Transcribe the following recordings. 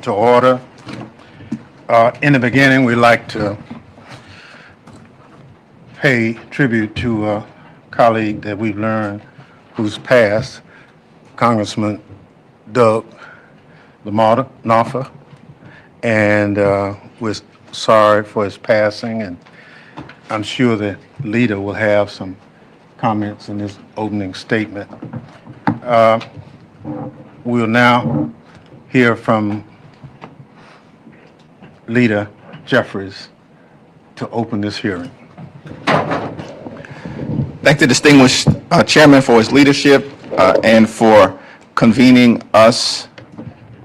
to order. In the beginning, we'd like to pay tribute to a colleague that we've learned who's passed, Congressman Doug Naufer, and we're sorry for his passing, and I'm sure the leader will have some comments in his opening statement. We'll now hear from Leader Jeffries to open this hearing. Thank the distinguished chairman for his leadership and for convening us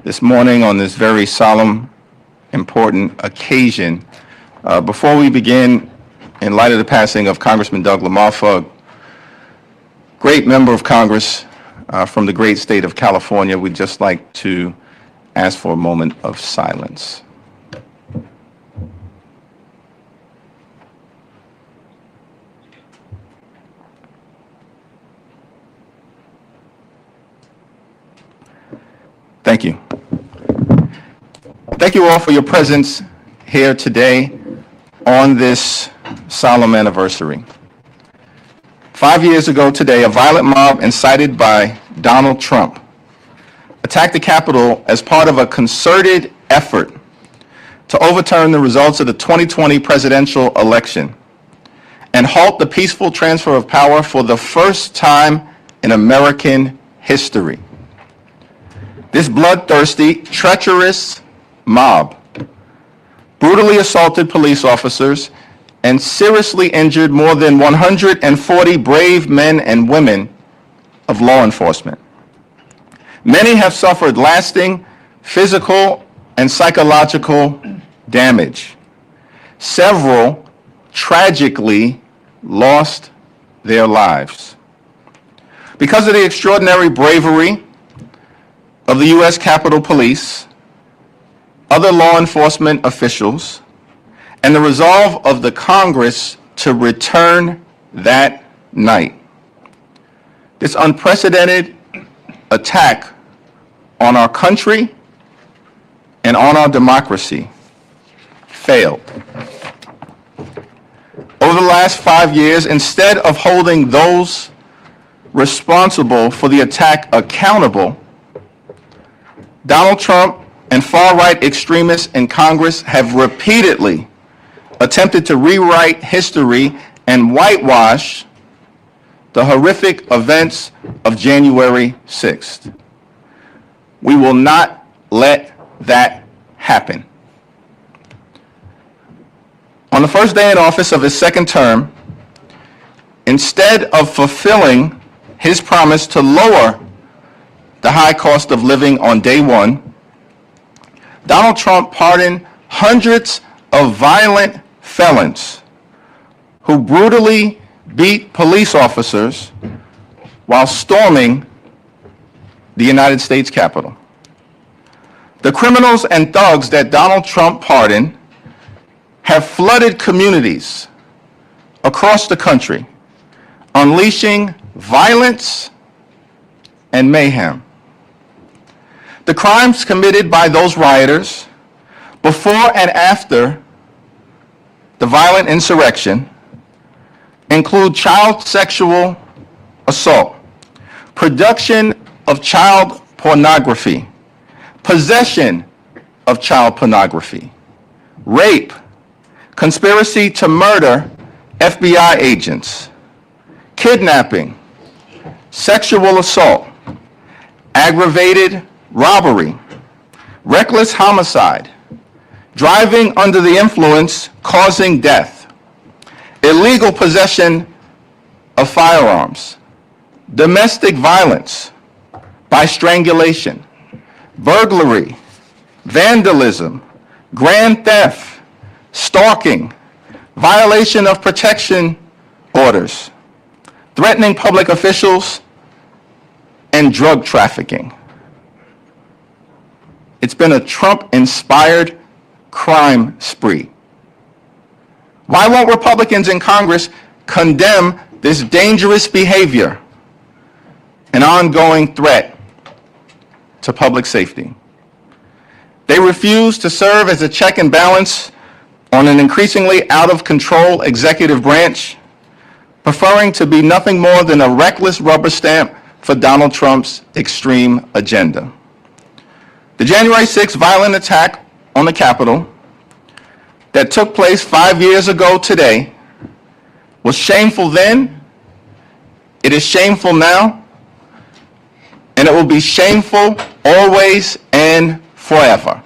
this morning on this very solemn, important occasion. Before we begin, in light of the passing of Congressman Doug Naufer, great member of Congress from the great state of California, we'd just like to ask for a moment of silence. Thank you. Thank you all for your presence here today on this solemn anniversary. 5 years ago today, a violent mob incited by Donald Trump attacked the Capitol as part of a concerted effort to overturn the results of the 2020 presidential election and halt the peaceful transfer of power for the first time in American history. This bloodthirsty, treacherous mob brutally assaulted police officers and seriously injured more than 140 brave men and women of law enforcement. Many have suffered lasting physical and psychological damage. Several tragically lost their lives. Because of the extraordinary bravery of the U.S. Capitol Police, other law enforcement officials, and the resolve of the Congress to return that night, this unprecedented attack on our country and on our democracy failed. Over the last 5 years, instead of holding those responsible for the attack accountable, Donald Trump and far-right extremists in Congress have repeatedly attempted to rewrite history and whitewash the horrific events of January 6th. We will not let that happen. On the first day in office of his second term, instead of fulfilling his promise to lower the high cost of living on day one, Donald Trump pardoned hundreds of violent felons who brutally beat police officers while storming the United States Capitol. The criminals and thugs that Donald Trump pardoned have flooded communities across the country, unleashing violence and mayhem. The crimes committed by those rioters before and after the violent insurrection include child sexual assault, production of child pornography, possession of child pornography, rape, conspiracy to murder FBI agents, kidnapping, sexual assault, aggravated robbery, reckless homicide, driving under the influence causing death, illegal possession of firearms, domestic violence by strangulation, burglary, vandalism, grand theft, stalking, violation of protection orders, threatening public officials, and drug trafficking. It's been a Trump-inspired crime spree. Why won't Republicans in Congress condemn this dangerous behavior, an ongoing threat to public safety? They refuse to serve as a check and balance on an increasingly out-of-control executive branch, preferring to be nothing more than a reckless rubber stamp for Donald Trump's extreme agenda. The January 6th violent attack on the Capitol that took place 5 years ago today was shameful then, it is shameful now, and it will be shameful always and forever.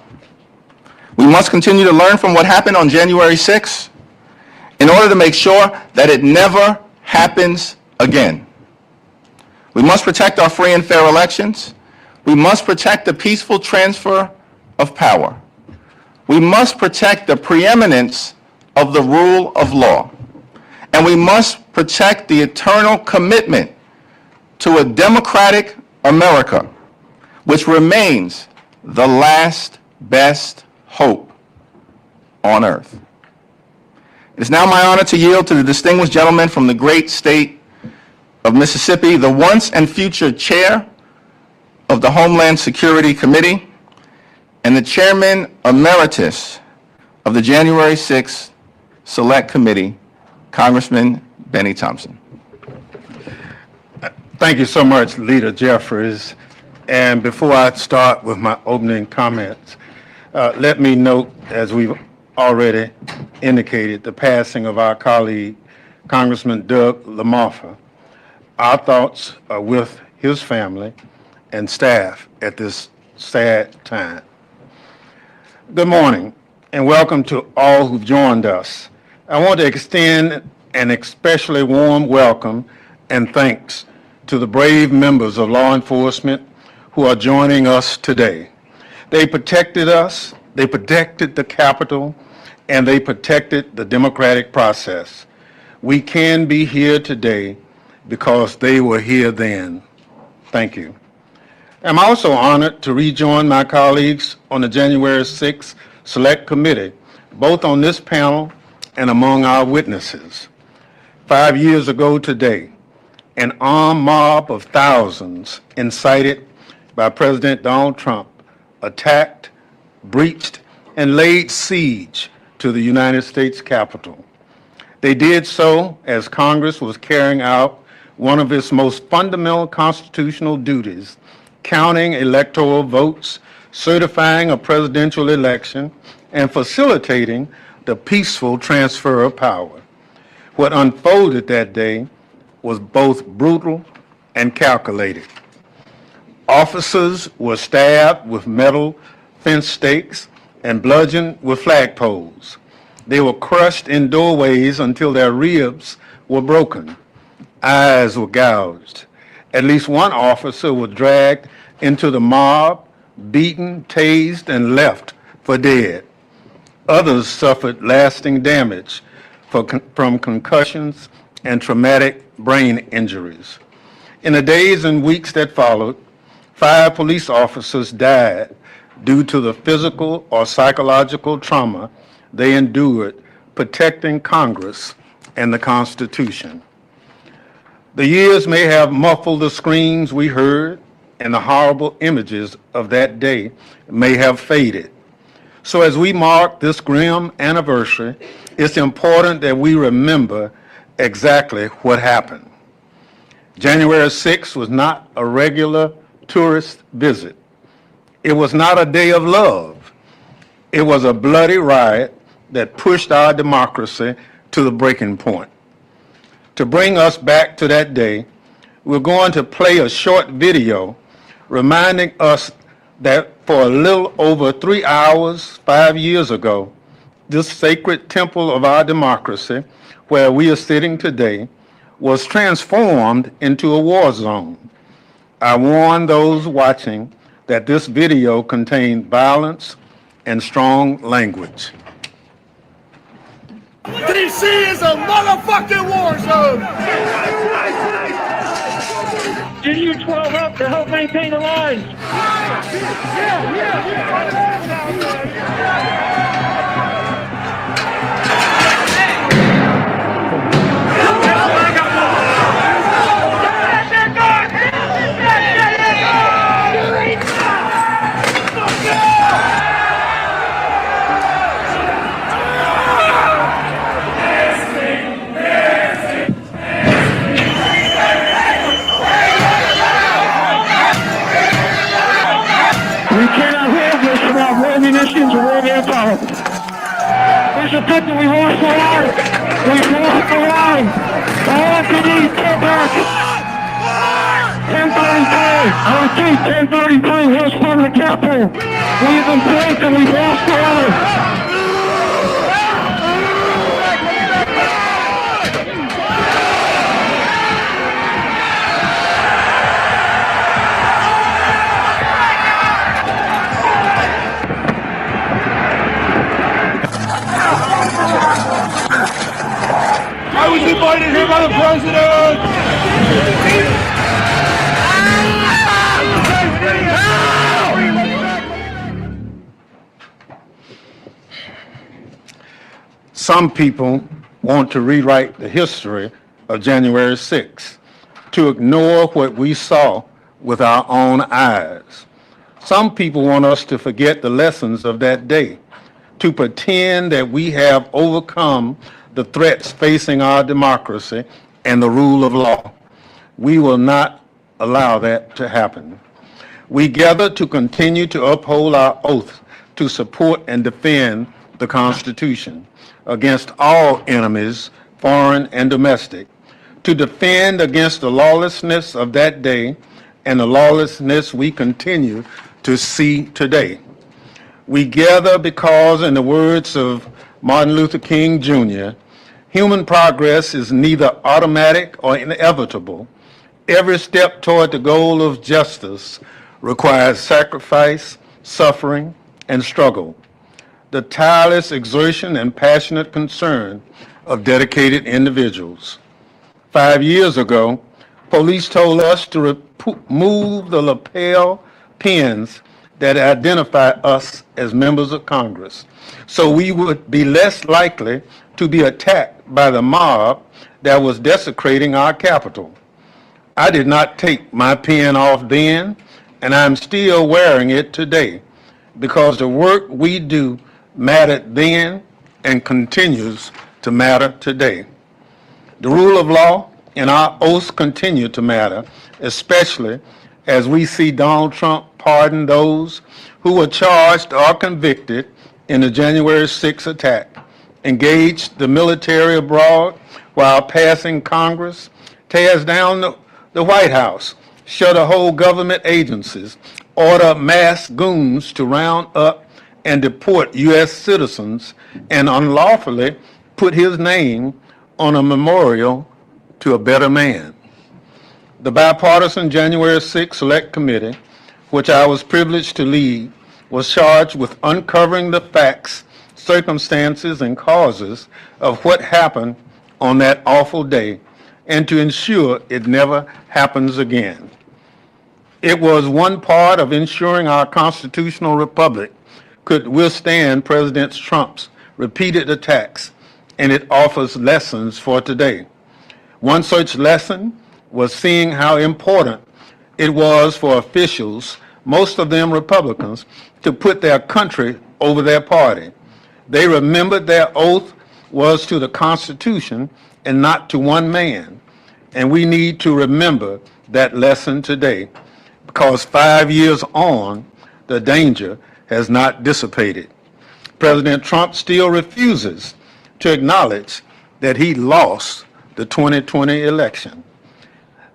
We must continue to learn from what happened on January 6th in order to make sure that it never happens again. We must protect our free and fair elections. We must protect the peaceful transfer of power. We must protect the preeminence of the rule of law. And we must protect the eternal commitment to a democratic America, which remains the last best hope on earth. It is now my honor to yield to the distinguished gentleman from the great state of Mississippi, the once and future chair of the Homeland Security Committee and the chairman emeritus of the January 6th Select Committee, Congressman Bennie Thompson. Thank you so much, Leader Jeffries. And before I start with my opening comments, let me note, as we've already indicated, the passing of our colleague, Congressman Doug LaMarfa. Our thoughts are with his family and staff at this sad time. Good morning, and welcome to all who've joined us. I want to extend an especially warm welcome and thanks to the brave members of law enforcement who are joining us today. They protected us, they protected the Capitol, and they protected the democratic process. We can be here today because they were here then. Thank you. I'm also honored to rejoin my colleagues on the January 6th Select Committee, both on this panel and among our witnesses. 5 years ago today, an armed mob of thousands incited by President Donald Trump attacked, breached, and laid siege to the United States Capitol. They did so as Congress was carrying out one of its most fundamental constitutional duties, counting electoral votes, certifying a presidential election, and facilitating the peaceful transfer of power. What unfolded that day was both brutal and calculated. Officers were stabbed with metal fence stakes and bludgeoned with flagpoles. They were crushed in doorways until their ribs were broken. Eyes were gouged. At least one officer was dragged into the mob, beaten, tased, and left for dead. Others suffered lasting damage from concussions and traumatic brain injuries. In the days and weeks that followed, 5 police officers died due to the physical or psychological trauma they endured protecting Congress and the Constitution. The years may have muffled the screams we heard, and the horrible images of that day may have faded. So as we mark this grim anniversary, it's important that we remember exactly what happened. January 6th was not a regular tourist visit. It was not a day of love. It was a bloody riot that pushed our democracy to the breaking point. To bring us back to that day, we're going to play a short video reminding us that for a little over 3 hours, 5 years ago, this sacred temple of our democracy, where we are sitting today, was transformed into a war zone. I warn those watching that this video contained violence and strong language. DC is a motherfucking war zone! Give you 12 up to help maintain the lines. ammunition to world empire. There's a picture we lost the line. We've lost the line. All we need, get back. 1033. I repeat, 1033, west part of the Capitol. We've been placed and we've lost the line. I was invited here by the president! Some people want to rewrite the history of January 6th, to ignore what we saw with our own eyes. Some people want us to forget the lessons of that day, to pretend that we have overcome the threats facing our democracy and the rule of law. We will not allow that to happen. We gather to continue to uphold our oath to support and defend the Constitution against all enemies, foreign and domestic, to defend against the lawlessness of that day and the lawlessness we continue to see today. We gather because, in the words of Martin Luther King Jr., human progress is neither automatic or inevitable. Every step toward the goal of justice requires sacrifice, suffering, and struggle. The tireless exertion and passionate concern of dedicated individuals. 5 years ago, police told us to remove the lapel pins that identify us as members of Congress, so we would be less likely to be attacked by the mob that was desecrating our Capitol. I did not take my pin off then, and I'm still wearing it today, because the work we do mattered then and continues to matter today. The rule of law and our oaths continue to matter, especially as we see Donald Trump pardon those who were charged or convicted in the January 6th attack, engage the military abroad while passing Congress, tears down the White House, shutter whole government agencies, order mass goons to round up and deport U.S. citizens, and unlawfully put his name on a memorial to a better man. The bipartisan January 6th Select Committee, which I was privileged to lead, was charged with uncovering the facts, circumstances, and causes of what happened on that awful day, and to ensure it never happens again. It was one part of ensuring our constitutional republic could withstand President Trump's repeated attacks, and it offers lessons for today. One such lesson was seeing how important it was for officials, most of them Republicans, to put their country over their party. They remembered their oath was to the Constitution and not to one man. And we need to remember that lesson today, because 5 years on, the danger has not dissipated. President Trump still refuses to acknowledge that he lost the 2020 election.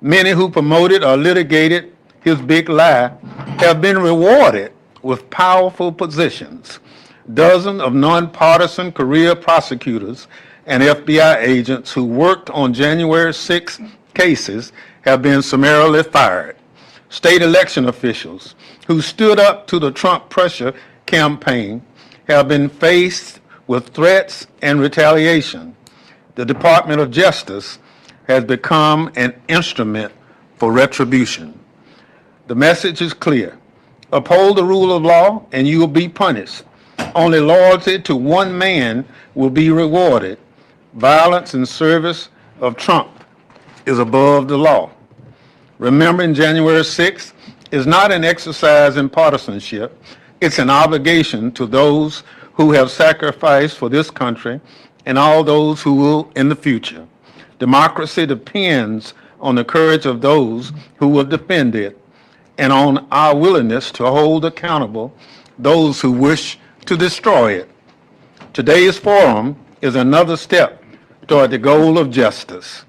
Many who promoted or litigated his big lie have been rewarded with powerful positions. Dozens of nonpartisan career prosecutors and FBI agents who worked on January 6 cases have been summarily fired. State election officials who stood up to the Trump pressure campaign have been faced with threats and retaliation. The Department of Justice has become an instrument for retribution. The message is clear. Uphold the rule of law and you will be punished. Only loyalty to one man will be rewarded. Violence in service of Trump is above the law. Remembering January 6th is not an exercise in partisanship. It's an obligation to those who have sacrificed for this country and all those who will in the future. Democracy depends on the courage of those who will defend it and on our willingness to hold accountable those who wish to destroy it. Today's forum is another step toward the goal of justice,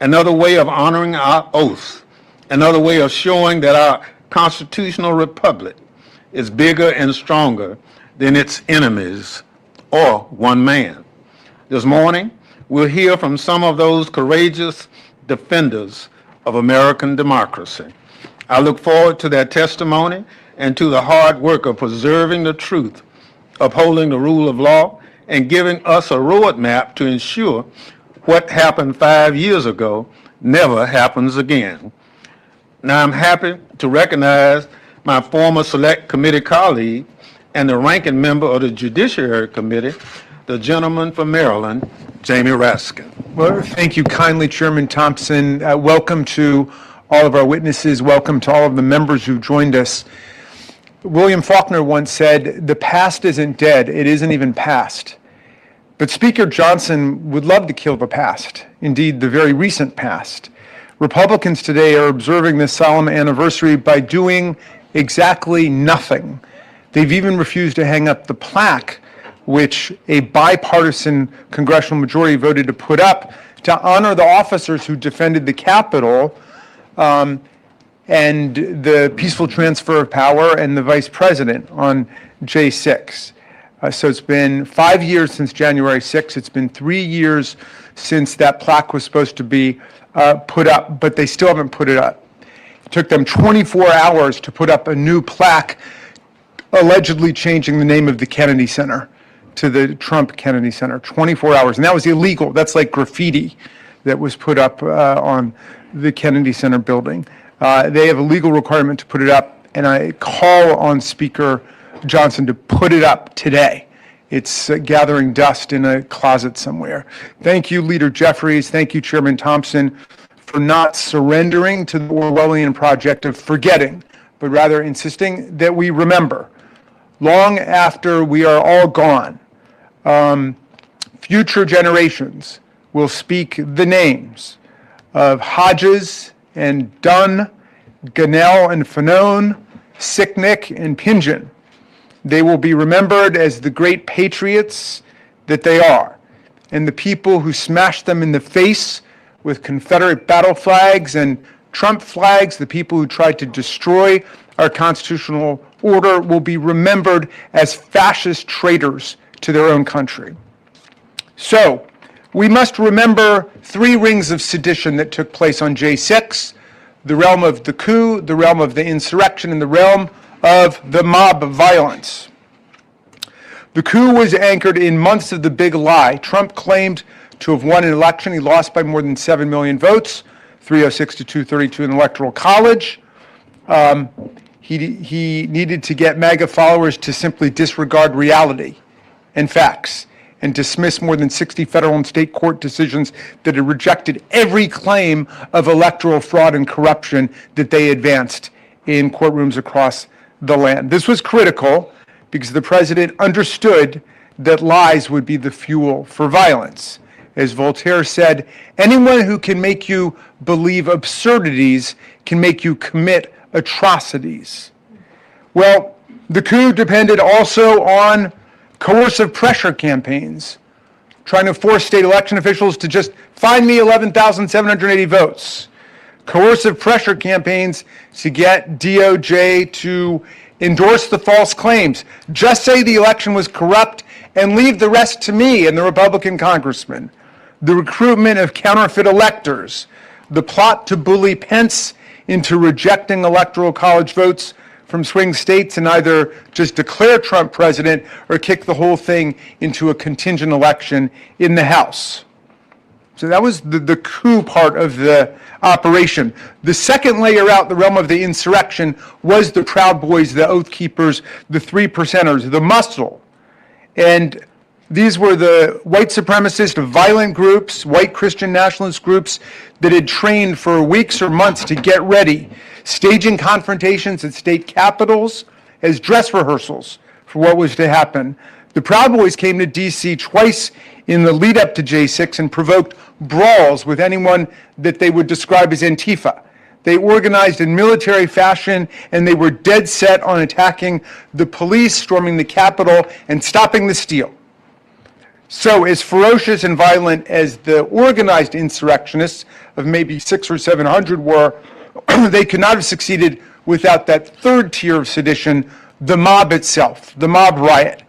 another way of honoring our oaths, another way of showing that our constitutional republic is bigger and stronger than its enemies or one man. This morning, we'll hear from some of those courageous defenders of American democracy. I look forward to their testimony and to the hard work of preserving the truth, upholding the rule of law, and giving us a roadmap to ensure what happened 5 years ago never happens again. Now, I'm happy to recognize my former Select Committee colleague and the ranking member of the Judiciary Committee, the gentleman from Maryland, Jamie Raskin. Well, thank you kindly, Chairman Thompson. Welcome to all of our witnesses. Welcome to all of the members who joined us. William Faulkner once said, "The past isn't dead, it isn't even past." But Speaker Johnson would love to kill the past, indeed the very recent past. Republicans today are observing this solemn anniversary by doing exactly nothing. They've even refused to hang up the plaque which a bipartisan congressional majority voted to put up to honor the officers who defended the Capitol and the peaceful transfer of power and the vice president on J6. So it's been 5 years since January 6th. It's been 3 years since that plaque was supposed to be put up, but they still haven't put it up. It took them 24 hours to put up a new plaque allegedly changing the name of the Kennedy Center to the Trump Kennedy Center. 24 hours, and that was illegal. That's like graffiti that was put up on the Kennedy Center building. They have a legal requirement to put it up, and I call on Speaker Johnson to put it up today. It's gathering dust in a closet somewhere. Thank you, Leader Jeffries. Thank you, Chairman Thompson, for not surrendering to the Orwellian project of forgetting, but rather insisting that we remember. Long after we are all gone, future generations will speak the names of Hodges and Dunn, Gunnell and Fanone, Sicknick and Pingen. They will be remembered as the great patriots that they are, and the people who smashed them in the face with Confederate battle flags and Trump flags, the people who tried to destroy our constitutional order, will be remembered as fascist traitors to their own country. So, we must remember 3 rings of sedition that took place on J6, the realm of the coup, the realm of the insurrection, and the realm of the mob violence. The coup was anchored in months of the big lie. Trump claimed to have won an election. He lost by more than 7 million votes, 306 to 232 in the Electoral College. He needed to get MAGA followers to simply disregard reality and facts and dismiss more than 60 federal and state court decisions that had rejected every claim of electoral fraud and corruption that they advanced in courtrooms across the land. This was critical because the president understood that lies would be the fuel for violence. As Voltaire said, anyone who can make you believe absurdities can make you commit atrocities. Well, the coup depended also on coercive pressure campaigns, trying to force state election officials to just find me 11,780 votes. Coercive pressure campaigns to get DOJ to endorse the false claims. Just say the election was corrupt and leave the rest to me and the Republican congressman. The recruitment of counterfeit electors, the plot to bully Pence into rejecting electoral college votes from swing states and either just declare Trump president or kick the whole thing into a contingent election in the House. So that was the coup part of the operation. The second layer out, the realm of the insurrection, was the Proud Boys, the Oath Keepers, the 3 percenters, the muscle. And these were the white supremacist violent groups, white Christian nationalist groups that had trained for weeks or months to get ready, staging confrontations at state capitals as dress rehearsals for what was to happen. The Proud Boys came to D.C. twice in the lead up to J6 and provoked brawls with anyone that they would describe as Antifa. They organized in military fashion, and they were dead set on attacking the police, storming the Capitol, and stopping the steal. So as ferocious and violent as the organized insurrectionists of maybe 600 or 700 were, they could not have succeeded without that third tier of sedition, the mob itself, the mob riot.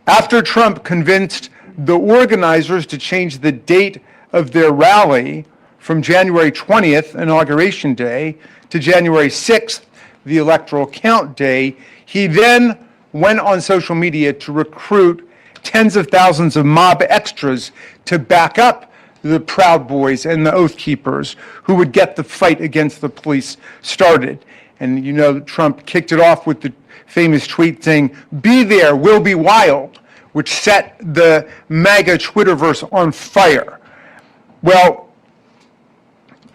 After Trump convinced the organizers to change the date of their rally from January 20th, Inauguration Day, to January 6th, the electoral count day, he then went on social media to recruit tens of thousands of mob extras to back up the Proud Boys and the Oath Keepers who would get the fight against the police started. And you know, Trump kicked it off with the famous tweet saying, "Be there, we'll be wild," which set the MAGA Twitterverse on fire. Well,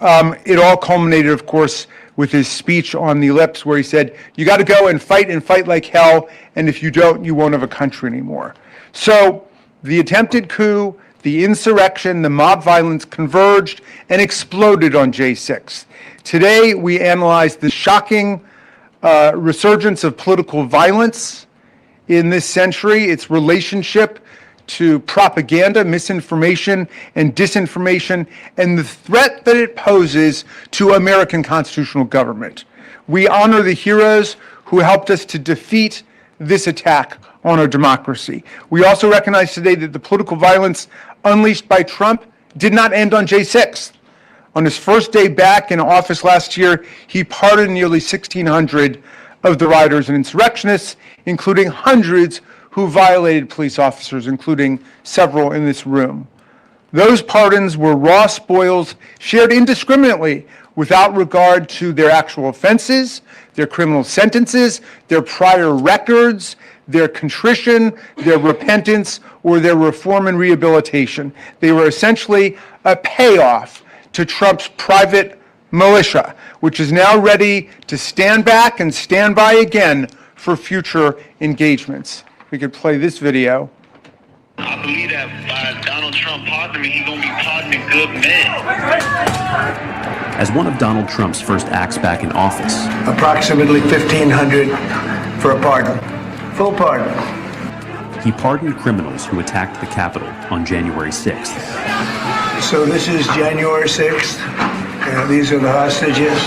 it all culminated, of course, with his speech on the ellipse where he said, you got to go and fight like hell, and if you don't, you won't have a country anymore. So the attempted coup, the insurrection, the mob violence converged and exploded on J6. Today, we analyze the shocking resurgence of political violence in this century, its relationship to propaganda, misinformation, and disinformation, and the threat that it poses to American constitutional government. We honor the heroes who helped us to defeat this attack on our democracy. We also recognize today that the political violence unleashed by Trump did not end on J6. On his first day back in office last year, he pardoned nearly 1,600 of the rioters and insurrectionists, including hundreds who violated police officers, including several in this room. Those pardons were raw spoils shared indiscriminately without regard to their actual offenses, their criminal sentences, their prior records, their contrition, their repentance, or their reform and rehabilitation. They were essentially a payoff to Trump's private militia, which is now ready to stand back and stand by again for future engagements. We could play this video. I believe that by Donald Trump pardoning me, he's going to be pardoning good men. As one of Donald Trump's first acts back in office, Approximately 1,500 for a pardon. Full pardon. he pardoned criminals who attacked the Capitol on January 6th. So this is January 6th. These are the hostages.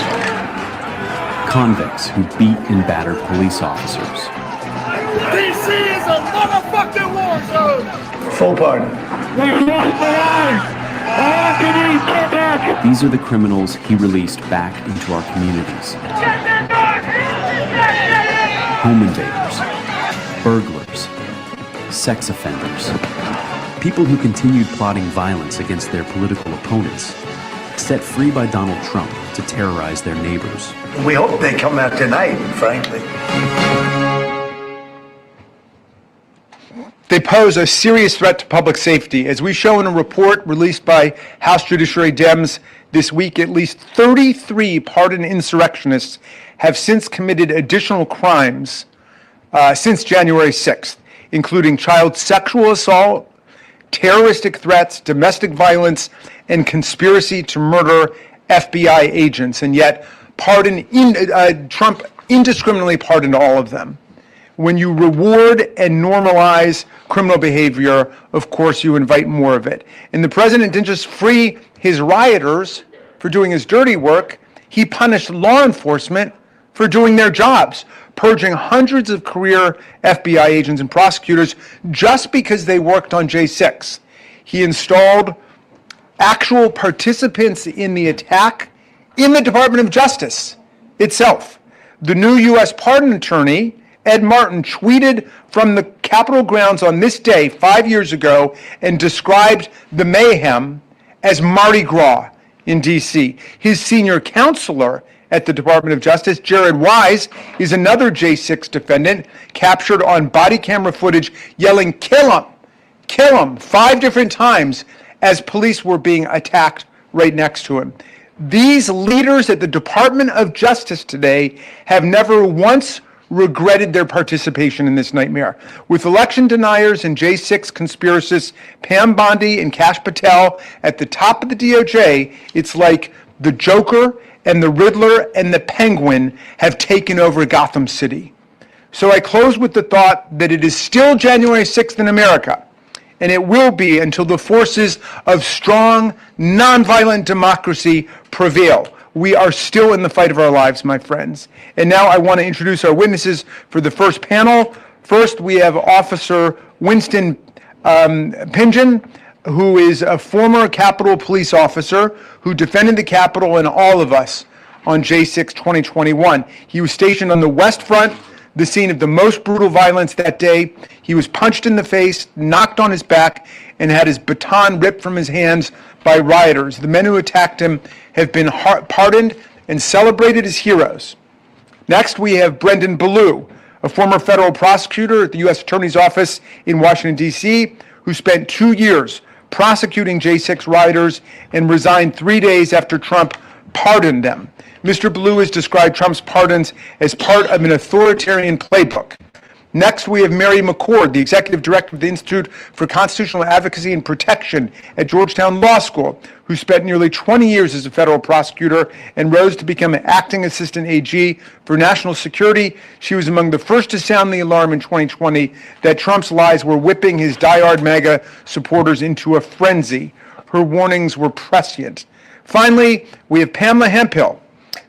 Convicts who beat and battered police officers. DC is a motherfucking war zone! Full pardon. These are the criminals he released back into our communities. Home invaders, burglars, sex offenders, people who continued plotting violence against their political opponents, set free by Donald Trump to terrorize their neighbors. We hope they come out tonight, frankly. They pose a serious threat to public safety. As we show in a report released by House Judiciary Dems this week, at least 33 pardoned insurrectionists have since committed additional crimes since January 6th, including child sexual assault, terroristic threats, domestic violence, and conspiracy to murder FBI agents. And yet, Trump indiscriminately pardoned all of them. When you reward and normalize criminal behavior, of course, you invite more of it. And the president didn't just free his rioters for doing his dirty work, he punished law enforcement for doing their jobs, purging hundreds of career FBI agents and prosecutors just because they worked on J6. He installed actual participants in the attack in the Department of Justice itself. The new U.S. pardon attorney, Ed Martin, tweeted from the Capitol grounds on this day 5 years ago and described the mayhem as Mardi Gras in D.C. His senior counselor at the Department of Justice, Jared Wise, is another J6 defendant captured on body camera footage yelling, "Kill him," 5 different times as police were being attacked right next to him. These leaders at the Department of Justice today have never once regretted their participation in this nightmare. With election deniers and J6 conspiracists Pam Bondi and Kash Patel at the top of the DOJ, it's like the Joker and the Riddler and the Penguin have taken over Gotham City. So I close with the thought that it is still January 6th in America, and it will be until the forces of strong, nonviolent democracy prevail. We are still in the fight of our lives, my friends. And now I want to introduce our witnesses for the first panel. First, we have Officer Winston Pingeon, who is a former Capitol Police officer who defended the Capitol and all of us on J6 2021. He was stationed on the West Front, the scene of the most brutal violence that day. He was punched in the face, knocked on his back, and had his baton ripped from his hands by rioters. The men who attacked him have been pardoned and celebrated as heroes. Next, we have Brendan Ballou, a former federal prosecutor at the U.S. Attorney's Office in Washington, D.C., who spent 2 years prosecuting J6 rioters and resigned 3 days after Trump pardoned them. Mr. Ballou has described Trump's pardons as part of an authoritarian playbook. Next, we have Mary McCord, the executive director of the Institute for Constitutional Advocacy and Protection at Georgetown Law School, who spent nearly 20 years as a federal prosecutor and rose to become an acting assistant AG for national security. She was among the first to sound the alarm in 2020 that Trump's lies were whipping his diehard MAGA supporters into a frenzy. Her warnings were prescient. Finally, we have Pamela Hemphill,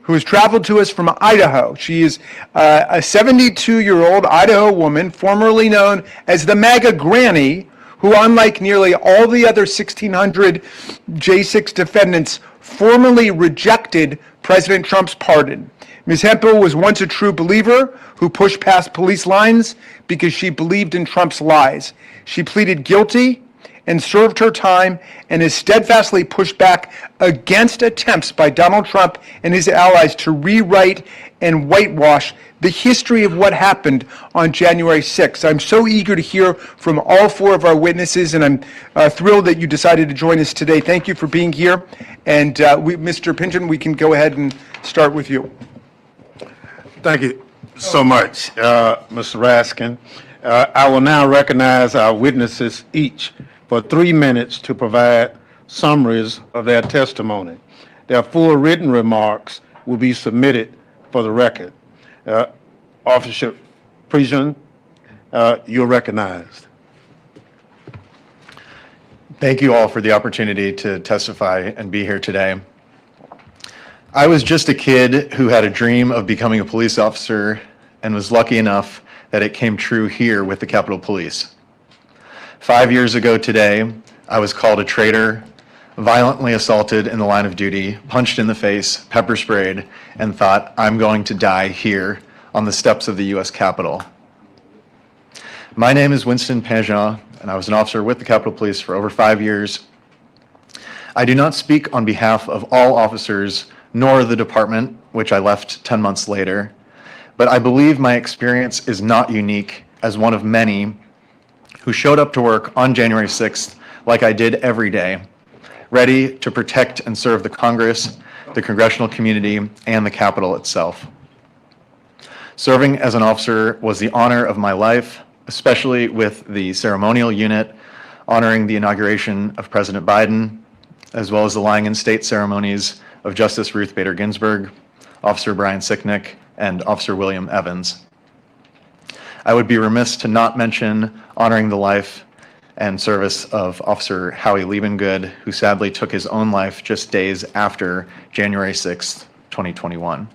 who has traveled to us from Idaho. She is a 72-year-old Idaho woman, formerly known as the MAGA Granny, who, unlike nearly all the other 1,600 J6 defendants, formally rejected President Trump's pardon. Ms. Hemphill was once a true believer who pushed past police lines because she believed in Trump's lies. She pleaded guilty and served her time and has steadfastly pushed back against attempts by Donald Trump and his allies to rewrite and whitewash the history of what happened on January 6th. I'm so eager to hear from all four of our witnesses, and I'm thrilled that you decided to join us today. Thank you for being here. And Mr. Pingeon, we can go ahead and start with you. Thank you so much, Mr. Raskin. I will now recognize our witnesses each for 3 minutes to provide summaries of their testimony. Their full written remarks will be submitted for the record. Officer Pingeon, you're recognized. Thank you all for the opportunity to testify and be here today. I was just a kid who had a dream of becoming a police officer and was lucky enough that it came true here with the Capitol Police. 5 years ago today, I was called a traitor, violently assaulted in the line of duty, punched in the face, pepper sprayed, and thought I'm going to die here on the steps of the U.S. Capitol. My name is Winston Pingeon, and I was an officer with the Capitol Police for over 5 years. I do not speak on behalf of all officers, nor the department, which I left 10 months later, but I believe my experience is not unique as one of many who showed up to work on January 6th like I did every day, ready to protect and serve the Congress, the congressional community, and the Capitol itself. Serving as an officer was the honor of my life, especially with the ceremonial unit honoring the inauguration of President Biden, as well as the lying in state ceremonies of Justice Ruth Bader Ginsburg, Officer Brian Sicknick, and Officer William Evans. I would be remiss to not mention honoring the life and service of Officer Howie Liebengood, who sadly took his own life just days after January 6th, 2021.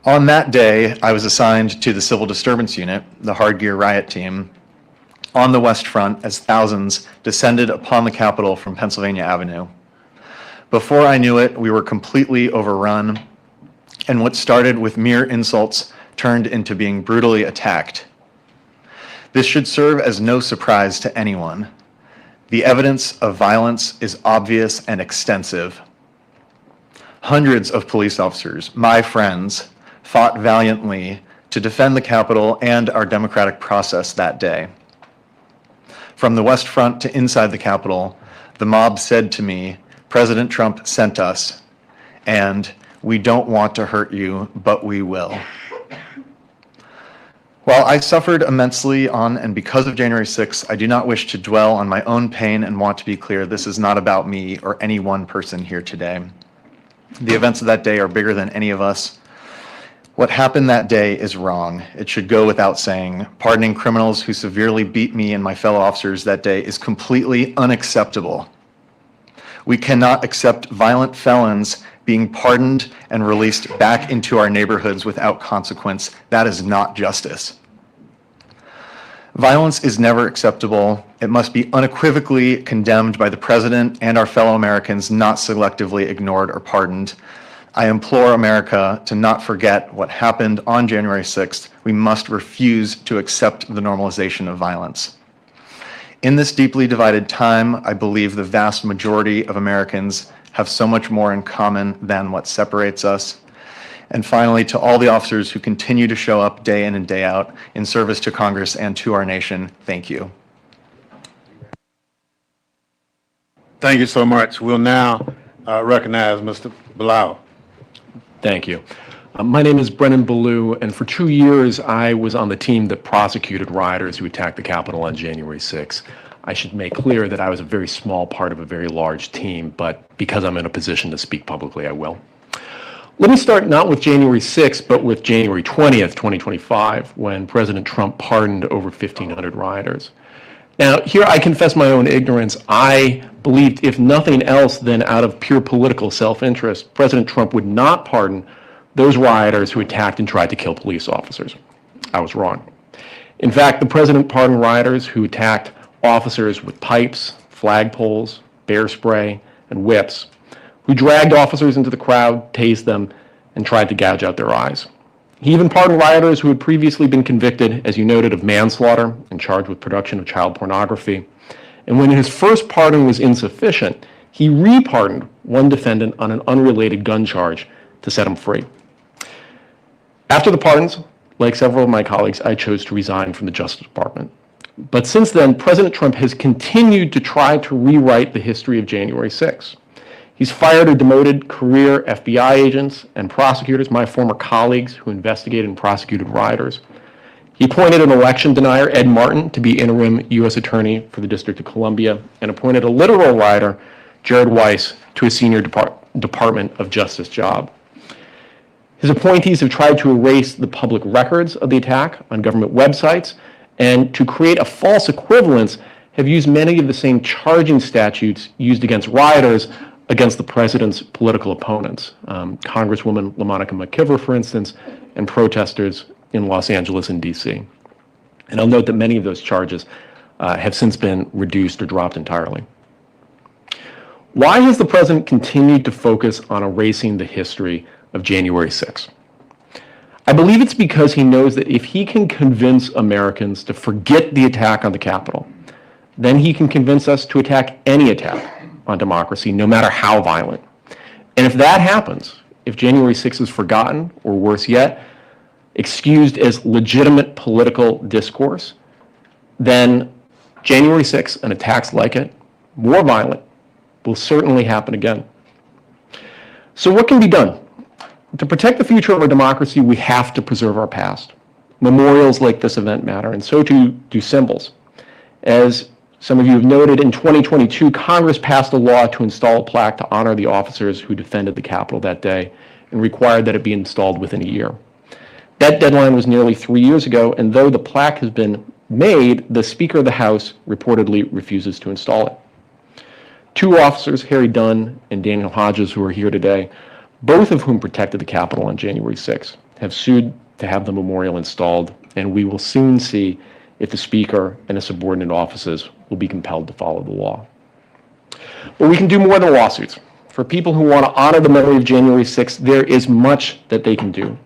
On that day, I was assigned to the Civil Disturbance Unit, the Hard Gear Riot Team, on the West Front as thousands descended upon the Capitol from Pennsylvania Avenue. Before I knew it, we were completely overrun, and what started with mere insults turned into being brutally attacked. This should serve as no surprise to anyone. The evidence of violence is obvious and extensive. Hundreds of police officers, my friends, fought valiantly to defend the Capitol and our democratic process that day. From the West Front to inside the Capitol, the mob said to me, "President Trump sent us, and we don't want to hurt you, but we will." While I suffered immensely on and because of January 6th, I do not wish to dwell on my own pain and want to be clear, this is not about me or any one person here today. The events of that day are bigger than any of us. What happened that day is wrong. It should go without saying. Pardoning criminals who severely beat me and my fellow officers that day is completely unacceptable. We cannot accept violent felons being pardoned and released back into our neighborhoods without consequence. That is not justice. Violence is never acceptable. It must be unequivocally condemned by the president and our fellow Americans, not selectively ignored or pardoned. I implore America to not forget what happened on January 6th. We must refuse to accept the normalization of violence. In this deeply divided time, I believe the vast majority of Americans have so much more in common than what separates us. And finally, to all the officers who continue to show up day in and day out in service to Congress and to our nation, thank you. Thank you so much. We'll now recognize Mr. Blau. Thank you. My name is Brennan Ballou, and for 2 years I was on the team that prosecuted rioters who attacked the Capitol on January 6th. I should make clear that I was a very small part of a very large team, but because I'm in a position to speak publicly, I will. Let me start not with January 6th, but with January 20th, 2025, when President Trump pardoned over 1,500 rioters. Now, here I confess my own ignorance. I believed, if nothing else than out of pure political self-interest, President Trump would not pardon those rioters who attacked and tried to kill police officers. I was wrong. In fact, the president pardoned rioters who attacked officers with pipes, flagpoles, bear spray, and whips, who dragged officers into the crowd, tased them, and tried to gouge out their eyes. He even pardoned rioters who had previously been convicted, as you noted, of manslaughter and charged with production of child pornography. And when his first pardon was insufficient, he re-pardoned one defendant on an unrelated gun charge to set him free. After the pardons, like several of my colleagues, I chose to resign from the Justice Department. But since then, President Trump has continued to try to rewrite the history of January 6th. He's fired or demoted career FBI agents and prosecutors, my former colleagues who investigated and prosecuted rioters. He appointed an election denier, Ed Martin, to be interim U.S. Attorney for the District of Columbia, and appointed a literal rioter, Jared Weiss, to a senior Department of Justice job. His appointees have tried to erase the public records of the attack on government websites, and to create a false equivalence, have used many of the same charging statutes used against rioters against the president's political opponents, Congresswoman LaMonica McKibber, for instance, and protesters in Los Angeles and D.C. And I'll note that many of those charges have since been reduced or dropped entirely. Why has the president continued to focus on erasing the history of January 6th? I believe it's because he knows that if he can convince Americans to forget the attack on the Capitol, then he can convince us to attack any attack on democracy, no matter how violent. And if that happens, if January 6th is forgotten, or worse yet, excused as legitimate political discourse, then January 6th and attacks like it, more violent, will certainly happen again. So what can be done? To protect the future of our democracy, we have to preserve our past. Memorials like this event matter, and so too do symbols. As some of you have noted, in 2022, Congress passed a law to install a plaque to honor the officers who defended the Capitol that day and required that it be installed within a year. That deadline was nearly 3 years ago, and though the plaque has been made, the Speaker of the House reportedly refuses to install it. Two officers, Harry Dunn and Daniel Hodges, who are here today, both of whom protected the Capitol on January 6th, have sued to have the memorial installed, and we will soon see if the Speaker and his subordinate offices will be compelled to follow the law. But we can do more than lawsuits. For people who want to honor the memory of January 6th, there is much that they can do.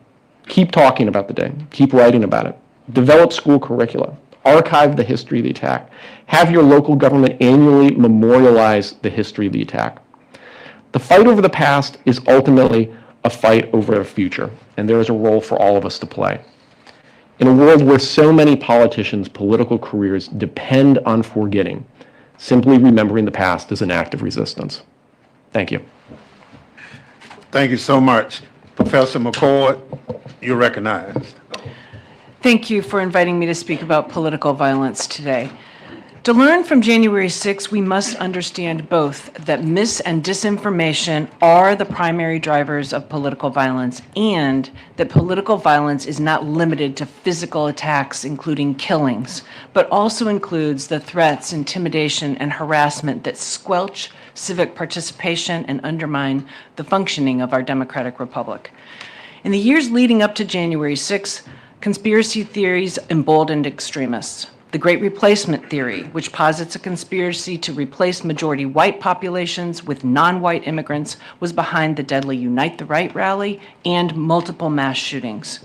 Keep talking about the day. Keep writing about it. Develop school curricula. Archive the history of the attack. Have your local government annually memorialize the history of the attack. The fight over the past is ultimately a fight over the future, and there is a role for all of us to play. In a world where so many politicians' political careers depend on forgetting, simply remembering the past is an act of resistance. Thank you. Thank you so much. Professor McCord, you're recognized. Thank you for inviting me to speak about political violence today. To learn from January 6, we must understand both that mis and disinformation are the primary drivers of political violence, and that political violence is not limited to physical attacks, including killings, but also includes the threats, intimidation, and harassment that squelch civic participation and undermine the functioning of our democratic republic. In the years leading up to January 6, conspiracy theories emboldened extremists. The Great Replacement Theory, which posits a conspiracy to replace majority white populations with non-white immigrants, was behind the deadly Unite the Right rally and multiple mass shootings.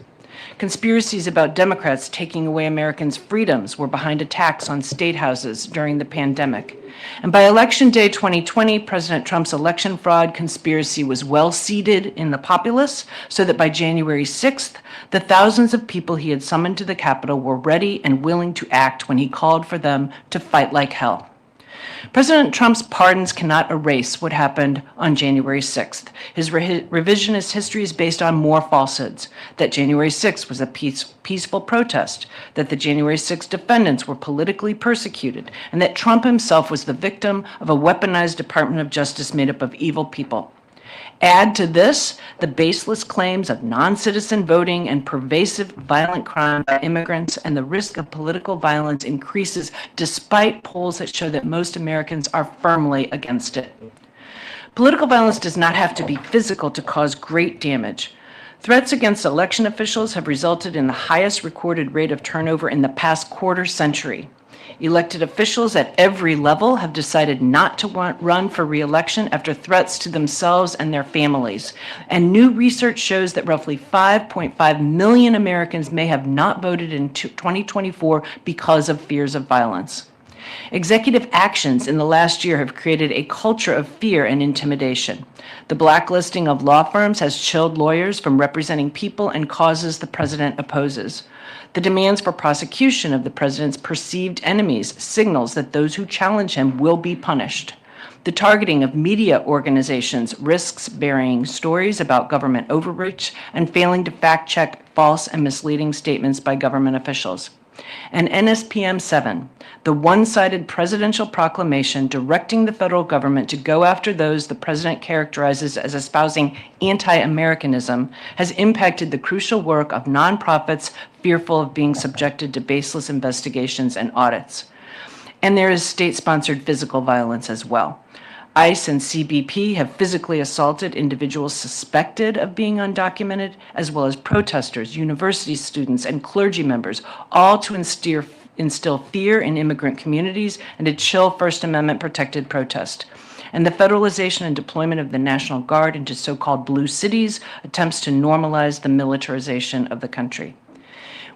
Conspiracies about Democrats taking away Americans' freedoms were behind attacks on state houses during the pandemic. And by Election Day 2020, President Trump's election fraud conspiracy was well seated in the populace, so that by January 6th, the thousands of people he had summoned to the Capitol were ready and willing to act when he called for them to fight like hell. President Trump's pardons cannot erase what happened on January 6th. His revisionist history is based on more falsehoods: that January 6th was a peaceful protest, that the January 6th defendants were politically persecuted, and that Trump himself was the victim of a weaponized Department of Justice made up of evil people. Add to this the baseless claims of non-citizen voting and pervasive violent crime by immigrants, and the risk of political violence increases despite polls that show that most Americans are firmly against it. Political violence does not have to be physical to cause great damage. Threats against election officials have resulted in the highest recorded rate of turnover in the past quarter century. Elected officials at every level have decided not to run for re-election after threats to themselves and their families. And new research shows that roughly 5.5 million Americans may have not voted in 2024 because of fears of violence. Executive actions in the last year have created a culture of fear and intimidation. The blacklisting of law firms has chilled lawyers from representing people and causes the president opposes. The demands for prosecution of the president's perceived enemies signals that those who challenge him will be punished. The targeting of media organizations risks burying stories about government overreach and failing to fact-check false and misleading statements by government officials. And NSPM 7, the one-sided presidential proclamation directing the federal government to go after those the president characterizes as espousing anti-Americanism, has impacted the crucial work of nonprofits fearful of being subjected to baseless investigations and audits. And there is state-sponsored physical violence as well. ICE and CBP have physically assaulted individuals suspected of being undocumented, as well as protesters, university students, and clergy members, all to instill fear in immigrant communities and to chill First Amendment protected protest. And the federalization and deployment of the National Guard into so-called blue cities attempts to normalize the militarization of the country.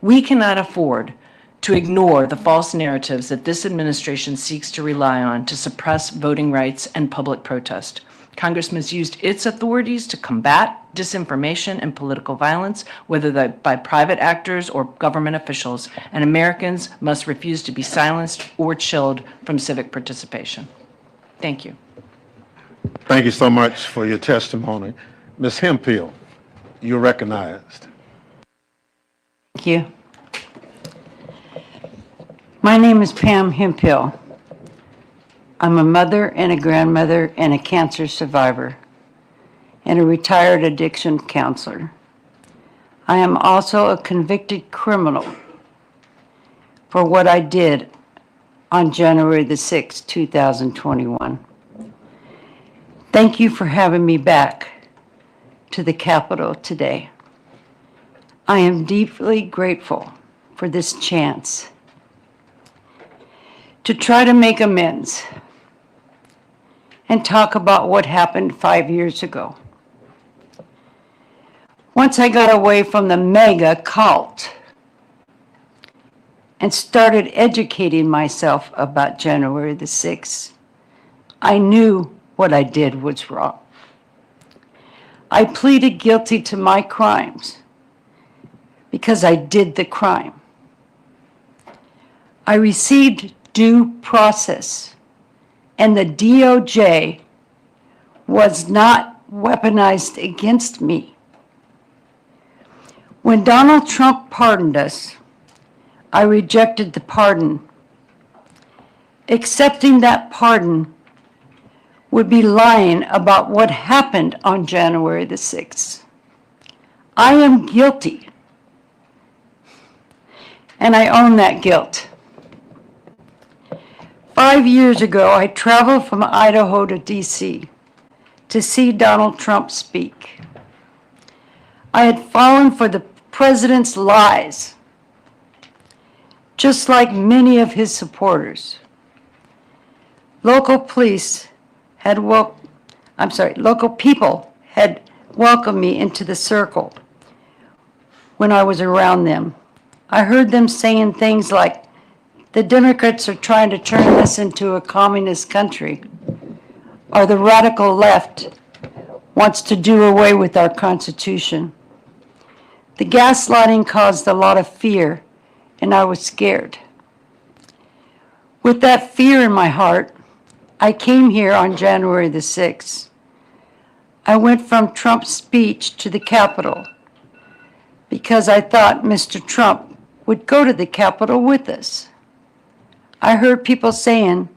We cannot afford to ignore the false narratives that this administration seeks to rely on to suppress voting rights and public protest. Congress has used its authorities to combat disinformation and political violence, whether by private actors or government officials, and Americans must refuse to be silenced or chilled from civic participation. Thank you. Thank you so much for your testimony. Ms. Hemphill, you're recognized. Thank you. My name is Pam Hemphill. I'm a mother and a grandmother and a cancer survivor and a retired addiction counselor. I am also a convicted criminal for what I did on January the 6th, 2021. Thank you for having me back to the Capitol today. I am deeply grateful for this chance to try to make amends and talk about what happened 5 years ago. Once I got away from the mega cult and started educating myself about January the 6th, I knew what I did was wrong. I pleaded guilty to my crimes because I did the crime. I received due process, and the DOJ was not weaponized against me. When Donald Trump pardoned us, I rejected the pardon accepting that pardon would be lying about what happened on January the 6th. I am guilty, and I own that guilt. 5 years ago, I traveled from Idaho to D.C. to see Donald Trump speak. I had fallen for the president's lies, just like many of his supporters. Local people had welcomed me into the circle when I was around them. I heard them saying things like, the Democrats are trying to turn us into a communist country, or the radical left wants to do away with our Constitution. The gaslighting caused a lot of fear, and I was scared. With that fear in my heart, I came here on January the 6th. I went from Trump's speech to the Capitol because I thought Mr. Trump would go to the Capitol with us. I heard people saying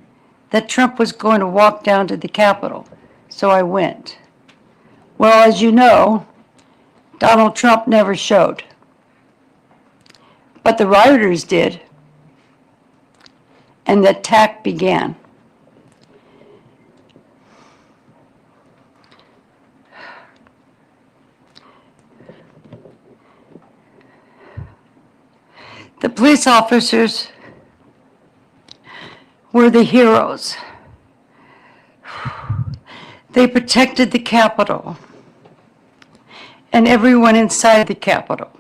that Trump was going to walk down to the Capitol, so I went. Well, as you know, Donald Trump never showed. But the rioters did, and the attack began. The police officers were the heroes. They protected the Capitol and everyone inside the Capitol,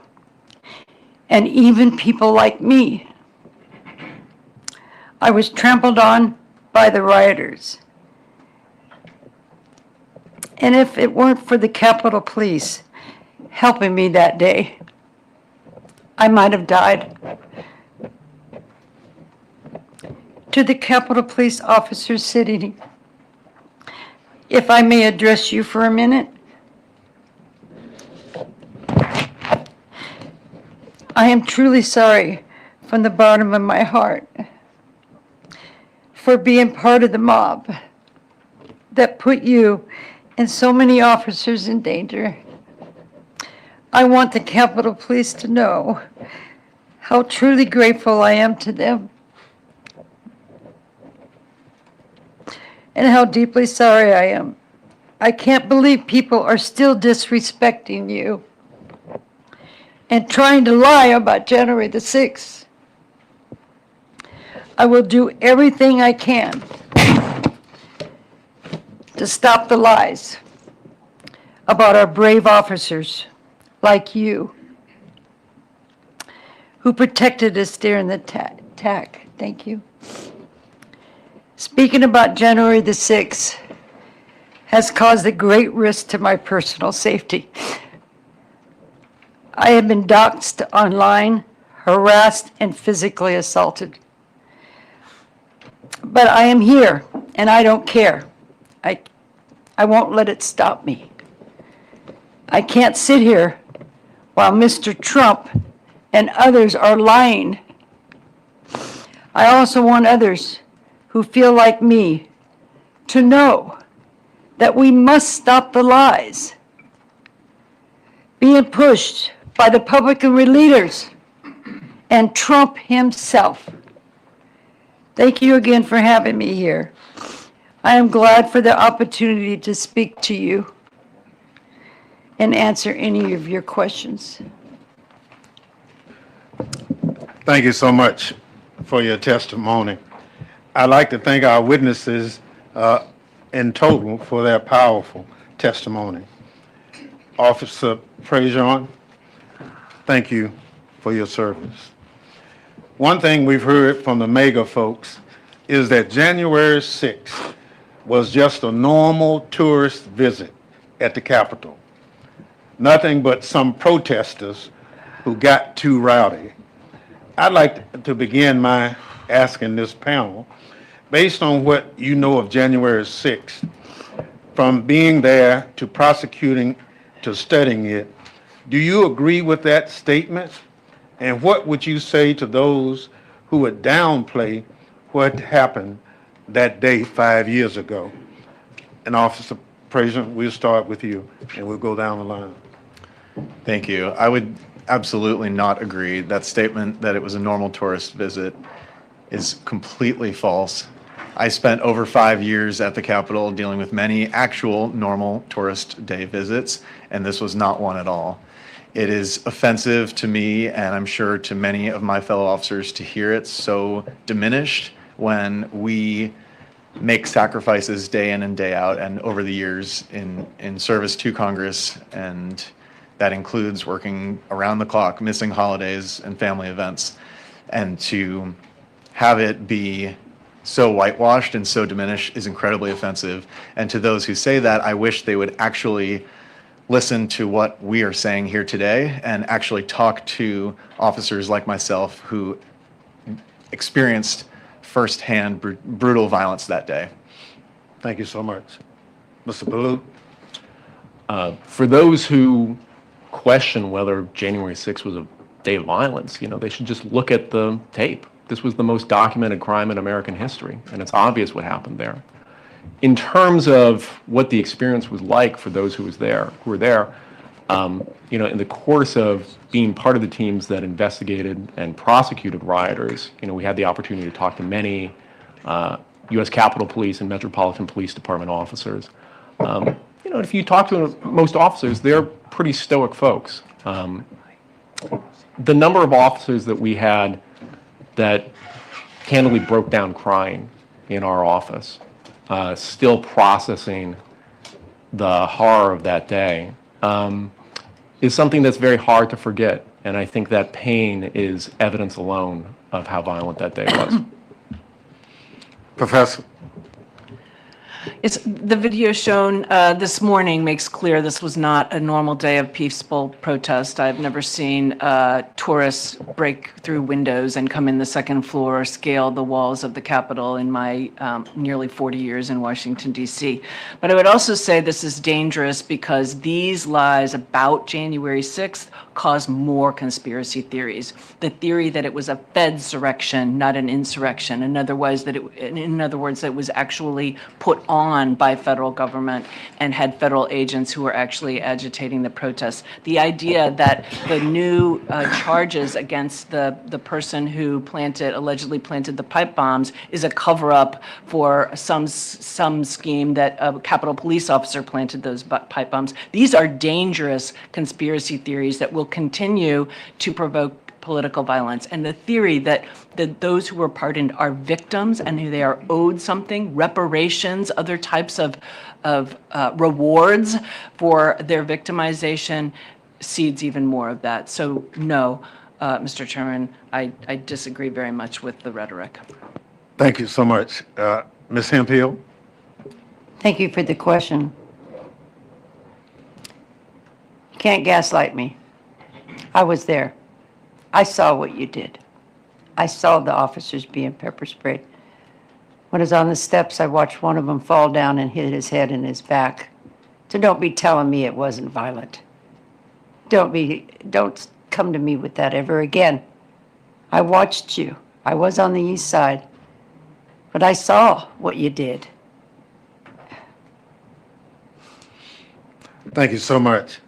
and even people like me. I was trampled on by the rioters. And if it weren't for the Capitol Police helping me that day, I might have died. To the Capitol Police officers sitting, if I may address you for a minute. I am truly sorry from the bottom of my heart for being part of the mob that put you and so many officers in danger. I want the Capitol Police to know how truly grateful I am to them and how deeply sorry I am. I can't believe people are still disrespecting you and trying to lie about January the 6th. I will do everything I can to stop the lies about our brave officers like you who protected us during the attack. Thank you. Speaking about January the 6th has caused a great risk to my personal safety. I have been doxxed online, harassed, and physically assaulted. But I am here, and I don't care. I won't let it stop me. I can't sit here while Mr. Trump and others are lying. I also want others who feel like me to know that we must stop the lies being pushed by the Republican leaders and Trump himself. Thank you again for having me here. I am glad for the opportunity to speak to you and answer any of your questions. Thank you so much for your testimony. I'd like to thank our witnesses in total for their powerful testimony. Officer Prejean, thank you for your service. One thing we've heard from the MAGA folks is that January 6th was just a normal tourist visit at the Capitol. Nothing but some protesters who got too rowdy. I'd like to begin my asking this panel, based on what you know of January 6th, from being there to prosecuting to studying it, do you agree with that statement? And what would you say to those who would downplay what happened that day 5 years ago. And Officer President, we'll start with you, and we'll go down the line. Thank you. I would absolutely not agree. That statement that it was a normal tourist visit is completely false. I spent over 5 years at the Capitol dealing with many actual normal tourist day visits, and this was not one at all. It is offensive to me, and I'm sure to many of my fellow officers, to hear it so diminished when we make sacrifices day in and day out and over the years in service to Congress, and that includes working around the clock, missing holidays and family events, and to have it be so whitewashed and so diminished is incredibly offensive. And to those who say that, I wish they would actually listen to what we are saying here today and actually talk to officers like myself who experienced firsthand brutal violence that day. Thank you so much. Mr. Ballou? For those who question whether January 6th was a day of violence, they should just look at the tape. This was the most documented crime in American history, and it's obvious what happened there. In terms of what the experience was like for those who were there, in the course of being part of the teams that investigated and prosecuted rioters, we had the opportunity to talk to many U.S. Capitol Police and Metropolitan Police Department officers. If you talk to most officers, they're pretty stoic folks. The number of officers that we had that candidly broke down crying in our office, still processing the horror of that day, is something that's very hard to forget. And I think that pain is evidence alone of how violent that day was. Professor? The video shown this morning makes clear this was not a normal day of peaceful protest. I've never seen tourists break through windows and come in the second floor or scale the walls of the Capitol in my nearly 40 years in Washington, D.C. But I would also say this is dangerous because these lies about January 6th cause more conspiracy theories. The theory that it was a Fedsurrection, not an insurrection. In other words, that it was actually put on by federal government and had federal agents who were actually agitating the protests. The idea that the new charges against the person who allegedly planted the pipe bombs is a cover-up for some scheme that a Capitol Police officer planted those pipe bombs. These are dangerous conspiracy theories that will continue to provoke political violence. And the theory that those who were pardoned are victims and who they are owed something, reparations, other types of rewards for their victimization, seeds even more of that. So no, Mr. Chairman, I disagree very much with the rhetoric. Thank you so much. Ms. Hemphill? Thank you for the question. You can't gaslight me. I was there. I saw what you did. I saw the officers being pepper sprayed. When I was on the steps, I watched one of them fall down and hit his head and his back. So don't be telling me it wasn't violent. Don't come to me with that ever again. I watched you. I was on the east side, but I saw what you did. Thank you so much.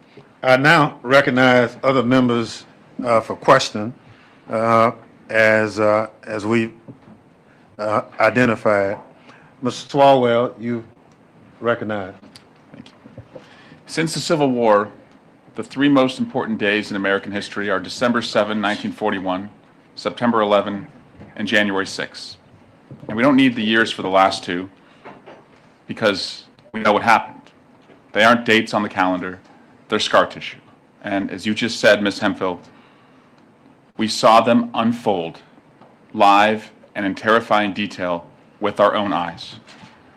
I now recognize other members for question as we identified. Mr. Swalwell, you recognize. Thank you. Since the Civil War, the three most important days in American history are December 7, 1941, September 11, and January 6. And we don't need the years for the last two because we know what happened. They aren't dates on the calendar, they're scar tissue. And as you just said, Ms. Hemphill, we saw them unfold live and in terrifying detail with our own eyes.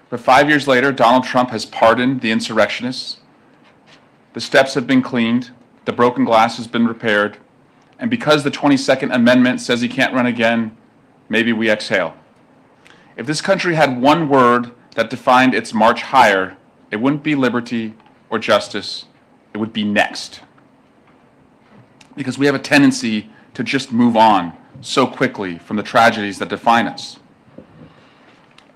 But 5 years later, Donald Trump has pardoned the insurrectionists. The steps have been cleaned, the broken glass has been repaired, and because the 22nd Amendment says he can't run again, maybe we exhale. If this country had one word that defined its march higher, it wouldn't be liberty or justice, it would be next. Because we have a tendency to just move on so quickly from the tragedies that define us.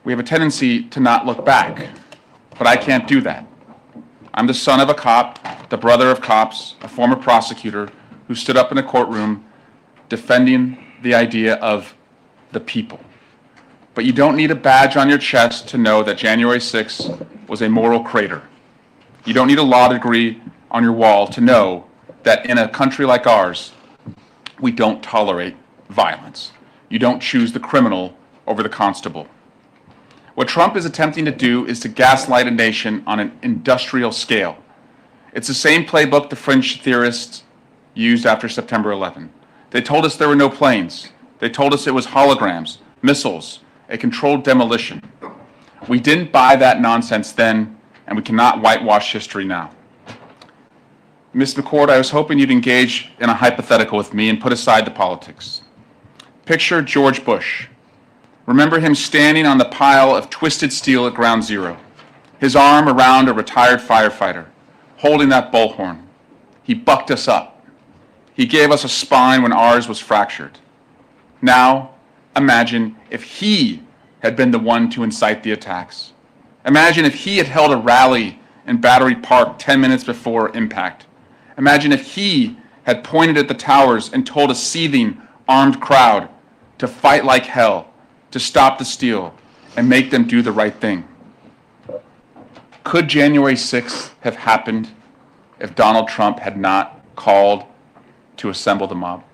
We have a tendency to not look back, but I can't do that. I'm the son of a cop, the brother of cops, a former prosecutor who stood up in a courtroom defending the idea of the people. But you don't need a badge on your chest to know that January 6th was a moral crater. You don't need a law degree on your wall to know that in a country like ours, we don't tolerate violence. You don't choose the criminal over the constable. What Trump is attempting to do is to gaslight a nation on an industrial scale. It's the same playbook the fringe theorists used after September 11. They told us there were no planes. They told us it was holograms, missiles, a controlled demolition. We didn't buy that nonsense then, and we cannot whitewash history now. Ms. McCord, I was hoping you'd engage in a hypothetical with me and put aside the politics. Picture George Bush. Remember him standing on the pile of twisted steel at Ground Zero, his arm around a retired firefighter, holding that bullhorn. He bucked us up. He gave us a spine when ours was fractured. Now, imagine if he had been the one to incite the attacks. Imagine if he had held a rally in Battery Park 10 minutes before impact. Imagine if he had pointed at the towers and told a seething, armed crowd to fight like hell, to stop the steal, and make them do the right thing. Could January 6th have happened if Donald Trump had not called to assemble the mob?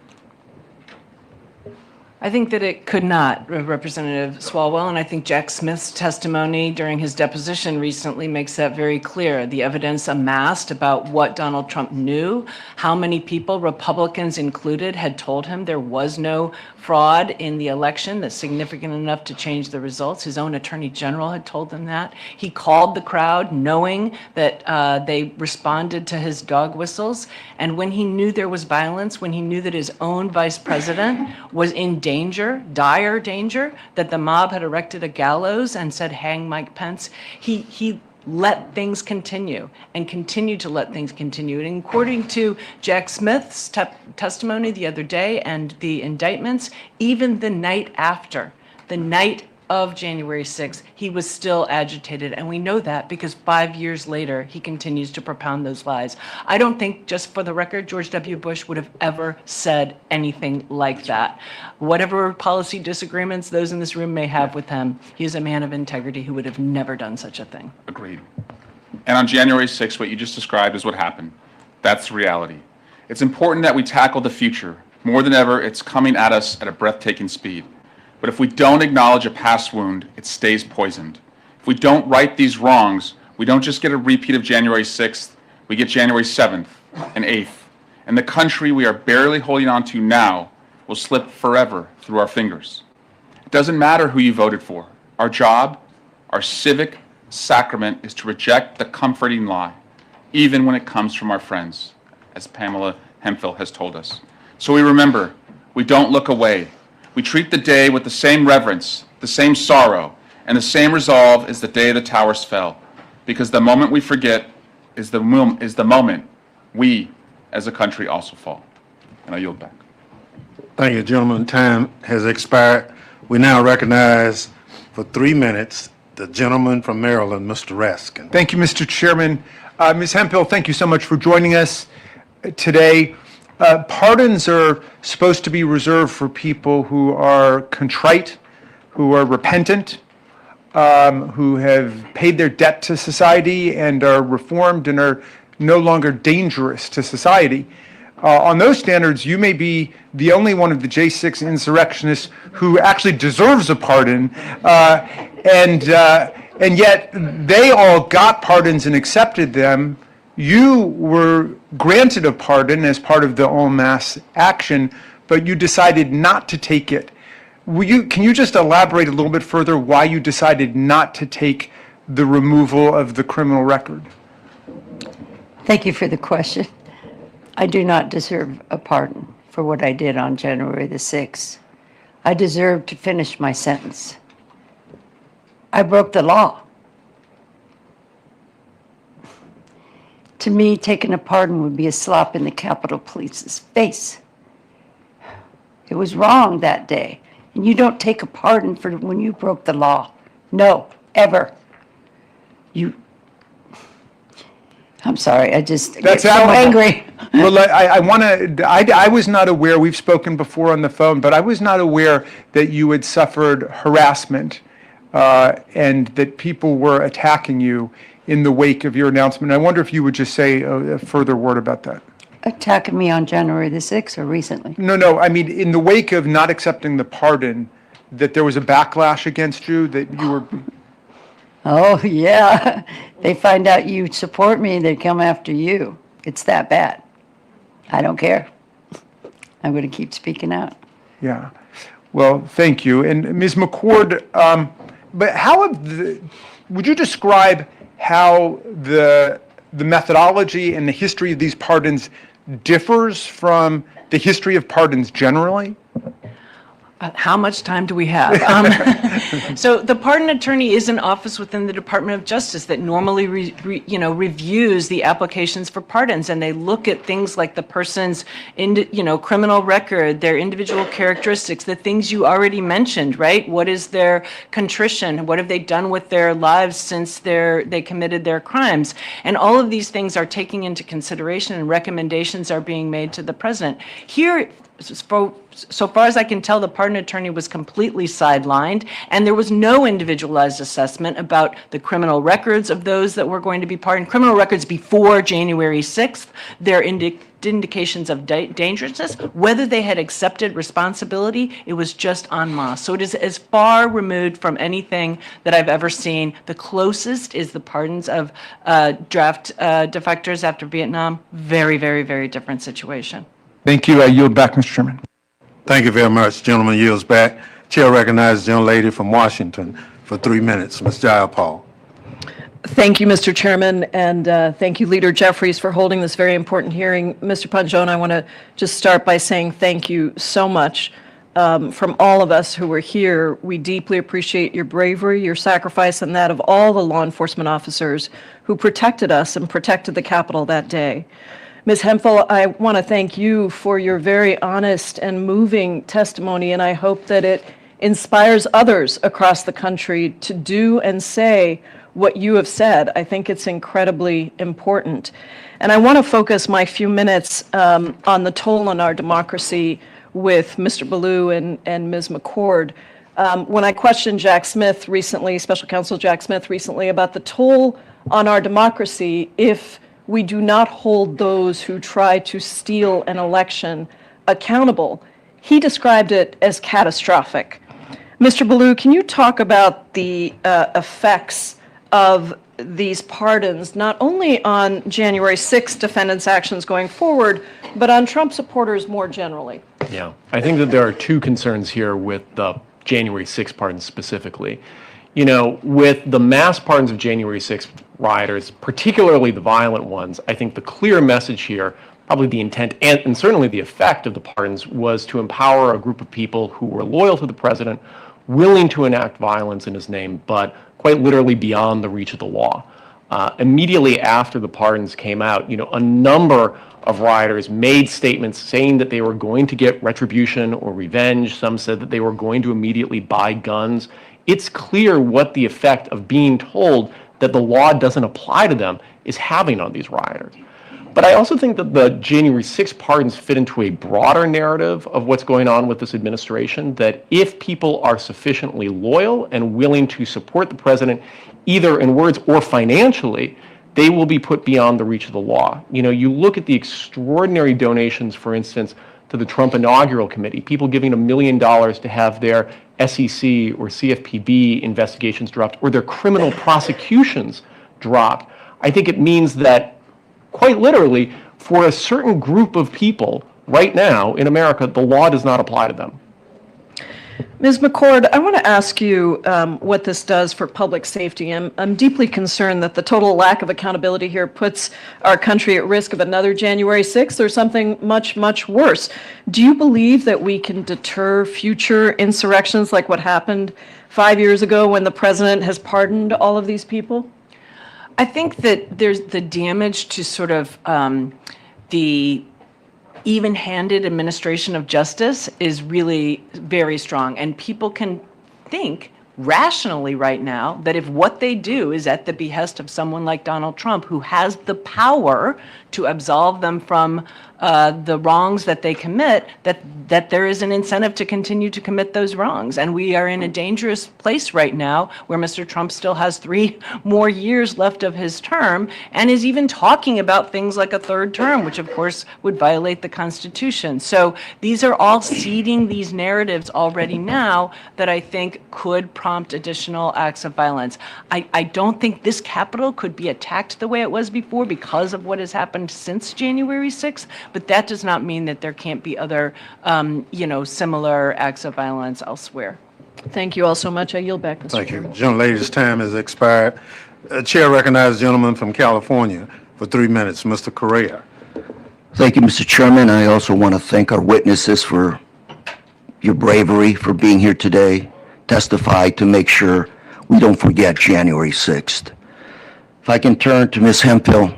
I think that it could not, Representative Swalwell, and I think Jack Smith's testimony during his deposition recently makes that very clear. The evidence amassed about what Donald Trump knew, how many people, Republicans included, had told him there was no fraud in the election that's significant enough to change the results. His own attorney general had told them that. He called the crowd knowing that they responded to his dog whistles. And when he knew there was violence, when he knew that his own vice president was in danger, dire danger, that the mob had erected a gallows and said, hang Mike Pence, he let things continue and continued to let things continue. And according to Jack Smith's testimony the other day and the indictments, even the night after, the night of January 6th, he was still agitated. And we know that because 5 years later, he continues to propound those lies. I don't think, just for the record, George W. Bush would have ever said anything like that. Whatever policy disagreements those in this room may have with him, he is a man of integrity who would have never done such a thing. Agreed. And on January 6th, what you just described is what happened. That's reality. It's important that we tackle the future. More than ever, it's coming at us at a breathtaking speed. But if we don't acknowledge a past wound, it stays poisoned. If we don't right these wrongs, we don't just get a repeat of January 6th, we get January 7th and 8th. And the country we are barely holding on to now will slip forever through our fingers. It doesn't matter who you voted for. Our job, our civic sacrament is to reject the comforting lie, even when it comes from our friends, as Pamela Hemphill has told us. So we remember, we don't look away. We treat the day with the same reverence, the same sorrow, and the same resolve as the day the towers fell, because the moment we forget is the moment we, as a country, also fall. And I yield back. Thank you, gentlemen. Time has expired. We now recognize for 3 minutes the gentleman from Maryland, Mr. Raskin. Thank you, Mr. Chairman. Ms. Hemphill, thank you so much for joining us today. Pardons are supposed to be reserved for people who are contrite, who are repentant, who have paid their debt to society and are reformed and are no longer dangerous to society. On those standards, you may be the only one of the J6 insurrectionists who actually deserves a pardon, and yet they all got pardons and accepted them. You were granted a pardon as part of the en masse action, but you decided not to take it. Can you just elaborate a little bit further why you decided not to take the removal of the criminal record? Thank you for the question. I do not deserve a pardon for what I did on January the 6th. I deserve to finish my sentence. I broke the law. To me, taking a pardon would be a slap in the Capitol Police's face. It was wrong that day, and you don't take a pardon for when you broke the law. No, ever. I'm sorry, I just get That's so admirable. angry. Well, I want to, I was not aware, we've spoken before on the phone, but I was not aware that you had suffered harassment and that people were attacking you in the wake of your announcement. I wonder if you would just say a further word about that. Attacking me on January the 6th or recently? No, I mean, in the wake of not accepting the pardon, that there was a backlash against you, that you were, Oh, yeah. They find out you support me, they come after you. It's that bad. I don't care. I'm going to keep speaking out. yeah. Well, thank you. And Ms. McCord, but how would you describe how the methodology and the history of these pardons differs from the history of pardons generally? How much time do we have? So the pardon attorney is an office within the Department of Justice that normally reviews the applications for pardons, and they look at things like the person's criminal record, their individual characteristics, the things you already mentioned, right? What is their contrition? What have they done with their lives since they committed their crimes? And all of these things are taken into consideration, and recommendations are being made to the president. Here, so far as I can tell, the pardon attorney was completely sidelined, and there was no individualized assessment about the criminal records of those that were going to be pardoned. Criminal records before January 6th, their indications of dangerousness, whether they had accepted responsibility, it was just en masse. So it is as far removed from anything that I've ever seen. The closest is the pardons of draft defectors after Vietnam. Very, very, very different situation. Thank you. I yield back, Mr. Chairman. Thank you very much. Gentleman yields back. Chair recognizes the young lady from Washington for 3 minutes, Ms. Jayapal. Thank you, Mr. Chairman, and thank you, Leader Jeffries, for holding this very important hearing. Mr. Panjone, I want to just start by saying thank you so much from all of us who were here. We deeply appreciate your bravery, your sacrifice, and that of all the law enforcement officers who protected us and protected the Capitol that day. Ms. Hemphill, I want to thank you for your very honest and moving testimony, and I hope that it inspires others across the country to do and say what you have said. I think it's incredibly important. And I want to focus my few minutes on the toll on our democracy with Mr. Ballou and Ms. McCord. When I questioned Jack Smith recently, Special Counsel Jack Smith recently, about the toll on our democracy if we do not hold those who try to steal an election accountable, he described it as catastrophic. Mr. Ballou, can you talk about the effects of these pardons, not only on January 6th defendants' actions going forward, but on Trump supporters more generally? Yeah, I think that there are two concerns here with the January 6th pardons specifically. You know, with the mass pardons of January 6th rioters, particularly the violent ones, I think the clear message here, probably the intent and certainly the effect of the pardons, was to empower a group of people who were loyal to the president, willing to enact violence in his name, but quite literally beyond the reach of the law. Immediately after the pardons came out, a number of rioters made statements saying that they were going to get retribution or revenge. Some said that they were going to immediately buy guns. It's clear what the effect of being told that the law doesn't apply to them is having on these rioters. But I also think that the January 6th pardons fit into a broader narrative of what's going on with this administration, that if people are sufficiently loyal and willing to support the president, either in words or financially, they will be put beyond the reach of the law. You look at the extraordinary donations, for instance, to the Trump Inaugural Committee, people giving $1 million to have their SEC or CFPB investigations dropped or their criminal prosecutions dropped. I think it means that, quite literally, for a certain group of people right now in America, the law does not apply to them. Ms. McCord, I want to ask you what this does for public safety. I'm deeply concerned that the total lack of accountability here puts our country at risk of another January 6th or something much, much worse. Do you believe that we can deter future insurrections like what happened 5 years ago when the president has pardoned all of these people? I think that there's the damage to sort of the even-handed administration of justice is really very strong, and people can think rationally right now that if what they do is at the behest of someone like Donald Trump, who has the power to absolve them from the wrongs that they commit, that there is an incentive to continue to commit those wrongs. And we are in a dangerous place right now where Mr. Trump still has 3 more years left of his term and is even talking about things like a third term, which of course would violate the Constitution. So these are all seeding these narratives already now that I think could prompt additional acts of violence. I don't think this Capitol could be attacked the way it was before because of what has happened since January 6th, but that does not mean that there can't be other, similar acts of violence elsewhere. Thank you all so much. I yield back, Mr. Thank you. Chairman. Gentlelady's time has expired. Chair recognizes the gentleman from California for 3 minutes, Mr. Correa. Thank you, Mr. Chairman. I also want to thank our witnesses for your bravery for being here today, testify to make sure we don't forget January 6th. If I can turn to Ms. Hemphill,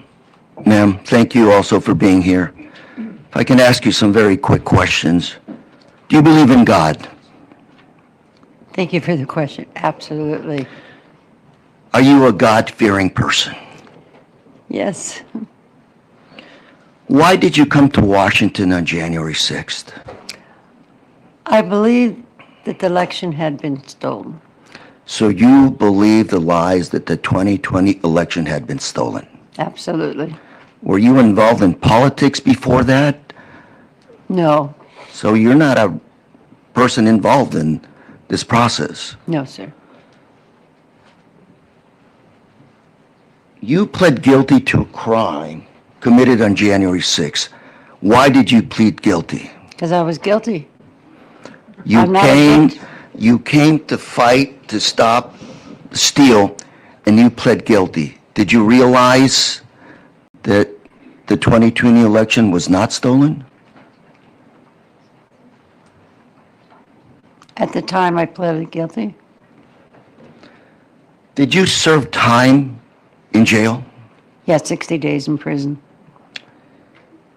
ma'am, thank you also for being here. If I can ask you some very quick questions. Do you believe in God? Thank you for the question. Absolutely. Are you a God-fearing person? Yes. Why did you come to Washington on January 6th? I believe that the election had been stolen. So you believe the lies that the 2020 election had been stolen? Absolutely. Were you involved in politics before that? No. So you're not a person involved in this process? No, sir. You pled guilty to a crime committed on January 6th. Why did you plead guilty? Because I was guilty. You I'm not you came to fight to stop steal, and you pled guilty. Did you realize that the 2020 election was not stolen? At the time I pleaded guilty. Did you serve time in jail? Yeah, 60 days in prison.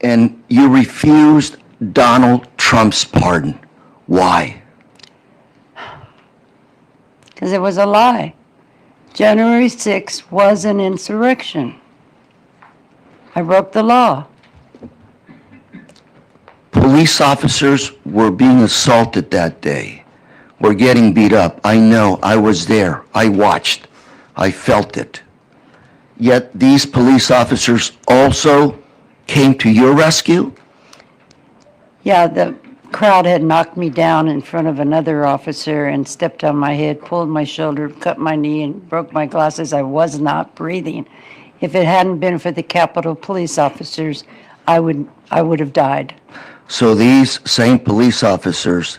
And you refused Donald Trump's pardon. Why? Because it was a lie. January 6th was an insurrection. I broke the law. Police officers were being assaulted that day, were getting beat up. I know, I was there. I watched. I felt it. Yet these police officers also came to your rescue? Yeah, the crowd had knocked me down in front of another officer and stepped on my head, pulled my shoulder, cut my knee, and broke my glasses. I was not breathing. If it hadn't been for the Capitol police officers, I would have died. So these same police officers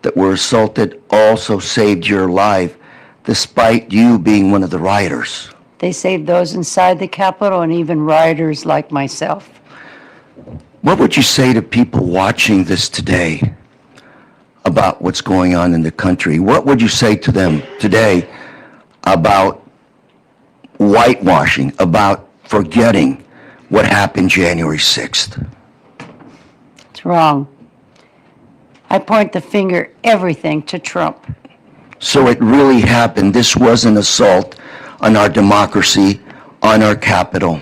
that were assaulted also saved your life, despite you being one of the rioters. They saved those inside the Capitol and even rioters like myself. What would you say to people watching this today about what's going on in the country? What would you say to them today about whitewashing, about forgetting what happened January 6th? It's wrong. I point the finger, everything, to Trump. So it really happened. This was an assault on our democracy, on our Capitol.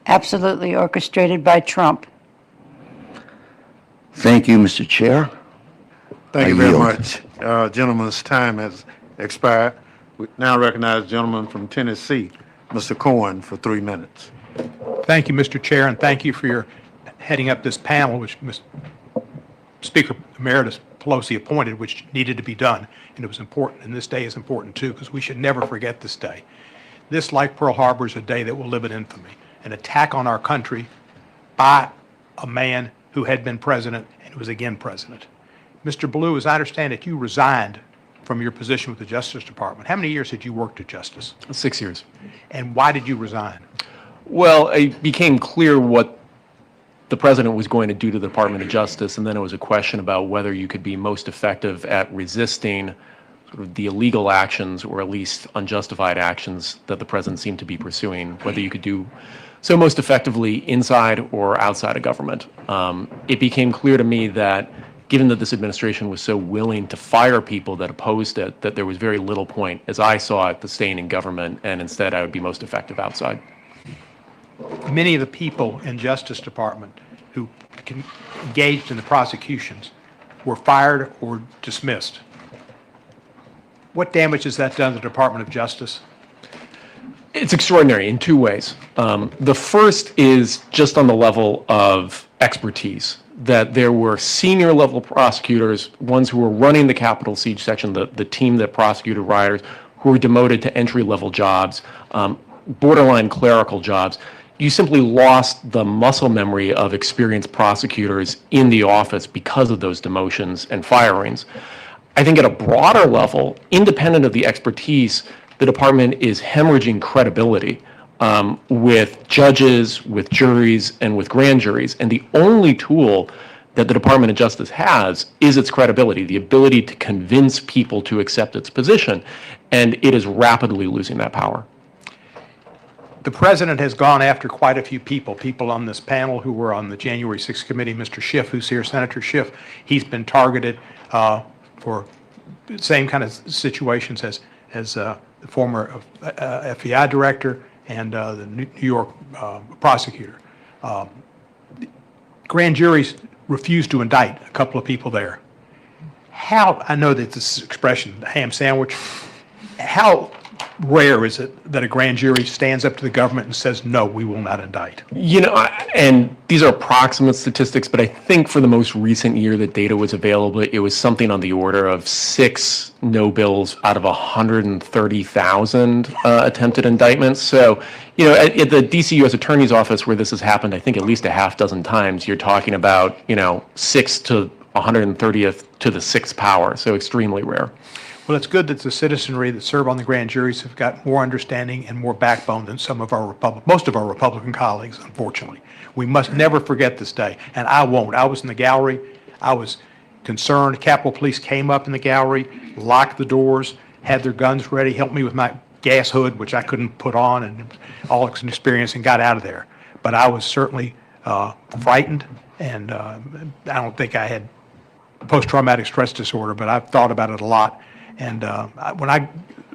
Absolutely orchestrated by Trump. Thank you, Mr. Chair. Thank I you very yield. much. Gentleman's time has expired. We now recognize the gentleman from Tennessee, Mr. Cohen, for 3 minutes. Thank you, Mr. Chair, and thank you for your heading up this panel, which Speaker Emeritus Pelosi appointed, which needed to be done, and it was important, and this day is important too, because we should never forget this day. This, like Pearl Harbor, is a day that will live in infamy, an attack on our country by a man who had been president and who was again president. Mr. Blue, as I understand it, you resigned from your position with the Justice Department. How many years had you worked at Justice? 6 years. And why did you resign? Well, it became clear what the president was going to do to the Department of Justice, and then it was a question about whether you could be most effective at resisting sort of the illegal actions, or at least unjustified actions, that the president seemed to be pursuing, whether you could do so most effectively inside or outside of government. It became clear to me that given that this administration was so willing to fire people that opposed it, that there was very little point, as I saw it, to staying in government, and instead I would be most effective outside. Many of the people in Justice Department who engaged in the prosecutions were fired or dismissed. What damage has that done to the Department of Justice? It's extraordinary in two ways. The first is just on the level of expertise, that there were senior level prosecutors, ones who were running the Capitol Siege section, the team that prosecuted rioters, who were demoted to entry level jobs, borderline clerical jobs. You simply lost the muscle memory of experienced prosecutors in the office because of those demotions and firings. I think at a broader level, independent of the expertise, the department is hemorrhaging credibility with judges, with juries, and with grand juries. And the only tool that the Department of Justice has is its credibility, the ability to convince people to accept its position. And it is rapidly losing that power. The president has gone after quite a few people on this panel who were on the January 6th committee. Mr. Schiff, who's here, Senator Schiff, he's been targeted for the same kind of situations as the former FBI director and the New York prosecutor. Grand juries refused to indict a couple of people there. How, I know that this expression, the ham sandwich, how rare is it that a grand jury stands up to the government and says, no, we will not indict? You know, and these are approximate statistics, but I think for the most recent year that data was available, it was something on the order of 6 no bills out of 130,000 attempted indictments. So, you know, at the DC U.S. Attorney's Office where this has happened, I think at least a half dozen times, you're talking about, 6 to 130th to the 6th power. So extremely rare. Well, it's good that the citizenry that serve on the grand juries have got more understanding and more backbone than most of our Republican colleagues, unfortunately. We must never forget this day, and I won't. I was in the gallery. I was concerned. Capitol Police came up in the gallery, locked the doors, had their guns ready, helped me with my gas hood, which I couldn't put on, and all experience, and got out of there. But I was certainly frightened, and I don't think I had post-traumatic stress disorder, but I've thought about it a lot. And when I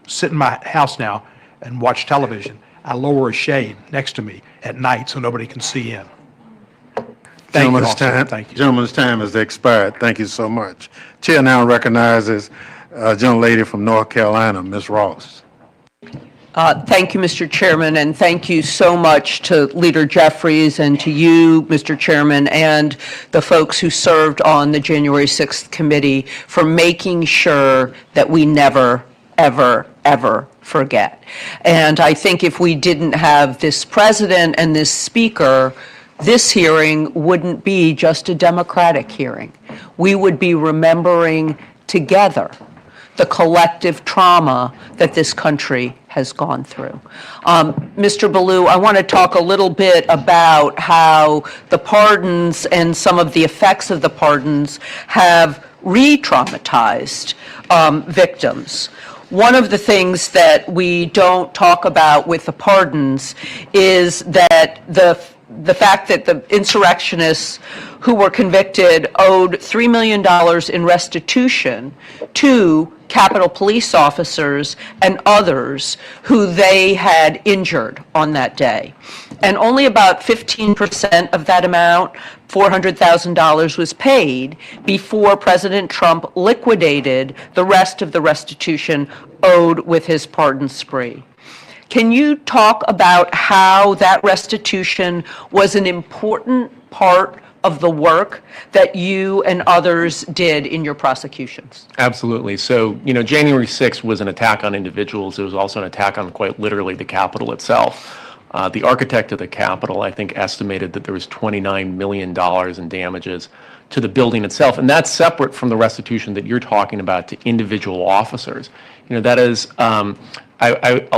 sit in my house now and watch television, I lower a shade next to me at night so nobody can see in. Thank you, officer. Thank you. Gentleman's time has expired. Thank you so much. Chair now recognizes a young lady from North Carolina, Ms. Ross. Thank you, Mr. Chairman, and thank you so much to Leader Jeffries and to you, Mr. Chairman, and the folks who served on the January 6th committee for making sure that we never, ever, ever forget. And I think if we didn't have this president and this speaker, this hearing wouldn't be just a Democratic hearing. We would be remembering together the collective trauma that this country has gone through. Mr. Ballou, I want to talk a little bit about how the pardons and some of the effects of the pardons have re-traumatized victims. One of the things that we don't talk about with the pardons is that the fact that the insurrectionists who were convicted owed $3 million in restitution to Capitol Police officers and others who they had injured on that day. And only about 15% of that amount, $400,000, was paid before President Trump liquidated the rest of the restitution owed with his pardon spree. Can you talk about how that restitution was an important part of the work that you and others did in your prosecutions? Absolutely. So, January 6th was an attack on individuals. It was also an attack on quite literally the Capitol itself. The architect of the Capitol, I think, estimated that there was $29 million in damages to the building itself. And that's separate from the restitution that you're talking about to individual officers. That is a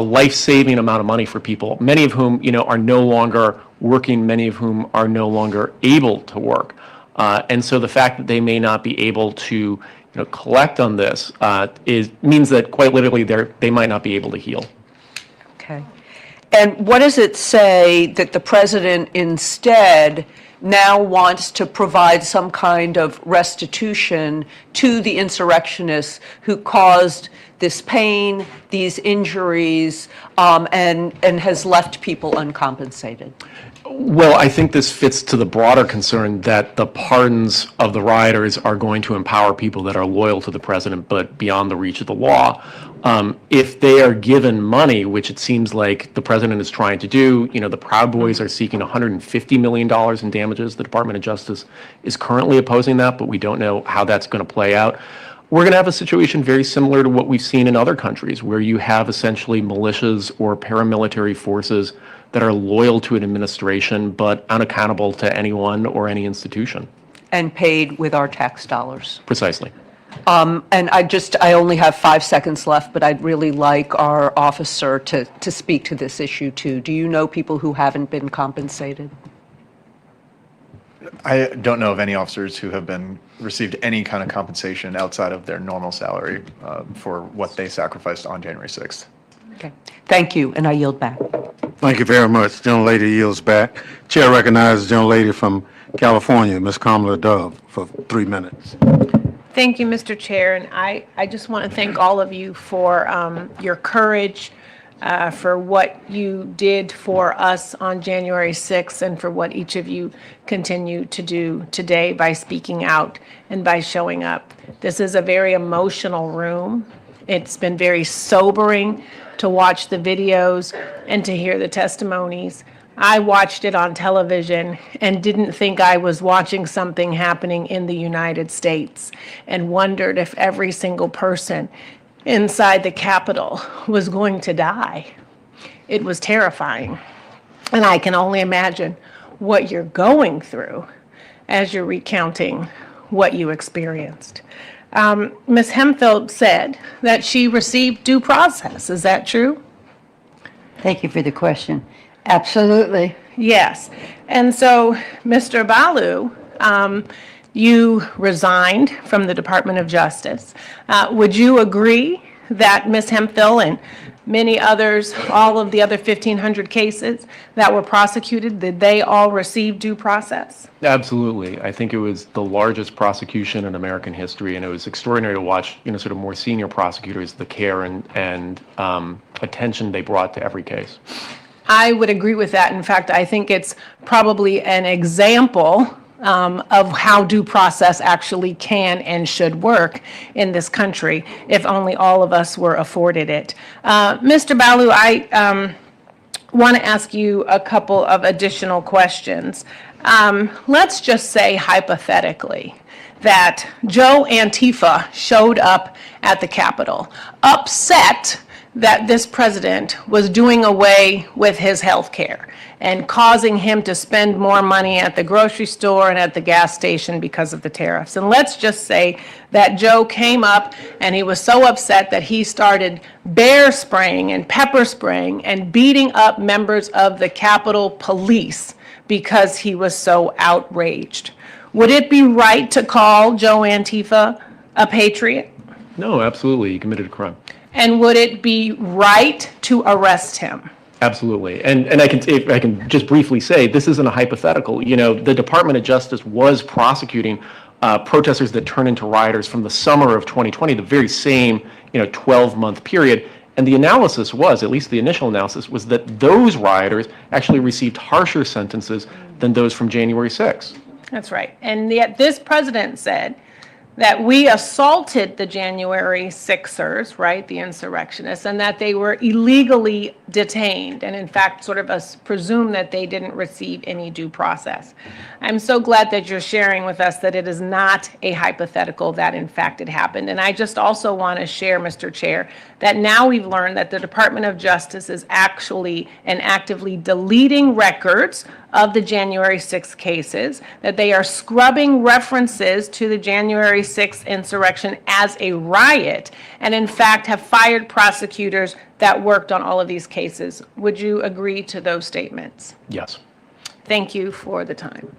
life-saving amount of money for people, many of whom, are no longer working, many of whom are no longer able to work. And so the fact that they may not be able to, collect on this means that quite literally they might not be able to heal. Okay. And what does it say that the president instead now wants to provide some kind of restitution to the insurrectionists who caused this pain, these injuries, and has left people uncompensated? Well, I think this fits to the broader concern that the pardons of the rioters are going to empower people that are loyal to the president, but beyond the reach of the law. If they are given money, which it seems like the president is trying to do, the Proud Boys are seeking $150 million in damages. The Department of Justice is currently opposing that, but we don't know how that's going to play out. We're going to have a situation very similar to what we've seen in other countries, where you have essentially militias or paramilitary forces that are loyal to an administration but unaccountable to anyone or any institution. And paid with our tax dollars. Precisely. And I only have 5 seconds left, but I'd really like our officer to speak to this issue too. Do you know people who haven't been compensated? I don't know of any officers who have been received any kind of compensation outside of their normal salary for what they sacrificed on January 6th. Okay. Thank you, and I yield back. Thank you very much. Gentlelady yields back. Chair recognizes the gentlelady from California, Ms. Kamala Dove, for 3 minutes. Thank you, Mr. Chair, and I just want to thank all of you for your courage, for what you did for us on January 6th, and for what each of you continue to do today by speaking out and by showing up. This is a very emotional room. It's been very sobering to watch the videos and to hear the testimonies. I watched it on television and didn't think I was watching something happening in the United States, and wondered if every single person inside the Capitol was going to die. It was terrifying. And I can only imagine what you're going through as you're recounting what you experienced. Ms. Hemphill said that she received due process. Is that true? Thank you for the question. Absolutely. Yes. And so, Mr. Balu, you resigned from the Department of Justice. Would you agree that Ms. Hemphill and many others, all of the other 1,500 cases that were prosecuted, did they all receive due process? Absolutely. I think it was the largest prosecution in American history, and it was extraordinary to watch, sort of more senior prosecutors, the care and attention they brought to every case. I would agree with that. In fact, I think it's probably an example of how due process actually can and should work in this country, if only all of us were afforded it. Mr. Balu, I want to ask you a couple of additional questions. Let's just say hypothetically that Joe Antifa showed up at the Capitol, upset that this president was doing away with his health care and causing him to spend more money at the grocery store and at the gas station because of the tariffs. And let's just say that Joe came up and he was so upset that he started bear spraying and pepper spraying and beating up members of the Capitol Police because he was so outraged. Would it be right to call Joe Antifa a patriot? No, absolutely. He committed a crime. And would it be right to arrest him? Absolutely. And if I can just briefly say, this isn't a hypothetical. The Department of Justice was prosecuting protesters that turned into rioters from the summer of 2020, the very same 12-month period. And the analysis was, at least the initial analysis, was that those rioters actually received harsher sentences than those from January 6th. That's right. And yet this president said that we assaulted the January 6ers, right, the insurrectionists, and that they were illegally detained, and in fact sort of presume that they didn't receive any due process. I'm so glad that you're sharing with us that it is not a hypothetical, that in fact it happened. And I just also want to share, Mr. Chair, that now we've learned that the Department of Justice is actually and actively deleting records of the January 6th cases, that they are scrubbing references to the January 6th insurrection as a riot, and in fact have fired prosecutors that worked on all of these cases. Would you agree to those statements? Yes. Thank you for the time.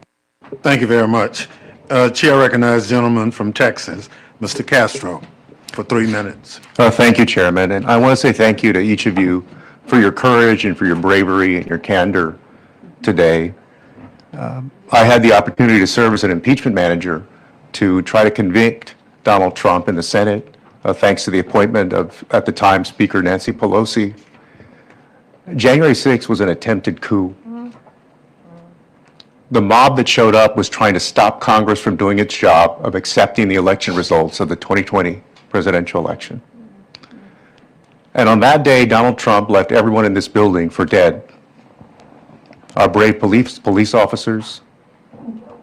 Thank you very much. Chair recognizes the gentleman from Texas, Mr. Castro, for 3 minutes. Thank you, Chairman. And I want to say thank you to each of you for your courage and for your bravery and your candor today. I had the opportunity to serve as an impeachment manager to try to convict Donald Trump in the Senate, thanks to the appointment of, at the time, Speaker Nancy Pelosi. January 6th was an attempted coup. The mob that showed up was trying to stop Congress from doing its job of accepting the election results of the 2020 presidential election. And on that day, Donald Trump left everyone in this building for dead. Our brave police officers,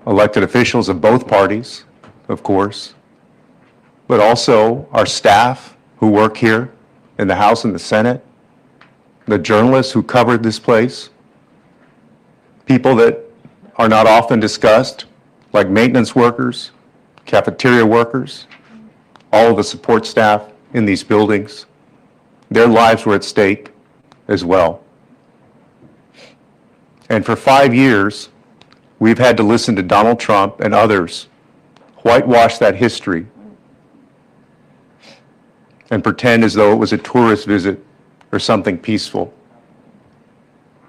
elected officials of both parties, of course, but also our staff who work here in the House and the Senate, the journalists who covered this place, people that are not often discussed, like maintenance workers, cafeteria workers, all of the support staff in these buildings. Their lives were at stake as well. And for 5 years, we've had to listen to Donald Trump and others whitewash that history and pretend as though it was a tourist visit or something peaceful.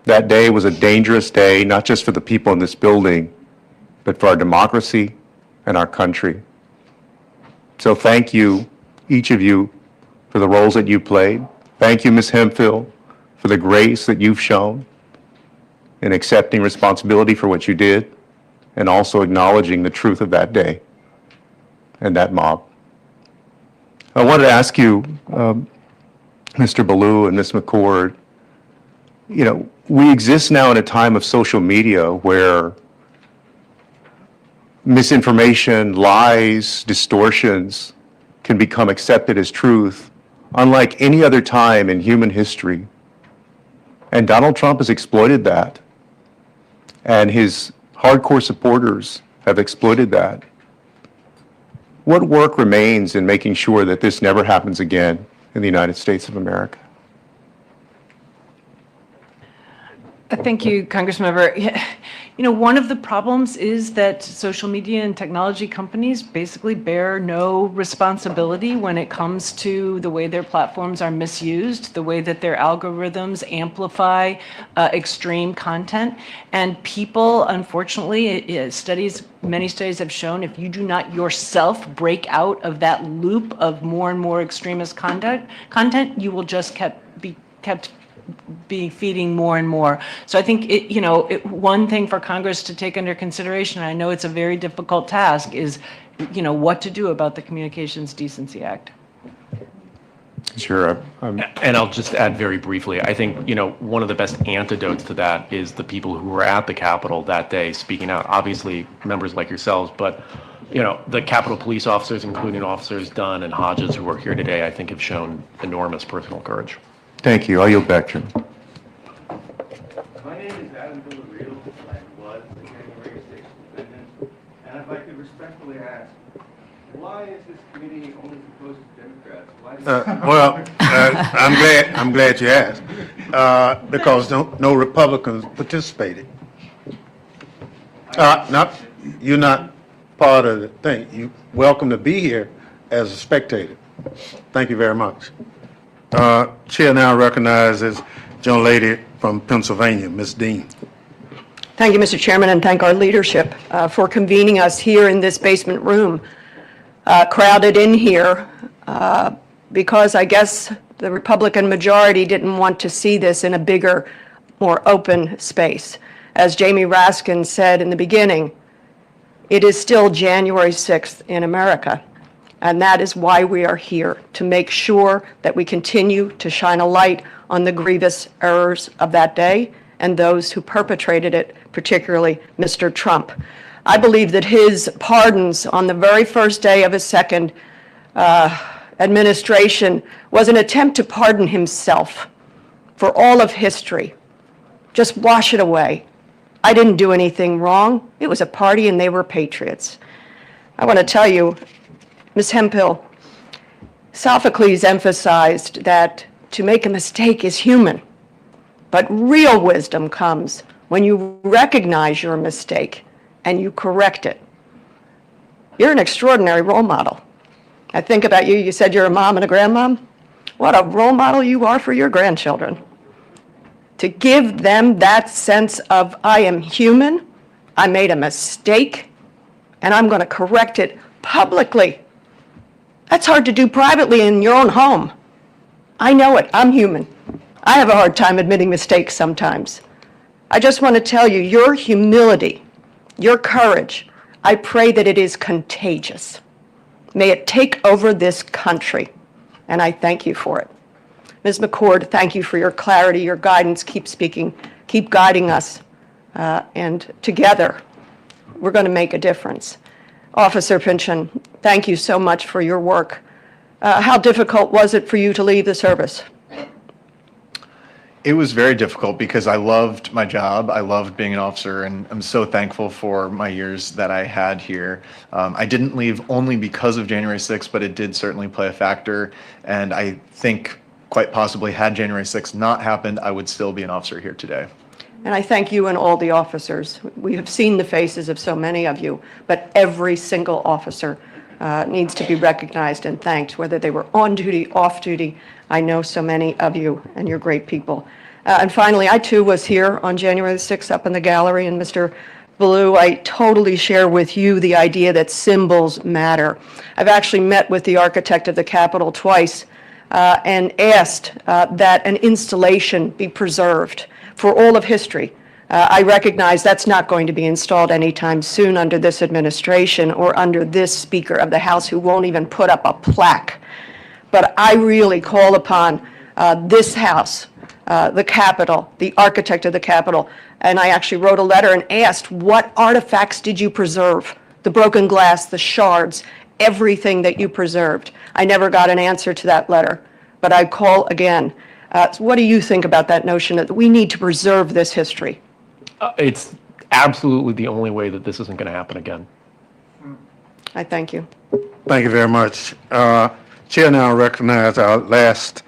That day was a dangerous day, not just for the people in this building, but for our democracy and our country. So thank you, each of you, for the roles that you played. Thank you, Ms. Hemphill, for the grace that you've shown in accepting responsibility for what you did and also acknowledging the truth of that day and that mob. I wanted to ask you, Mr. Ballou and Ms. McCord, you know, we exist now in a time of social media where misinformation, lies, distortions can become accepted as truth, unlike any other time in human history. And Donald Trump has exploited that. And his hardcore supporters have exploited that. What work remains in making sure that this never happens again in the United States of America? Thank you, Congressmember. You know, one of the problems is that social media and technology companies basically bear no responsibility when it comes to the way their platforms are misused, the way that their algorithms amplify extreme content. And people, unfortunately, many studies have shown if you do not yourself break out of that loop of more and more extremist content, you will just be feeding more and more. So I think, one thing for Congress to take under consideration, and I know it's a very difficult task, is, what to do about the Communications Decency Act. Sure. And I'll just add very briefly, I think, one of the best antidotes to that is the people who were at the Capitol that day speaking out. Obviously, members like yourselves, but, the Capitol police officers, including Officers Dunn and Hodges, who are here today, I think have shown enormous personal courage. Thank you. I'll yield back, Jim. My name is Adam Villarreal. I was the January 6th defendant. And if I could respectfully ask, why is this committee only composed of Democrats? I'm glad you asked, because no Republicans participated. You're not part of the thing. You're welcome to be here as a spectator. Thank you very much. Chair now recognizes young lady from Pennsylvania, Ms. Dean. Thank you, Mr. Chairman, and thank our leadership for convening us here in this basement room, crowded in here, because I guess the Republican majority didn't want to see this in a bigger, more open space. As Jamie Raskin said in the beginning, it is still January 6th in America. And that is why we are here, to make sure that we continue to shine a light on the grievous errors of that day and those who perpetrated it, particularly Mr. Trump. I believe that his pardons on the very first day of his second administration was an attempt to pardon himself for all of history. Just wash it away. I didn't do anything wrong. It was a party and they were patriots. I want to tell you, Ms. Hemphill, Sophocles emphasized that to make a mistake is human, but real wisdom comes when you recognize your mistake and you correct it. You're an extraordinary role model. I think about you, you said you're a mom and a grandmom. What a role model you are for your grandchildren. To give them that sense of, I am human, I made a mistake, and I'm going to correct it publicly. That's hard to do privately in your own home. I know it. I'm human. I have a hard time admitting mistakes sometimes. I just want to tell you, your humility, your courage, I pray that it is contagious. May it take over this country, and I thank you for it. Ms. McCord, thank you for your clarity, your guidance. Keep speaking, keep guiding us, and together, we're going to make a difference. Officer Pynchon, thank you so much for your work. How difficult was it for you to leave the service? It was very difficult because I loved my job. I loved being an officer, and I'm so thankful for my years that I had here. I didn't leave only because of January 6th, but it did certainly play a factor. And I think quite possibly had January 6th not happened, I would still be an officer here today. And I thank you and all the officers. We have seen the faces of so many of you, but every single officer needs to be recognized and thanked, whether they were on duty, off duty. I know so many of you, and you're great people. And finally, I too was here on January 6th up in the gallery, and Mr. Ballou, I totally share with you the idea that symbols matter. I've actually met with the architect of the Capitol twice and asked that an installation be preserved for all of history. I recognize that's not going to be installed anytime soon under this administration or under this Speaker of the House, who won't even put up a plaque. But I really call upon this House, the Capitol, the architect of the Capitol, and I actually wrote a letter and asked, what artifacts did you preserve? The broken glass, the shards, everything that you preserved. I never got an answer to that letter, but I call again. What do you think about that notion that we need to preserve this history? It's absolutely the only way that this isn't going to happen again. I thank you. Thank you very much. Chair now recognizes our last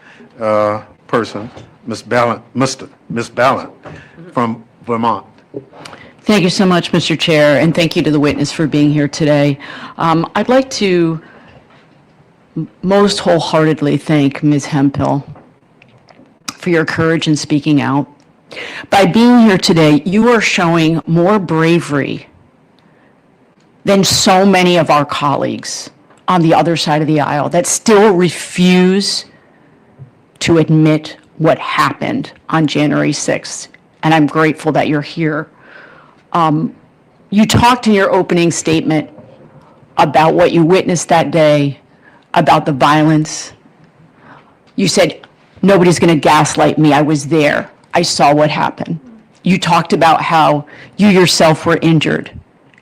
person, Ms. Ballant from Vermont. Thank you so much, Mr. Chair, and thank you to the witness for being here today. I'd like to most wholeheartedly thank Ms. Hemphill for your courage in speaking out. By being here today, you are showing more bravery than so many of our colleagues on the other side of the aisle that still refuse to admit what happened on January 6th. And I'm grateful that you're here. You talked in your opening statement about what you witnessed that day, about the violence. You said, nobody's going to gaslight me. I was there. I saw what happened. You talked about how you yourself were injured.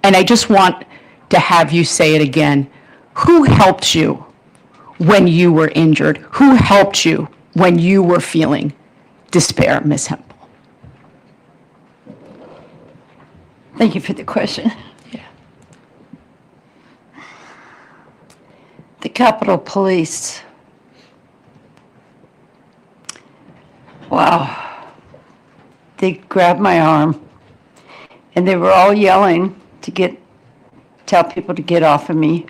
And I just want to have you say it again. Who helped you when you were injured? Who helped you when you were feeling despair, Ms. Hemphill? Thank you for the question. Yeah. The Capitol Police. Wow. They grabbed my arm, and they were all yelling to tell people to get off of me.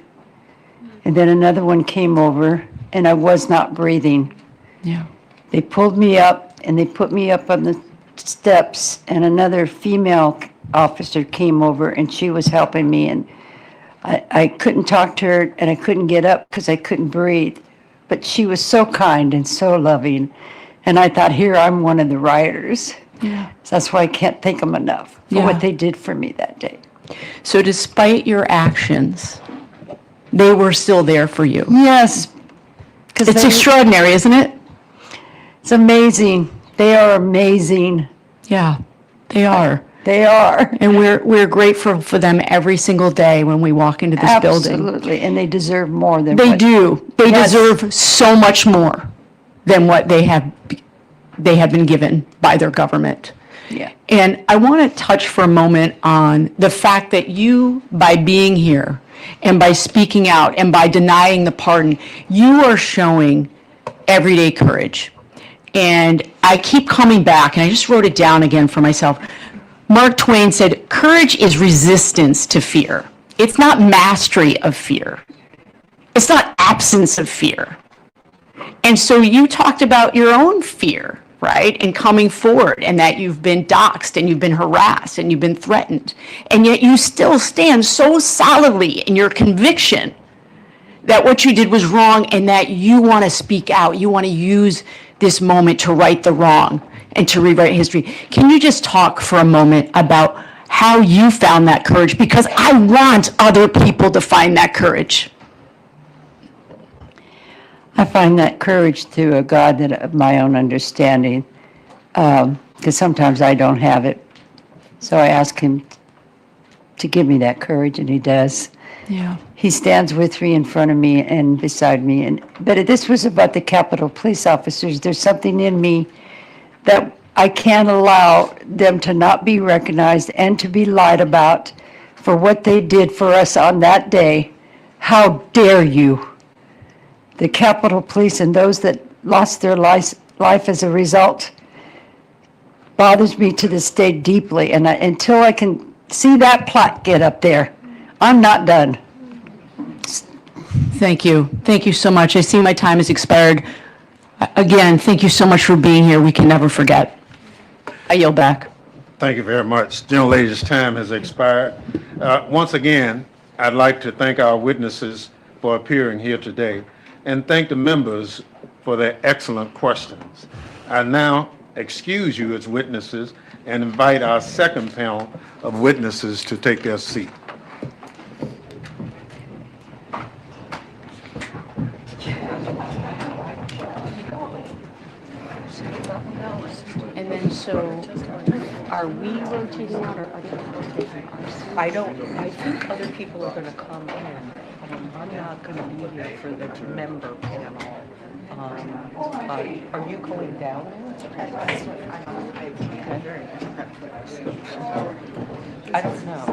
And then another one came over, and I was not breathing. Yeah. They pulled me up, and they put me up on the steps, and another female officer came over, and she was helping me, and I couldn't talk to her, and I couldn't get up because I couldn't breathe. But she was so kind and so loving, and I thought, here, I'm one of the rioters. Yeah. So that's why I can't thank them enough for what they did for me that day. So despite your actions, they were still there for you. Yes. It's extraordinary, isn't it? It's amazing. They are amazing. Yeah, they are. They are. And we're grateful for them every single day when we walk into this building. Absolutely, and they deserve more than They what- do. They Yes. deserve so much more than what they have been given by their government. Yeah. And I want to touch for a moment on the fact that you, by being here and by speaking out and by denying the pardon, you are showing everyday courage. And I keep coming back, and I just wrote it down again for myself. Mark Twain said, courage is resistance to fear. It's not mastery of fear. It's not absence of fear. And so you talked about your own fear right, and coming forward, and that you've been doxxed and you've been harassed and you've been threatened, and yet you still stand so solidly in your conviction that what you did was wrong and that you want to speak out. You want to use this moment to right the wrong and to rewrite history. Can you just talk for a moment about how you found that courage? Because I want other people to find that courage. I find that courage through a God that of my own understanding, because sometimes I don't have it. So I ask him to give me that courage, and he does. Yeah. He stands with me, in front of me, and beside me. But this was about the Capitol Police officers. There's something in me that I can't allow them to not be recognized and to be lied about for what they did for us on that day. How dare you? The Capitol Police and those that lost their life as a result bothers me to this day deeply. And until I can see that plaque get up there, I'm not done. Thank you. Thank you so much. I see my time has expired. Again, thank you so much for being here. We can never forget. I yield back. Thank you very much. Gentlelady's time has expired. Once again, I'd like to thank our witnesses for appearing here today and thank the members for their excellent questions. I now excuse you as witnesses and invite our second panel of witnesses to take their seat. And then, so, are we rotating out, or are they rotating us? I think other people are gonna come in. I'm not gonna be here for the member panel. Are you going down? I don't know.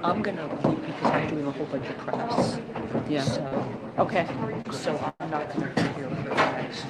I'm gonna leave because I'm doing a whole bunch of press. Yeah. So, Okay. so I'm not gonna be here for the next.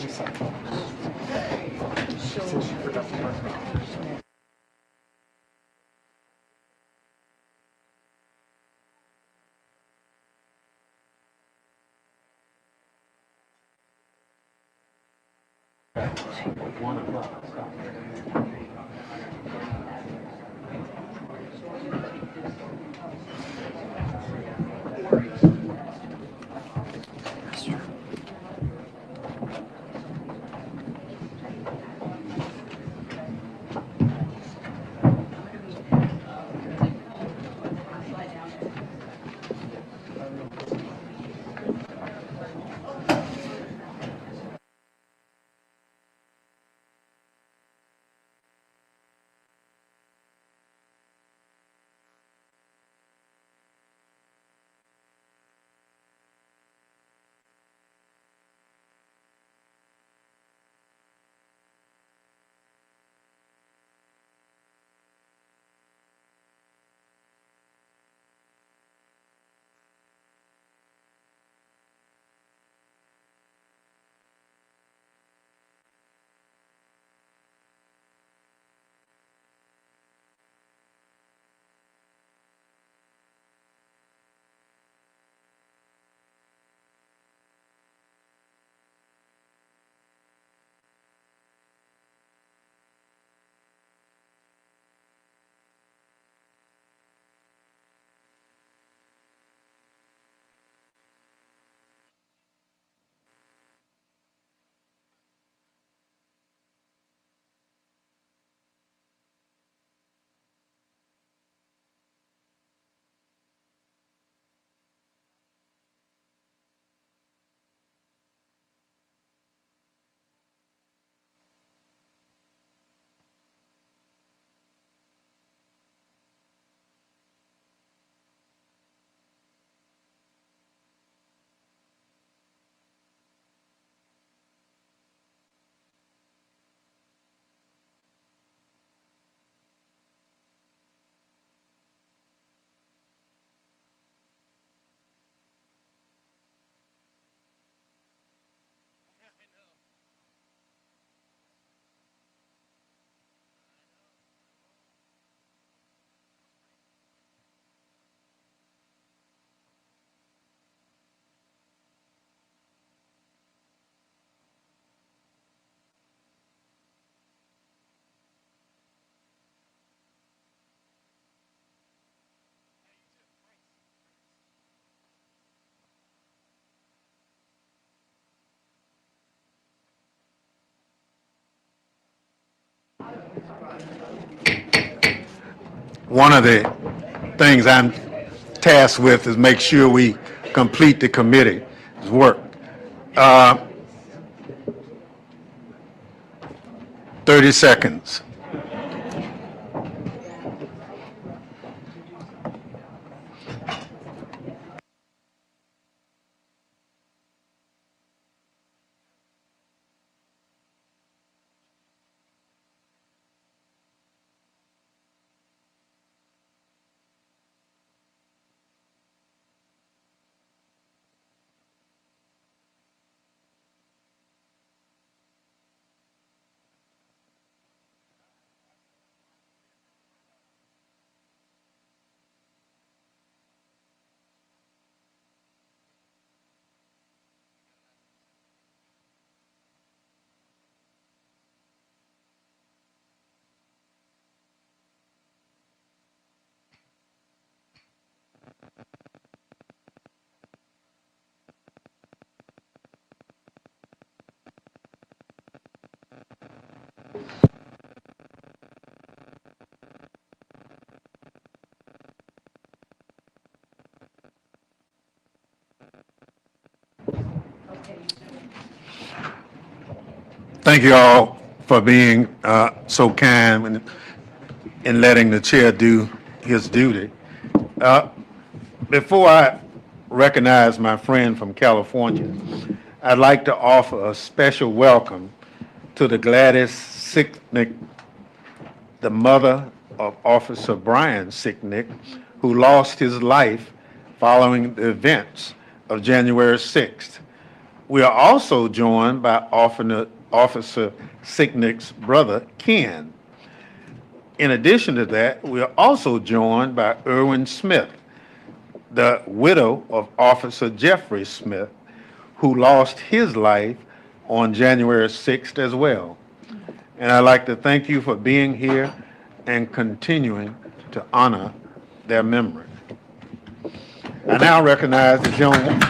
One of the things I'm tasked with is make sure we complete the committee's work. 30 seconds. Thank you all for being so kind in letting the chair do his duty. Before I recognize my friend from California, I'd like to offer a special welcome to the Gladys Sicknick, the mother of Officer Brian Sicknick, who lost his life following the events of January 6th. We are also joined by Officer Sicknick's brother, Ken. In addition to that, we are also joined by Irwin Smith, the widow of Officer Jeffrey Smith, who lost his life on January 6th as well. And I'd like to thank you for being here and continuing to honor their memory. I now recognize the gentleman.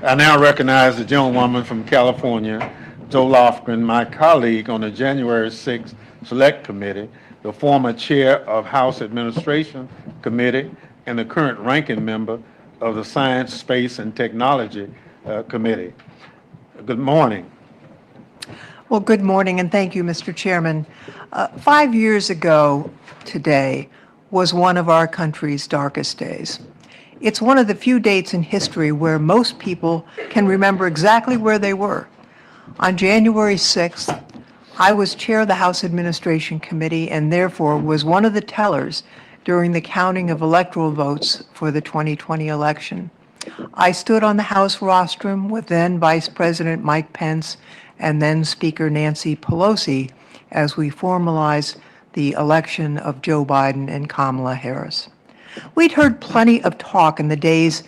I now recognize the gentlewoman from California, Joe Lofgren, my colleague on the January 6th Select Committee, the former chair of House Administration Committee, and the current ranking member of the Science, Space, and Technology Committee. Good morning. Well, good morning, and thank you, Mr. Chairman. 5 years ago today was one of our country's darkest days. It's one of the few dates in history where most people can remember exactly where they were. On January 6th, I was chair of the House Administration Committee and therefore was one of the tellers during the counting of electoral votes for the 2020 election. I stood on the House rostrum with then Vice President Mike Pence and then Speaker Nancy Pelosi as we formalized the election of Joe Biden and Kamala Harris. We'd heard plenty of talk in the days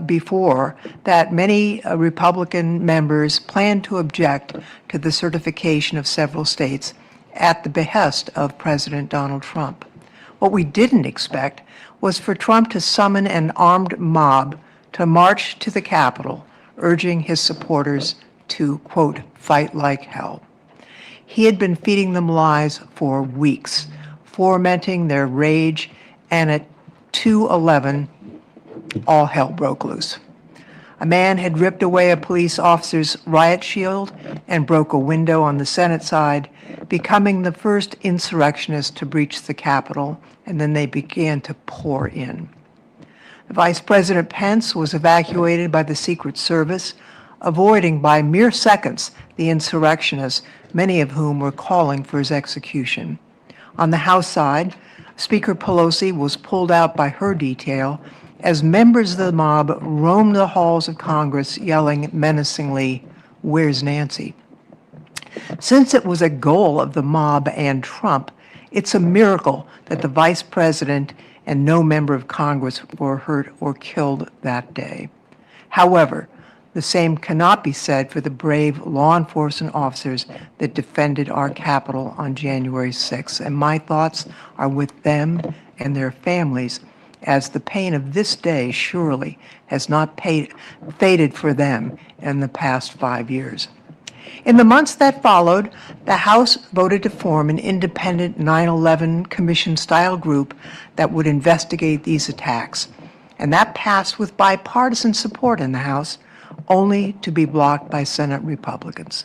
before that many Republican members planned to object to the certification of several states at the behest of President Donald Trump. What we didn't expect was for Trump to summon an armed mob to march to the Capitol, urging his supporters to, quote, fight like hell. He had been feeding them lies for weeks, fomenting their rage, and at 2:11, all hell broke loose. A man had ripped away a police officer's riot shield and broke a window on the Senate side, becoming the first insurrectionist to breach the Capitol, and then they began to pour in. Vice President Pence was evacuated by the Secret Service, avoiding by mere seconds the insurrectionists, many of whom were calling for his execution. On the House side, Speaker Pelosi was pulled out by her detail as members of the mob roamed the halls of Congress yelling menacingly, "Where's Nancy?" Since it was a goal of the mob and Trump, it's a miracle that the vice president and no member of Congress were hurt or killed that day. However, the same cannot be said for the brave law enforcement officers that defended our Capitol on January 6th, and my thoughts are with them and their families as the pain of this day surely has not faded for them in the past 5 years. In the months that followed, the House voted to form an independent 9/11 Commission-style group that would investigate these attacks, and that passed with bipartisan support in the House, only to be blocked by Senate Republicans.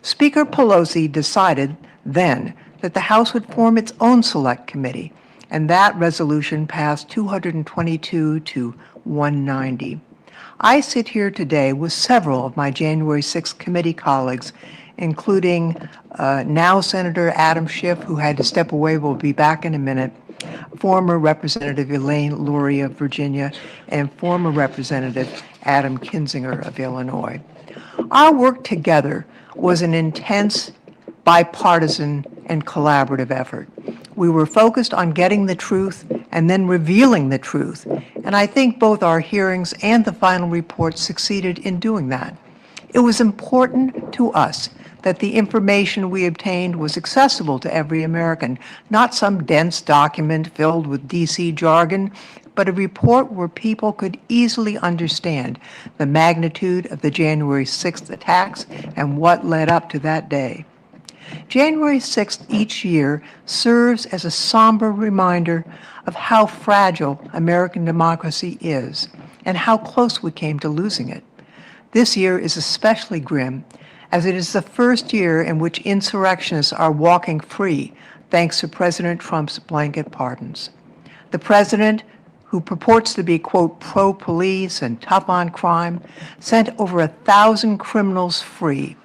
Speaker Pelosi decided then that the House would form its own select committee, and that resolution passed 222 to 190. I sit here today with several of my January 6th committee colleagues, including now Senator Adam Schiff, who had to step away, will be back in a minute, former Representative Elaine Luria of Virginia, and former Representative Adam Kinzinger of Illinois. Our work together was an intense, bipartisan, and collaborative effort. We were focused on getting the truth and then revealing the truth, and I think both our hearings and the final report succeeded in doing that. It was important to us that the information we obtained was accessible to every American, not some dense document filled with D.C. jargon, but a report where people could easily understand the magnitude of the January 6th attacks and what led up to that day. January 6th each year serves as a somber reminder of how fragile American democracy is and how close we came to losing it. This year is especially grim, as it is the first year in which insurrectionists are walking free thanks to President Trump's blanket pardons. The president, who purports to be, quote, pro-police and tough on crime, sent over 1,000 criminals free,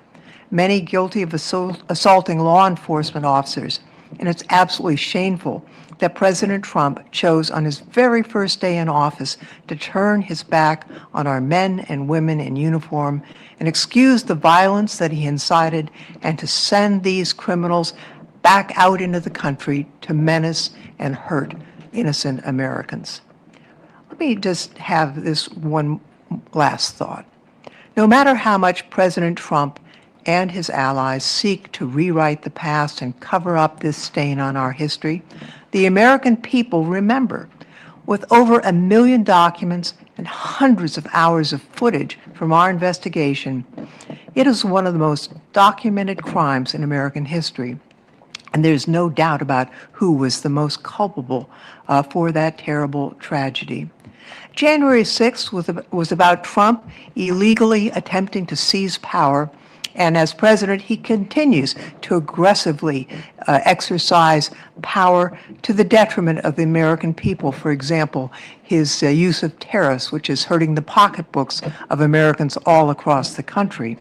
many guilty of assaulting law enforcement officers, and it's absolutely shameful that President Trump chose on his very first day in office to turn his back on our men and women in uniform and excuse the violence that he incited and to send these criminals back out into the country to menace and hurt innocent Americans. Let me just have this one last thought. No matter how much President Trump and his allies seek to rewrite the past and cover up this stain on our history, the American people remember. With over 1 million documents and hundreds of hours of footage from our investigation, it is one of the most documented crimes in American history. And there's no doubt about who was the most culpable for that terrible tragedy. January 6th was about Trump illegally attempting to seize power, and as president, he continues to aggressively exercise power to the detriment of the American people. For example, his use of tariffs, which is hurting the pocketbooks of Americans all across the country.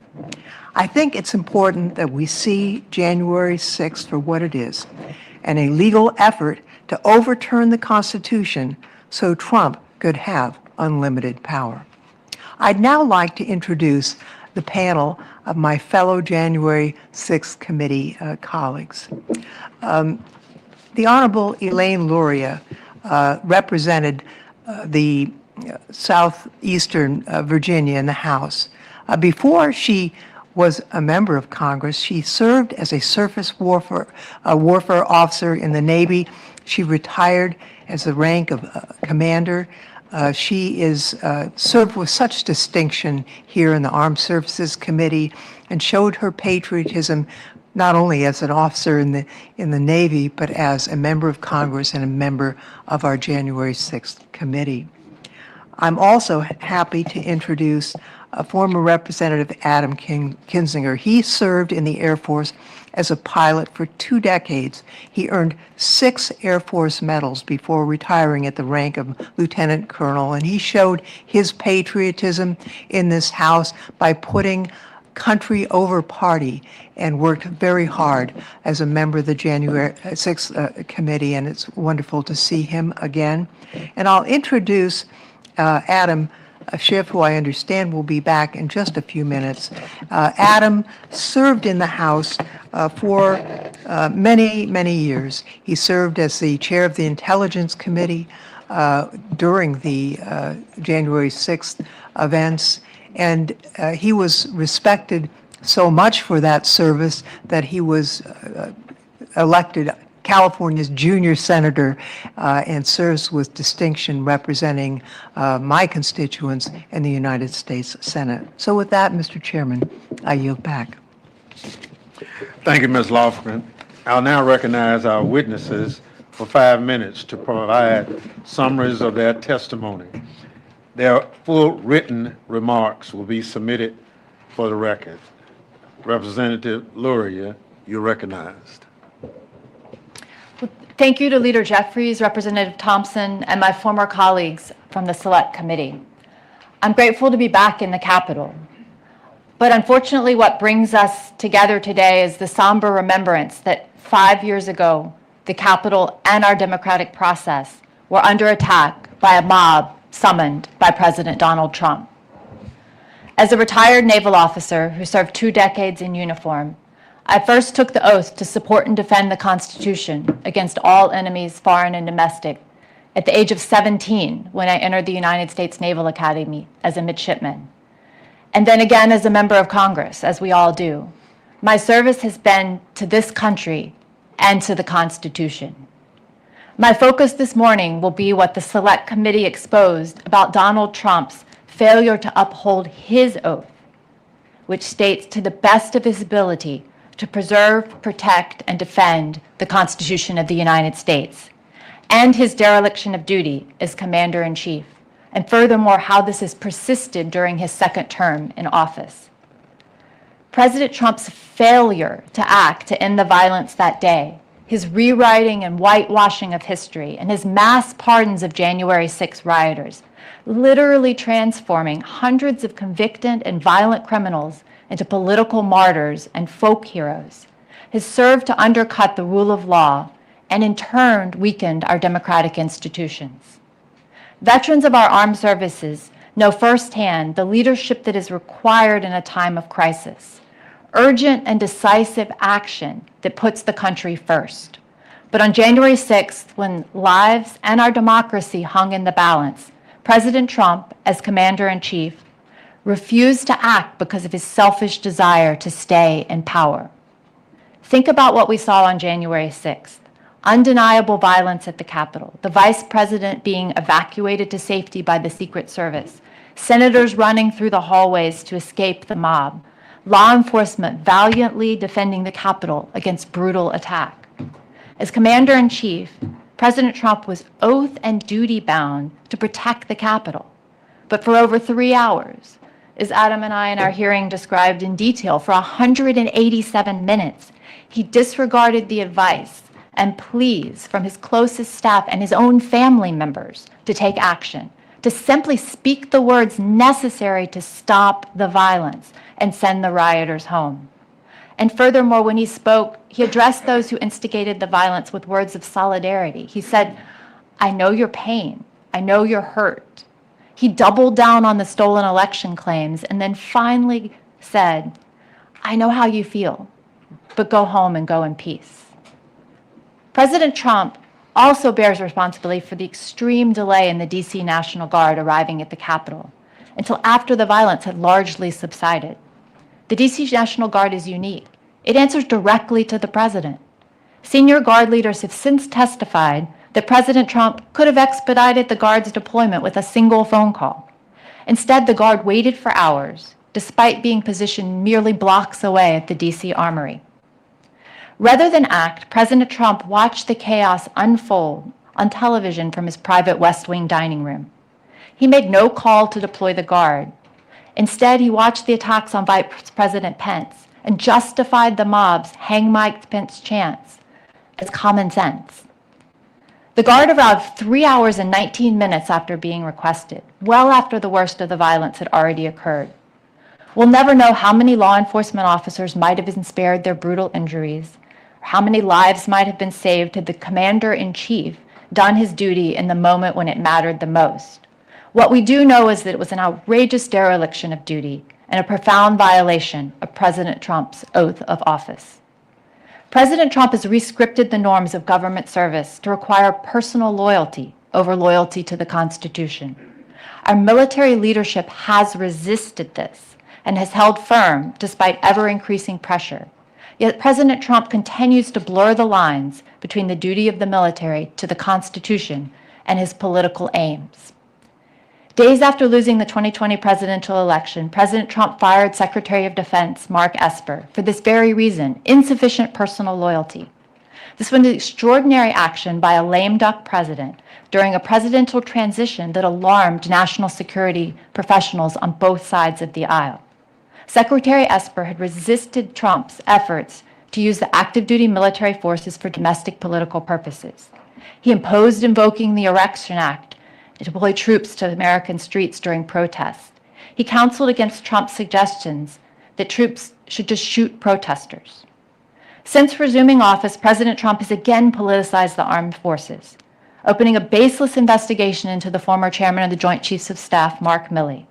I think it's important that we see January 6th for what it is, an illegal effort to overturn the Constitution so Trump could have unlimited power. I'd now like to introduce the panel of my fellow January 6th committee colleagues. The Honorable Elaine Luria represented the southeastern Virginia in the House. Before she was a member of Congress, she served as a surface warfare officer in the Navy. She retired as the rank of commander. She is served with such distinction here in the Armed Services Committee and showed her patriotism not only as an officer in the Navy, but as a member of Congress and a member of our January 6th committee. I'm also happy to introduce former Representative Adam Kinzinger. He served in the Air Force as a pilot for 2 decades. He earned 6 Air Force medals before retiring at the rank of lieutenant colonel, and he showed his patriotism in this House by putting country over party and worked very hard as a member of the January 6th committee, and it's wonderful to see him again. And I'll introduce Adam Schiff, who I understand will be back in just a few minutes. Adam served in the House for many, many years. He served as the chair of the Intelligence Committee during the January 6th events, and he was respected so much for that service that he was elected California's junior senator and serves with distinction representing my constituents in the United States Senate. So with that, Mr. Chairman, I yield back. Thank you, Ms. Lofgren. I'll now recognize our witnesses for 5 minutes to provide summaries of their testimony. Their full written remarks will be submitted for the record. Representative Luria, you're recognized. Thank you to Leader Jeffries, Representative Thompson, and my former colleagues from the Select Committee. I'm grateful to be back in the Capitol. But unfortunately, what brings us together today is the somber remembrance that 5 years ago, the Capitol and our democratic process were under attack by a mob summoned by President Donald Trump. As a retired naval officer who served 2 decades in uniform, I first took the oath to support and defend the Constitution against all enemies, foreign and domestic, at the age of 17 when I entered the United States Naval Academy as a midshipman. And then again as a member of Congress, as we all do. My service has been to this country and to the Constitution. My focus this morning will be what the Select Committee exposed about Donald Trump's failure to uphold his oath, which states to the best of his ability to preserve, protect, and defend the Constitution of the United States, and his dereliction of duty as Commander-in-Chief, and furthermore, how this has persisted during his second term in office. President Trump's failure to act to end the violence that day, his rewriting and whitewashing of history, and his mass pardons of January 6 rioters, literally transforming hundreds of convicted and violent criminals into political martyrs and folk heroes, has served to undercut the rule of law and in turn weakened our democratic institutions. Veterans of our armed services know firsthand the leadership that is required in a time of crisis, urgent and decisive action that puts the country first. But on January 6th, when lives and our democracy hung in the balance, President Trump, as Commander-in-Chief, refused to act because of his selfish desire to stay in power. Think about what we saw on January 6th. Undeniable violence at the Capitol, the Vice President being evacuated to safety by the Secret Service, senators running through the hallways to escape the mob, law enforcement valiantly defending the Capitol against brutal attack. As Commander-in-Chief, President Trump was oath and duty bound to protect the Capitol. But for over 3 hours, as Adam and I in our hearing described in detail, for 187 minutes, he disregarded the advice and pleas from his closest staff and his own family members to take action, to simply speak the words necessary to stop the violence and send the rioters home. And furthermore, when he spoke, he addressed those who instigated the violence with words of solidarity. He said, "I know your pain. I know your hurt." He doubled down on the stolen election claims and then finally said, "I know how you feel, but go home and go in peace." President Trump also bears responsibility for the extreme delay in the D.C. National Guard arriving at the Capitol until after the violence had largely subsided. The D.C. National Guard is unique. It answers directly to the president. Senior Guard leaders have since testified that President Trump could have expedited the Guard's deployment with a single phone call. Instead, the Guard waited for hours, despite being positioned merely blocks away at the D.C. Armory. Rather than act, President Trump watched the chaos unfold on television from his private West Wing dining room. He made no call to deploy the Guard. Instead, he watched the attacks on Vice President Pence and justified the mob's "Hang Mike Pence" chants as common sense. The Guard arrived 3 hours and 19 minutes after being requested, well after the worst of the violence had already occurred. We'll never know how many law enforcement officers might have been spared their brutal injuries, or how many lives might have been saved had the Commander-in-Chief done his duty in the moment when it mattered the most. What we do know is that it was an outrageous dereliction of duty and a profound violation of President Trump's oath of office. President Trump has rescripted the norms of government service to require personal loyalty over loyalty to the Constitution. Our military leadership has resisted this and has held firm despite ever-increasing pressure. Yet President Trump continues to blur the lines between the duty of the military to the Constitution and his political aims. Days after losing the 2020 presidential election, President Trump fired Secretary of Defense Mark Esper for this very reason, insufficient personal loyalty. This was an extraordinary action by a lame duck president during a presidential transition that alarmed national security professionals on both sides of the aisle. Secretary Esper had resisted Trump's efforts to use the active duty military forces for domestic political purposes. He opposed invoking the Insurrection Act to deploy troops to American streets during protests. He counseled against Trump's suggestions that troops should just shoot protesters. Since resuming office, President Trump has again politicized the armed forces, opening a baseless investigation into the former chairman of the Joint Chiefs of Staff, Mark Milley.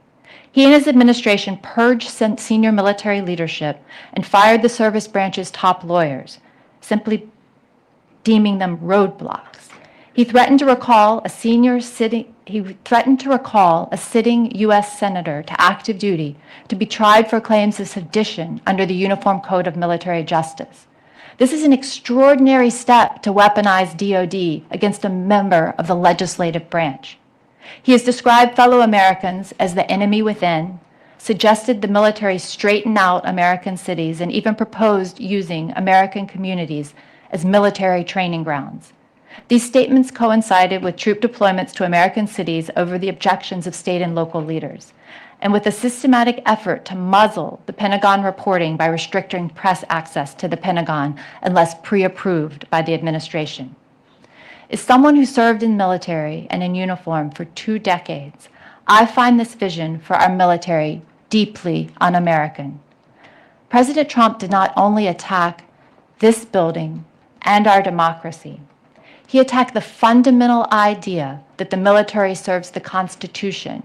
He and his administration purged senior military leadership and fired the service branch's top lawyers, simply deeming them roadblocks. He threatened to recall a sitting U.S. senator to active duty to be tried for claims of sedition under the Uniform Code of Military Justice. This is an extraordinary step to weaponize DOD against a member of the legislative branch. He has described fellow Americans as the enemy within, suggested the military straighten out American cities, and even proposed using American communities as military training grounds. These statements coincided with troop deployments to American cities over the objections of state and local leaders, and with a systematic effort to muzzle the Pentagon reporting by restricting press access to the Pentagon unless pre-approved by the administration. As someone who served in the military and in uniform for 2 decades, I find this vision for our military deeply un-American. President Trump did not only attack this building and our democracy, he attacked the fundamental idea that the military serves the Constitution,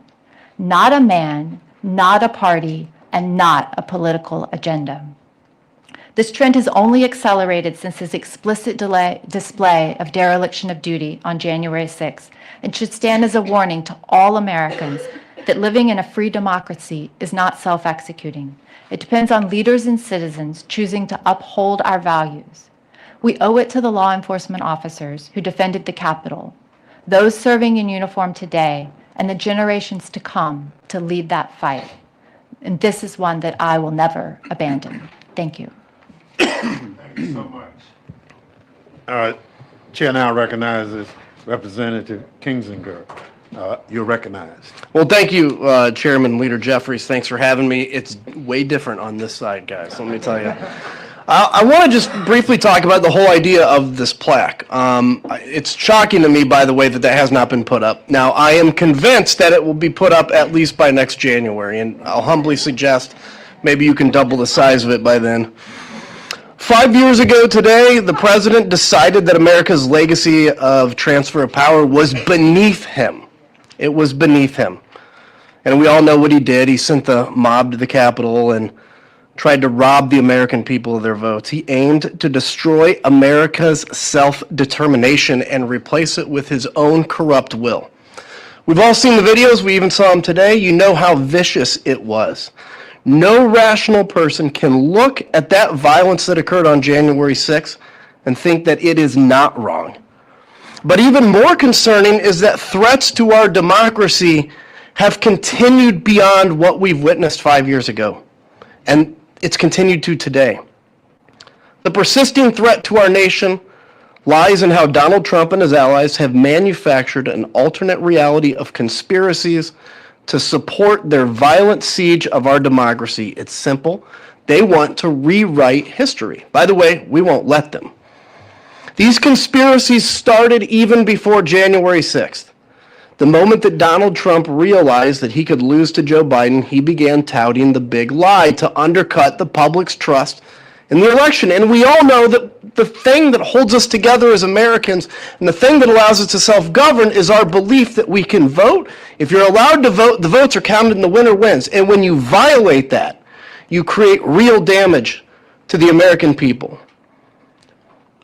not a man, not a party, and not a political agenda. This trend has only accelerated since his explicit display of dereliction of duty on January 6th, and should stand as a warning to all Americans that living in a free democracy is not self-executing. It depends on leaders and citizens choosing to uphold our values. We owe it to the law enforcement officers who defended the Capitol, those serving in uniform today, and the generations to come to lead that fight. And this is one that I will never abandon. Thank you. Thank you so much. Chair now recognizes Representative Kinzinger. You're recognized. Well, thank you, Chairman Leader Jeffries. Thanks for having me. It's way different on this side, guys, let me tell you. I want to just briefly talk about the whole idea of this plaque. It's shocking to me, by the way, that has not been put up. Now, I am convinced that it will be put up at least by next January, and I'll humbly suggest maybe you can double the size of it by then. 5 years ago today, the president decided that America's legacy of transfer of power was beneath him. It was beneath him. And we all know what he did. He sent the mob to the Capitol and tried to rob the American people of their votes. He aimed to destroy America's self-determination and replace it with his own corrupt will. We've all seen the videos. We even saw them today. You know how vicious it was. No rational person can look at that violence that occurred on January 6th and think that it is not wrong. But even more concerning is that threats to our democracy have continued beyond what we've witnessed 5 years ago. And it's continued to today. The persisting threat to our nation lies in how Donald Trump and his allies have manufactured an alternate reality of conspiracies to support their violent siege of our democracy. It's simple. They want to rewrite history. By the way, we won't let them. These conspiracies started even before January 6th. The moment that Donald Trump realized that he could lose to Joe Biden, he began touting the big lie to undercut the public's trust in the election. And we all know that the thing that holds us together as Americans and the thing that allows us to self-govern is our belief that we can vote. If you're allowed to vote, the votes are counted and the winner wins. And when you violate that, you create real damage to the American people.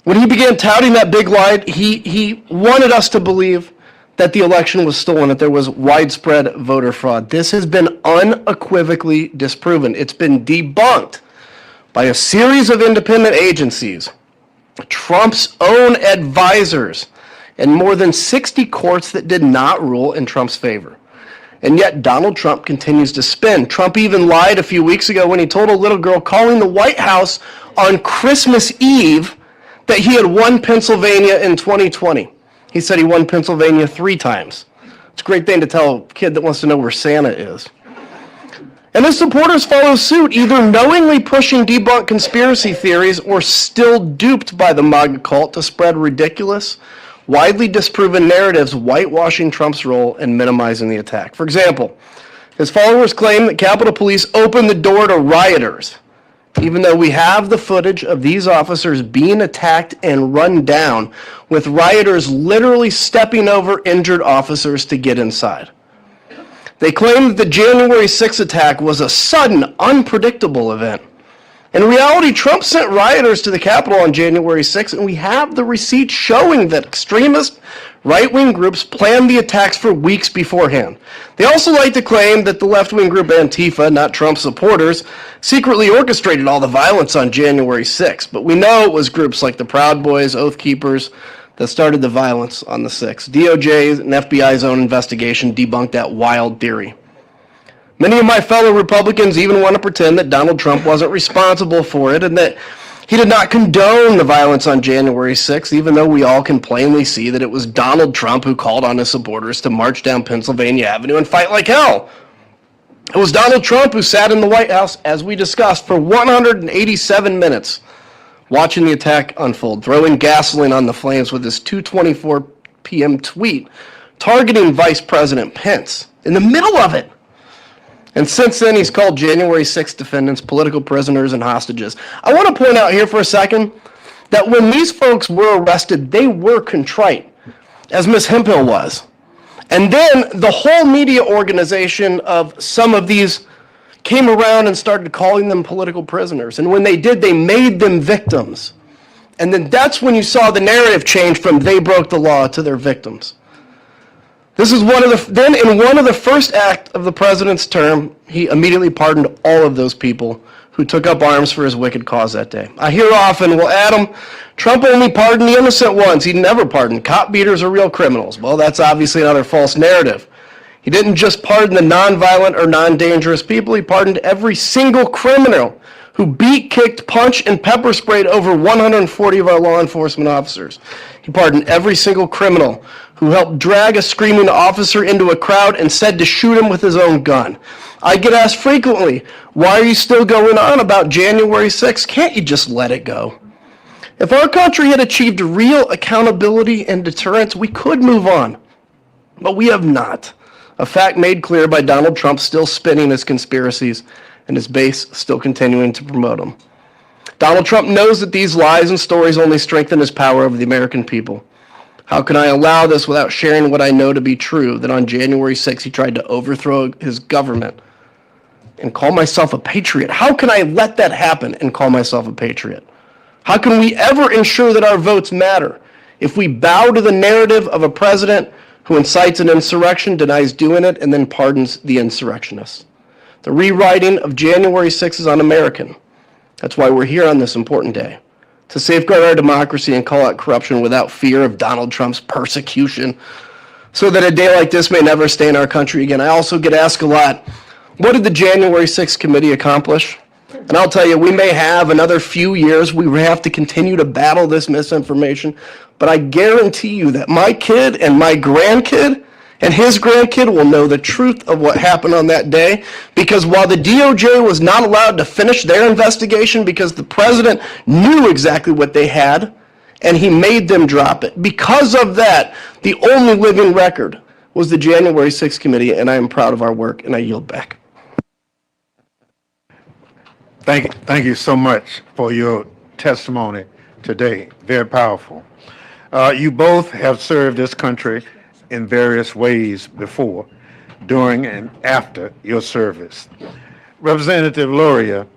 When he began touting that big lie, he wanted us to believe that the election was stolen, that there was widespread voter fraud. This has been unequivocally disproven. It's been debunked by a series of independent agencies, Trump's own advisors, and more than 60 courts that did not rule in Trump's favor. And yet Donald Trump continues to spin. Trump even lied a few weeks ago when he told a little girl calling the White House on Christmas Eve that he had won Pennsylvania in 2020. He said he won Pennsylvania 3 times. It's a great thing to tell a kid that wants to know where Santa is. And his supporters follow suit, either knowingly pushing debunked conspiracy theories or still duped by the MAGA cult to spread ridiculous, widely disproven narratives whitewashing Trump's role and minimizing the attack. For example, his followers claim that Capitol Police opened the door to rioters, even though we have the footage of these officers being attacked and run down, with rioters literally stepping over injured officers to get inside. They claim that the January 6th attack was a sudden, unpredictable event. In reality, Trump sent rioters to the Capitol on January 6th, and we have the receipts showing that extremist right-wing groups planned the attacks for weeks beforehand. They also like to claim that the left-wing group Antifa, not Trump supporters, secretly orchestrated all the violence on January 6th. But we know it was groups like the Proud Boys, Oath Keepers, that started the violence on the 6th. DOJ's and FBI's own investigation debunked that wild theory. Many of my fellow Republicans even want to pretend that Donald Trump wasn't responsible for it and that he did not condone the violence on January 6th, even though we all can plainly see that it was Donald Trump who called on his supporters to march down Pennsylvania Avenue and fight like hell. It was Donald Trump who sat in the White House, as we discussed, for 187 minutes, watching the attack unfold, throwing gasoline on the flames with his 2:24 p.m. tweet, targeting Vice President Pence in the middle of it. And since then, he's called January 6th defendants political prisoners and hostages. I want to point out here for a second that when these folks were arrested, they were contrite, as Ms. Hemphill was. And then the whole media organization of some of these came around and started calling them political prisoners. And when they did, they made them victims. And then that's when you saw the narrative change from they broke the law to they're victims. This is then in one of the first acts of the president's term, he immediately pardoned all of those people who took up arms for his wicked cause that day. I hear often, well, Adam, Trump only pardoned the innocent ones. He never pardoned cop beaters or real criminals. Well, that's obviously another false narrative. He didn't just pardon the nonviolent or non-dangerous people. He pardoned every single criminal who beat, kicked, punched, and pepper sprayed over 140 of our law enforcement officers. He pardoned every single criminal who helped drag a screaming officer into a crowd and said to shoot him with his own gun. I get asked frequently, why are you still going on about January 6th? Can't you just let it go? If our country had achieved real accountability and deterrence, we could move on. But we have not. A fact made clear by Donald Trump still spinning his conspiracies and his base still continuing to promote them. Donald Trump knows that these lies and stories only strengthen his power over the American people. How can I allow this without sharing what I know to be true, that on January 6th he tried to overthrow his government and call myself a patriot? How can I let that happen and call myself a patriot? How can we ever ensure that our votes matter if we bow to the narrative of a president who incites an insurrection, denies doing it, and then pardons the insurrectionists? The rewriting of January 6th is un-American. That's why we're here on this important day, to safeguard our democracy and call out corruption without fear of Donald Trump's persecution, so that a day like this may never stay in our country again. I also get asked a lot, what did the January 6th committee accomplish? And I'll tell you, we may have another few years. We have to continue to battle this misinformation. But I guarantee you that my kid and my grandkid and his grandkid will know the truth of what happened on that day. Because while the DOJ was not allowed to finish their investigation because the president knew exactly what they had, and he made them drop it. Because of that, the only living record was the January 6th committee, and I am proud of our work, and I yield back. Thank you so much for your testimony today. Very powerful. You both have served this country in various ways before, during, and after your service. Representative Luria,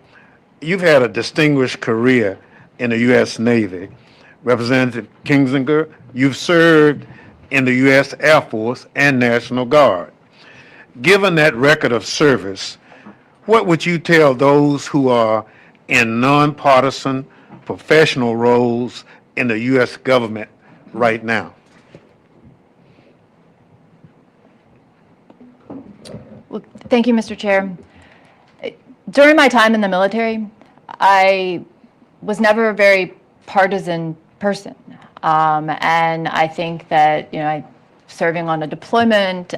you've had a distinguished career in the U.S. Navy. Representative Kinzinger, you've served in the U.S. Air Force and National Guard. Given that record of service, what would you tell those who are in nonpartisan professional roles in the U.S. government right now? Well, thank you, Mr. Chair. During my time in the military, I was never a very partisan person. And I think that, serving on a deployment,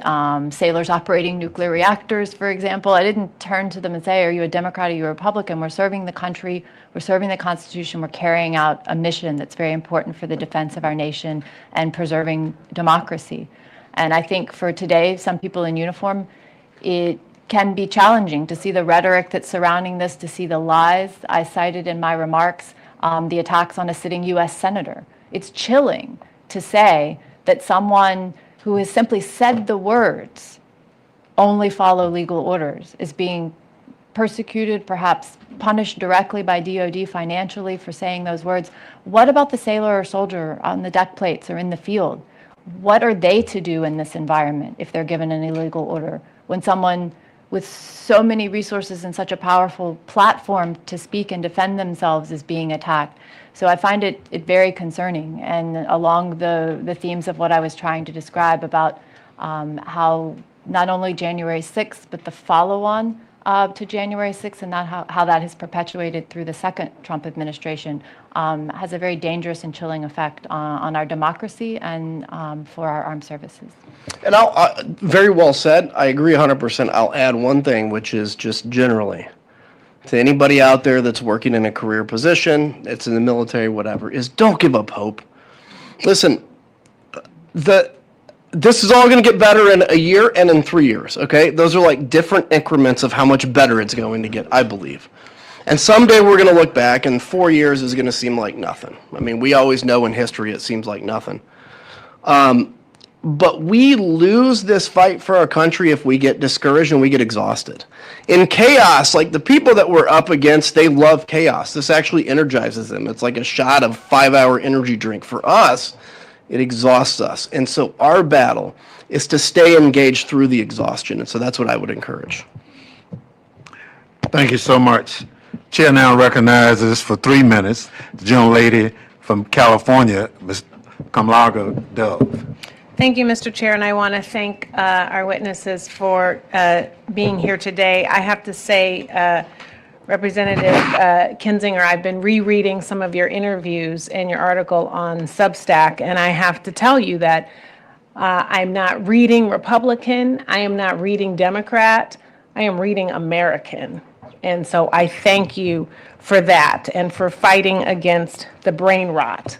sailors operating nuclear reactors, for example, I didn't turn to them and say, are you a Democrat, are you a Republican? We're serving the country, we're serving the Constitution, we're carrying out a mission that's very important for the defense of our nation and preserving democracy. And I think for today, some people in uniform, it can be challenging to see the rhetoric that's surrounding this, to see the lies I cited in my remarks, the attacks on a sitting U.S. senator. It's chilling to say that someone who has simply said the words, only follow legal orders, is being persecuted, perhaps punished directly by DOD financially for saying those words. What about the sailor or soldier on the deck plates or in the field? What are they to do in this environment if they're given an illegal order? When someone with so many resources and such a powerful platform to speak and defend themselves is being attacked. So I find it very concerning, and along the themes of what I was trying to describe about how not only January 6th, but the follow-on to January 6th, and how that has perpetuated through the second Trump administration, has a very dangerous and chilling effect on our democracy and for our armed services. And very well said. I agree 100%. I'll add one thing, which is just generally, to anybody out there that's working in a career position, it's in the military, whatever, is don't give up hope. Listen, this is all going to get better in a year and in 3 years, okay? Those are like different increments of how much better it's going to get, I believe. And someday we're going to look back and 4 years is going to seem like nothing. I mean, we always know in history it seems like nothing. But we lose this fight for our country if we get discouraged and we get exhausted. In chaos, like the people that we're up against, they love chaos. This actually energizes them. It's like a shot of 5-hour energy drink. For us, it exhausts us. And so our battle is to stay engaged through the exhaustion. And so that's what I would encourage. Thank you so much. Chair now recognizes for 3 minutes the gentlelady from California, Ms. Kamalaga Dove. Thank you, Mr. Chair, and I want to thank our witnesses for being here today. I have to say, Representative Kinzinger, I've been rereading some of your interviews and your article on Substack, and I have to tell you that I'm not reading Republican, I am not reading Democrat, I am reading American. And so I thank you for that and for fighting against the brain rot.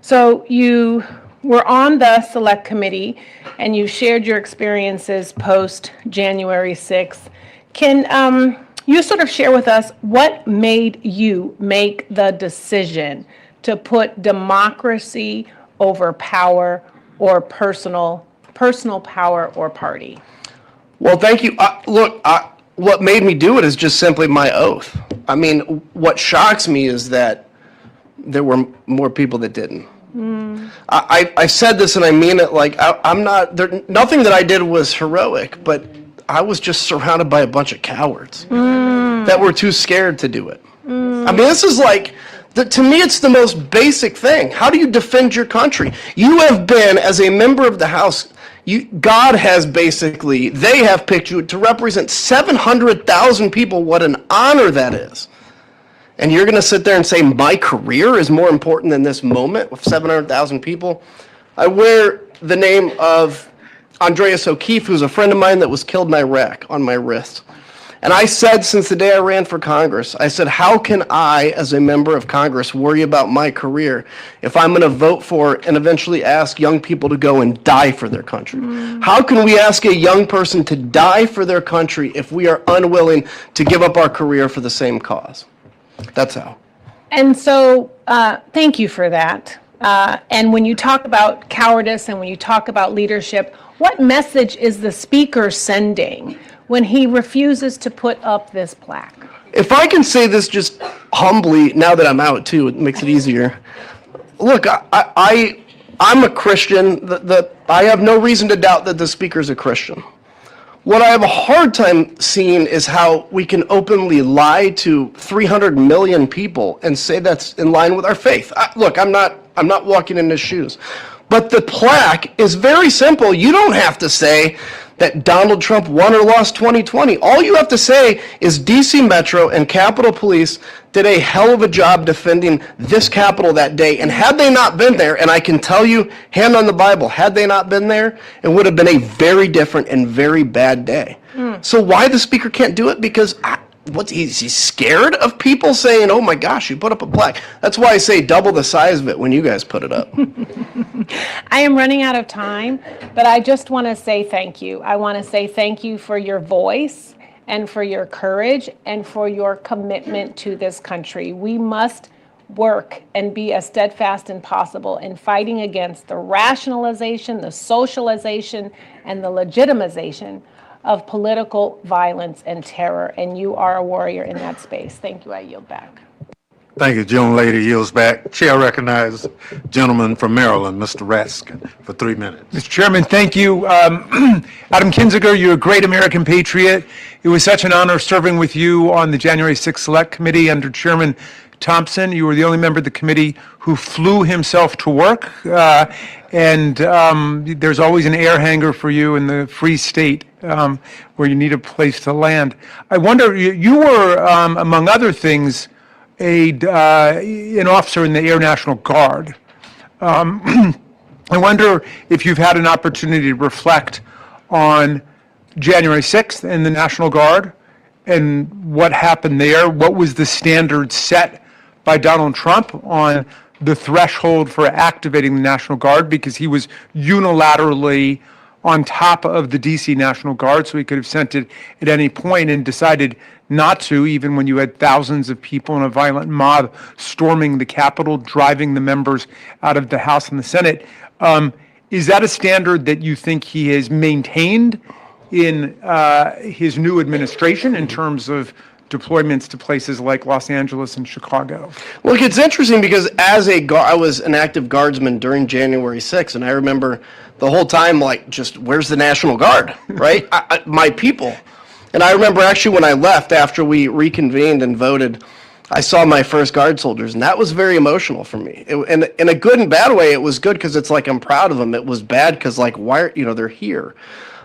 So you were on the Select Committee and you shared your experiences post January 6th. Can you sort of share with us what made you make the decision to put democracy over power or personal power or party? Well, thank you. Look, what made me do it is just simply my oath. I mean, what shocks me is that there were more people that didn't. I said this and I mean it, like I'm not, nothing that I did was heroic, but I was just surrounded by a bunch of cowards that were too scared to do it. I mean, this is like, to me, it's the most basic thing. How do you defend your country? You have been, as a member of the House, God has basically, they have picked you to represent 700,000 people. What an honor that is. And you're going to sit there and say, my career is more important than this moment with 700,000 people? I wear the name of Andreas O'Keefe, who's a friend of mine that was killed in Iraq, on my wrist. And I said, since the day I ran for Congress, I said, how can I, as a member of Congress, worry about my career if I'm going to vote for and eventually ask young people to go and die for their country? How can we ask a young person to die for their country if we are unwilling to give up our career for the same cause? That's how. And so, thank you for that. And when you talk about cowardice and when you talk about leadership, what message is the speaker sending when he refuses to put up this plaque? If I can say this just humbly, now that I'm out too, it makes it easier. Look, I'm a Christian. I have no reason to doubt that the speaker's a Christian. What I have a hard time seeing is how we can openly lie to 300 million people and say that's in line with our faith. Look, I'm not walking in his shoes. But the plaque is very simple. You don't have to say that Donald Trump won or lost 2020. All you have to say is DC Metro and Capitol Police did a hell of a job defending this Capitol that day. And had they not been there, and I can tell you, hand on the Bible, had they not been there, it would have been a very different and very bad day. So why the speaker can't do it? Because is he scared of people saying, oh my gosh, you put up a plaque? That's why I say double the size of it when you guys put it up. I am running out of time, but I just want to say thank you. I want to say thank you for your voice and for your courage and for your commitment to this country. We must work and be as steadfast as possible in fighting against the rationalization, the socialization, and the legitimization of political violence and terror. And you are a warrior in that space. Thank you. I yield back. Thank you. Young lady yields back. Chair recognizes gentleman from Maryland, Mr. Raskin, for 3 minutes. Mr. Chairman, thank you. Adam Kinzinger, you're a great American patriot. It was such an honor serving with you on the January 6th Select Committee under Chairman Thompson. You were the only member of the committee who flew himself to work. And there's always an air hangar for you in the Free State where you need a place to land. I wonder, you were, among other things, an officer in the Air National Guard. I wonder if you've had an opportunity to reflect on January 6th and the National Guard and what happened there. What was the standard set by Donald Trump on the threshold for activating the National Guard, because he was unilaterally on top of the DC National Guard, so he could have sent it at any point and decided not to, even when you had thousands of people in a violent mob storming the Capitol, driving the members out of the House and the Senate. Is that a standard that you think he has maintained in his new administration in terms of deployments to places like Los Angeles and Chicago? Look, it's interesting because I was an active guardsman during January 6th, and I remember the whole time, like, just where's the National Guard, right? My people. And I remember actually when I left after we reconvened and voted, I saw my first Guard soldiers, and that was very emotional for me. In a good and bad way, it was good because it's like I'm proud of them. It was bad because, like, why, they're here.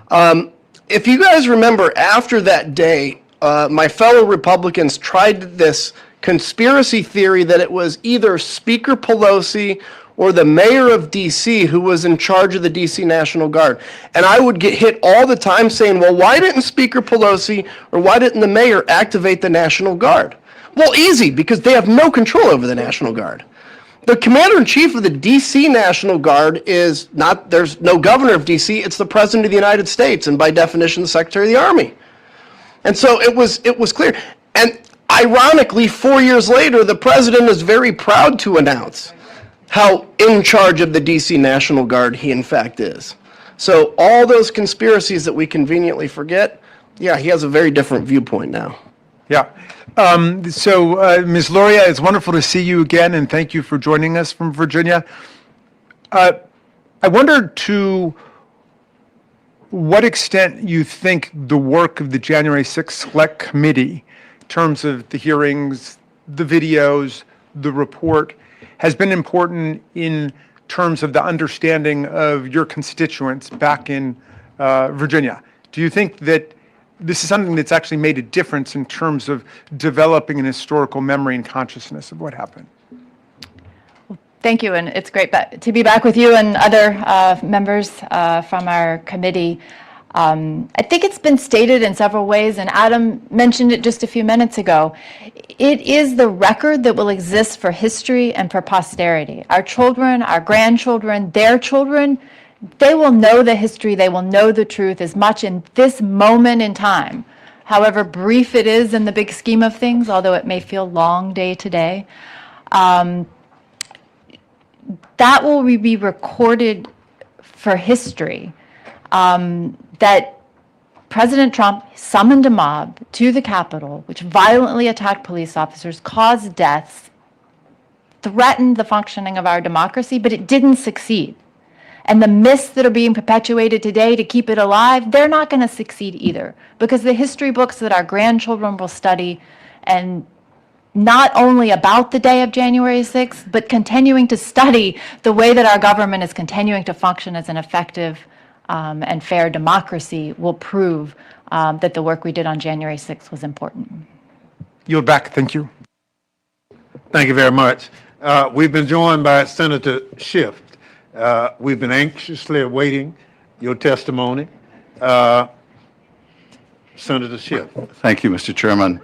If you guys remember, after that day, my fellow Republicans tried this conspiracy theory that it was either Speaker Pelosi or the mayor of D.C. who was in charge of the D.C. National Guard. And I would get hit all the time saying, well, why didn't Speaker Pelosi or why didn't the mayor activate the National Guard? Well, easy, because they have no control over the National Guard. The commander-in-chief of the D.C. National Guard is not, there's no governor of D.C., it's the President of the United States, and by definition, the Secretary of the Army. And so it was clear. And ironically, 4 years later, the president is very proud to announce how in charge of the D.C. National Guard he in fact is. So all those conspiracies that we conveniently forget, yeah, he has a very different viewpoint now. Yeah. Ms. Luria, it's wonderful to see you again, and thank you for joining us from Virginia. I wonder to what extent you think the work of the January 6th Select Committee, in terms of the hearings, the videos, the report, has been important in terms of the understanding of your constituents back in Virginia. Do you think that this is something that's actually made a difference in terms of developing an historical memory and consciousness of what happened? Thank you, and it's great to be back with you and other members from our committee. I think it's been stated in several ways, and Adam mentioned it just a few minutes ago. It is the record that will exist for history and for posterity. Our children, our grandchildren, their children, they will know the history, they will know the truth as much in this moment in time, however brief it is in the big scheme of things, although it may feel long day to day. That will be recorded for history, that President Trump summoned a mob to the Capitol, which violently attacked police officers, caused deaths, threatened the functioning of our democracy, but it didn't succeed. And the myths that are being perpetuated today to keep it alive, they're not going to succeed either, because the history books that our grandchildren will study, and not only about the day of January 6th, but continuing to study the way that our government is continuing to function as an effective and fair democracy, will prove that the work we did on January 6th was important. Yield back. Thank you. Thank you very much. We've been joined by Senator Schiff. We've been anxiously awaiting your testimony. Senator Schiff. Thank you, Mr. Chairman.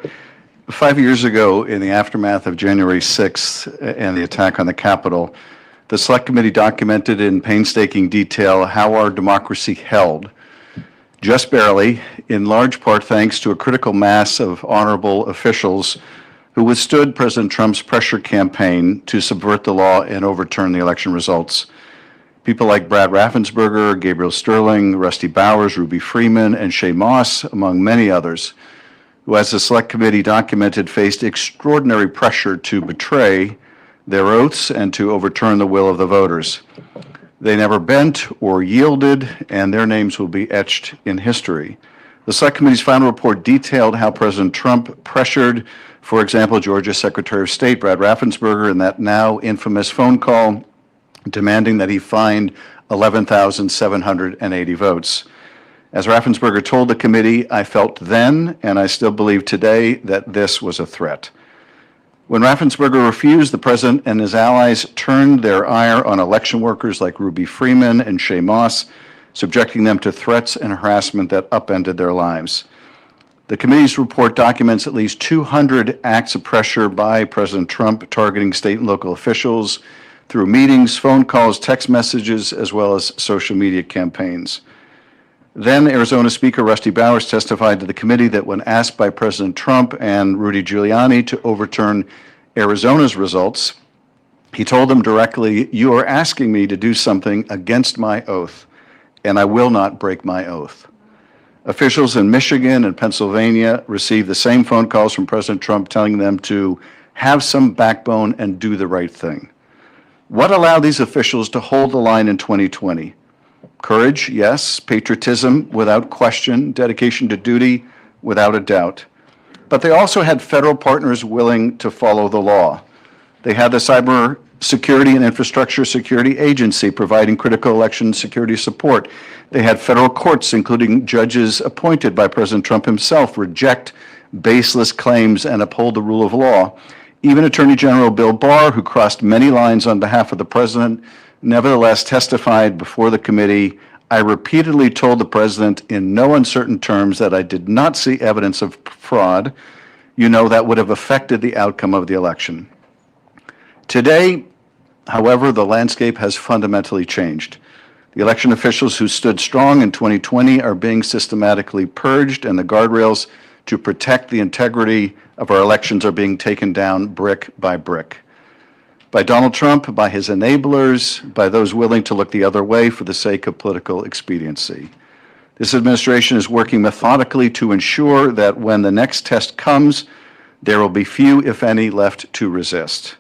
5 years ago, in the aftermath of January 6th and the attack on the Capitol, the Select Committee documented in painstaking detail how our democracy held, just barely, in large part thanks to a critical mass of honorable officials who withstood President Trump's pressure campaign to subvert the law and overturn the election results. People like Brad Raffensperger, Gabriel Sterling, Rusty Bowers, Ruby Freeman, and Shay Moss, among many others, who, as the Select Committee documented, faced extraordinary pressure to betray their oaths and to overturn the will of the voters. They never bent or yielded, and their names will be etched in history. The Select Committee's final report detailed how President Trump pressured, for example, Georgia Secretary of State Brad Raffensperger in that now infamous phone call demanding that he find 11,780 votes. As Raffensperger told the committee, I felt then, and I still believe today, that this was a threat. When Raffensperger refused, the president and his allies turned their ire on election workers like Ruby Freeman and Shay Moss, subjecting them to threats and harassment that upended their lives. The committee's report documents at least 200 acts of pressure by President Trump targeting state and local officials through meetings, phone calls, text messages, as well as social media campaigns. Then Arizona Speaker Rusty Bowers testified to the committee that when asked by President Trump and Rudy Giuliani to overturn Arizona's results, he told them directly, "You are asking me to do something against my oath, and I will not break my oath." Officials in Michigan and Pennsylvania received the same phone calls from President Trump telling them to have some backbone and do the right thing. What allowed these officials to hold the line in 2020? Courage, yes. Patriotism, without question. Dedication to duty, without a doubt. But they also had federal partners willing to follow the law. They had the Cyber Security and Infrastructure Security Agency providing critical election security support. They had federal courts, including judges appointed by President Trump himself, reject baseless claims and uphold the rule of law. Even Attorney General Bill Barr, who crossed many lines on behalf of the president, nevertheless testified before the committee, "I repeatedly told the president in no uncertain terms that I did not see evidence of fraud, that would have affected the outcome of the election." Today, however, the landscape has fundamentally changed. The election officials who stood strong in 2020 are being systematically purged, and the guardrails to protect the integrity of our elections are being taken down brick by brick. By Donald Trump, by his enablers, by those willing to look the other way for the sake of political expediency. This administration is working methodically to ensure that when the next test comes, there will be few, if any, left to resist.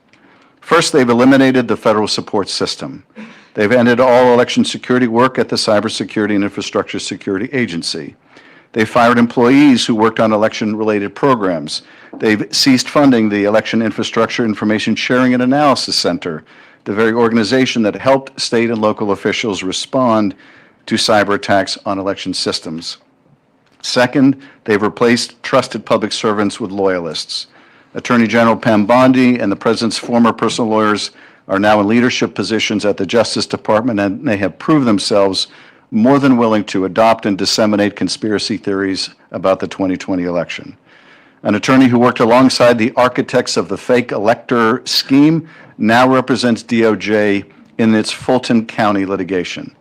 First, they've eliminated the federal support system. They've ended all election security work at the Cybersecurity and Infrastructure Security Agency. They fired employees who worked on election-related programs. They've ceased funding the Election Infrastructure Information Sharing and Analysis Center, the very organization that helped state and local officials respond to cyber attacks on election systems. Second, they've replaced trusted public servants with loyalists. Attorney General Pam Bondi and the President's former personal lawyers are now in leadership positions at the Justice Department, and they have proved themselves more than willing to adopt and disseminate conspiracy theories about the 2020 election. An attorney who worked alongside the architects of the fake elector scheme now represents DOJ in its Fulton County litigation.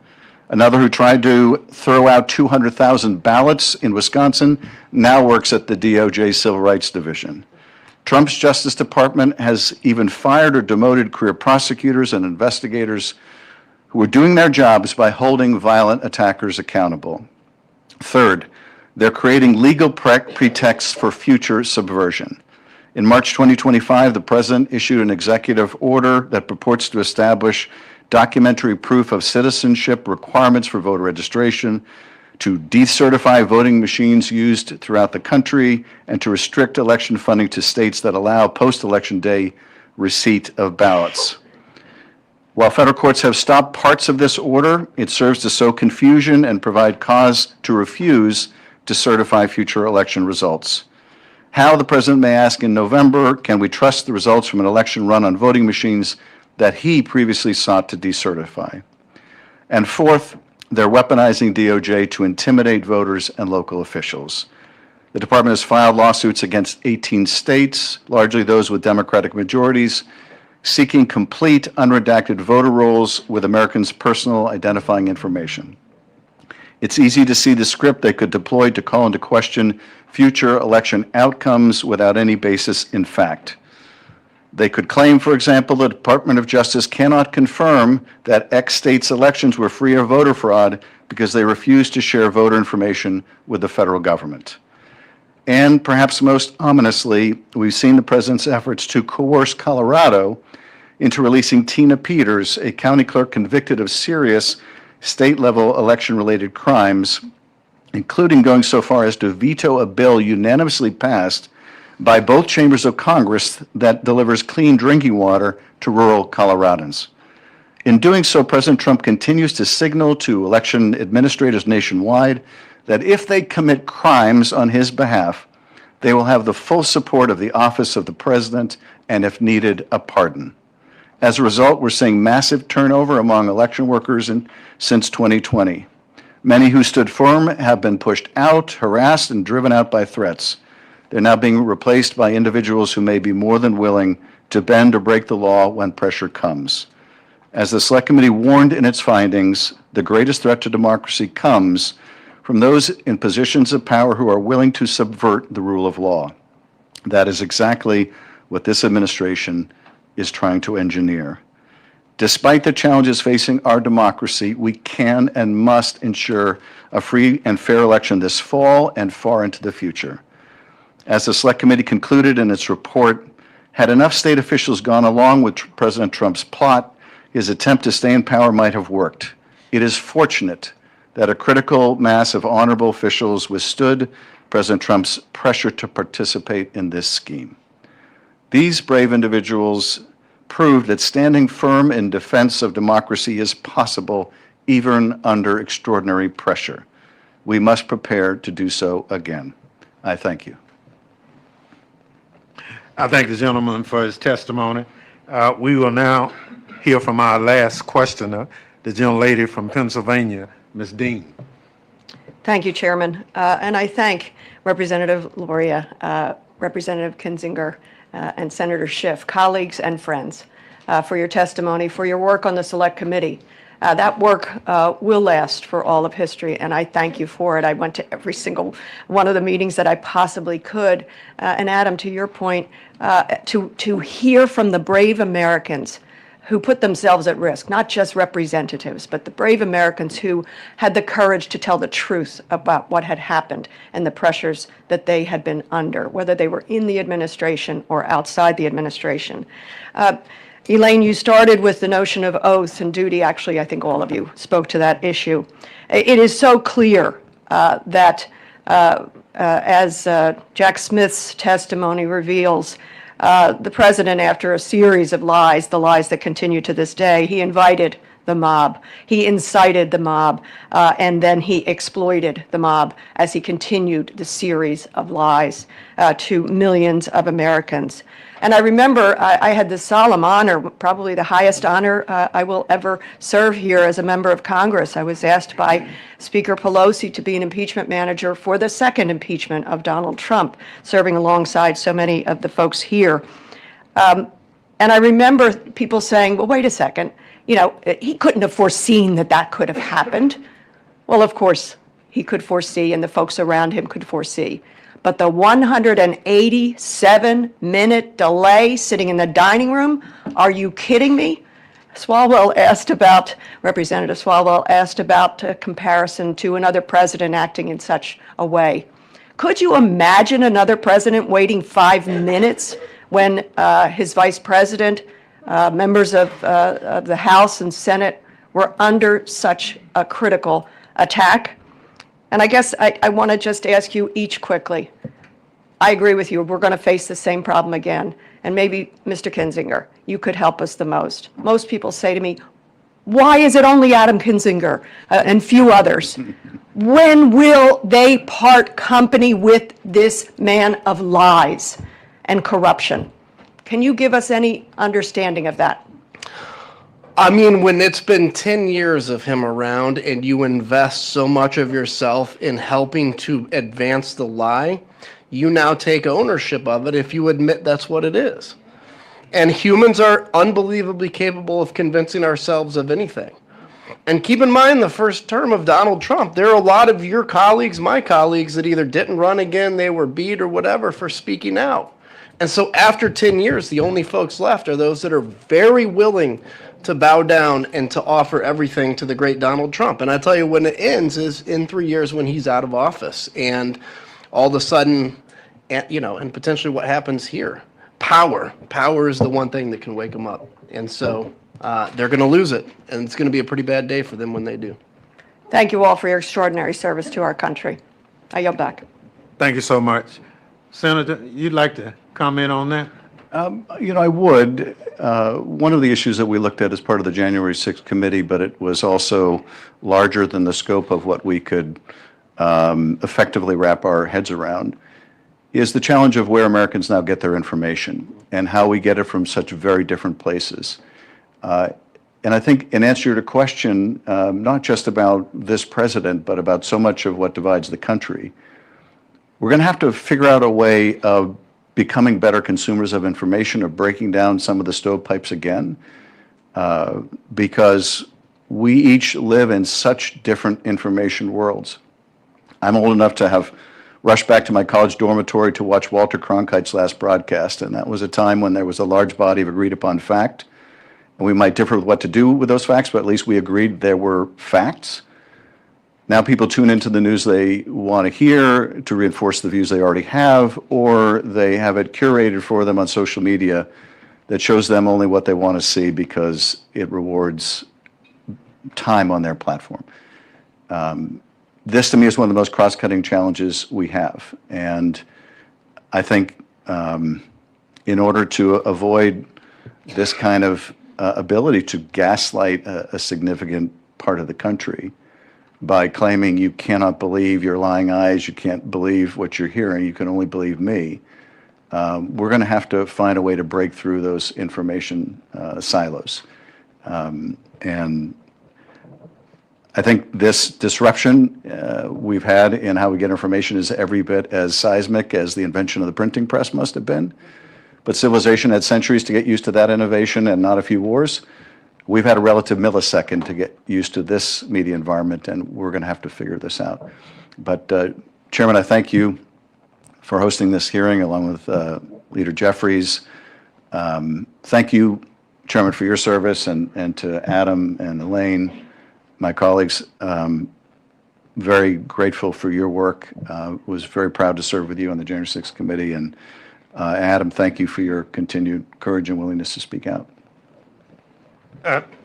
Another who tried to throw out 200,000 ballots in Wisconsin now works at the DOJ Civil Rights Division. Trump's Justice Department has even fired or demoted career prosecutors and investigators who are doing their jobs by holding violent attackers accountable. Third, they're creating legal pretexts for future subversion. In March 2025, the President issued an executive order that purports to establish documentary proof of citizenship requirements for voter registration, to decertify voting machines used throughout the country, and to restrict election funding to states that allow post-election day receipt of ballots. While federal courts have stopped parts of this order, it serves to sow confusion and provide cause to refuse to certify future election results. How, the President may ask in November, can we trust the results from an election run on voting machines that he previously sought to decertify? And fourth, they're weaponizing DOJ to intimidate voters and local officials. The department has filed lawsuits against 18 states, largely those with Democratic majorities, seeking complete unredacted voter rolls with Americans' personal identifying information. It's easy to see the script they could deploy to call into question future election outcomes without any basis in fact. They could claim, for example, the Department of Justice cannot confirm that X state's elections were free of voter fraud because they refused to share voter information with the federal government. And perhaps most ominously, we've seen the president's efforts to coerce Colorado into releasing Tina Peters, a county clerk convicted of serious state-level election-related crimes, including going so far as to veto a bill unanimously passed by both chambers of Congress that delivers clean drinking water to rural Coloradans. In doing so, President Trump continues to signal to election administrators nationwide that if they commit crimes on his behalf, they will have the full support of the office of the president and, if needed, a pardon. As a result, we're seeing massive turnover among election workers since 2020. Many who stood firm have been pushed out, harassed, and driven out by threats. They're now being replaced by individuals who may be more than willing to bend or break the law when pressure comes. As the Select Committee warned in its findings, the greatest threat to democracy comes from those in positions of power who are willing to subvert the rule of law. That is exactly what this administration is trying to engineer. Despite the challenges facing our democracy, we can and must ensure a free and fair election this fall and far into the future. As the Select Committee concluded in its report, had enough state officials gone along with President Trump's plot, his attempt to stay in power might have worked. It is fortunate that a critical mass of honorable officials withstood President Trump's pressure to participate in this scheme. These brave individuals proved that standing firm in defense of democracy is possible even under extraordinary pressure. We must prepare to do so again. I thank you. I thank the gentleman for his testimony. We will now hear from our last questioner, the gentlelady from Pennsylvania, Ms. Dean. Thank you, Chairman. And I thank Representative Loria, Representative Kinzinger, and Senator Schiff, colleagues and friends, for your testimony, for your work on the Select Committee. That work will last for all of history, and I thank you for it. I went to every single one of the meetings that I possibly could. And Adam, to your point, to hear from the brave Americans who put themselves at risk, not just representatives, but the brave Americans who had the courage to tell the truth about what had happened and the pressures that they had been under, whether they were in the administration or outside the administration. Elaine, you started with the notion of oath and duty. Actually, I think all of you spoke to that issue. It is so clear that, as Jack Smith's testimony reveals, the president, after a series of lies, the lies that continue to this day, he invited the mob, he incited the mob, and then he exploited the mob as he continued the series of lies to millions of Americans. And I remember I had the solemn honor, probably the highest honor I will ever serve here as a member of Congress. I was asked by Speaker Pelosi to be an impeachment manager for the second impeachment of Donald Trump, serving alongside so many of the folks here. And I remember people saying, well, wait a second, you know, he couldn't have foreseen that that could have happened. Well, of course, he could foresee, and the folks around him could foresee. But the 187-minute delay sitting in the dining room, are you kidding me? Representative Swalwell asked about a comparison to another president acting in such a way. Could you imagine another president waiting 5 minutes when his vice president Members of the House and Senate were under such a critical attack. And I guess I want to just ask you each quickly. I agree with you. We're going to face the same problem again. And maybe, Mr. Kinzinger, you could help us the most. Most people say to me, why is it only Adam Kinzinger and few others? When will they part company with this man of lies and corruption? Can you give us any understanding of that? I mean, when it's been 10 years of him around and you invest so much of yourself in helping to advance the lie, you now take ownership of it if you admit that's what it is. And humans are unbelievably capable of convincing ourselves of anything. And keep in mind the first term of Donald Trump, there are a lot of your colleagues, my colleagues, that either didn't run again, they were beat or whatever for speaking out. And so after 10 years, the only folks left are those that are very willing to bow down and to offer everything to the great Donald Trump. And I tell you, when it ends is in 3 years when he's out of office. And all of a sudden, you know, and potentially what happens here, power is the one thing that can wake them up. And so they're going to lose it. And it's going to be a pretty bad day for them when they do. Thank you all for your extraordinary service to our country. I yield back. Thank you so much. Senator, you'd like to comment on that? I would. One of the issues that we looked at as part of the January 6th committee, but it was also larger than the scope of what we could effectively wrap our heads around, is the challenge of where Americans now get their information and how we get it from such very different places. And I think in answer to your question, not just about this president, but about so much of what divides the country, we're going to have to figure out a way of becoming better consumers of information, or breaking down some of the stovepipes again, because we each live in such different information worlds. I'm old enough to have rushed back to my college dormitory to watch Walter Cronkite's last broadcast, and that was a time when there was a large body of agreed upon fact. And we might differ with what to do with those facts, but at least we agreed there were facts. Now people tune into the news they want to hear to reinforce the views they already have, or they have it curated for them on social media that shows them only what they want to see because it rewards time on their platform. This, to me, is one of the most cross-cutting challenges we have. And I think in order to avoid this kind of ability to gaslight a significant part of the country by claiming you cannot believe your lying eyes, you can't believe what you're hearing, you can only believe me, we're going to have to find a way to break through those information silos. And I think this disruption we've had in how we get information is every bit as seismic as the invention of the printing press must have been. But civilization had centuries to get used to that innovation and not a few wars. We've had a relative millisecond to get used to this media environment, and we're going to have to figure this out. But Chairman, I thank you for hosting this hearing along with Leader Jeffries. Thank you, Chairman, for your service, and to Adam and Elaine, my colleagues. Very grateful for your work. Was very proud to serve with you on the January 6th committee. And Adam, thank you for your continued courage and willingness to speak out.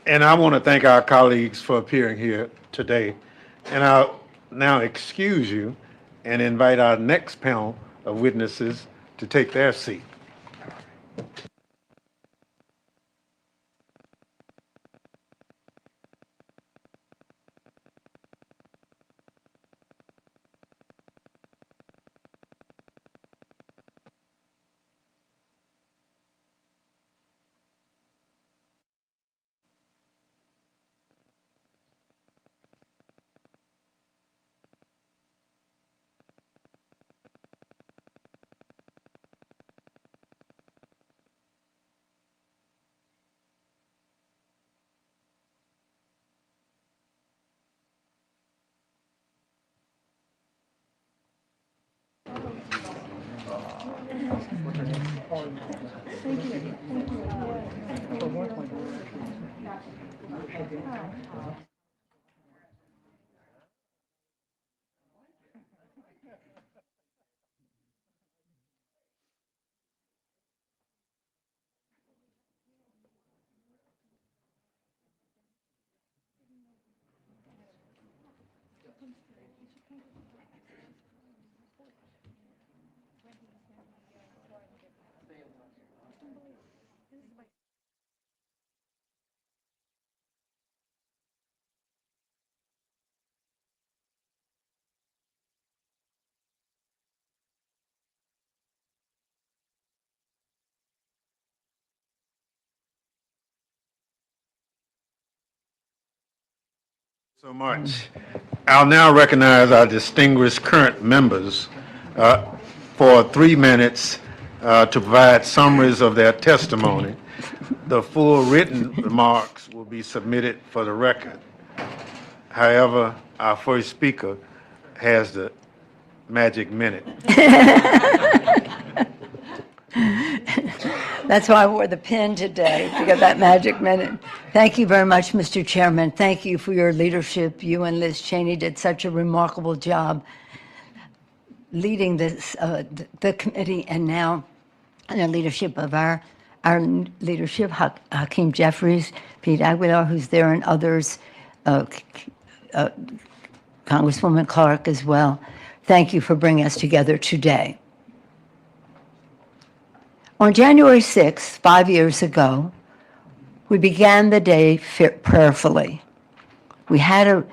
And I want to thank our colleagues for appearing here today. And I'll now excuse you and invite our next panel of witnesses to take their seat. So much. I'll now recognize our distinguished current members for 3 minutes to provide summaries of their testimony. The full written remarks will be submitted for the record. However, our first speaker has the magic minute. That's why I wore the pin today, to get that magic minute. Thank you very much, Mr. Chairman. Thank you for your leadership. You and Liz Cheney did such a remarkable job leading this, the committee, and now in the leadership of our leadership, Hakeem Jeffries, Pete Aguilar, who's there, and others, Congresswoman Clark as well. Thank you for bringing us together today. On January 6th, 5 years ago, we began the day prayerfully. We had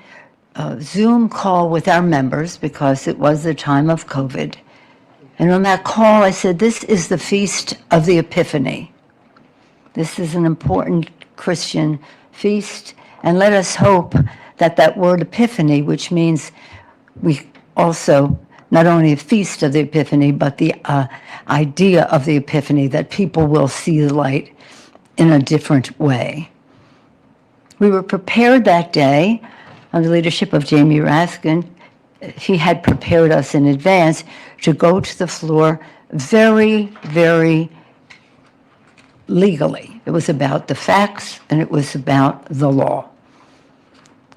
a Zoom call with our members because it was the time of COVID. And on that call, I said, this is the Feast of the Epiphany. This is an important Christian feast, and let us hope that that word epiphany, which means we also not only a feast of the Epiphany, but the idea of the Epiphany, that people will see the light in a different way. We were prepared that day under the leadership of Jamie Raskin. He had prepared us in advance to go to the floor very, very legally. It was about the facts and it was about the law.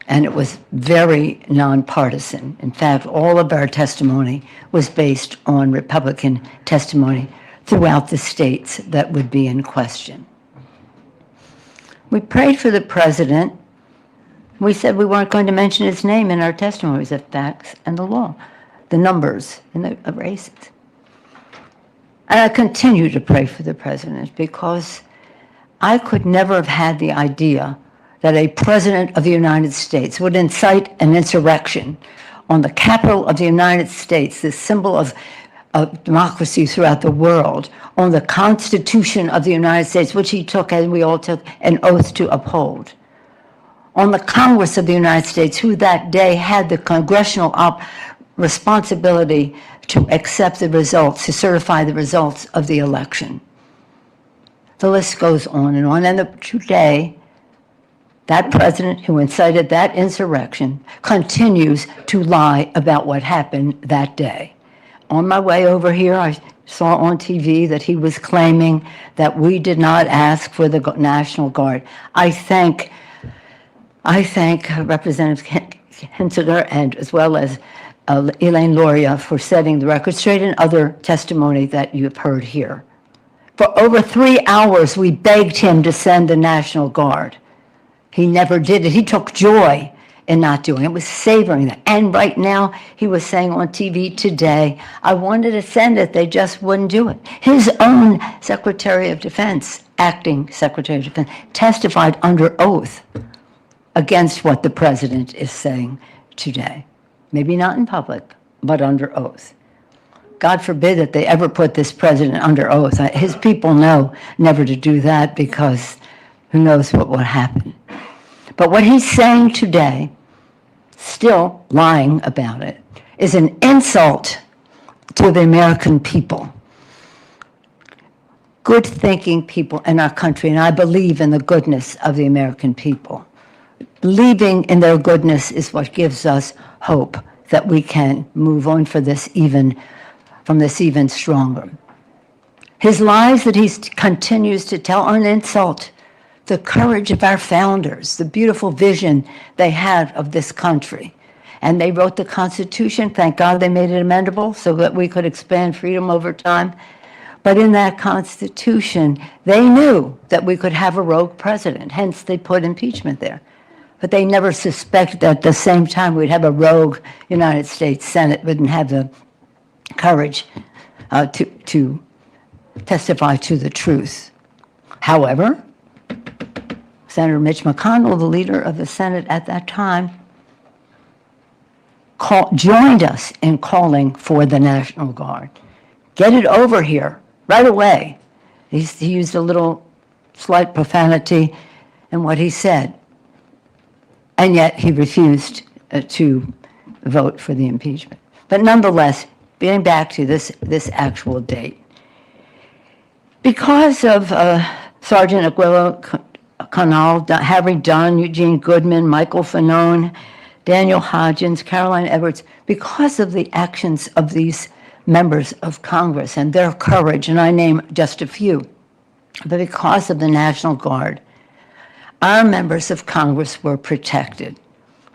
And it was very nonpartisan. In fact, all of our testimony was based on Republican testimony throughout the states that would be in question. We prayed for the president. We said we weren't going to mention his name in our testimonies, the facts and the law, the numbers and the races. And I continue to pray for the president because I could never have had the idea that a president of the United States would incite an insurrection on the Capitol of the United States, this symbol of democracy throughout the world, on the Constitution of the United States, which he took, and we all took, an oath to uphold, on the Congress of the United States, who that day had the congressional responsibility to accept the results, to certify the results of the election. The list goes on. And today, that president who incited that insurrection continues to lie about what happened that day. On my way over here, I saw on TV that he was claiming that we did not ask for the National Guard. I thank Representative Hensiger and as well as Elaine Loria for setting the record straight and other testimony that you have heard here. For over 3 hours, we begged him to send the National Guard. He never did it. He took joy in not doing it. It was savoring that. And right now, he was saying on TV today, I wanted to send it, they just wouldn't do it. His own Secretary of Defense, acting Secretary of Defense, testified under oath against what the president is saying today. Maybe not in public, but under oath. God forbid that they ever put this president under oath. His people know never to do that because who knows what will happen. But what he's saying today, still lying about it, is an insult to the American people. Good-thinking people in our country, and I believe in the goodness of the American people. Believing in their goodness is what gives us hope that we can move on from this even stronger. His lies that he continues to tell are an insult. The courage of our founders, the beautiful vision they had of this country. And they wrote the Constitution. Thank God they made it amendable so that we could expand freedom over time. But in that Constitution, they knew that we could have a rogue president. Hence, they put impeachment there. but they never suspected that at the same time we'd have a rogue United States Senate wouldn't have the courage to testify to the truth. However, Senator Mitch McConnell, the leader of the Senate at that time, joined us in calling for the National Guard. Get it over here right away. He used a little slight profanity in what he said, and yet he refused to vote for the impeachment. But nonetheless, getting back to this actual date, because of Sergeant Aguero Canal, Harry Dunn, Eugene Goodman, Michael Fanone, Daniel Hodgins, Caroline Edwards, because of the actions of these members of Congress and their courage, and I name just a few, but because of the National Guard, our members of Congress were protected.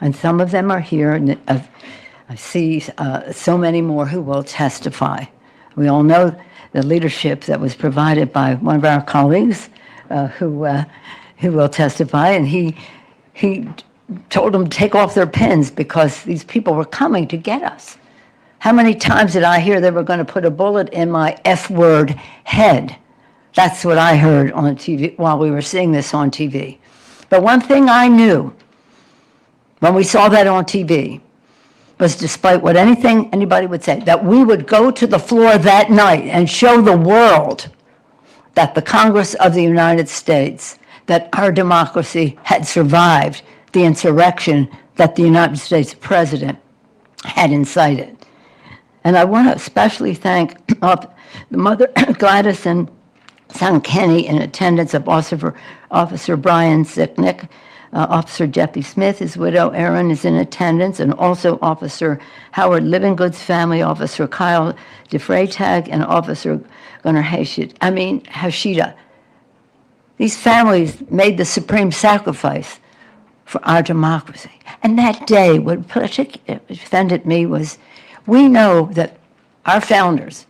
And some of them are here, and I see so many more who will testify. We all know the leadership that was provided by one of our colleagues who will testify, and he told them to take off their pins because these people were coming to get us. How many times did I hear they were going to put a bullet in my F-word head? That's what I heard on TV while we were seeing this on TV. But one thing I knew when we saw that on TV was, despite what anybody would say, that we would go to the floor that night and show the world that the Congress of the United States, that our democracy had survived the insurrection that the United States president had incited. And I want to especially thank the mother, Gladys, and son Kenny, in attendance of Officer Brian Sicknick, Officer Jeffy Smith, his widow Erin is in attendance, and also Officer Howard Livingood's family, Officer Kyle DeFreytag, and Officer Gunnar Hashida. These families made the supreme sacrifice for our democracy. And that day, what particularly offended me was, we know that our founders,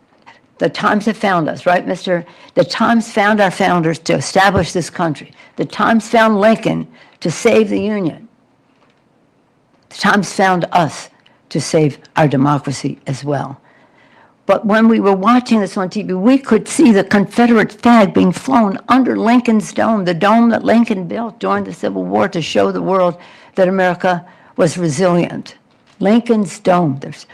the Times have found us, right, Mr.? The Times found our founders to establish this country. The Times found Lincoln to save the Union. The Times found us to save our democracy as well. But when we were watching this on TV, we could see the Confederate flag being flown under Lincoln's dome, the dome that Lincoln built during the Civil War to show the world that America was resilient. Lincoln's dome, there's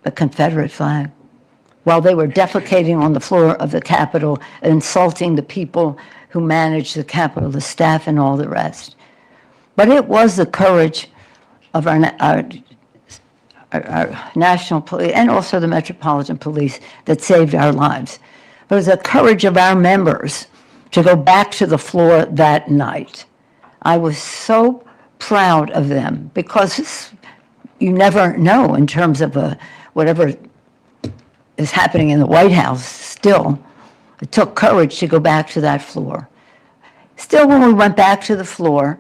the Confederate flag, while they were defecating on the floor of the Capitol, insulting the people who managed the Capitol, the staff, and all the rest. But it was the courage of our national police and also the Metropolitan Police that saved our lives. It was the courage of our members to go back to the floor that night. I was so proud of them, because you never know in terms of whatever is happening in the White House still. It took courage to go back to that floor. Still, when we went back to the floor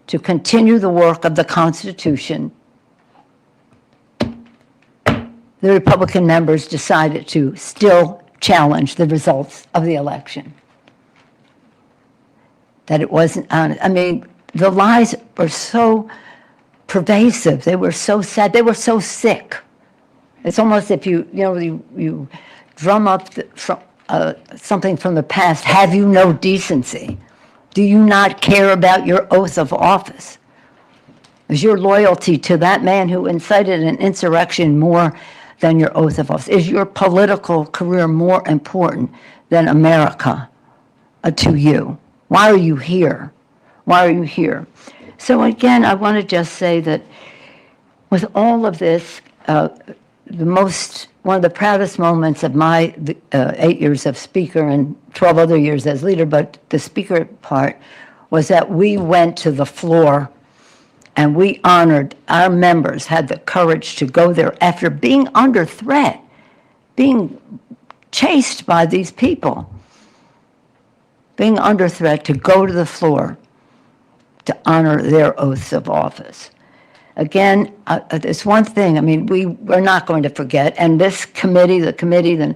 to continue the work of the Constitution, the Republican members decided to still challenge the results of the election. That it wasn't honest. I mean, the lies were so pervasive. They were so sad. They were so sick. It's almost if you drum up something from the past. Have you no decency? Do you not care about your oath of office? Is your loyalty to that man who incited an insurrection more than your oath of office? Is your political career more important than America to you? Why are you here? Why are you here? So again, I want to just say that with all of this, one of the proudest moments of my 8 years of speaker and 12 other years as leader, but the speaker part, was that we went to the floor and we honored our members, had the courage to go there after being under threat, being chased by these people, being under threat, to go to the floor to honor their oaths of office. Again, there's one thing, I mean, we're not going to forget, and this committee, the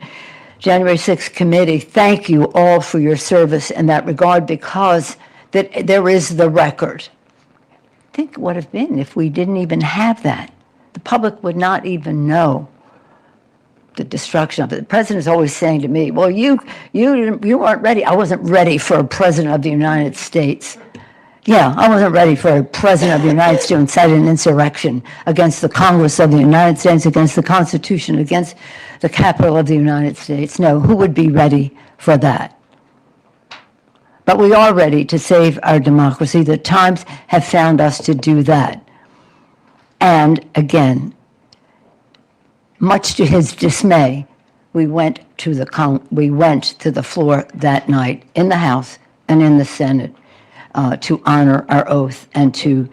January 6th committee, thank you all for your service in that regard, because that there is the record. Think it would have been if we didn't even have that. The public would not even know the destruction of it. The president is always saying to me, well, you weren't ready. I wasn't ready for a president of the United States. Yeah, I wasn't ready for a president of the United States to incite an insurrection against the Congress of the United States, against the Constitution, against the Capitol of the United States. No, who would be ready for that? But we are ready to save our democracy. The times have found us to do that. And again, much to his dismay, we went to the floor that night in the House and in the Senate to honor our oath and to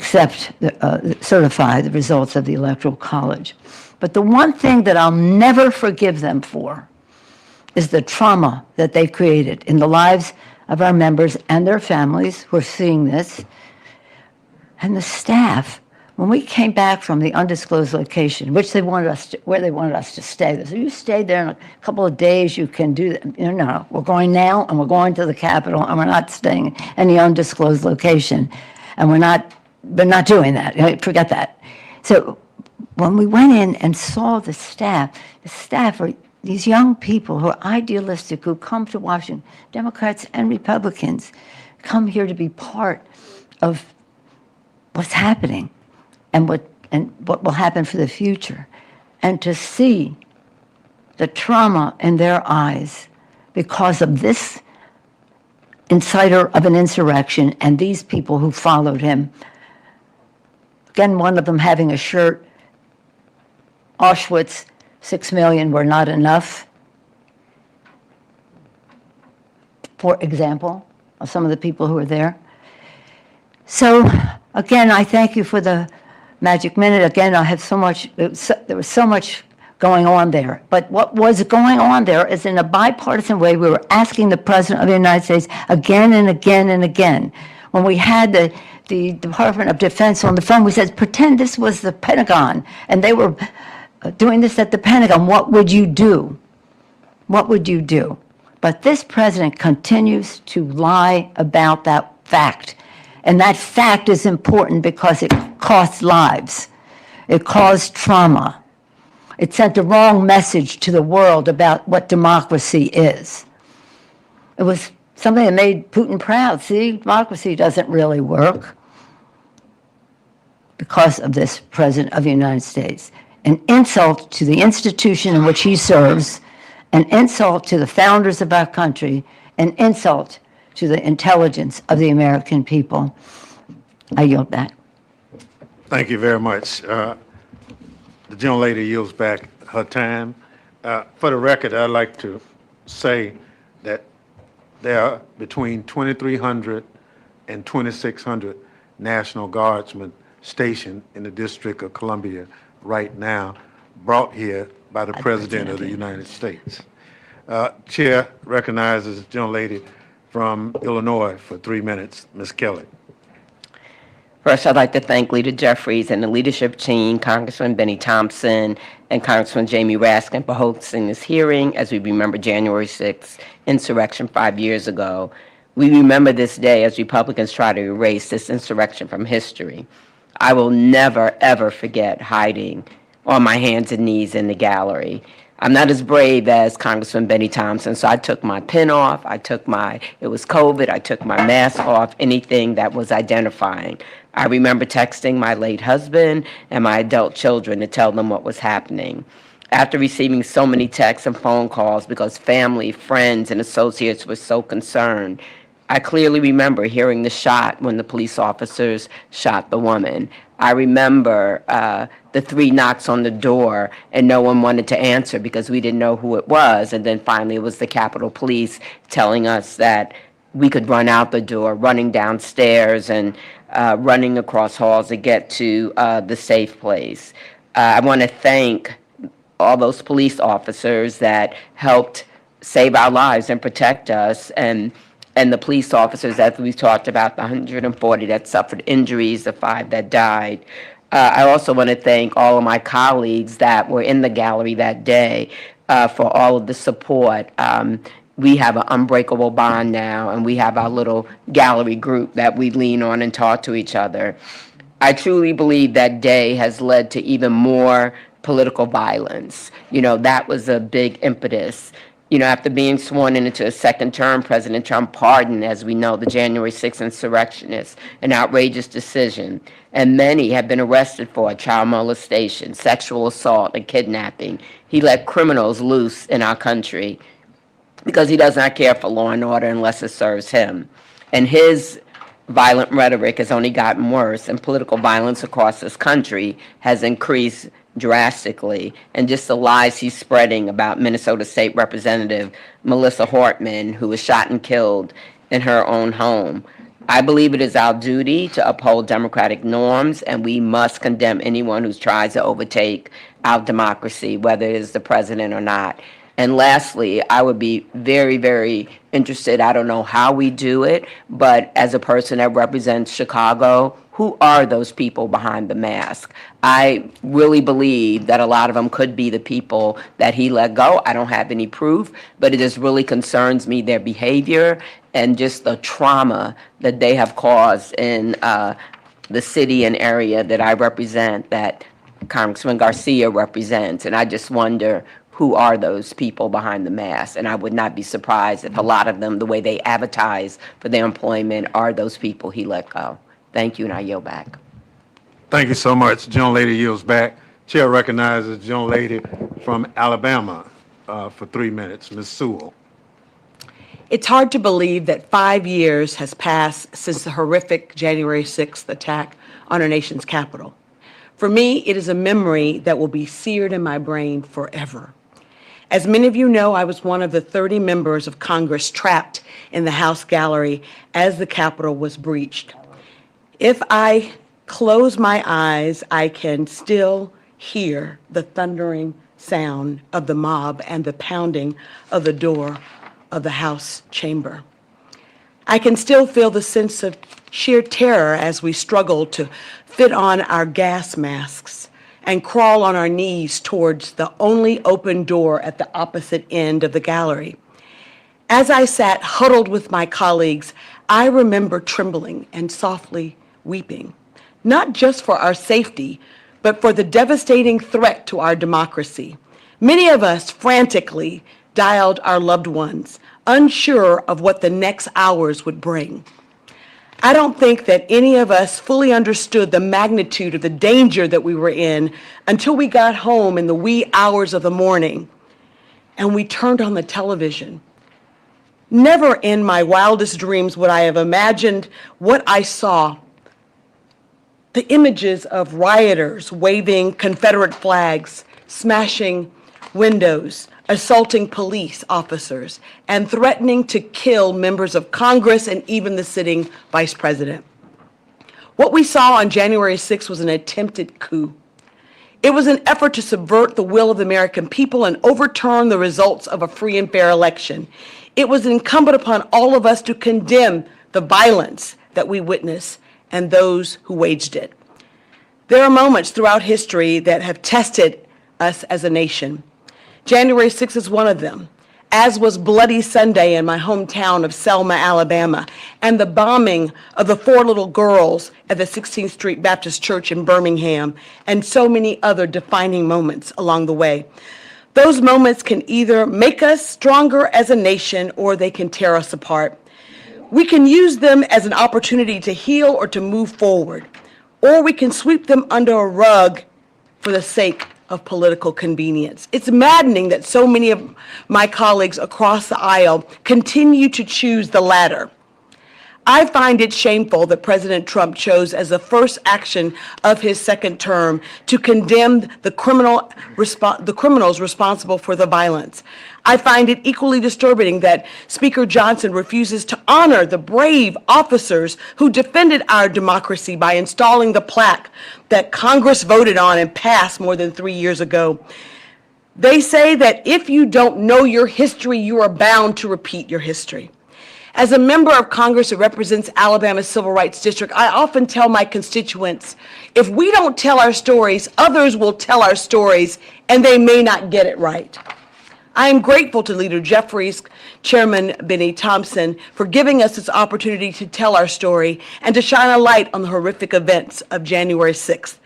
certify the results of the Electoral College. But the one thing that I'll never forgive them for is the trauma that they created in the lives of our members and their families who are seeing this, and the staff. When we came back from the undisclosed location, where they wanted us to stay, so you stayed there in a couple of days, you can do that. No, we're going now, and we're going to the Capitol, and we're not staying in any undisclosed location, and we're not doing that. Forget that. So when we went in and saw the staff are these young people who are idealistic, who come to Washington, Democrats and Republicans, come here to be part of what's happening and what will happen for the future. And to see the trauma in their eyes because of this inciter of an insurrection and these people who followed him. Again, one of them having a shirt, Auschwitz, 6 million were not enough, for example, of some of the people who were there. So, again, I thank you for the magic minute. Again, I have so much, there was so much going on there. But what was going on there is, in a bipartisan way, we were asking the President of the United States again and again and again. When we had the Department of Defense on the phone, we said, pretend this was the Pentagon, and they were doing this at the Pentagon. What would you do? What would you do? But this president continues to lie about that fact. And that fact is important because it costs lives. It caused trauma. It sent the wrong message to the world about what democracy is. It was something that made Putin proud. See, democracy doesn't really work because of this president of the United States. An insult to the institution in which he serves, an insult to the founders of our country, an insult to the intelligence of the American people. I yield back. Thank you very much. The gentlelady yields back her time. For the record, I'd like to say that there are between 2,300 and 2,600 National Guardsmen stationed in the District of Columbia right now, brought here by the President of the United States. Chair recognizes the gentlelady from Illinois for 3 minutes, Ms. Kelly. First, I'd like to thank Leader Jeffries and the leadership team, Congressman Bennie Thompson and Congressman Jamie Raskin, for hosting this hearing as we remember January 6th, insurrection 5 years ago. We remember this day as Republicans try to erase this insurrection from history. I will never, ever forget hiding on my hands and knees in the gallery. I'm not as brave as Congressman Bennie Thompson, so I took my pin off, it was COVID, I took my mask off, anything that was identifying. I remember texting my late husband and my adult children to tell them what was happening. After receiving so many texts and phone calls because family, friends, and associates were so concerned, I clearly remember hearing the shot when the police officers shot the woman. I remember the 3 knocks on the door and no one wanted to answer because we didn't know who it was. And then finally it was the Capitol Police telling us that we could run out the door, running downstairs and running across halls to get to the safe place. I want to thank all those police officers that helped save our lives and protect us, and the police officers, as we talked about, the 140 that suffered injuries, the 5 that died. I also want to thank all of my colleagues that were in the gallery that day. for all of the support. We have an unbreakable bond now, and we have our little gallery group that we lean on and talk to each other. I truly believe that day has led to even more political violence. That was a big impetus. After being sworn into a second term, President Trump pardoned, as we know, the January 6th insurrectionists, an outrageous decision. And many have been arrested for child molestation, sexual assault, and kidnapping. He let criminals loose in our country because he does not care for law and order unless it serves him. And his violent rhetoric has only gotten worse, and political violence across this country has increased drastically. And just the lies he's spreading about Minnesota State Representative Melissa Hortman, who was shot and killed in her own home. I believe it is our duty to uphold democratic norms, and we must condemn anyone who tries to overtake our democracy, whether it is the president or not. And lastly, I would be very, very interested, I don't know how we do it, but as a person that represents Chicago, who are those people behind the mask? I really believe that a lot of them could be the people that he let go. I don't have any proof, but it just really concerns me, their behavior and just the trauma that they have caused in the city and area that I represent, that Congressman Garcia represents. And I just wonder, who are those people behind the mask? And I would not be surprised if a lot of them, the way they advertise for their employment, are those people he let go. Thank you, and I yield back. Thank you so much. Gentlelady yields back. Chair recognizes the gentlelady from Alabama for 3 minutes, Ms. Sewell. It's hard to believe that 5 years has passed since the horrific January 6th attack on our nation's capital. For me, it is a memory that will be seared in my brain forever. As many of you know, I was one of the 30 members of Congress trapped in the House gallery as the Capitol was breached. If I close my eyes, I can still hear the thundering sound of the mob and the pounding of the door of the House chamber. I can still feel the sense of sheer terror as we struggle to fit on our gas masks and crawl on our knees towards the only open door at the opposite end of the gallery. As I sat huddled with my colleagues, I remember trembling and softly weeping, not just for our safety, but for the devastating threat to our democracy. Many of us frantically dialed our loved ones, unsure of what the next hours would bring. I don't think that any of us fully understood the magnitude of the danger that we were in until we got home in the wee hours of the morning and we turned on the television. Never in my wildest dreams would I have imagined what I saw. The images of rioters waving Confederate flags, smashing windows, assaulting police officers, and threatening to kill members of Congress and even the sitting vice president. What we saw on January 6th was an attempted coup. It was an effort to subvert the will of the American people and overturn the results of a free and fair election. It was incumbent upon all of us to condemn the violence that we witnessed and those who waged it. There are moments throughout history that have tested us as a nation. January 6th is one of them, as was Bloody Sunday in my hometown of Selma, Alabama, and the bombing of the 4 little girls at the 16th Street Baptist Church in Birmingham, and so many other defining moments along the way. Those moments can either make us stronger as a nation or they can tear us apart. We can use them as an opportunity to heal or to move forward, or we can sweep them under a rug for the sake of political convenience. It's maddening that so many of my colleagues across the aisle continue to choose the latter. I find it shameful that President Trump chose as the first action of his second term to condemn the criminals responsible for the violence. I find it equally disturbing that Speaker Johnson refuses to honor the brave officers who defended our democracy by installing the plaque that Congress voted on and passed more than 3 years ago. They say that if you don't know your history, you are bound to repeat your history. As a member of Congress who represents Alabama's Civil Rights District, I often tell my constituents, if we don't tell our stories, others will tell our stories, and they may not get it right. I am grateful to Leader Jeffries, Chairman Bennie Thompson, for giving us this opportunity to tell our story and to shine a light on the horrific events of January 6th.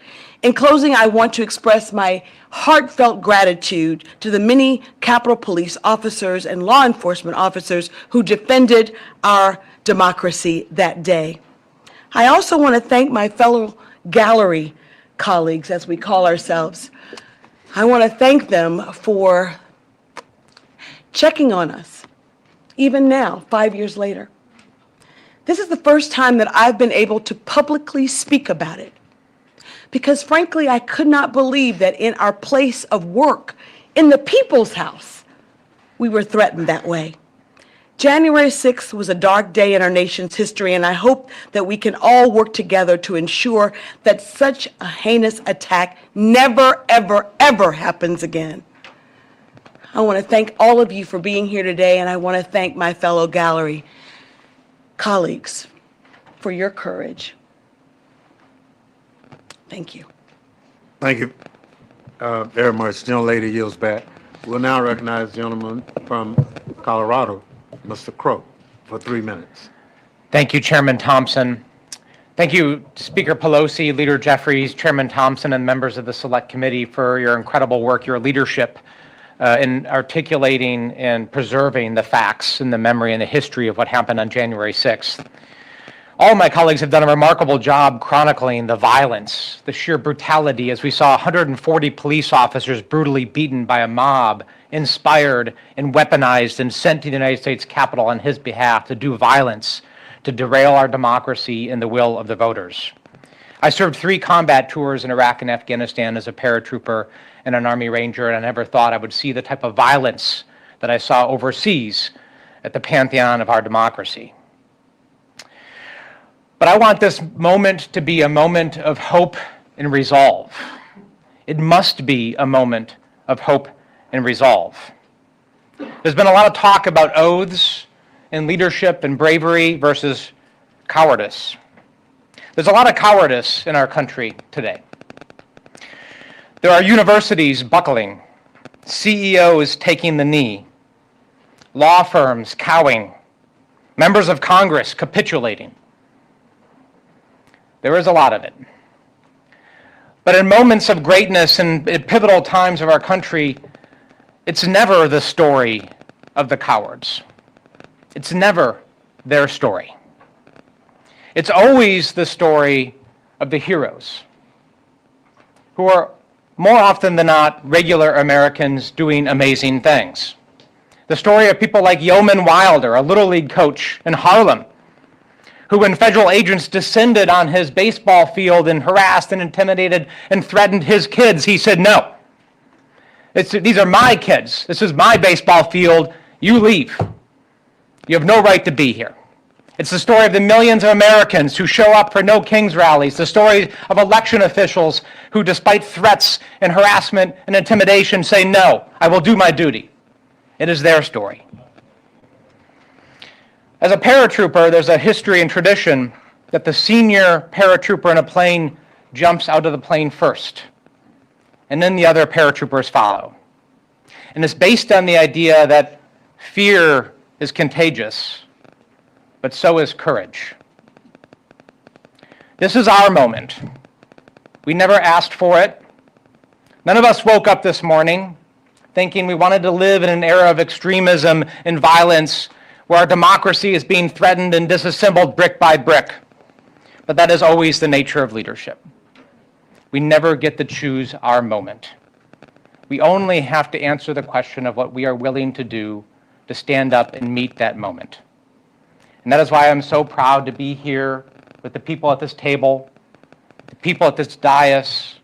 In closing, I want to express my heartfelt gratitude to the many Capitol Police officers and law enforcement officers who defended our democracy that day. I also want to thank my fellow gallery colleagues, as we call ourselves. I want to thank them for checking on us, even now, 5 years later. This is the first time that I've been able to publicly speak about it, because frankly, I could not believe that in our place of work, in the people's house, we were threatened that way. January 6th was a dark day in our nation's history, and I hope that we can all work together to ensure that such a heinous attack never, ever, ever happens again. I want to thank all of you for being here today, and I want to thank my fellow gallery colleagues for your courage. Thank you. Thank you very much. The gentlelady yields back. We'll now recognize the gentleman from Colorado, Mr. Crow, for 3 minutes. Thank you, Chairman Thompson. Thank you, Speaker Pelosi, Leader Jeffries, Chairman Thompson, and members of the Select Committee for your incredible work, your leadership in articulating and preserving the facts and the memory and the history of what happened on January 6th. All of my colleagues have done a remarkable job chronicling the violence, the sheer brutality, as we saw 140 police officers brutally beaten by a mob, inspired and weaponized and sent to the United States Capitol on his behalf to do violence, to derail our democracy and the will of the voters. I served 3 combat tours in Iraq and Afghanistan as a paratrooper and an Army Ranger, and I never thought I would see the type of violence that I saw overseas at the pantheon of our democracy. But I want this moment to be a moment of hope and resolve. It must be a moment of hope and resolve. There's been a lot of talk about oaths and leadership and bravery versus cowardice. There's a lot of cowardice in our country today. There are universities buckling, CEOs taking the knee, law firms cowing, members of Congress capitulating. There is a lot of it. But in moments of greatness and at pivotal times of our country, it's never the story of the cowards. It's never their story. It's always the story of the heroes, who are more often than not regular Americans doing amazing things. The story of people like Yeoman Wilder, a Little League coach in Harlem, who when federal agents descended on his baseball field and harassed and intimidated and threatened his kids, he said, no. These are my kids. This is my baseball field. You leave. You have no right to be here. It's the story of the millions of Americans who show up for No Kings rallies, the story of election officials who, despite threats and harassment and intimidation, say, no, I will do my duty. It is their story. As a paratrooper, there's a history and tradition that the senior paratrooper in a plane jumps out of the plane first, and then the other paratroopers follow. And it's based on the idea that fear is contagious, but so is courage. This is our moment. We never asked for it. None of us woke up this morning thinking we wanted to live in an era of extremism and violence where our democracy is being threatened and disassembled brick by brick. But that is always the nature of leadership. We never get to choose our moment. We only have to answer the question of what we are willing to do to stand up and meet that moment. And that is why I'm so proud to be here with the people at this table, the people at this dais,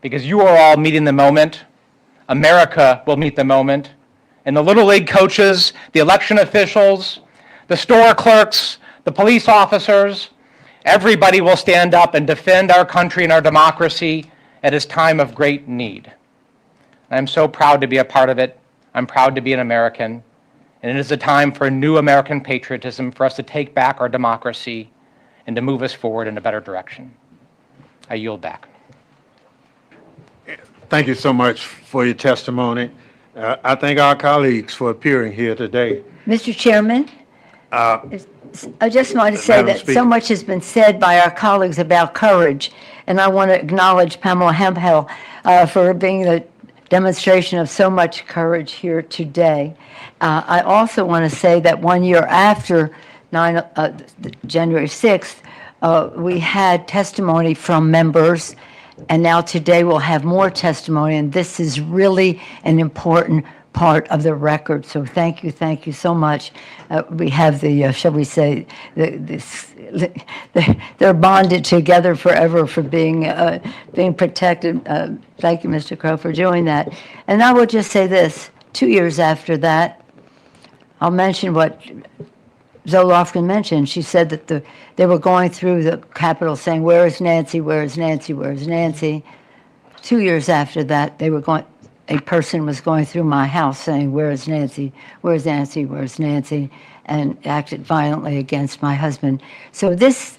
because you are all meeting the moment. America will meet the moment. And the Little League coaches, the election officials, the store clerks, the police officers, everybody will stand up and defend our country and our democracy at its time of great need. I'm so proud to be a part of it. I'm proud to be an American. And it is a time for new American patriotism, for us to take back our democracy and to move us forward in a better direction. I yield back. Thank you so much for your testimony. I thank our colleagues for appearing here today. Mr. Chairman, I just want to say Madam that Speaker. so much has been said by our colleagues about courage, and I want to acknowledge Pamela Hemphill for being the demonstration of so much courage here today. I also want to say that 1 year after January 6th, we had testimony from members, and now today we'll have more testimony, and this is really an important part of the record. So thank you so much. We have the, shall we say, they're bonded together forever for being protected. Thank you, Mr. Crow, for doing that. And I will just say this, 2 years after that, I'll mention what Zoe Lofgren mentioned. She said that they were going through the Capitol saying, where is Nancy, where is Nancy, where is Nancy? 2 years after that, a person was going through my house saying, where is Nancy, where's Nancy, where's Nancy, and acted violently against my husband. So this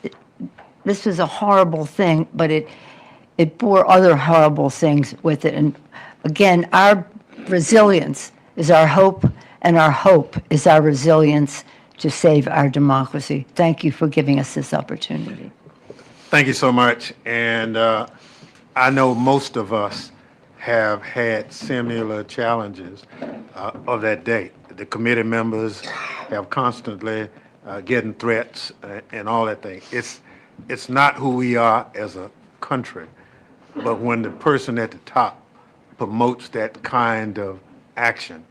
was a horrible thing, but it bore other horrible things with it. And again, our resilience is our hope, and our hope is our resilience to save our democracy. Thank you for giving us this opportunity. Thank you so much. And I know most of us have had similar challenges of that day. The committee members have constantly getting threats and all that thing. It's not who we are as a country, but when the person at the top promotes that kind of action,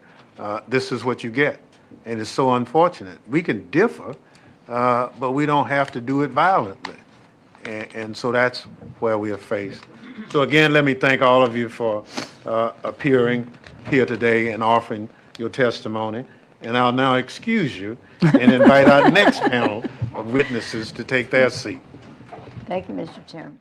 this is what you get. And it's so unfortunate. We can differ, but we don't have to do it violently. And so that's where we are faced. So again, let me thank all of you for appearing here today and offering your testimony. And I'll now excuse you and invite our next panel of witnesses to take their seat. Thank you, Mr. Chairman.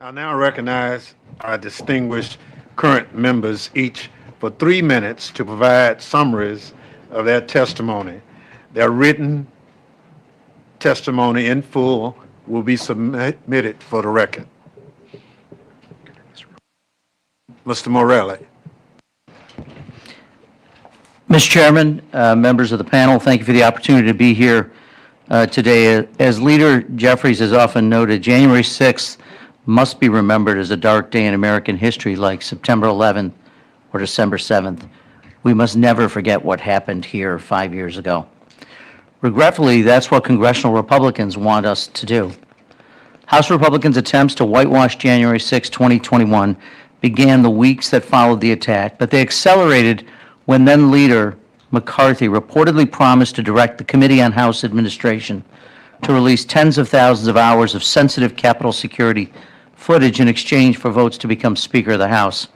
I'll now recognize our distinguished current members, each for 3 minutes, to provide summaries of their testimony. Their written testimony in full will be submitted for the record. Mr. Morelli. Mr. Chairman, members of the panel, thank you for the opportunity to be here today. As Leader Jeffries has often noted, January 6th must be remembered as a dark day in American history like September 11th or December 7th. We must never forget what happened here 5 years ago. Regretfully, that's what congressional Republicans want us to do. House Republicans' attempts to whitewash January 6, 2021 began the weeks that followed the attack, but they accelerated when then Leader McCarthy reportedly promised to direct the Committee on House Administration to release tens of thousands of hours of sensitive Capitol security footage in exchange for votes to become Speaker of the House.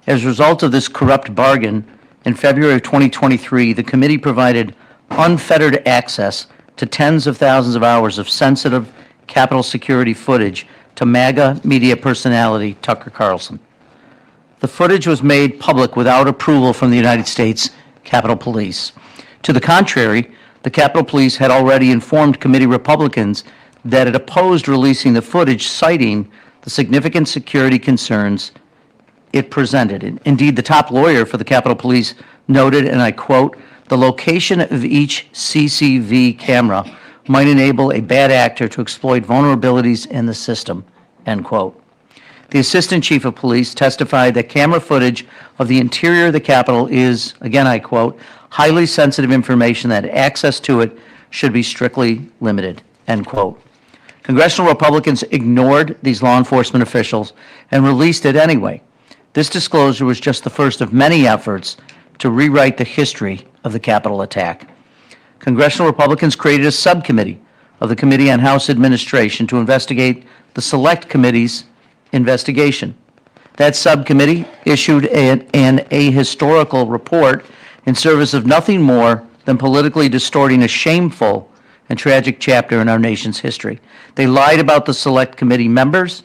As a result of this corrupt bargain, in February of 2023, the committee provided unfettered access to tens of thousands of hours of sensitive Capitol security footage to MAGA media personality Tucker Carlson. The footage was made public without approval from the United States Capitol Police. To the contrary, the Capitol Police had already informed committee Republicans that it opposed releasing the footage, citing the significant security concerns it presented. Indeed, the top lawyer for the Capitol Police noted, and I quote, "The location of each CCV camera might enable a bad actor to exploit vulnerabilities in the system, end quote. The Assistant Chief of Police testified that camera footage of the interior of the Capitol is, again I quote, highly sensitive information that access to it should be strictly limited, end quote. Congressional Republicans ignored these law enforcement officials and released it anyway. This disclosure was just the first of many efforts to rewrite the history of the Capitol attack. Congressional Republicans created a subcommittee of the Committee on House Administration to investigate the Select Committee's investigation. That subcommittee issued an ahistorical report in service of nothing more than politically distorting a shameful and tragic chapter in our nation's history. They lied about the Select Committee members,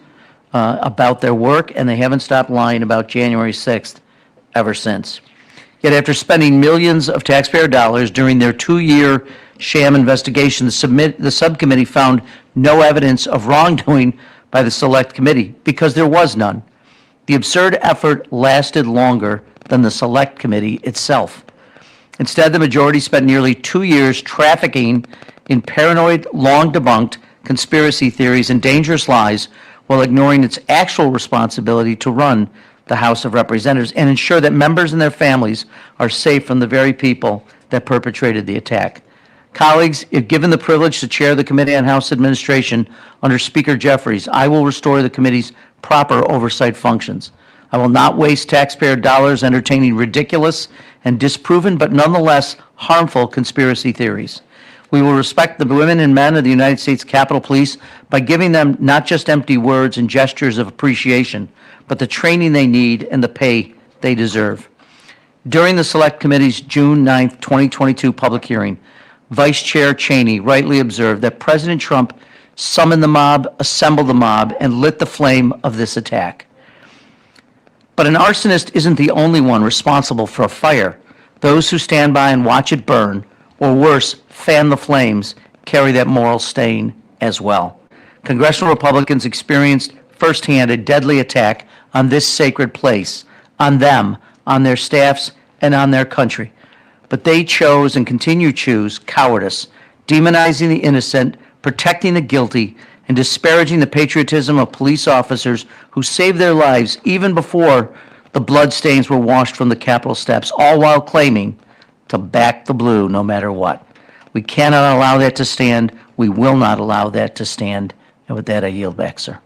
about their work, and they haven't stopped lying about January 6th ever since. Yet after spending millions of taxpayer dollars during their 2-year sham investigation, the subcommittee found no evidence of wrongdoing by the Select Committee because there was none. The absurd effort lasted longer than the Select Committee itself. Instead, the majority spent nearly 2 years trafficking in paranoid, long-debunked conspiracy theories and dangerous lies while ignoring its actual responsibility to run the House of Representatives and ensure that members and their families are safe from the very people that perpetrated the attack. Colleagues, if given the privilege to chair the Committee on House Administration under Speaker Jeffries, I will restore the committee's proper oversight functions. I will not waste taxpayer dollars entertaining ridiculous and disproven but nonetheless harmful conspiracy theories. We will respect the women and men of the United States Capitol Police by giving them not just empty words and gestures of appreciation, but the training they need and the pay they deserve. During the Select Committee's June 9, 2022 public hearing, Vice Chair Cheney rightly observed that President Trump summoned the mob, assembled the mob, and lit the flame of this attack. But an arsonist isn't the only one responsible for a fire. Those who stand by and watch it burn, or worse, fan the flames, carry that moral stain as well. Congressional Republicans experienced firsthand a deadly attack on this sacred place, on them, on their staffs, and on their country. But they chose and continue to choose cowardice, demonizing the innocent, protecting the guilty, and disparaging the patriotism of police officers who saved their lives even before the bloodstains were washed from the Capitol steps, all while claiming to back the blue no matter what. We cannot allow that to stand. We will not allow that to stand. And with that, I yield back, sir.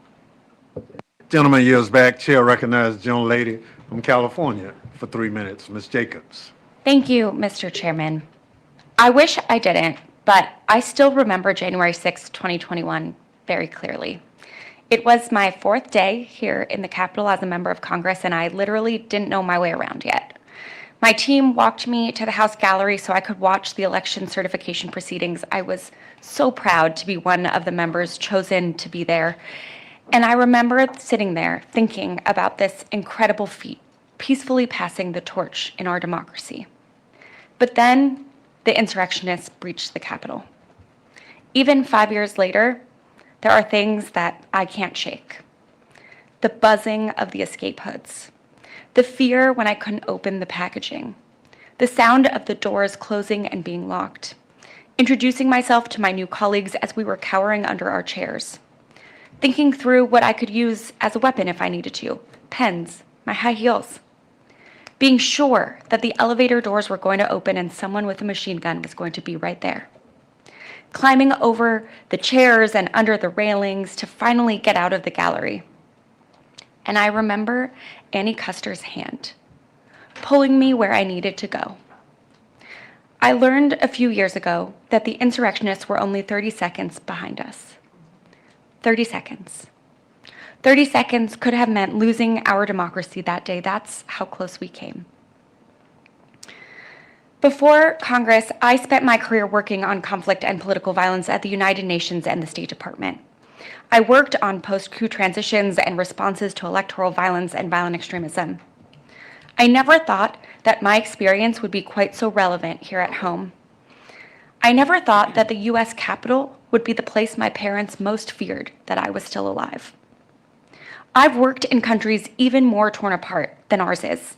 Gentleman yields back. Chair recognizes the gentlelady from California for 3 minutes, Ms. Jacobs. Thank you, Mr. Chairman. I wish I didn't, but I still remember January 6, 2021 very clearly. It was my 4th day here in the Capitol as a member of Congress, and I literally didn't know my way around yet. My team walked me to the House gallery so I could watch the election certification proceedings. I was so proud to be one of the members chosen to be there. And I remember sitting there thinking about this incredible feat, peacefully passing the torch in our democracy. But then the insurrectionists breached the Capitol. Even 5 years later, there are things that I can't shake. The buzzing of the escape hoods, the fear when I couldn't open the packaging, the sound of the doors closing and being locked, introducing myself to my new colleagues as we were cowering under our chairs, thinking through what I could use as a weapon if I needed to, pens, my high heels, being sure that the elevator doors were going to open and someone with a machine gun was going to be right there, climbing over the chairs and under the railings to finally get out of the gallery. And I remember Annie Custer's hand, pulling me where I needed to go. I learned a few years ago that the insurrectionists were only 30 seconds behind us. 30 seconds. 30 seconds could have meant losing our democracy that day. That's how close we came. Before Congress, I spent my career working on conflict and political violence at the United Nations and the State Department. I worked on post-coup transitions and responses to electoral violence and violent extremism. I never thought that my experience would be quite so relevant here at home. I never thought that the U.S. Capitol would be the place my parents most feared that I was still alive. I've worked in countries even more torn apart than ours is.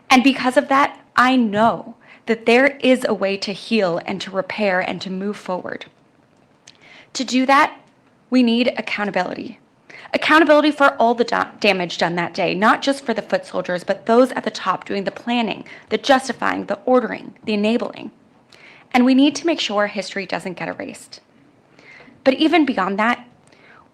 And because of that, I know that there is a way to heal and to repair and to move forward. To do that, we need accountability. Accountability for all the damage done that day, not just for the foot soldiers, but those at the top doing the planning, the justifying, the ordering, the enabling. And we need to make sure history doesn't get erased. But even beyond that,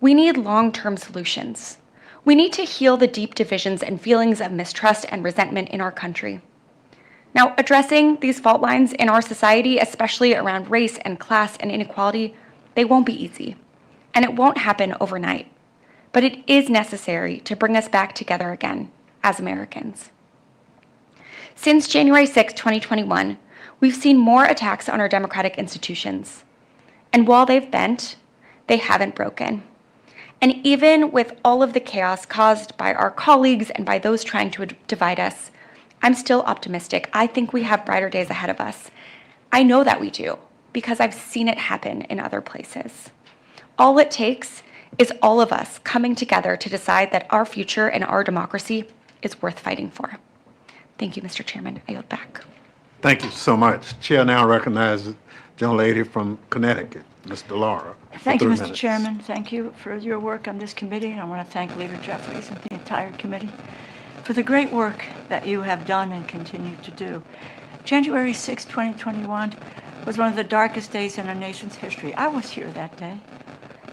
we need long-term solutions. We need to heal the deep divisions and feelings of mistrust and resentment in our country. Now, addressing these fault lines in our society, especially around race and class and inequality, they won't be easy, and it won't happen overnight. But it is necessary to bring us back together again as Americans. Since January 6, 2021, we've seen more attacks on our democratic institutions. And while they've bent, they haven't broken. And even with all of the chaos caused by our colleagues and by those trying to divide us, I'm still optimistic. I think we have brighter days ahead of us. I know that we do, because I've seen it happen in other places. All it takes is all of us coming together to decide that our future and our democracy is worth fighting for. Thank you, Mr. Chairman. I yield back. Thank you so much. Chair now recognizes the young lady from Connecticut, Ms. DeLaura. Thank you, for 3 Mr. minutes. Chairman. Thank you for your work on this committee, and I want to thank Leader Jeffries and the entire committee for the great work that you have done and continue to do. January 6, 2021 was one of the darkest days in our nation's history. I was here that day.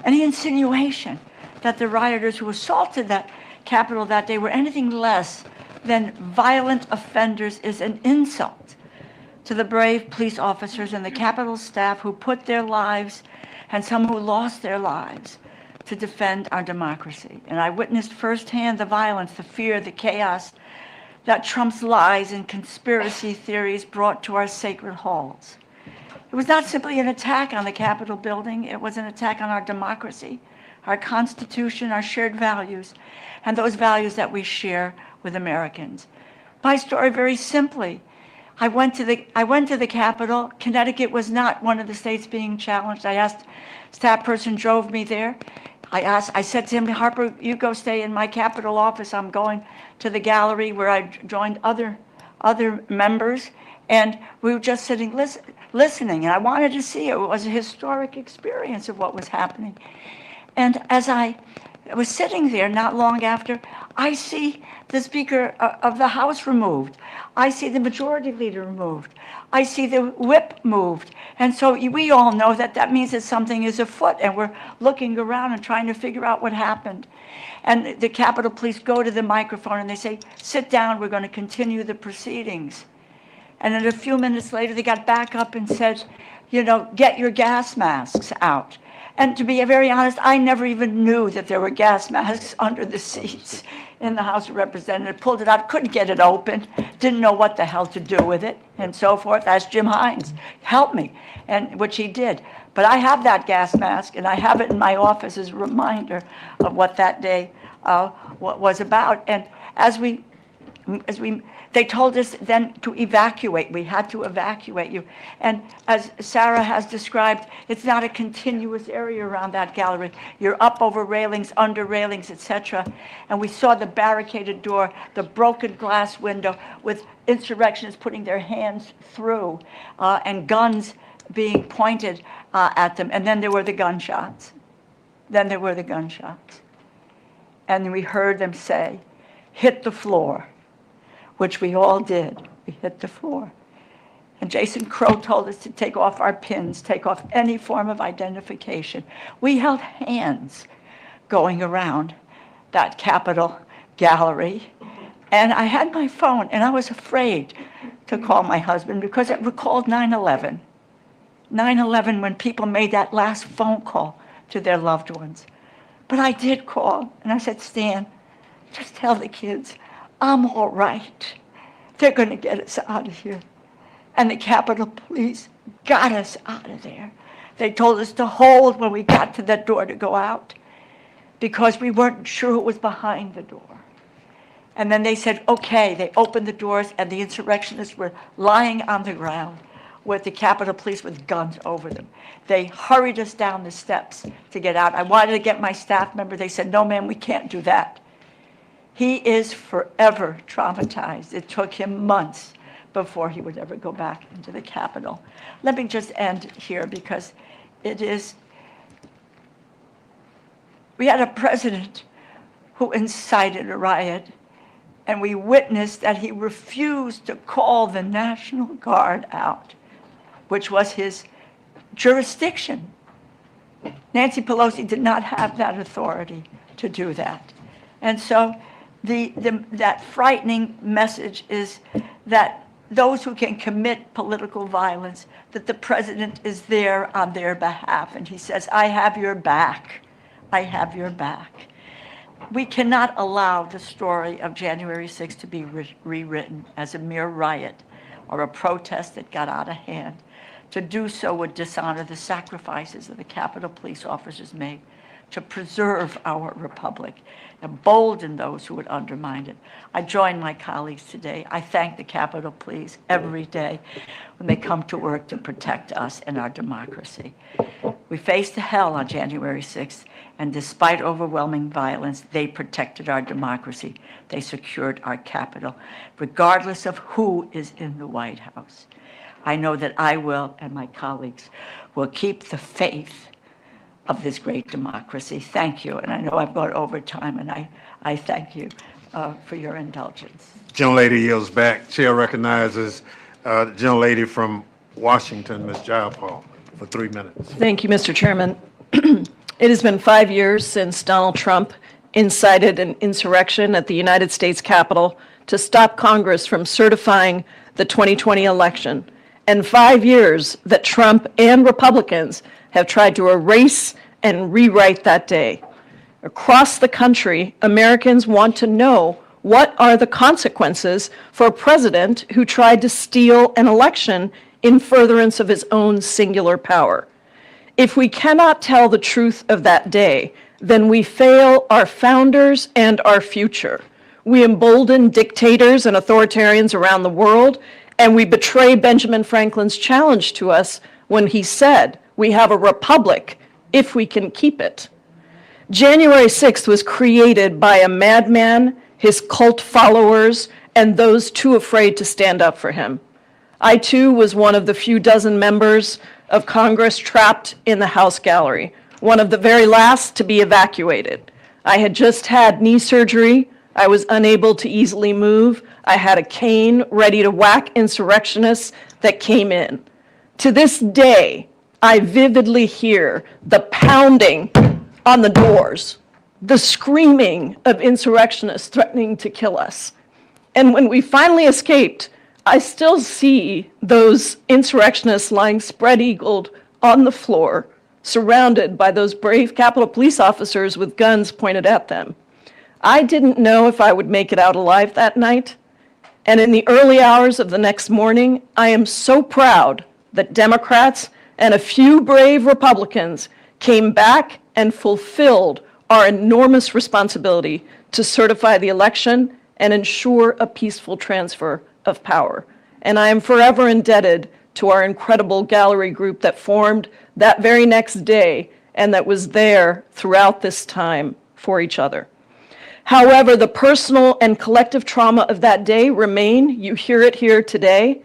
Any insinuation that the rioters who assaulted that Capitol that day were anything less than violent offenders is an insult to the brave police officers and the Capitol staff who put their lives, and some who lost their lives, to defend our democracy. And I witnessed firsthand the violence, the fear, the chaos that Trump's lies and conspiracy theories brought to our sacred halls. It was not simply an attack on the Capitol building, it was an attack on our democracy, our Constitution, our shared values, and those values that we share with Americans. My story, very simply, I went to the Capitol. Connecticut was not one of the states being challenged. I asked, staff person drove me there. I said to him, Harper, you go stay in my Capitol office. I'm going to the gallery where I joined other members, and we were just sitting listening, and I wanted to see it. It was a historic experience of what was happening. And as I was sitting there not long after, I see the Speaker of the House removed. I see the Majority Leader removed. I see the whip moved. And so we all know that that means that something is afoot, and we're looking around and trying to figure out what happened. And the Capitol Police go to the microphone and they say, sit down, we're going to continue the proceedings. And then a few minutes later, they got back up and said, you know, get your gas masks out. And to be very honest, I never even knew that there were gas masks under the seats in the House of Representatives. Pulled it out, couldn't get it open, didn't know what the hell to do with it, and so forth. Asked Jim Hines, help me, and which he did. But I have that gas mask, and I have it in my office as a reminder of what that day was about. And they told us then to evacuate. We had to evacuate you. And as Sarah has described, it's not a continuous area around that gallery. You're up over railings, under railings, etc. And we saw the barricaded door, the broken glass window with insurrectionists putting their hands through and guns being pointed at them. And then there were the gunshots. And we heard them say, hit the floor, which we all did. We hit the floor. And Jason Crow told us to take off our pins, take off any form of identification. We held hands going around that Capitol gallery. And I had my phone, and I was afraid to call my husband because it recalled 9/11. 9/11, when people made that last phone call to their loved ones. But I did call, and I said, Stan, just tell the kids, I'm all right. They're going to get us out of here. And the Capitol Police got us out of there. They told us to hold when we got to that door to go out because we weren't sure who was behind the door. And then they said, okay. They opened the doors, and the insurrectionists were lying on the ground with the Capitol Police with guns over them. They hurried us down the steps to get out. I wanted to get my staff member. They said, no, ma'am, we can't do that. He is forever traumatized. It took him months before he would ever go back into the Capitol. Let me just end here because it is We had a president who incited a riot, and we witnessed that he refused to call the National Guard out, which was his jurisdiction. Nancy Pelosi did not have that authority to do that. And so that frightening message is that those who can commit political violence, that the president is there on their behalf. And he says, I have your back. I have your back. We cannot allow the story of January 6th to be rewritten as a mere riot or a protest that got out of hand. To do so would dishonor the sacrifices that the Capitol Police officers made to preserve our republic, embolden those who would undermine it. I join my colleagues today. I thank the Capitol Police every day when they come to work to protect us and our democracy. We faced hell on January 6th, and despite overwhelming violence, they protected our democracy. They secured our Capitol, regardless of who is in the White House. I know that I will, and my colleagues will keep the faith of this great democracy. Thank you. And I know I've gone over time, and I thank you for your indulgence. Gentlelady yields back. Chair recognizes the gentlelady from Washington, Ms. Jayapal, for 3 minutes. Thank you, Mr. Chairman. It has been 5 years since Donald Trump incited an insurrection at the United States Capitol to stop Congress from certifying the 2020 election, and 5 years that Trump and Republicans have tried to erase and rewrite that day. Across the country, Americans want to know what are the consequences for a president who tried to steal an election in furtherance of his own singular power. If we cannot tell the truth of that day, then we fail our founders and our future. We embolden dictators and authoritarians around the world, and we betray Benjamin Franklin's challenge to us when he said, we have a republic if we can keep it. January 6th was created by a madman, his cult followers, and those too afraid to stand up for him. I, too, was one of the few dozen members of Congress trapped in the House gallery, one of the very last to be evacuated. I had just had knee surgery. I was unable to easily move. I had a cane ready to whack insurrectionists that came in. To this day, I vividly hear the pounding on the doors, the screaming of insurrectionists threatening to kill us. And when we finally escaped, I still see those insurrectionists lying spread-eagled on the floor, surrounded by those brave Capitol Police officers with guns pointed at them. I didn't know if I would make it out alive that night. And in the early hours of the next morning, I am so proud that Democrats and a few brave Republicans came back and fulfilled our enormous responsibility to certify the election and ensure a peaceful transfer of power. And I am forever indebted to our incredible gallery group that formed that very next day and that was there throughout this time for each other. However, the personal and collective trauma of that day remain. You hear it here today,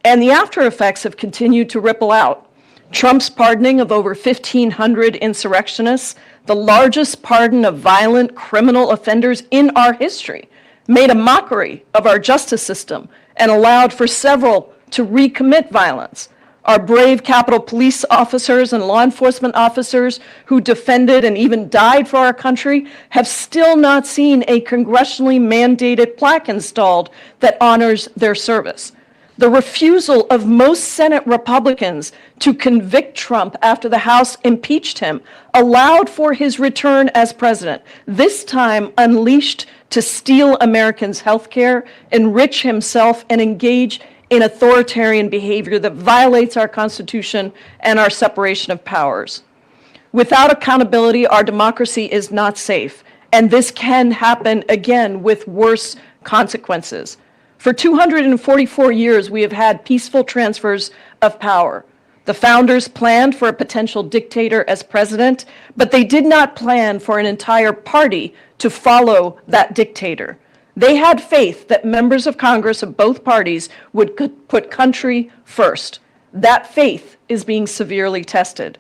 and the after effects have continued to ripple out. Trump's pardoning of over 1,500 insurrectionists, the largest pardon of violent criminal offenders in our history, made a mockery of our justice system and allowed for several to recommit violence. Our brave Capitol Police officers and law enforcement officers who defended and even died for our country have still not seen a congressionally mandated plaque installed that honors their service. The refusal of most Senate Republicans to convict Trump after the House impeached him allowed for his return as president, this time unleashed to steal Americans' health care, enrich himself, and engage in authoritarian behavior that violates our Constitution and our separation of powers. Without accountability, our democracy is not safe, and this can happen again with worse consequences. For 244 years, we have had peaceful transfers of power. The founders planned for a potential dictator as president, but they did not plan for an entire party to follow that dictator. They had faith that members of Congress of both parties would put country first. That faith is being severely tested.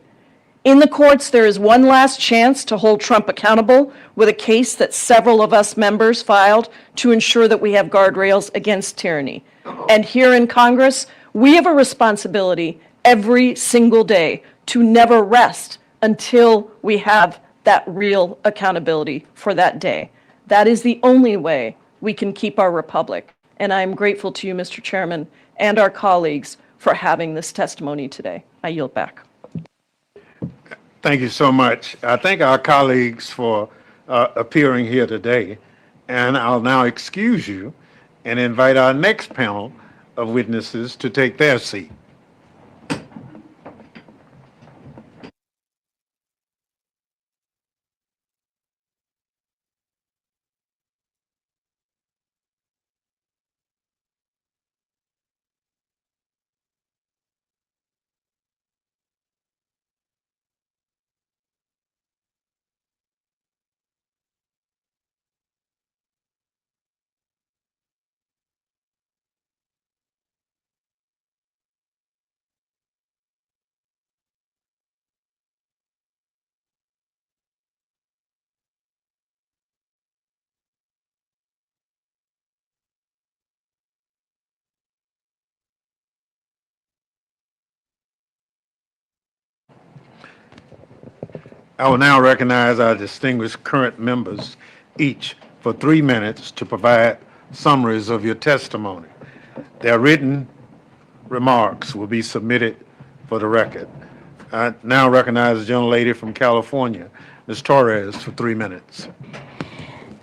In the courts, there is one last chance to hold Trump accountable with a case that several of us members filed to ensure that we have guardrails against tyranny. And here in Congress, we have a responsibility every single day to never rest until we have that real accountability for that day. That is the only way we can keep our republic. And I am grateful to you, Mr. Chairman, and our colleagues for having this testimony today. I yield back. Thank you so much. I thank our colleagues for appearing here today, and I'll now excuse you and invite our next panel of witnesses to take their seat. I will now recognize our distinguished current members, each for 3 minutes to provide summaries of your testimony. Their written remarks will be submitted for the record. I now recognize the gentlelady from California, Ms. Torres, for 3 minutes.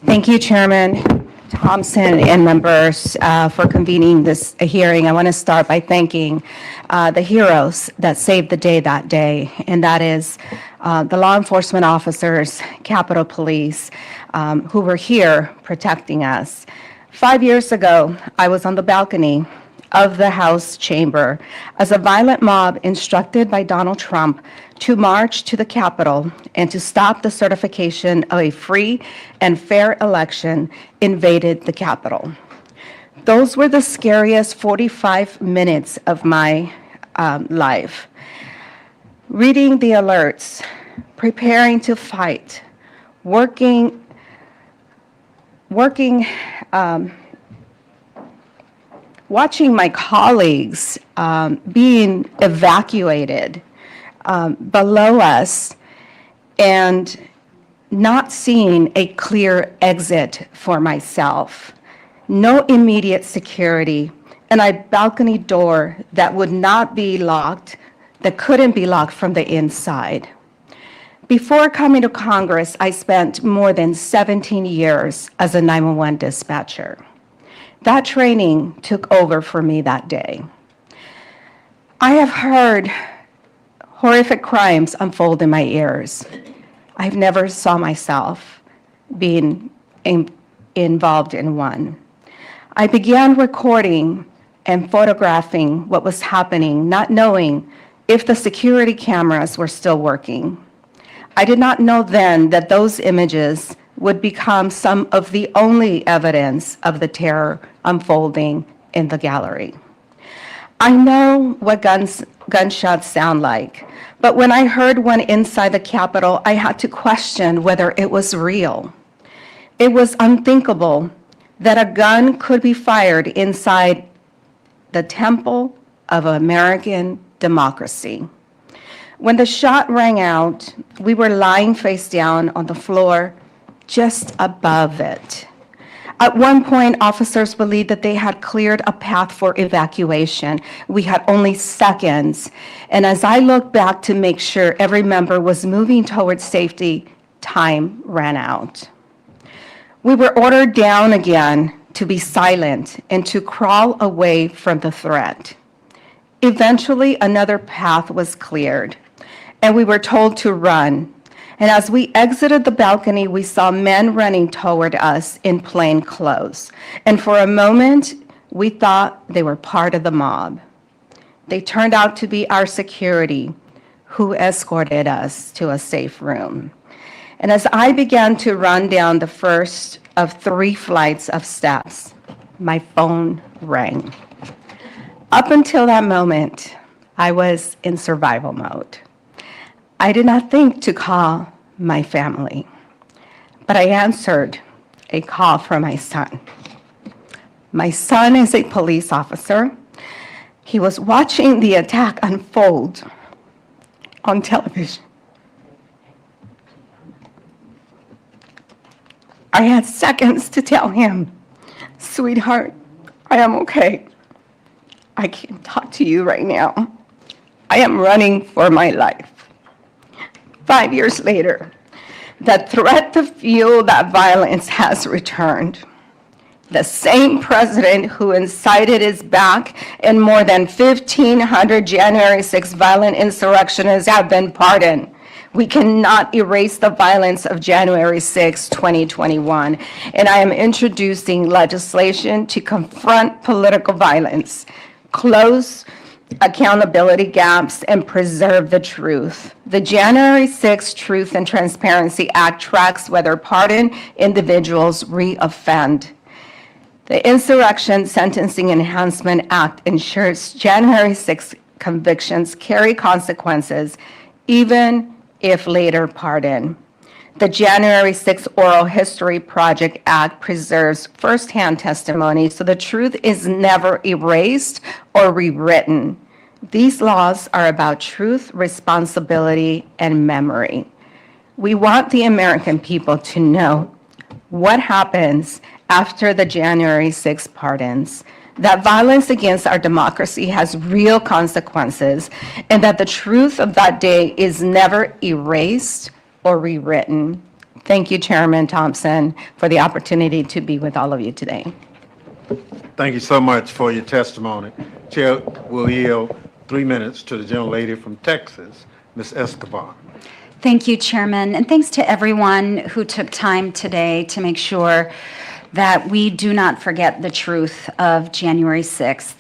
Thank you, Chairman Thompson and members for convening this hearing. I want to start by thanking the heroes that saved the day that day, and that is the law enforcement officers, Capitol Police, who were here protecting us. 5 years ago, I was on the balcony of the House chamber as a violent mob instructed by Donald Trump to march to the Capitol and to stop the certification of a free and fair election invaded the Capitol. Those were the scariest 45 minutes of my life. Reading the alerts, preparing to fight, watching my colleagues being evacuated below us and not seeing a clear exit for myself, no immediate security, and a balcony door that would not be locked, that couldn't be locked from the inside. Before coming to Congress, I spent more than 17 years as a 911 dispatcher. That training took over for me that day. I have heard horrific crimes unfold in my ears. I've never saw myself being involved in one. I began recording and photographing what was happening, not knowing if the security cameras were still working. I did not know then that those images would become some of the only evidence of the terror unfolding in the gallery. I know what gunshots sound like, but when I heard one inside the Capitol, I had to question whether it was real. It was unthinkable that a gun could be fired inside the temple of American democracy. When the shot rang out, we were lying face down on the floor just above it. At one point, officers believed that they had cleared a path for evacuation. We had only seconds. And as I looked back to make sure every member was moving towards safety, time ran out. We were ordered down again to be silent and to crawl away from the threat. Eventually, another path was cleared, and we were told to run. And as we exited the balcony, we saw men running toward us in plain clothes. And for a moment, we thought they were part of the mob. They turned out to be our security, who escorted us to a safe room. And as I began to run down the first of 3 flights of steps, my phone rang. Up until that moment, I was in survival mode. I did not think to call my family, but I answered a call from my son. My son is a police officer. He was watching the attack unfold on television. I had seconds to tell him, sweetheart, I am okay. I can't talk to you right now. I am running for my life. 5 years later, the threat to fuel that violence has returned. The same president who incited is back, and more than 1,500 January 6 violent insurrectionists have been pardoned. We cannot erase the violence of January 6, 2021, and I am introducing legislation to confront political violence, close accountability gaps, and preserve the truth. The January 6 Truth and Transparency Act tracks whether pardoned individuals reoffend. The Insurrection Sentencing Enhancement Act ensures January 6 convictions carry consequences, even if later pardoned. The January 6 Oral History Project Act preserves firsthand testimony, so the truth is never erased or rewritten. These laws are about truth, responsibility, and memory. We want the American people to know what happens after the January 6 pardons, that violence against our democracy has real consequences, and that the truth of that day is never erased or rewritten. Thank you, Chairman Thompson, for the opportunity to be with all of you today. Thank you so much for your testimony. Chair will yield 3 minutes to the gentlelady from Texas, Ms. Escobar. Thank you, Chairman, and thanks to everyone who took time today to make sure that we do not forget the truth of January 6th.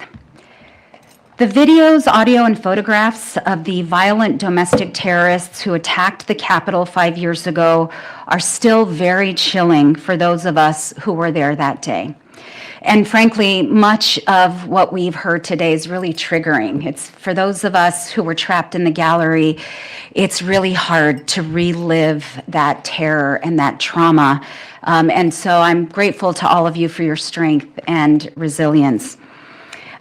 The videos, audio, and photographs of the violent domestic terrorists who attacked the Capitol 5 years ago are still very chilling for those of us who were there that day. And frankly, much of what we've heard today is really triggering. It's for those of us who were trapped in the gallery, it's really hard to relive that terror and that trauma. And so I'm grateful to all of you for your strength and resilience.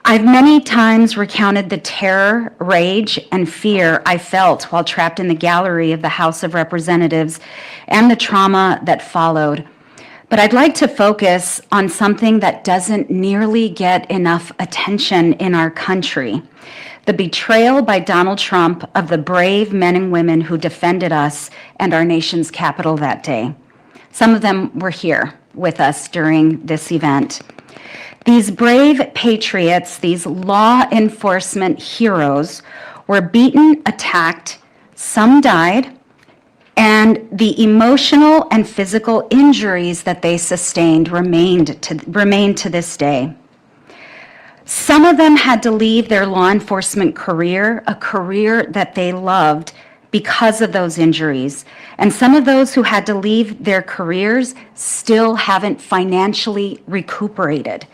I've many times recounted the terror, rage, and fear I felt while trapped in the gallery of the House of Representatives and the trauma that followed. But I'd like to focus on something that doesn't nearly get enough attention in our country: the betrayal by Donald Trump of the brave men and women who defended us and our nation's capital that day. Some of them were here with us during this event. These brave patriots, these law enforcement heroes, were beaten, attacked, some died, and the emotional and physical injuries that they sustained remain to this day. Some of them had to leave their law enforcement career, a career that they loved, because of those injuries. And some of those who had to leave their careers still haven't financially recuperated.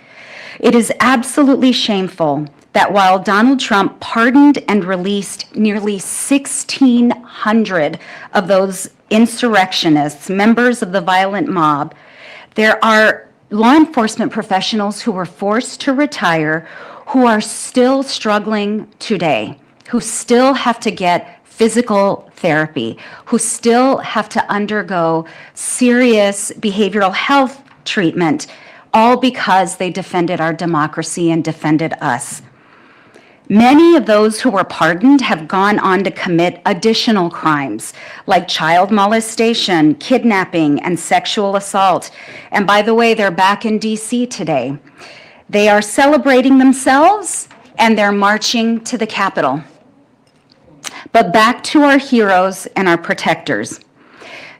It is absolutely shameful that while Donald Trump pardoned and released nearly 1,600 of those insurrectionists, members of the violent mob, there are law enforcement professionals who were forced to retire who are still struggling today, who still have to get physical therapy, who still have to undergo serious behavioral health treatment, all because they defended our democracy and defended us. Many of those who were pardoned have gone on to commit additional crimes like child molestation, kidnapping, and sexual assault. And by the way, they're back in DC today. They are celebrating themselves and they're marching to the Capitol. But back to our heroes and our protectors.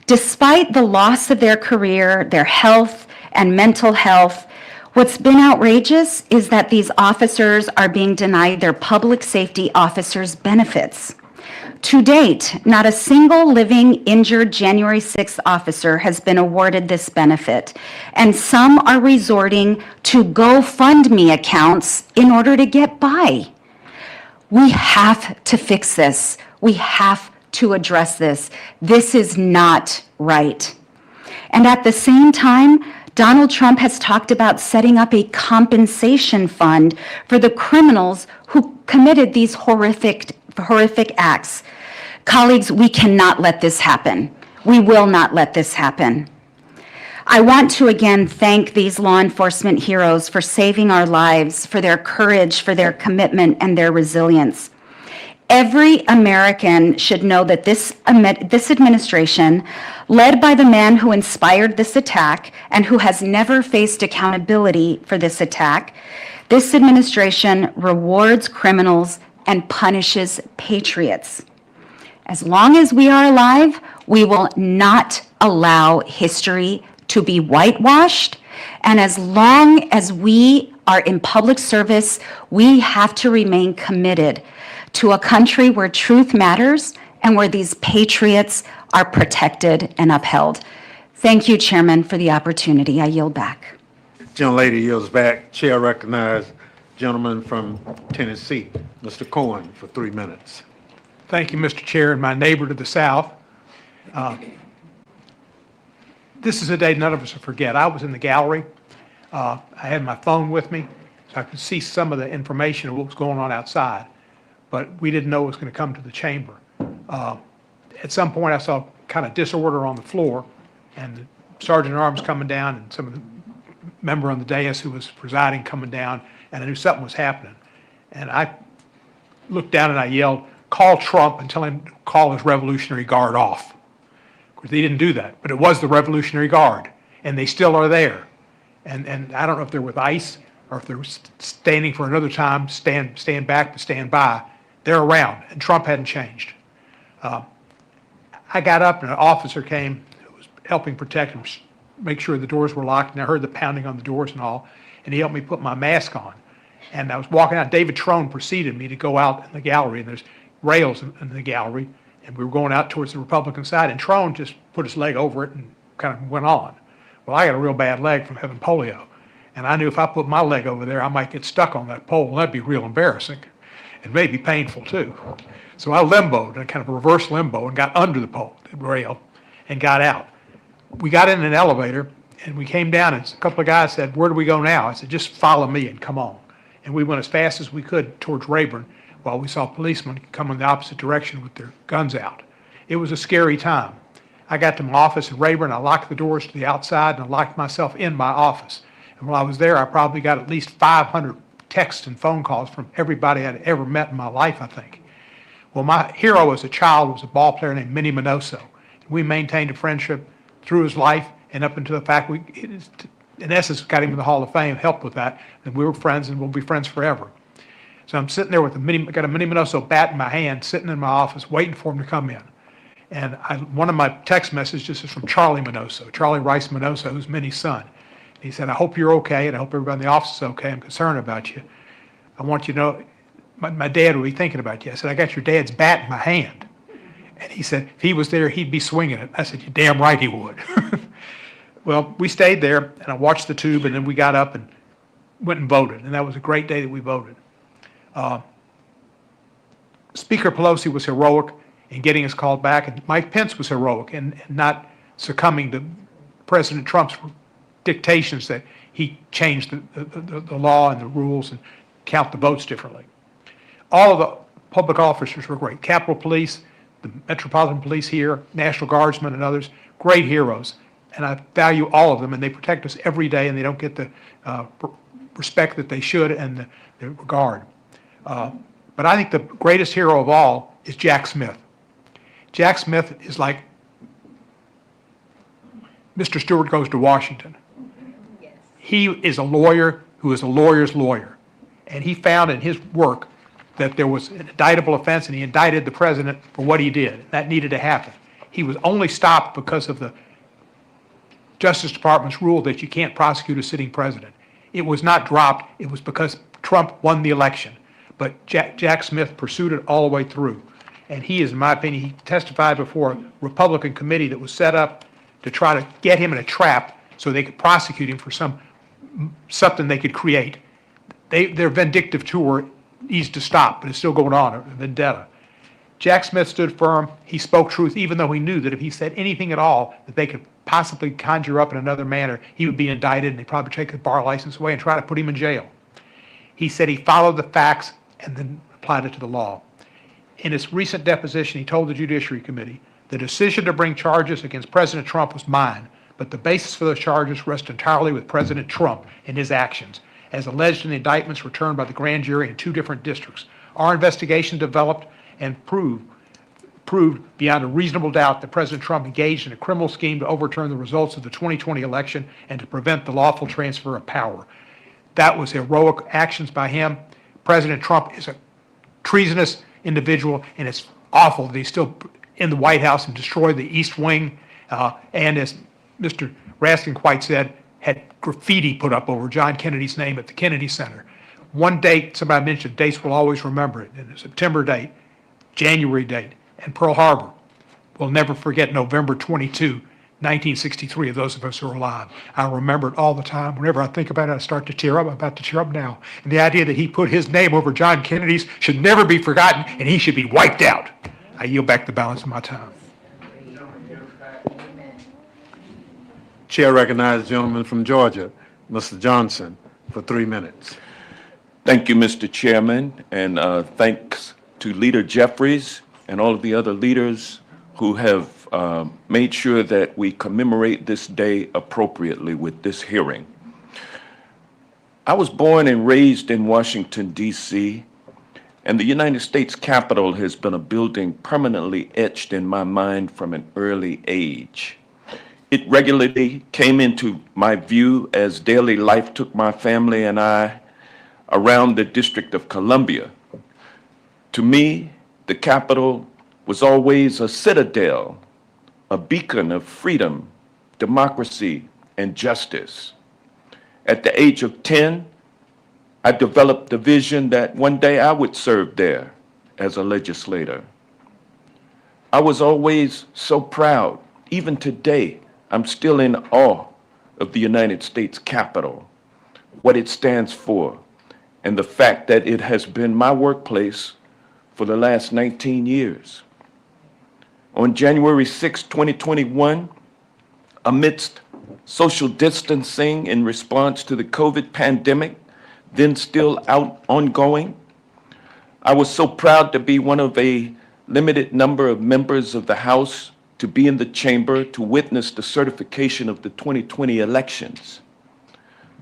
Despite the loss of their career, their health, and mental health, what's been outrageous is that these officers are being denied their public safety officers' benefits. To date, not a single living injured January 6th officer has been awarded this benefit, and some are resorting to GoFundMe accounts in order to get by. We have to fix this. We have to address this. This is not right. And at the same time, Donald Trump has talked about setting up a compensation fund for the criminals who committed these horrific acts. Colleagues, we cannot let this happen. We will not let this happen. I want to again thank these law enforcement heroes for saving our lives, for their courage, for their commitment, and their resilience. Every American should know that this administration, led by the man who inspired this attack and who has never faced accountability for this attack, this administration rewards criminals and punishes patriots. As long as we are alive, we will not allow history to be whitewashed. And as long as we are in public service, we have to remain committed to a country where truth matters and where these patriots are protected and upheld. Thank you, Chairman, for the opportunity. I yield back. Gentlelady yields back. Chair recognizes gentleman from Tennessee, Mr. Cohen, for 3 minutes. Thank you, Mr. Chair, and my neighbor to the south. This is a day none of us will forget. I was in the gallery. I had my phone with me, so I could see some of the information of what was going on outside, but we didn't know it was going to come to the chamber. At some point, I saw kind of disorder on the floor, and the sergeant at arms coming down, and some of the member on the dais who was presiding coming down, and I knew something was happening. And I looked down and I yelled, "Call Trump and tell him to call his Revolutionary Guard off." Of course, they didn't do that, but it was the Revolutionary Guard, and they still are there. And I don't know if they're with ICE or if they're standing for another time, stand back, but stand by. They're around, and Trump hadn't changed. I got up, and an officer came who was helping protect him, make sure the doors were locked, and I heard the pounding on the doors and all, and he helped me put my mask on. And I was walking out. David Trone preceded me to go out in the gallery, and there's rails in the gallery, and we were going out towards the Republican side, and Trone just put his leg over it and kind of went on. Well, I got a real bad leg from having polio, and I knew if I put my leg over there, I might get stuck on that pole, and that'd be real embarrassing, and maybe painful too. So I limboed, a kind of a reverse limbo, and got under the pole, the rail, and got out. We got in an elevator, and we came down, and a couple of guys said, "Where do we go now?" I said, "Just follow me and come on." And we went as fast as we could towards Rayburn while we saw policemen come in the opposite direction with their guns out. It was a scary time. I got to my office in Rayburn, I locked the doors to the outside, and I locked myself in my office. And while I was there, I probably got at least 500 texts and phone calls from everybody I'd ever met in my life, I think. Well, my hero as a child was a ball player named Bennie Minoso. We maintained a friendship through his life and up until the fact we, in essence, got him in the Hall of Fame, helped with that, and we were friends and we'll be friends forever. So I'm sitting there with got a Bennie Minoso bat in my hand, sitting in my office, waiting for him to come in. And one of my text messages is from Charlie Minoso, Charlie Rice Minoso, who's Bennie's son. And he said, "I hope you're okay, and I hope everybody in the office is okay. I'm concerned about you. I want you to know, my dad will be thinking about you." I said, "I got your dad's bat in my hand." And he said, "If he was there, he'd be swinging it." I said, "You're damn right he would." Well, we stayed there, and I watched the tube, and then we got up and went and voted. And that was a great day that we voted. Speaker Pelosi was heroic in getting us called back, and Mike Pence was heroic in not succumbing to President Trump's dictations that he changed the law and the rules and count the votes differently. All of the public officers were great. Capitol Police, the Metropolitan Police here, National Guardsmen and others, great heroes. And I value all of them, and they protect us every day, and they don't get the respect that they should and the regard. But I think the greatest hero of all is Jack Smith. Jack Smith is like Mr. Stewart goes to Washington. He is a lawyer who is a lawyer's lawyer. And he found in his work that there was an indictable offense, and he indicted the president for what he did. That needed to happen. He was only stopped because of the Justice Department's rule that you can't prosecute a sitting president. It was not dropped. It was because Trump won the election. But Jack Smith pursued it all the way through. And he is, in my opinion, he testified before a Republican committee that was set up to try to get him in a trap so they could prosecute him for something they could create. Their vindictive tour needs to stop, but it's still going on, a vendetta. Jack Smith stood firm. He spoke truth, even though he knew that if he said anything at all that they could possibly conjure up in another manner, he would be indicted and they'd probably take his bar license away and try to put him in jail. He said he followed the facts and then applied it to the law. In his recent deposition, he told the Judiciary Committee, the decision to bring charges against President Trump was mine, but the basis for those charges rests entirely with President Trump and his actions, as alleged in the indictments returned by the grand jury in 2 different districts. Our investigation developed and proved beyond a reasonable doubt that President Trump engaged in a criminal scheme to overturn the results of the 2020 election and to prevent the lawful transfer of power. That was heroic actions by him. President Trump is a treasonous individual, and it's awful that he's still in the White House and destroyed the East Wing, and as Mr. Raskin quite said, had graffiti put up over John Kennedy's name at the Kennedy Center. One date, somebody mentioned, dates will always remember it, and a September date, January date, and Pearl Harbor. We'll never forget November 22, 1963, of those of us who are alive. I remember it all the time. Whenever I think about it, I start to tear up. I'm about to tear up now. And the idea that he put his name over John Kennedy's should never be forgotten, and he should be wiped out. I yield back the balance of my time. Chair recognizes the gentleman from Georgia, Mr. Johnson, for 3 minutes. Thank you, Mr. Chairman, and thanks to Leader Jeffries and all of the other leaders who have made sure that we commemorate this day appropriately with this hearing. I was born and raised in Washington, D.C., and the United States Capitol has been a building permanently etched in my mind from an early age. It regularly came into my view as daily life took my family and I around the District of Columbia. To me, the Capitol was always a citadel, a beacon of freedom, democracy, and justice. At the age of 10, I developed the vision that one day I would serve there as a legislator. I was always so proud. Even today, I'm still in awe of the United States Capitol, what it stands for, and the fact that it has been my workplace for the last 19 years. On January 6, 2021, amidst social distancing in response to the COVID pandemic, then still ongoing, I was so proud to be one of a limited number of members of the House to be in the chamber to witness the certification of the 2020 elections.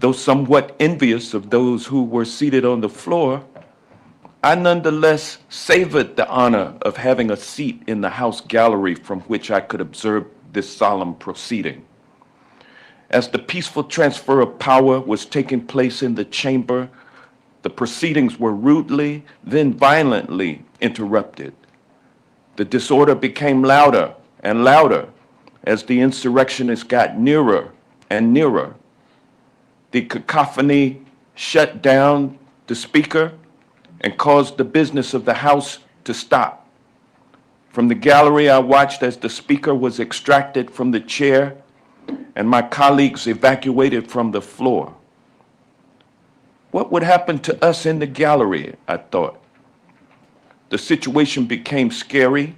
Though somewhat envious of those who were seated on the floor, I nonetheless savored the honor of having a seat in the House gallery from which I could observe this solemn proceeding. As the peaceful transfer of power was taking place in the chamber, the proceedings were rudely, then violently interrupted. The disorder became louder and louder as the insurrectionists got nearer and nearer. The cacophony shut down the speaker and caused the business of the House to stop. From the gallery, I watched as the speaker was extracted from the chair and my colleagues evacuated from the floor. What would happen to us in the gallery, I thought. The situation became scary,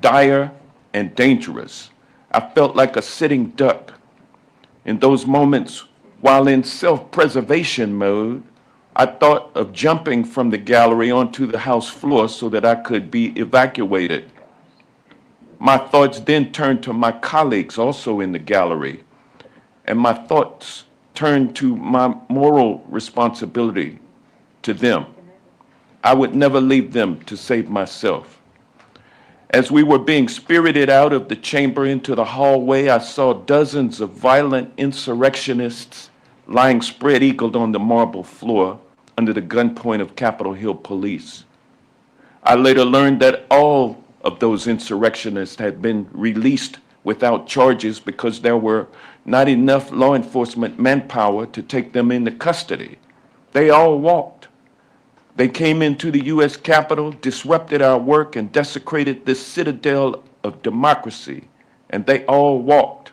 dire, and dangerous. I felt like a sitting duck. In those moments, while in self-preservation mode, I thought of jumping from the gallery onto the House floor so that I could be evacuated. My thoughts then turned to my colleagues also in the gallery, and my thoughts turned to my moral responsibility to them. I would never leave them to save myself. As we were being spirited out of the chamber into the hallway, I saw dozens of violent insurrectionists lying spread-eagled on the marble floor under the gunpoint of Capitol Hill police. I later learned that all of those insurrectionists had been released without charges because there were not enough law enforcement manpower to take them into custody. They all walked. They came into the U.S. Capitol, disrupted our work, and desecrated this citadel of democracy, and they all walked.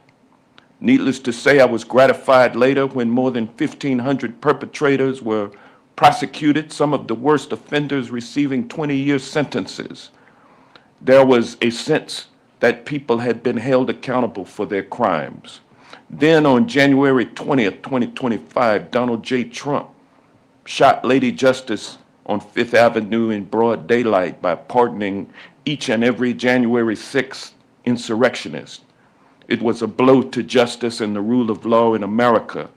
Needless to say, I was gratified later when more than 1,500 perpetrators were prosecuted, some of the worst offenders receiving 20-year sentences. there was a sense that people had been held accountable for their crimes. Then on January 20th, 2025, Donald J. Trump shot Lady Justice on Fifth Avenue in broad daylight by pardoning each and every January 6th insurrectionist. It was a blow to justice and the rule of law in America.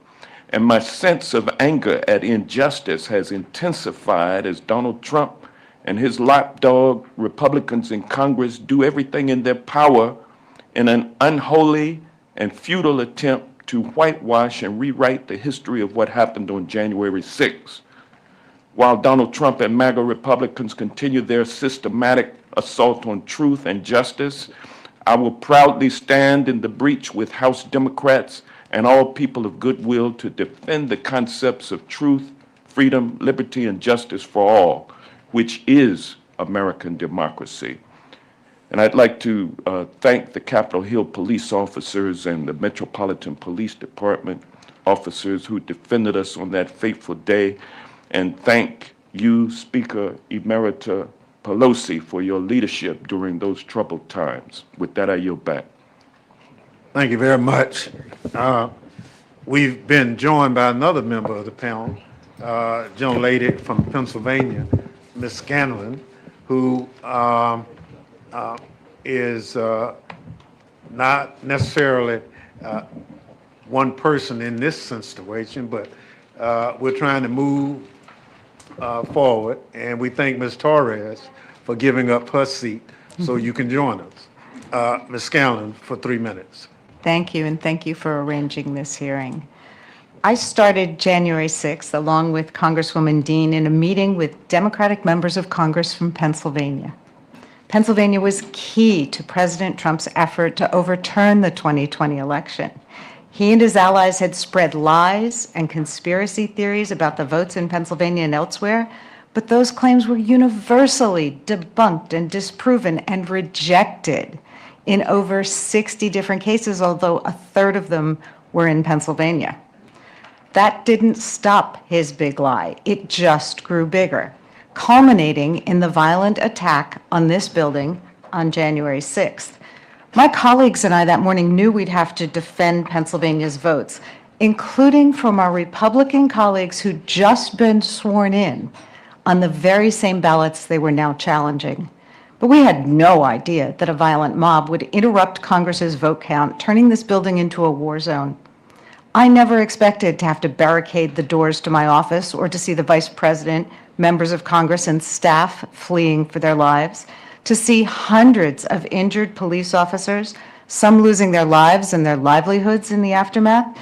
And my sense of anger at injustice has intensified as Donald Trump and his lapdog Republicans in Congress do everything in their power in an unholy and futile attempt to whitewash and rewrite the history of what happened on January 6th. While Donald Trump and MAGA Republicans continue their systematic assault on truth and justice, I will proudly stand in the breach with House Democrats and all people of goodwill to defend the concepts of truth, freedom, liberty, and justice for all, which is American democracy. And I'd like to thank the Capitol Hill police officers and the Metropolitan Police Department officers who defended us on that fateful day, and thank you, Speaker Emerita Pelosi, for your leadership during those troubled times. With that, I yield back. Thank you very much. We've been joined by another member of the panel, young lady from Pennsylvania, Ms. Scanlon, who is not necessarily one person in this situation, but we're trying to move forward, and we thank Ms. Torres for giving up her seat so you can join us. Ms. Scanlon, for 3 minutes. Thank you, and thank you for arranging this hearing. I started January 6th, along with Congresswoman Dean, in a meeting with Democratic members of Congress from Pennsylvania. Pennsylvania was key to President Trump's effort to overturn the 2020 election. He and his allies had spread lies and conspiracy theories about the votes in Pennsylvania and elsewhere, but those claims were universally debunked and disproven and rejected in over 60 different cases, although a third of them were in Pennsylvania. That didn't stop his big lie. It just grew bigger, culminating in the violent attack on this building on January 6th. My colleagues and I that morning knew we'd have to defend Pennsylvania's votes, including from our Republican colleagues who'd just been sworn in on the very same ballots they were now challenging. But we had no idea that a violent mob would interrupt Congress's vote count, turning this building into a war zone. I never expected to have to barricade the doors to my office or to see the Vice President, members of Congress, and staff fleeing for their lives, to see hundreds of injured police officers, some losing their lives and their livelihoods in the aftermath.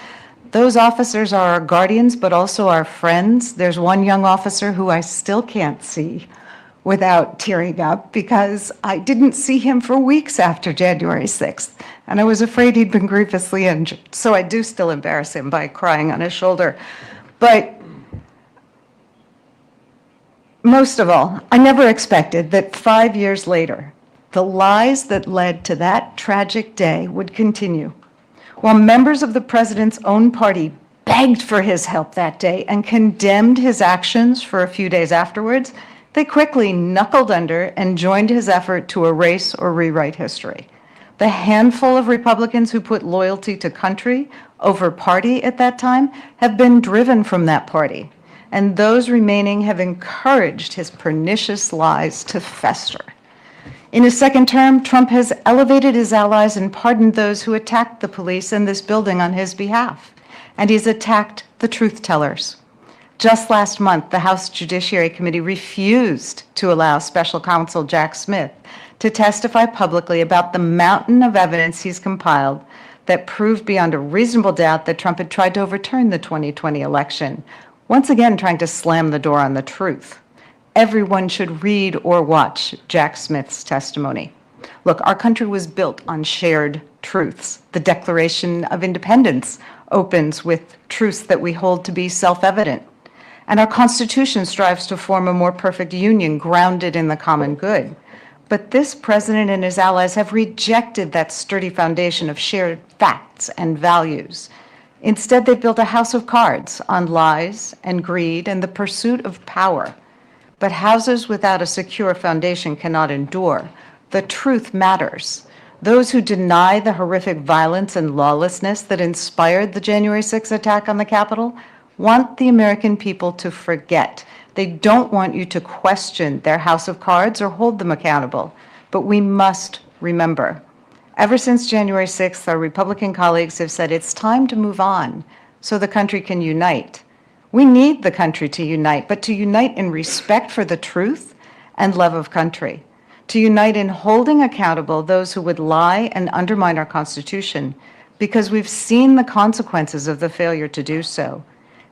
Those officers are our guardians, but also our friends. There's one young officer who I still can't see without tearing up because I didn't see him for weeks after January 6th, and I was afraid he'd been grievously injured. So I do still embarrass him by crying on his shoulder. But most of all, I never expected that 5 years later, the lies that led to that tragic day would continue. While members of the president's own party begged for his help that day and condemned his actions for a few days afterwards, they quickly knuckled under and joined his effort to erase or rewrite history. The handful of Republicans who put loyalty to country over party at that time have been driven from that party, and those remaining have encouraged his pernicious lies to fester. In his second term, Trump has elevated his allies and pardoned those who attacked the police and this building on his behalf, and he's attacked the truth tellers. Just last month, the House Judiciary Committee refused to allow Special Counsel Jack Smith to testify publicly about the mountain of evidence he's compiled that proved beyond a reasonable doubt that Trump had tried to overturn the 2020 election, once again trying to slam the door on the truth. Everyone should read or watch Jack Smith's testimony. Look, our country was built on shared truths. The Declaration of Independence opens with truths that we hold to be self-evident. And our Constitution strives to form a more perfect union grounded in the common good. But this president and his allies have rejected that sturdy foundation of shared facts and values. Instead, they've built a house of cards on lies and greed and the pursuit of power. But houses without a secure foundation cannot endure. The truth matters. Those who deny the horrific violence and lawlessness that inspired the January 6th attack on the Capitol want the American people to forget. They don't want you to question their house of cards or hold them accountable. But we must remember. Ever since January 6th, our Republican colleagues have said it's time to move on so the country can unite. We need the country to unite, but to unite in respect for the truth and love of country. To unite in holding accountable those who would lie and undermine our Constitution, because we've seen the consequences of the failure to do so.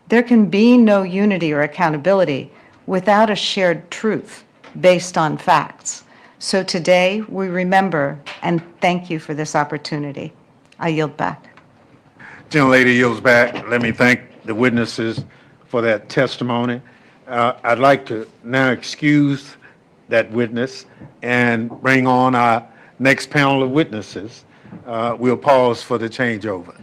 There can be no unity or accountability without a shared truth based on facts. So today, we remember and thank you for this opportunity. I yield back. Gentlelady yields back. Let me thank the witnesses for that testimony. I'd like to now excuse that witness and bring on our next panel of witnesses. We'll pause for the changeover.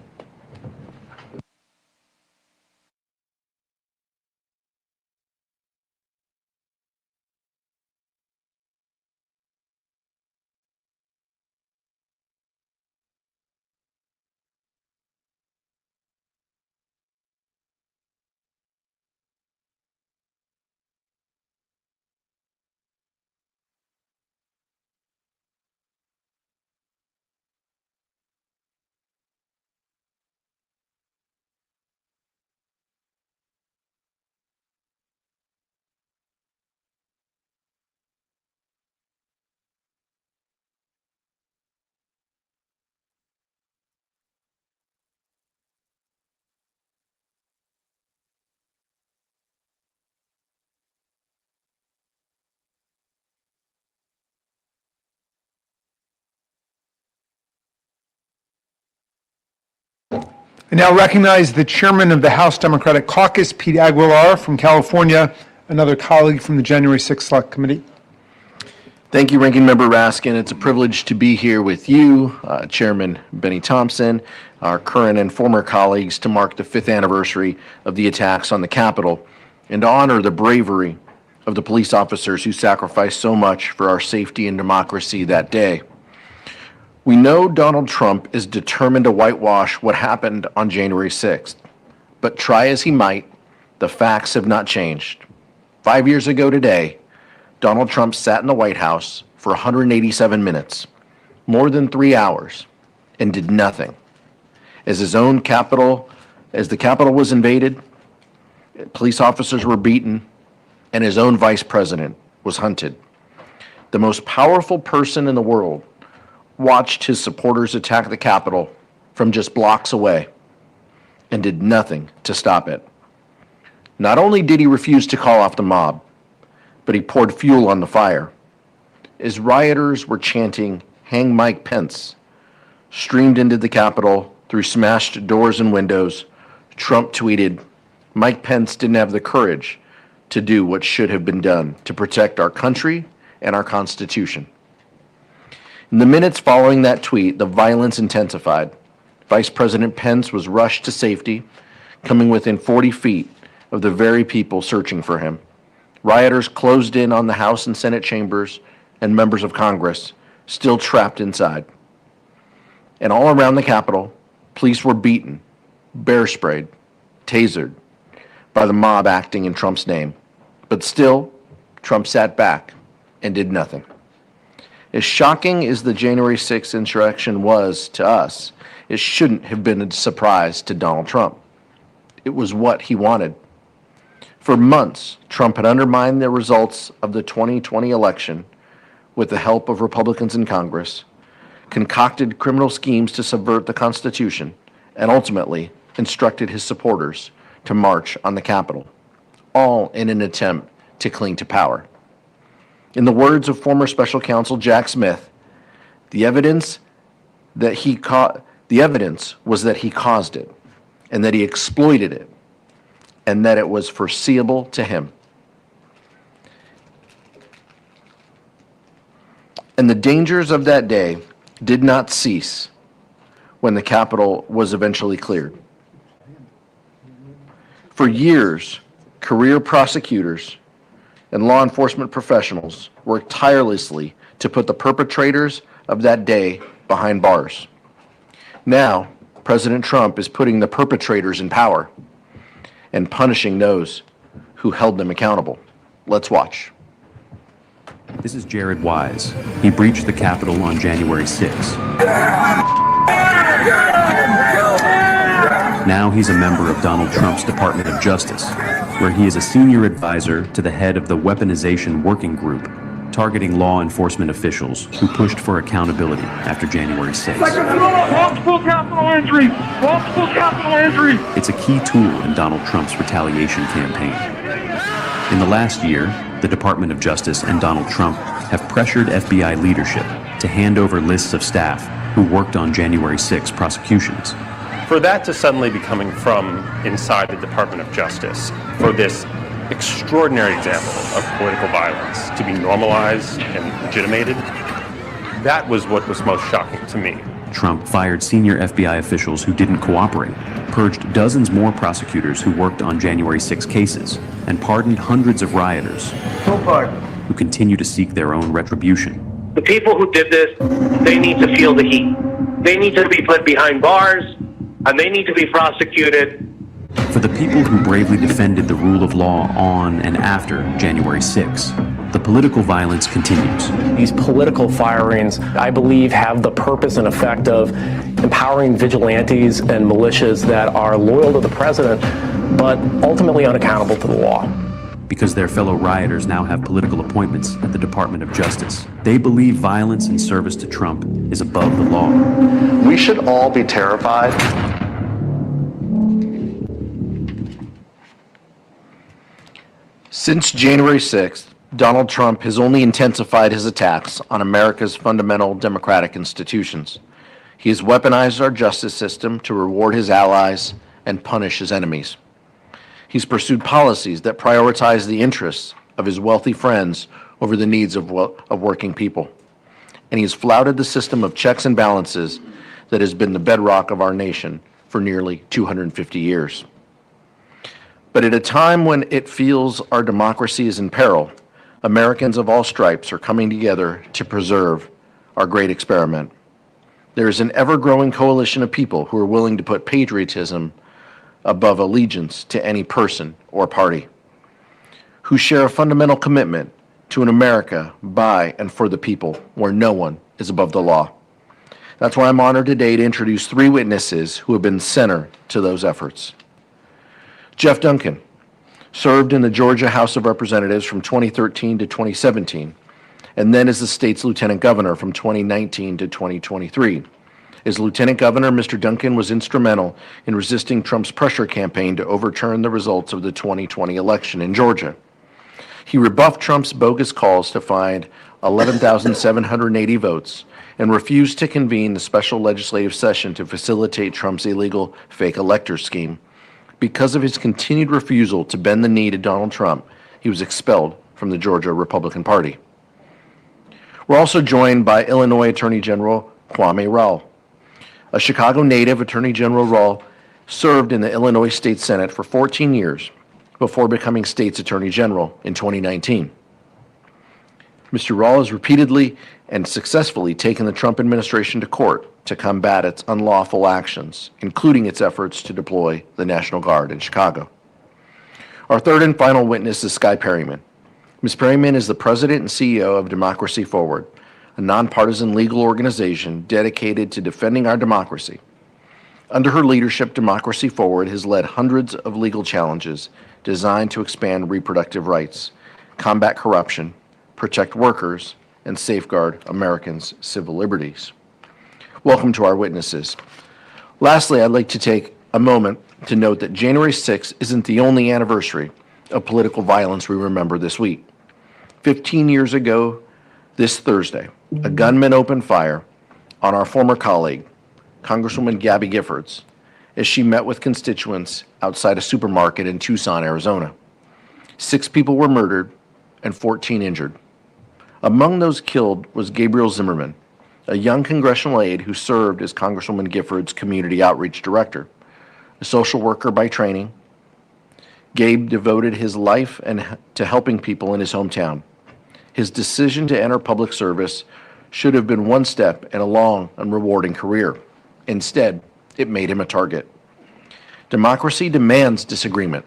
I now recognize the chairman of the House Democratic Caucus, Pete Aguilar from California, another colleague from the January 6th Select Committee. Thank you, Ranking Member Raskin. It's a privilege to be here with you, Chairman Bennie Thompson, our current and former colleagues, to mark the 5th anniversary of the attacks on the Capitol and to honor the bravery of the police officers who sacrificed so much for our safety and democracy that day. We know Donald Trump is determined to whitewash what happened on January 6th, but try as he might, the facts have not changed. 5 years ago today, Donald Trump sat in the White House for 187 minutes, more than 3 hours, and did nothing. As the Capitol was invaded, police officers were beaten, and his own vice president was hunted. The most powerful person in the world watched his supporters attack the Capitol from just blocks away and did nothing to stop it. Not only did he refuse to call off the mob, but he poured fuel on the fire. As rioters were chanting, "Hang Mike Pence," streamed into the Capitol through smashed doors and windows, Trump tweeted, "Mike Pence didn't have the courage to do what should have been done to protect our country and our Constitution." In the minutes following that tweet, the violence intensified. Vice President Pence was rushed to safety, coming within 40 feet of the very people searching for him. Rioters closed in on the House and Senate chambers, and members of Congress still trapped inside. And all around the Capitol, police were beaten, bear sprayed, tasered by the mob acting in Trump's name. But still, Trump sat back and did nothing. As shocking as the January 6th insurrection was to us, it shouldn't have been a surprise to Donald Trump. It was what he wanted. For months, Trump had undermined the results of the 2020 election with the help of Republicans in Congress, concocted criminal schemes to subvert the Constitution, and ultimately instructed his supporters to march on the Capitol, all in an attempt to cling to power. In the words of former Special Counsel Jack Smith, the evidence was that he caused it, and that he exploited it, and that it was foreseeable to him. And the dangers of that day did not cease when the Capitol was eventually cleared. For years, career prosecutors and law enforcement professionals worked tirelessly to put the perpetrators of that day behind bars. Now, President Trump is putting the perpetrators in power and punishing those who held them accountable. Let's watch. This is Jared Wise. He breached the Capitol on January 6. Now he's a member of Donald Trump's Department of Justice, where he is a senior advisor to the head of the Weaponization Working Group, targeting law enforcement officials who pushed for accountability after January 6. Multiple capital injury! Multiple capital injury! It's a key tool in Donald Trump's retaliation campaign. In the last year, the Department of Justice and Donald Trump have pressured FBI leadership to hand over lists of staff who worked on January 6 prosecutions. For that to suddenly be coming from inside the Department of Justice, for this extraordinary example of political violence to be normalized and legitimated, that was what was most shocking to me. Trump fired senior FBI officials who didn't cooperate, purged dozens more prosecutors who worked on January 6 cases, and pardoned hundreds of rioters who continue to seek their own retribution. The people who did this, they need to feel the heat. They need to be put behind bars, and they need to be prosecuted. For the people who bravely defended the rule of law on and after January 6, the political violence continues. These political firings, I believe, have the purpose and effect of empowering vigilantes and militias that are loyal to the president, but ultimately unaccountable to the law. Because their fellow rioters now have political appointments at the Department of Justice, they believe violence in service to Trump is above the law. We should all be terrified. Since January 6th, Donald Trump has only intensified his attacks on America's fundamental democratic institutions. He has weaponized our justice system to reward his allies and punish his enemies. He's pursued policies that prioritize the interests of his wealthy friends over the needs of working people. And he's flouted the system of checks and balances that has been the bedrock of our nation for nearly 250 years. But at a time when it feels our democracy is in peril, Americans of all stripes are coming together to preserve our great experiment. There is an ever-growing coalition of people who are willing to put patriotism above allegiance to any person or party, who share a fundamental commitment to an America by and for the people, where no one is above the law. That's why I'm honored today to introduce three witnesses who have been center to those efforts. Jeff Duncan served in the Georgia House of Representatives from 2013 to 2017, and then as the state's lieutenant governor from 2019 to 2023. As lieutenant governor, Mr. Duncan was instrumental in resisting Trump's pressure campaign to overturn the results of the 2020 election in Georgia. He rebuffed Trump's bogus calls to find 11,780 votes and refused to convene the special legislative session to facilitate Trump's illegal fake elector scheme. Because of his continued refusal to bend the knee to Donald Trump, he was expelled from the Georgia Republican Party. We're also joined by Illinois Attorney General Kwame Raoul. A Chicago native, Attorney General Raoul served in the Illinois State Senate for 14 years before becoming state's Attorney General in 2019. Mr. Raoul has repeatedly and successfully taken the Trump administration to court to combat its unlawful actions, including its efforts to deploy the National Guard in Chicago. Our third and final witness is Skye Perryman. Ms. Perryman is the president and CEO of Democracy Forward, a nonpartisan legal organization dedicated to defending our democracy. Under her leadership, Democracy Forward has led hundreds of legal challenges designed to expand reproductive rights, combat corruption, protect workers, and safeguard Americans' civil liberties. Welcome to our witnesses. Lastly, I'd like to take a moment to note that January 6th isn't the only anniversary of political violence we remember this week. 15 years ago, this Thursday, a gunman opened fire on our former colleague, Congresswoman Gabby Giffords, as she met with constituents outside a supermarket in Tucson, Arizona. 6 people were murdered and 14 injured. Among those killed was Gabriel Zimmerman, a young congressional aide who served as Congresswoman Giffords' community outreach director. A social worker by training, Gabe devoted his life to helping people in his hometown. His decision to enter public service should have been one step in a long and rewarding career. Instead, it made him a target. Democracy demands disagreement,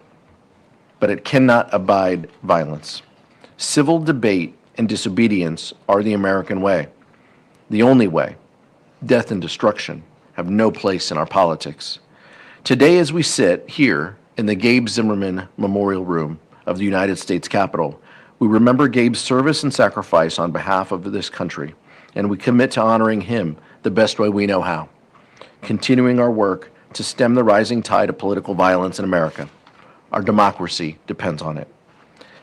but it cannot abide violence. Civil debate and disobedience are the American way, the only way. Death and destruction have no place in our politics. Today, as we sit here in the Gabe Zimmerman Memorial Room of the United States Capitol, we remember Gabe's service and sacrifice on behalf of this country, and we commit to honoring him the best way we know how, continuing our work to stem the rising tide of political violence in America. Our democracy depends on it.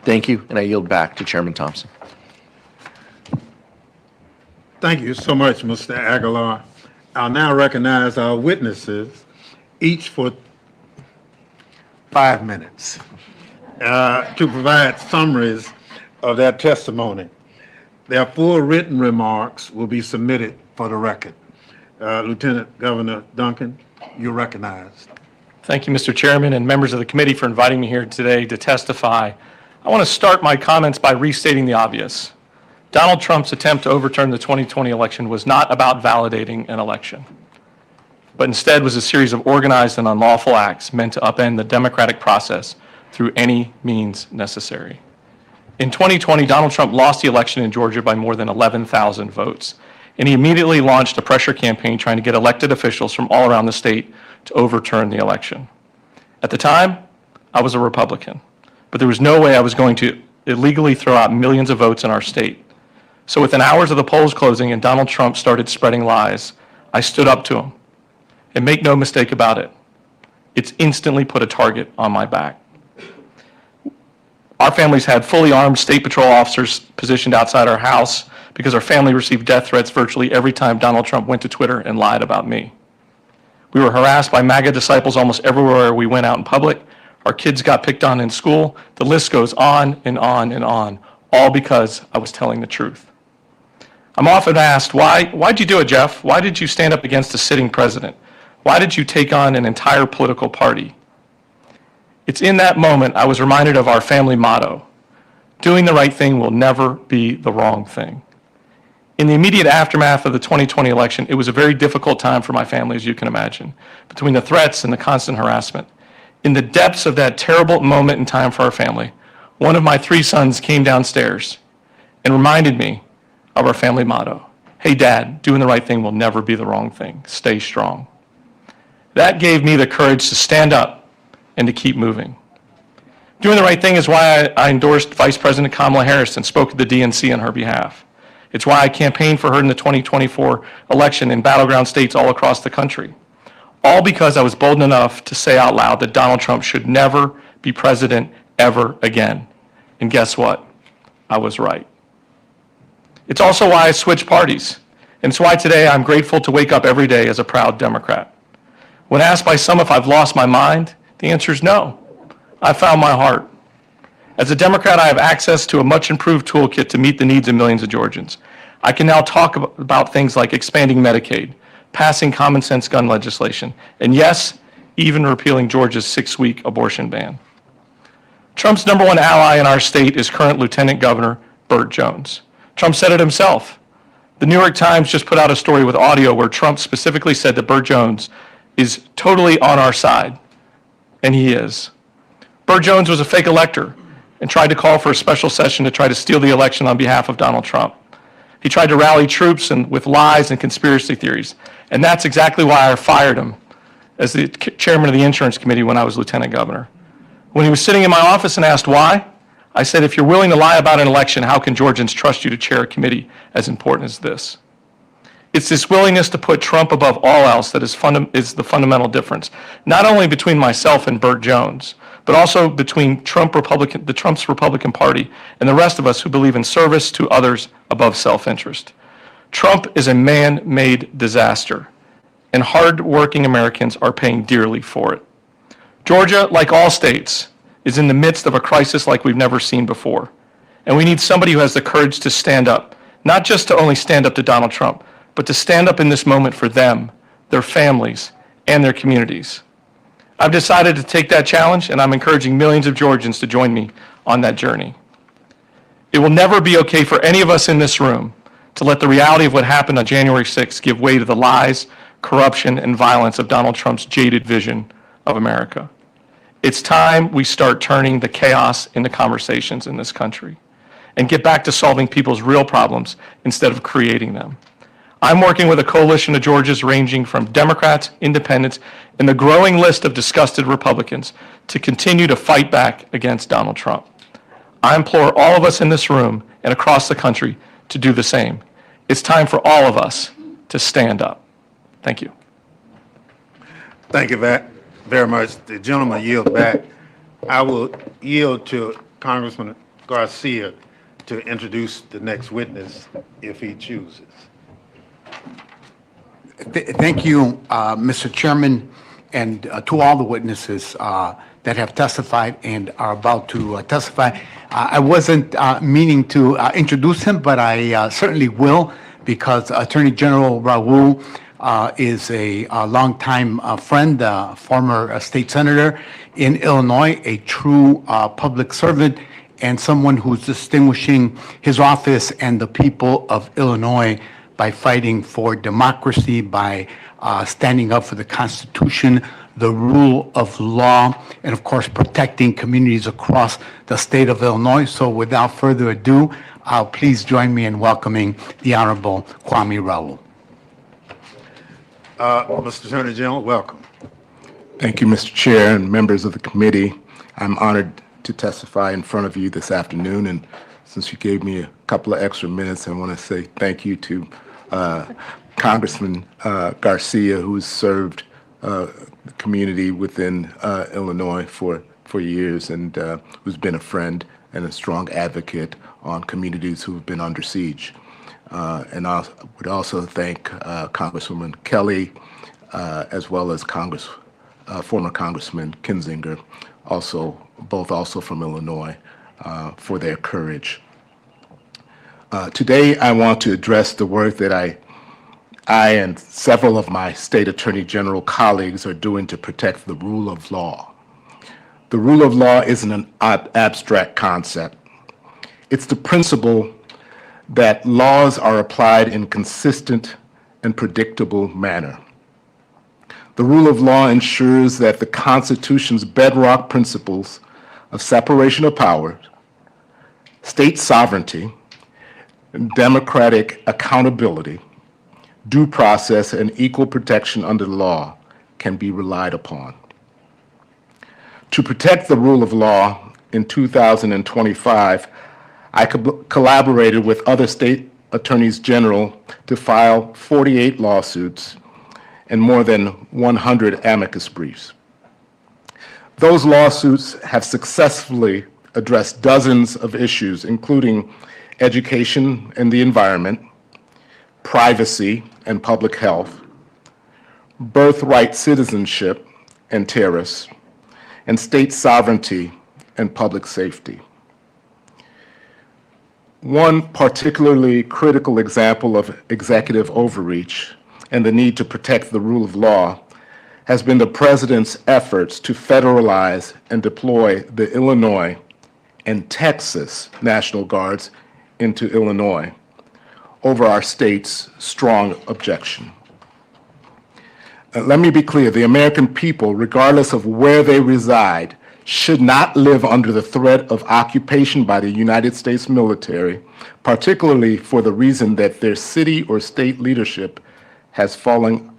Thank you, and I yield back to Chairman Thompson. Thank you so much, Mr. Aguilar. I'll now recognize our witnesses, each for 5 minutes, to provide summaries of their testimony. Their full written remarks will be submitted for the record. Lieutenant Governor Duncan, you're recognized. Thank you, Mr. Chairman, and members of the committee for inviting me here today to testify. I want to start my comments by restating the obvious. Donald Trump's attempt to overturn the 2020 election was not about validating an election, but instead was a series of organized and unlawful acts meant to upend the democratic process through any means necessary. In 2020, Donald Trump lost the election in Georgia by more than 11,000 votes, and he immediately launched a pressure campaign trying to get elected officials from all around the state to overturn the election. At the time, I was a Republican, but there was no way I was going to illegally throw out millions of votes in our state. So within hours of the polls closing and Donald Trump started spreading lies, I stood up to him. And make no mistake about it, it's instantly put a target on my back. Our families had fully armed state patrol officers positioned outside our house because our family received death threats virtually every time Donald Trump went to Twitter and lied about me. We were harassed by MAGA disciples almost everywhere we went out in public. Our kids got picked on in school. The list goes on and on and on, all because I was telling the truth. I'm often asked, why'd you do it, Jeff? Why did you stand up against a sitting president? Why did you take on an entire political party? It's in that moment I was reminded of our family motto, doing the right thing will never be the wrong thing. In the immediate aftermath of the 2020 election, it was a very difficult time for my family, as you can imagine, between the threats and the constant harassment. In the depths of that terrible moment in time for our family, one of my 3 sons came downstairs and reminded me of our family motto. Hey, Dad, doing the right thing will never be the wrong thing. Stay strong. That gave me the courage to stand up and to keep moving. Doing the right thing is why I endorsed Vice President Kamala Harris and spoke at the DNC on her behalf. It's why I campaigned for her in the 2024 election in battleground states all across the country. All because I was bold enough to say out loud that Donald Trump should never be president ever again. And guess what? I was right. It's also why I switched parties. And it's why today I'm grateful to wake up every day as a proud Democrat. When asked by some if I've lost my mind, the answer is no. I found my heart. As a Democrat, I have access to a much improved toolkit to meet the needs of millions of Georgians. I can now talk about things like expanding Medicaid, passing common sense gun legislation, and yes, even repealing Georgia's 6-week abortion ban. Trump's #1 ally in our state is current Lieutenant Governor Burt Jones. Trump said it himself. The New York Times just put out a story with audio where Trump specifically said that Burt Jones is totally on our side, and he is. Burt Jones was a fake elector and tried to call for a special session to try to steal the election on behalf of Donald Trump. He tried to rally troops with lies and conspiracy theories, and that's exactly why I fired him as the chairman of the Insurance Committee when I was lieutenant governor. When he was sitting in my office and asked why, I said, if you're willing to lie about an election, how can Georgians trust you to chair a committee as important as this? It's this willingness to put Trump above all else that is the fundamental difference, not only between myself and Burt Jones, but also between the Trump's Republican Party and the rest of us who believe in service to others above self-interest. Trump is a man-made disaster, and hard-working Americans are paying dearly for it. Georgia, like all states, is in the midst of a crisis like we've never seen before, and we need somebody who has the courage to stand up, not just to only stand up to Donald Trump, but to stand up in this moment for them, their families, and their communities. I've decided to take that challenge, and I'm encouraging millions of Georgians to join me on that journey. It will never be okay for any of us in this room to let the reality of what happened on January 6th give way to the lies, corruption, and violence of Donald Trump's jaded vision of America. It's time we start turning the chaos into conversations in this country and get back to solving people's real problems instead of creating them. I'm working with a coalition of Georgians ranging from Democrats, independents, and the growing list of disgusted Republicans to continue to fight back against Donald Trump. I implore all of us in this room and across the country to do the same. It's time for all of us to stand up. Thank you. Thank you very much. The gentleman yield back. I will yield to Congressman Garcia to introduce the next witness if he chooses. Thank you, Mr. Chairman, and to all the witnesses that have testified and are about to testify. I wasn't meaning to introduce him, but I certainly will, because Attorney General Raul is a longtime friend, former state senator in Illinois, a true public servant, and someone who's distinguishing his office and the people of Illinois by fighting for democracy, by standing up for the Constitution, the rule of law, and of course protecting communities across the state of Illinois. So without further ado, please join me in welcoming the Honorable Kwame Raoul. Mr. Attorney General, welcome. Thank you, Mr. Chair and members of the committee. I'm honored to testify in front of you this afternoon, and since you gave me a couple of extra minutes, I want to say thank you to Congressman Garcia, who's served the community within Illinois for years and who's been a friend and a strong advocate on communities who have been under siege. And I would also thank Congresswoman Kelly, as well as former Congressman Kinzinger, both also from Illinois, for their courage. Today, I want to address the work that I and several of my state attorney general colleagues are doing to protect the rule of law. The rule of law isn't an abstract concept. It's the principle that laws are applied in consistent and predictable manner. The rule of law ensures that the Constitution's bedrock principles of separation of powers, state sovereignty, democratic accountability, due process, and equal protection under the law can be relied upon. To protect the rule of law in 2025, I collaborated with other state attorneys general to file 48 lawsuits and more than 100 amicus briefs. Those lawsuits have successfully addressed dozens of issues, including education and the environment, privacy and public health, birthright citizenship and terrorists, and state sovereignty and public safety. One particularly critical example of executive overreach and the need to protect the rule of law has been the President's efforts to federalize and deploy the Illinois and Texas National Guards into Illinois over our state's strong objection. Let me be clear, the American people, regardless of where they reside, should not live under the threat of occupation by the United States military, particularly for the reason that their city or state leadership has fallen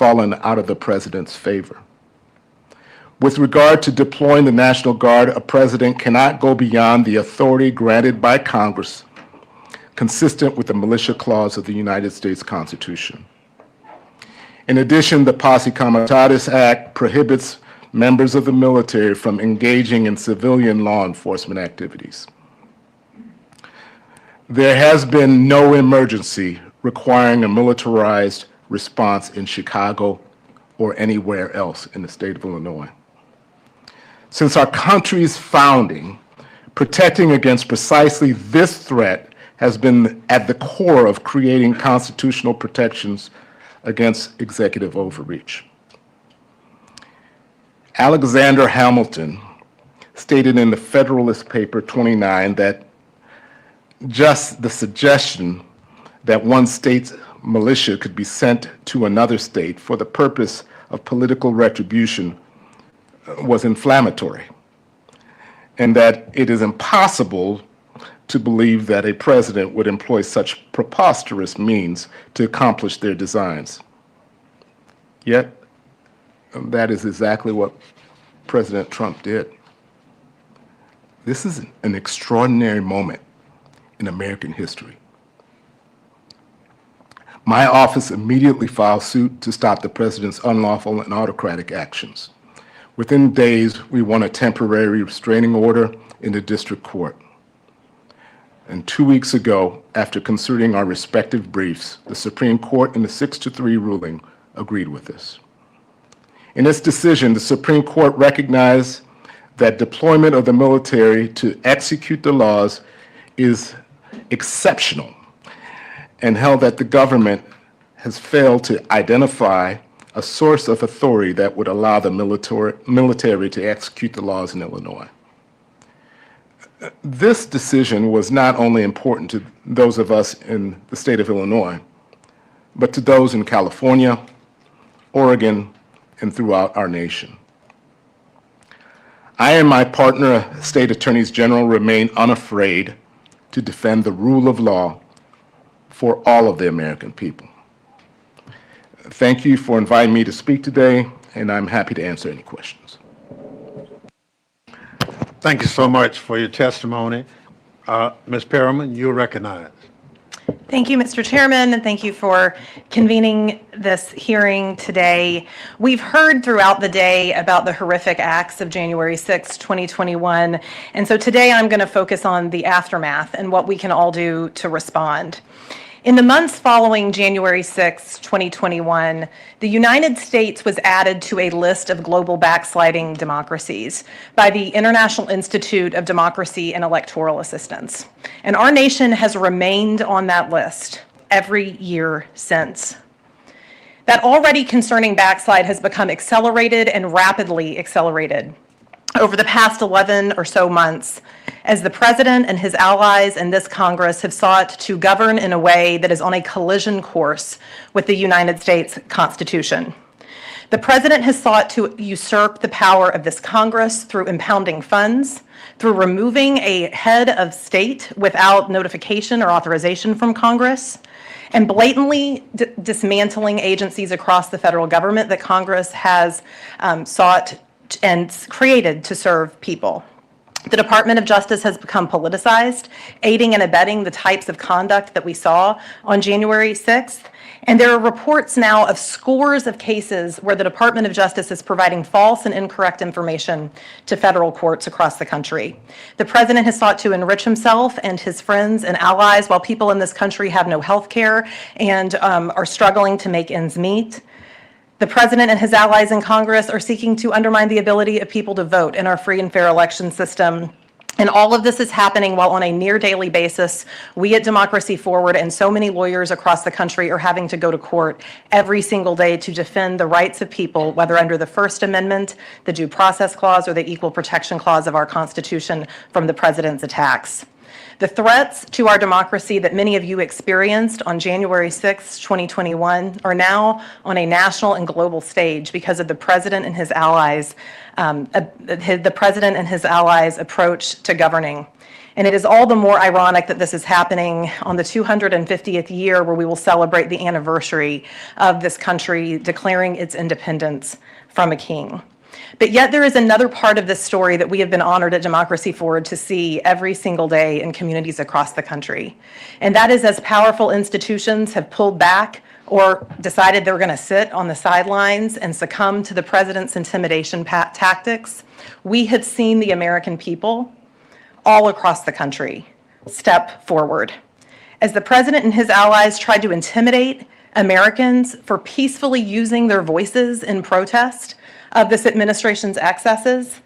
out of the President's favor. With regard to deploying the National Guard, a president cannot go beyond the authority granted by Congress, consistent with the Militia Clause of the United States Constitution. In addition, the Posse Comitatus Act prohibits members of the military from engaging in civilian law enforcement activities. There has been no emergency requiring a militarized response in Chicago or anywhere else in the state of Illinois. Since our country's founding, protecting against precisely this threat has been at the core of creating constitutional protections against executive overreach. Alexander Hamilton stated in the Federalist Paper 29 that just the suggestion that one state's militia could be sent to another state for the purpose of political retribution was inflammatory, and that it is impossible to believe that a president would employ such preposterous means to accomplish their designs. Yet, that is exactly what President Trump did. This is an extraordinary moment in American history. My office immediately filed suit to stop the president's unlawful and autocratic actions. Within days, we won a temporary restraining order in the district court. And 2 weeks ago, after considering our respective briefs, the Supreme Court in the 6-3 ruling agreed with us. In its decision, the Supreme Court recognized that deployment of the military to execute the laws is exceptional, and held that the government has failed to identify a source of authority that would allow the military to execute the laws in Illinois. This decision was not only important to those of us in the state of Illinois, but to those in California, Oregon, and throughout our nation. I and my partner, state attorneys general, remain unafraid to defend the rule of law for all of the American people. Thank you for inviting me to speak today, and I'm happy to answer any questions. Thank you so much for your testimony. Ms. Perriman, you're recognized. Thank you, Mr. Chairman, and thank you for convening this hearing today. We've heard throughout the day about the horrific acts of January 6, 2021, and so today I'm going to focus on the aftermath and what we can all do to respond. In the months following January 6, 2021, the United States was added to a list of global backsliding democracies by the International Institute of Democracy and Electoral Assistance. And our nation has remained on that list every year since. That already concerning backslide has become accelerated and rapidly accelerated over the past 11 or so months, as the president and his allies in this Congress have sought to govern in a way that is on a collision course with the United States Constitution. The president has sought to usurp the power of this Congress through impounding funds, through removing a head of state without notification or authorization from Congress, and blatantly dismantling agencies across the federal government that Congress has sought and created to serve people. The Department of Justice has become politicized, aiding and abetting the types of conduct that we saw on January 6th. And there are reports now of scores of cases where the Department of Justice is providing false and incorrect information to federal courts across the country. The president has sought to enrich himself and his friends and allies while people in this country have no health care and are struggling to make ends meet. The president and his allies in Congress are seeking to undermine the ability of people to vote in our free and fair election system. And all of this is happening while on a near daily basis, we at Democracy Forward and so many lawyers across the country are having to go to court every single day to defend the rights of people, whether under the First Amendment, the Due Process Clause, or the Equal Protection Clause of our Constitution from the president's attacks. The threats to our democracy that many of you experienced on January 6, 2021 are now on a national and global stage because of the president and his allies' approach to governing. And it is all the more ironic that this is happening on the 250th year where we will celebrate the anniversary of this country declaring its independence from a king. But yet there is another part of this story that we have been honored at Democracy Forward to see every single day in communities across the country. And that is as powerful institutions have pulled back or decided they're going to sit on the sidelines and succumb to the president's intimidation tactics, we have seen the American people all across the country step forward. As the president and his allies tried to intimidate Americans for peacefully using their voices in protest of this administration's excesses,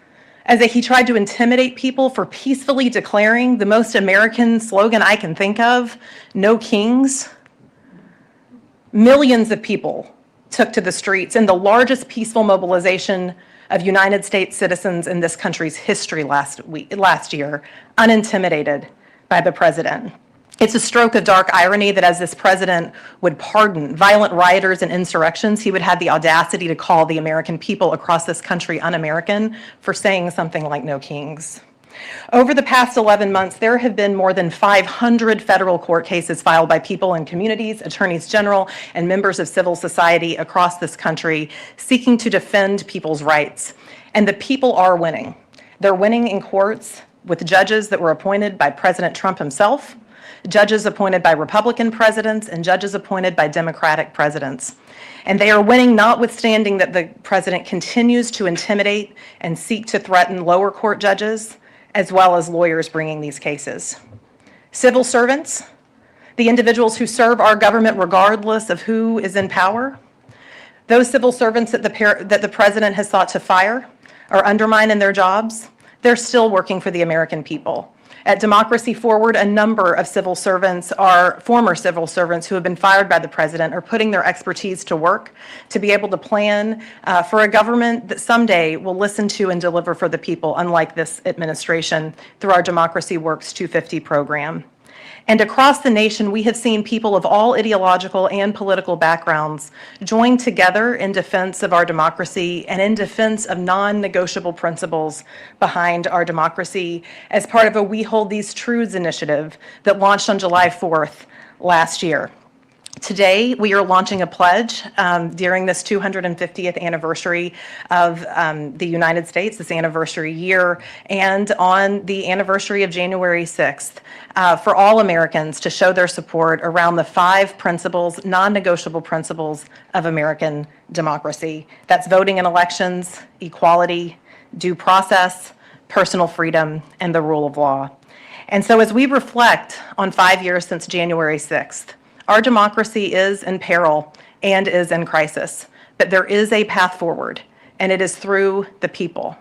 as he tried to intimidate people for peacefully declaring the most American slogan I can think of, "No Kings," millions of people took to the streets in the largest peaceful mobilization of United States citizens in this country's history last year, unintimidated by the president. It's a stroke of dark irony that as this president would pardon violent rioters and insurrections, he would have the audacity to call the American people across this country un-American for saying something like no kings. Over the past 11 months, there have been more than 500 federal court cases filed by people in communities, attorneys general, and members of civil society across this country seeking to defend people's rights. And the people are winning. They're winning in courts with judges that were appointed by President Trump himself, judges appointed by Republican presidents, and judges appointed by Democratic presidents. And they are winning notwithstanding that the president continues to intimidate and seek to threaten lower court judges, as well as lawyers bringing these cases. Civil servants, the individuals who serve our government regardless of who is in power, those civil servants that the president has sought to fire or undermine in their jobs, they're still working for the American people. At Democracy Forward, a number of civil servants are former civil servants who have been fired by the president are putting their expertise to work to be able to plan for a government that someday will listen to and deliver for the people, unlike this administration, through our Democracy Works 250 program. And across the nation, we have seen people of all ideological and political backgrounds join together in defense of our democracy and in defense of non-negotiable principles behind our democracy as part of a We Hold These Truths initiative that launched on July 4th last year. Today, we are launching a pledge during this 250th anniversary of the United States, this anniversary year, and on the anniversary of January 6th, for all Americans to show their support around the 5 principles, non-negotiable principles of American democracy. That's voting in elections, equality, due process, personal freedom, and the rule of law. And so as we reflect on 5 years since January 6th, our democracy is in peril and is in crisis, but there is a path forward, and it is through the people.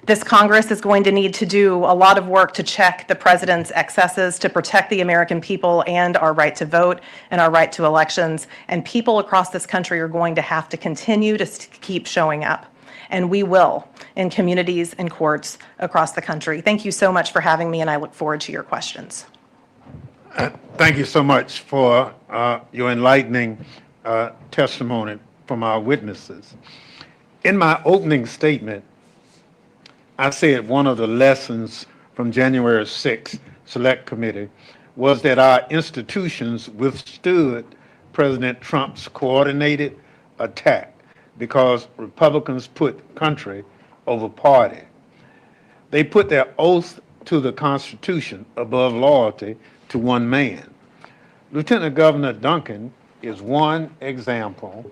This Congress is going to need to do a lot of work to check the president's excesses, to protect the American people and our right to vote and our right to elections, and people across this country are going to have to continue to keep showing up, and we will in communities and courts across the country. Thank you so much for having me, and I look forward to your questions. Thank you so much for your enlightening testimony from our witnesses. In my opening statement, I said one of the lessons from January 6th Select Committee was that our institutions withstood President Trump's coordinated attack because Republicans put country over party. They put their oath to the Constitution above loyalty to one man. Lieutenant Governor Duncan is one example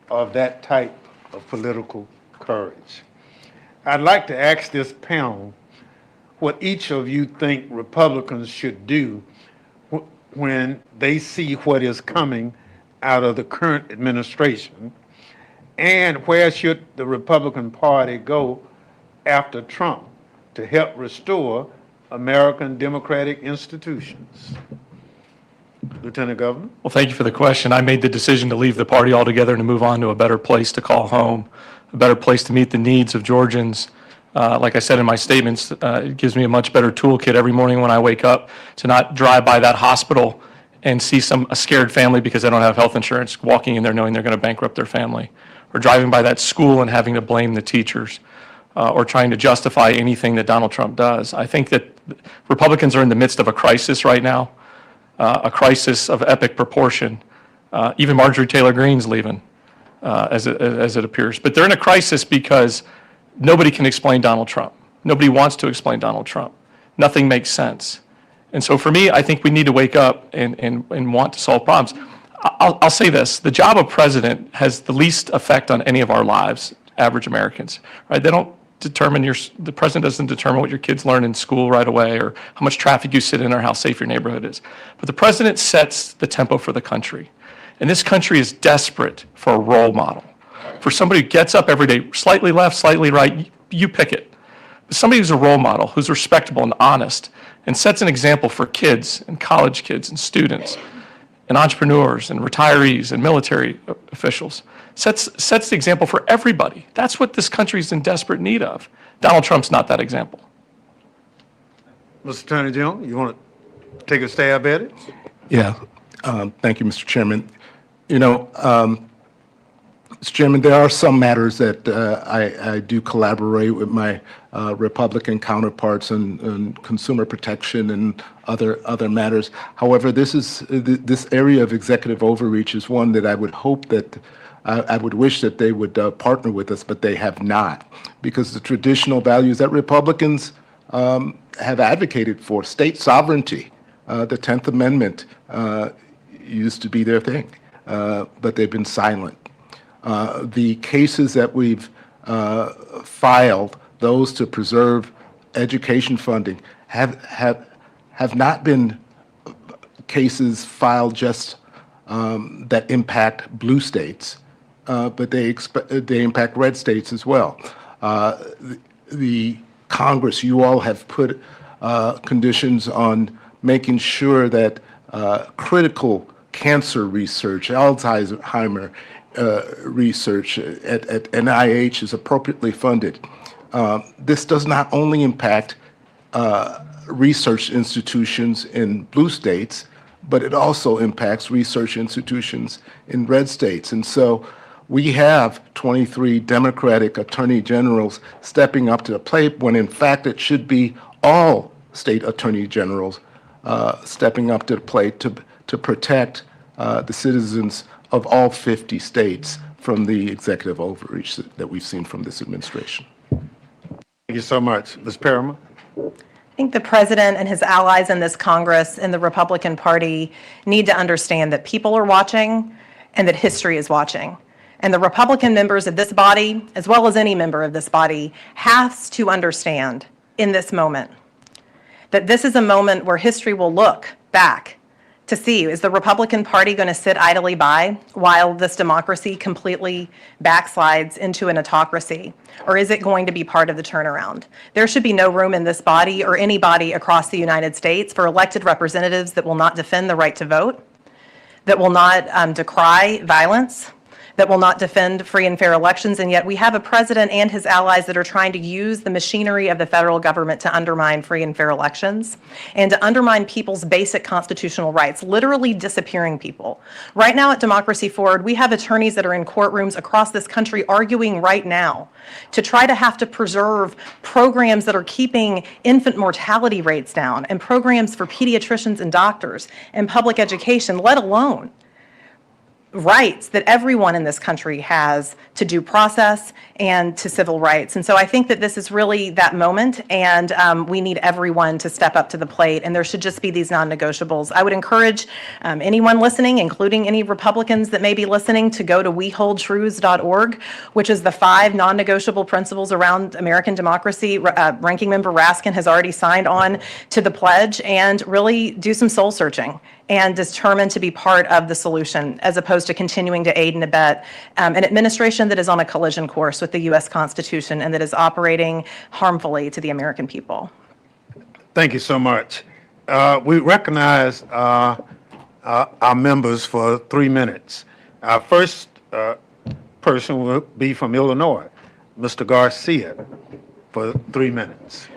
of that type of political courage. I'd like to ask this panel what each of you think Republicans should do when they see what is coming out of the current administration, and where should the Republican Party go after Trump to help restore American democratic institutions? Lieutenant Governor. Well, thank you for the question. I made the decision to leave the party altogether and to move on to a better place to call home, a better place to meet the needs of Georgians. Like I said in my statements, it gives me a much better toolkit every morning when I wake up to not drive by that hospital and see a scared family because they don't have health insurance walking in there knowing they're going to bankrupt their family, or driving by that school and having to blame the teachers, or trying to justify anything that Donald Trump does. I think that Republicans are in the midst of a crisis right now, a crisis of epic proportion. Even Marjorie Taylor Greene's leaving, as it appears. But they're in a crisis because nobody can explain Donald Trump. Nobody wants to explain Donald Trump. Nothing makes sense. And so for me, I think we need to wake up and want to solve problems. I'll say this, the job of president has the least effect on any of our lives, average Americans, right? They don't determine the president doesn't determine what your kids learn in school right away, or how much traffic you sit in, or how safe your neighborhood is. But the president sets the tempo for the country. And this country is desperate for a role model, for somebody who gets up every day, slightly left, slightly right, you pick it. But somebody who's a role model, who's respectable and honest, and sets an example for kids and college kids and students and entrepreneurs and retirees and military officials. Sets the example for everybody. That's what this country is in desperate need of. Donald Trump's not that example. Mr. Attorney General, you want to take a stab at it? Yeah, thank you, Mr. Chairman. You know, Mr. Chairman, there are some matters that I do collaborate with my Republican counterparts on consumer protection and other matters. However, this area of executive overreach is one that I would hope that I would wish that they would partner with us, but they have not, because the traditional values that Republicans have advocated for, state sovereignty, the 10th Amendment used to be their thing, but they've been silent. The cases that we've filed, those to preserve education funding, have not been cases filed just that impact blue states, but they impact red states as well. The Congress, you all have put conditions on making sure that critical cancer research, Alzheimer research at NIH is appropriately funded. This does not only impact research institutions in blue states, but it also impacts research institutions in red states. And so we have 23 Democratic attorney generals stepping up to the plate when in fact it should be all state attorney generals stepping up to the plate to protect the citizens of all 50 states from the executive overreach that we've seen from this administration. Thank you so much. Ms. Parama? I think the president and his allies in this Congress and the Republican Party need to understand that people are watching and that history is watching. And the Republican members of this body, as well as any member of this body, has to understand in this moment that this is a moment where history will look back to see, is the Republican Party going to sit idly by while this democracy completely backslides into an autocracy? Or is it going to be part of the turnaround? There should be no room in this body or any body across the United States for elected representatives that will not defend the right to vote, that will not decry violence, that will not defend free and fair elections, and yet we have a president and his allies that are trying to use the machinery of the federal government to undermine free and fair elections and to undermine people's basic constitutional rights, literally disappearing people. Right now at Democracy Forward, we have attorneys that are in courtrooms across this country arguing right now to try to have to preserve programs that are keeping infant mortality rates down and programs for pediatricians and doctors and public education, let alone rights that everyone in this country has to due process and to civil rights. And so I think that this is really that moment, and we need everyone to step up to the plate, and there should just be these non-negotiables. I would encourage anyone listening, including any Republicans that may be listening, to go to weholdtruths.org, which is the 5 non-negotiable principles around American democracy. Ranking Member Raskin has already signed on to the pledge, and really do some soul searching and determined to be part of the solution, as opposed to continuing to aid and abet an administration that is on a collision course with the U.S. Constitution and that is operating harmfully to the American people. Thank you so much. We recognize our members for 3 minutes. Our first person will be from Illinois, Mr. Garcia, for 3 minutes.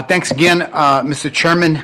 Thanks again, Mr. Chairman.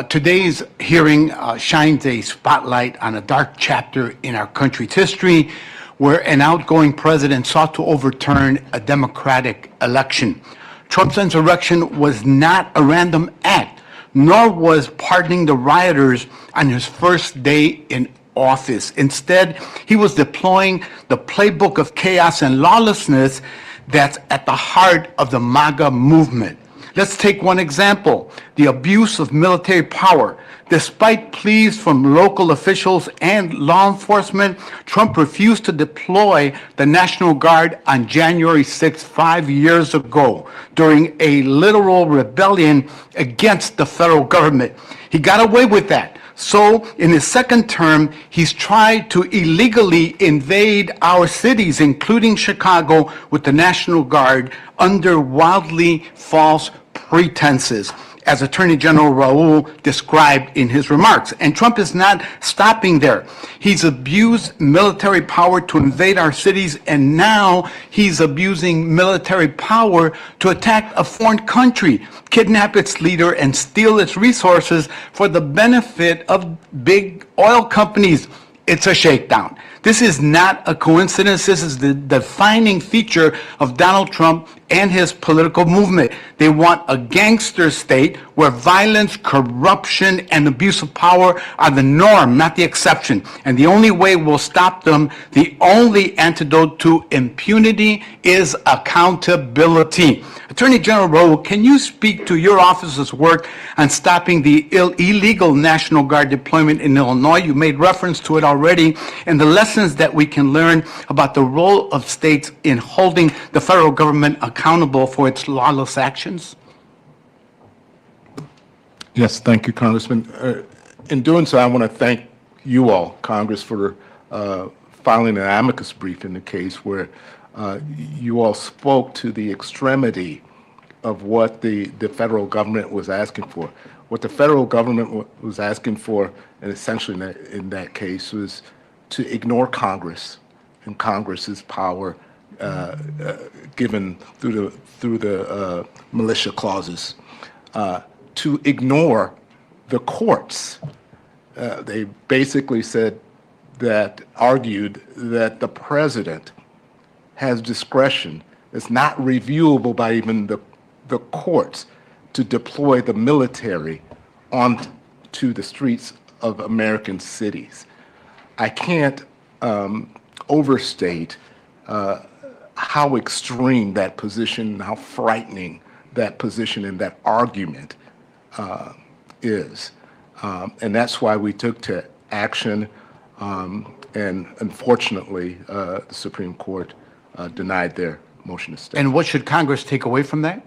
Today's hearing shines a spotlight on a dark chapter in our country's history where an outgoing president sought to overturn a democratic election. Trump's insurrection was not a random act, nor was pardoning the rioters on his first day in office. Instead, he was deploying the playbook of chaos and lawlessness that's at the heart of the MAGA movement. Let's take one example, the abuse of military power. Despite pleas from local officials and law enforcement, Trump refused to deploy the National Guard on January 6, 5 years ago, during a literal rebellion against the federal government. He got away with that. So in his second term, he's tried to illegally invade our cities, including Chicago, with the National Guard under wildly false pretenses. as Attorney General Raul described in his remarks. And Trump is not stopping there. He's abused military power to invade our cities, and now he's abusing military power to attack a foreign country, kidnap its leader, and steal its resources for the benefit of big oil companies. It's a shakedown. This is not a coincidence. This is the defining feature of Donald Trump and his political movement. They want a gangster state where violence, corruption, and abuse of power are the norm, not the exception. And the only way we'll stop them, the only antidote to impunity is accountability. Attorney General Raul, can you speak to your office's work on stopping the illegal National Guard deployment in Illinois? You made reference to it already, and the lessons that we can learn about the role of states in holding the federal government accountable for its lawless actions? Yes, thank you, Congressman. In doing so, I want to thank you all, Congress, for filing an amicus brief in the case where you all spoke to the extremity of what the federal government was asking for. What the federal government was asking for, and essentially in that case, was to ignore Congress and Congress's power given through the militia clauses, to ignore the courts. They basically argued that the president has discretion. It's not reviewable by even the courts to deploy the military onto the streets of American cities. I can't overstate how extreme that position, how frightening that position and that argument is. And that's why we took to action, and unfortunately, the Supreme Court denied their motion to stay. And what should Congress take away from that?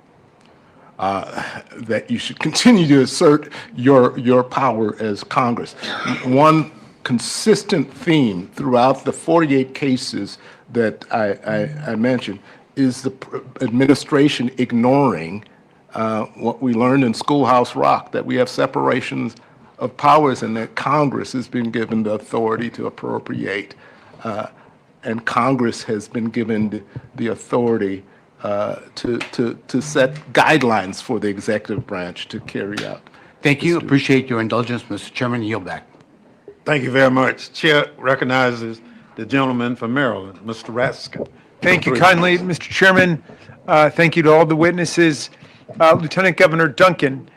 That you should continue to assert your power as Congress. One consistent theme throughout the 48 cases that I mentioned is the administration ignoring what we learned in Schoolhouse Rock, that we have separations of powers and that Congress has been given the authority to appropriate, and Congress has been given the authority to set guidelines for the executive branch to carry out. Thank you. Appreciate your indulgence, Mr. Chairman. Yield back. Thank you very much. Chair recognizes the gentleman from Maryland, Mr. Raskin. Thank you kindly, Mr. Chairman. Thank you to all the witnesses. Lieutenant Governor Duncan,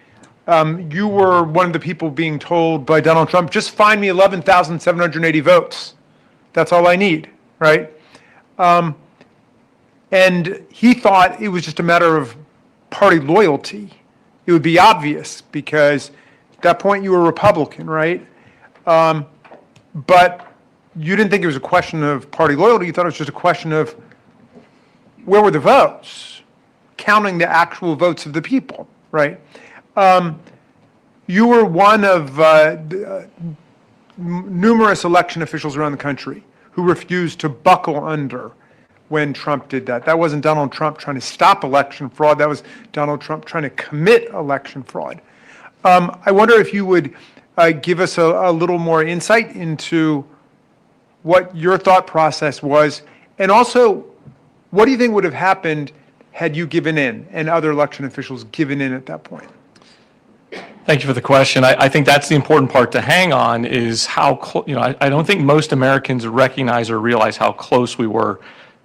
you were one of the people being told by Donald Trump, just find me 11,780 votes. That's all I need, right? And he thought it was just a matter of party loyalty. It would be obvious because at that point you were Republican, right? But you didn't think it was a question of party loyalty. You thought it was just a question of where were the votes, counting the actual votes of the people, right? You were one of numerous election officials around the country who refused to buckle under when Trump did that. That wasn't Donald Trump trying to stop election fraud. That was Donald Trump trying to commit election fraud. I wonder if you would give us a little more insight into what your thought process was, and also what do you think would have happened had you given in and other election officials given in at that point? Thank you for the question. I think that's the important part to hang on is how, I don't think most Americans recognize or realize how close we were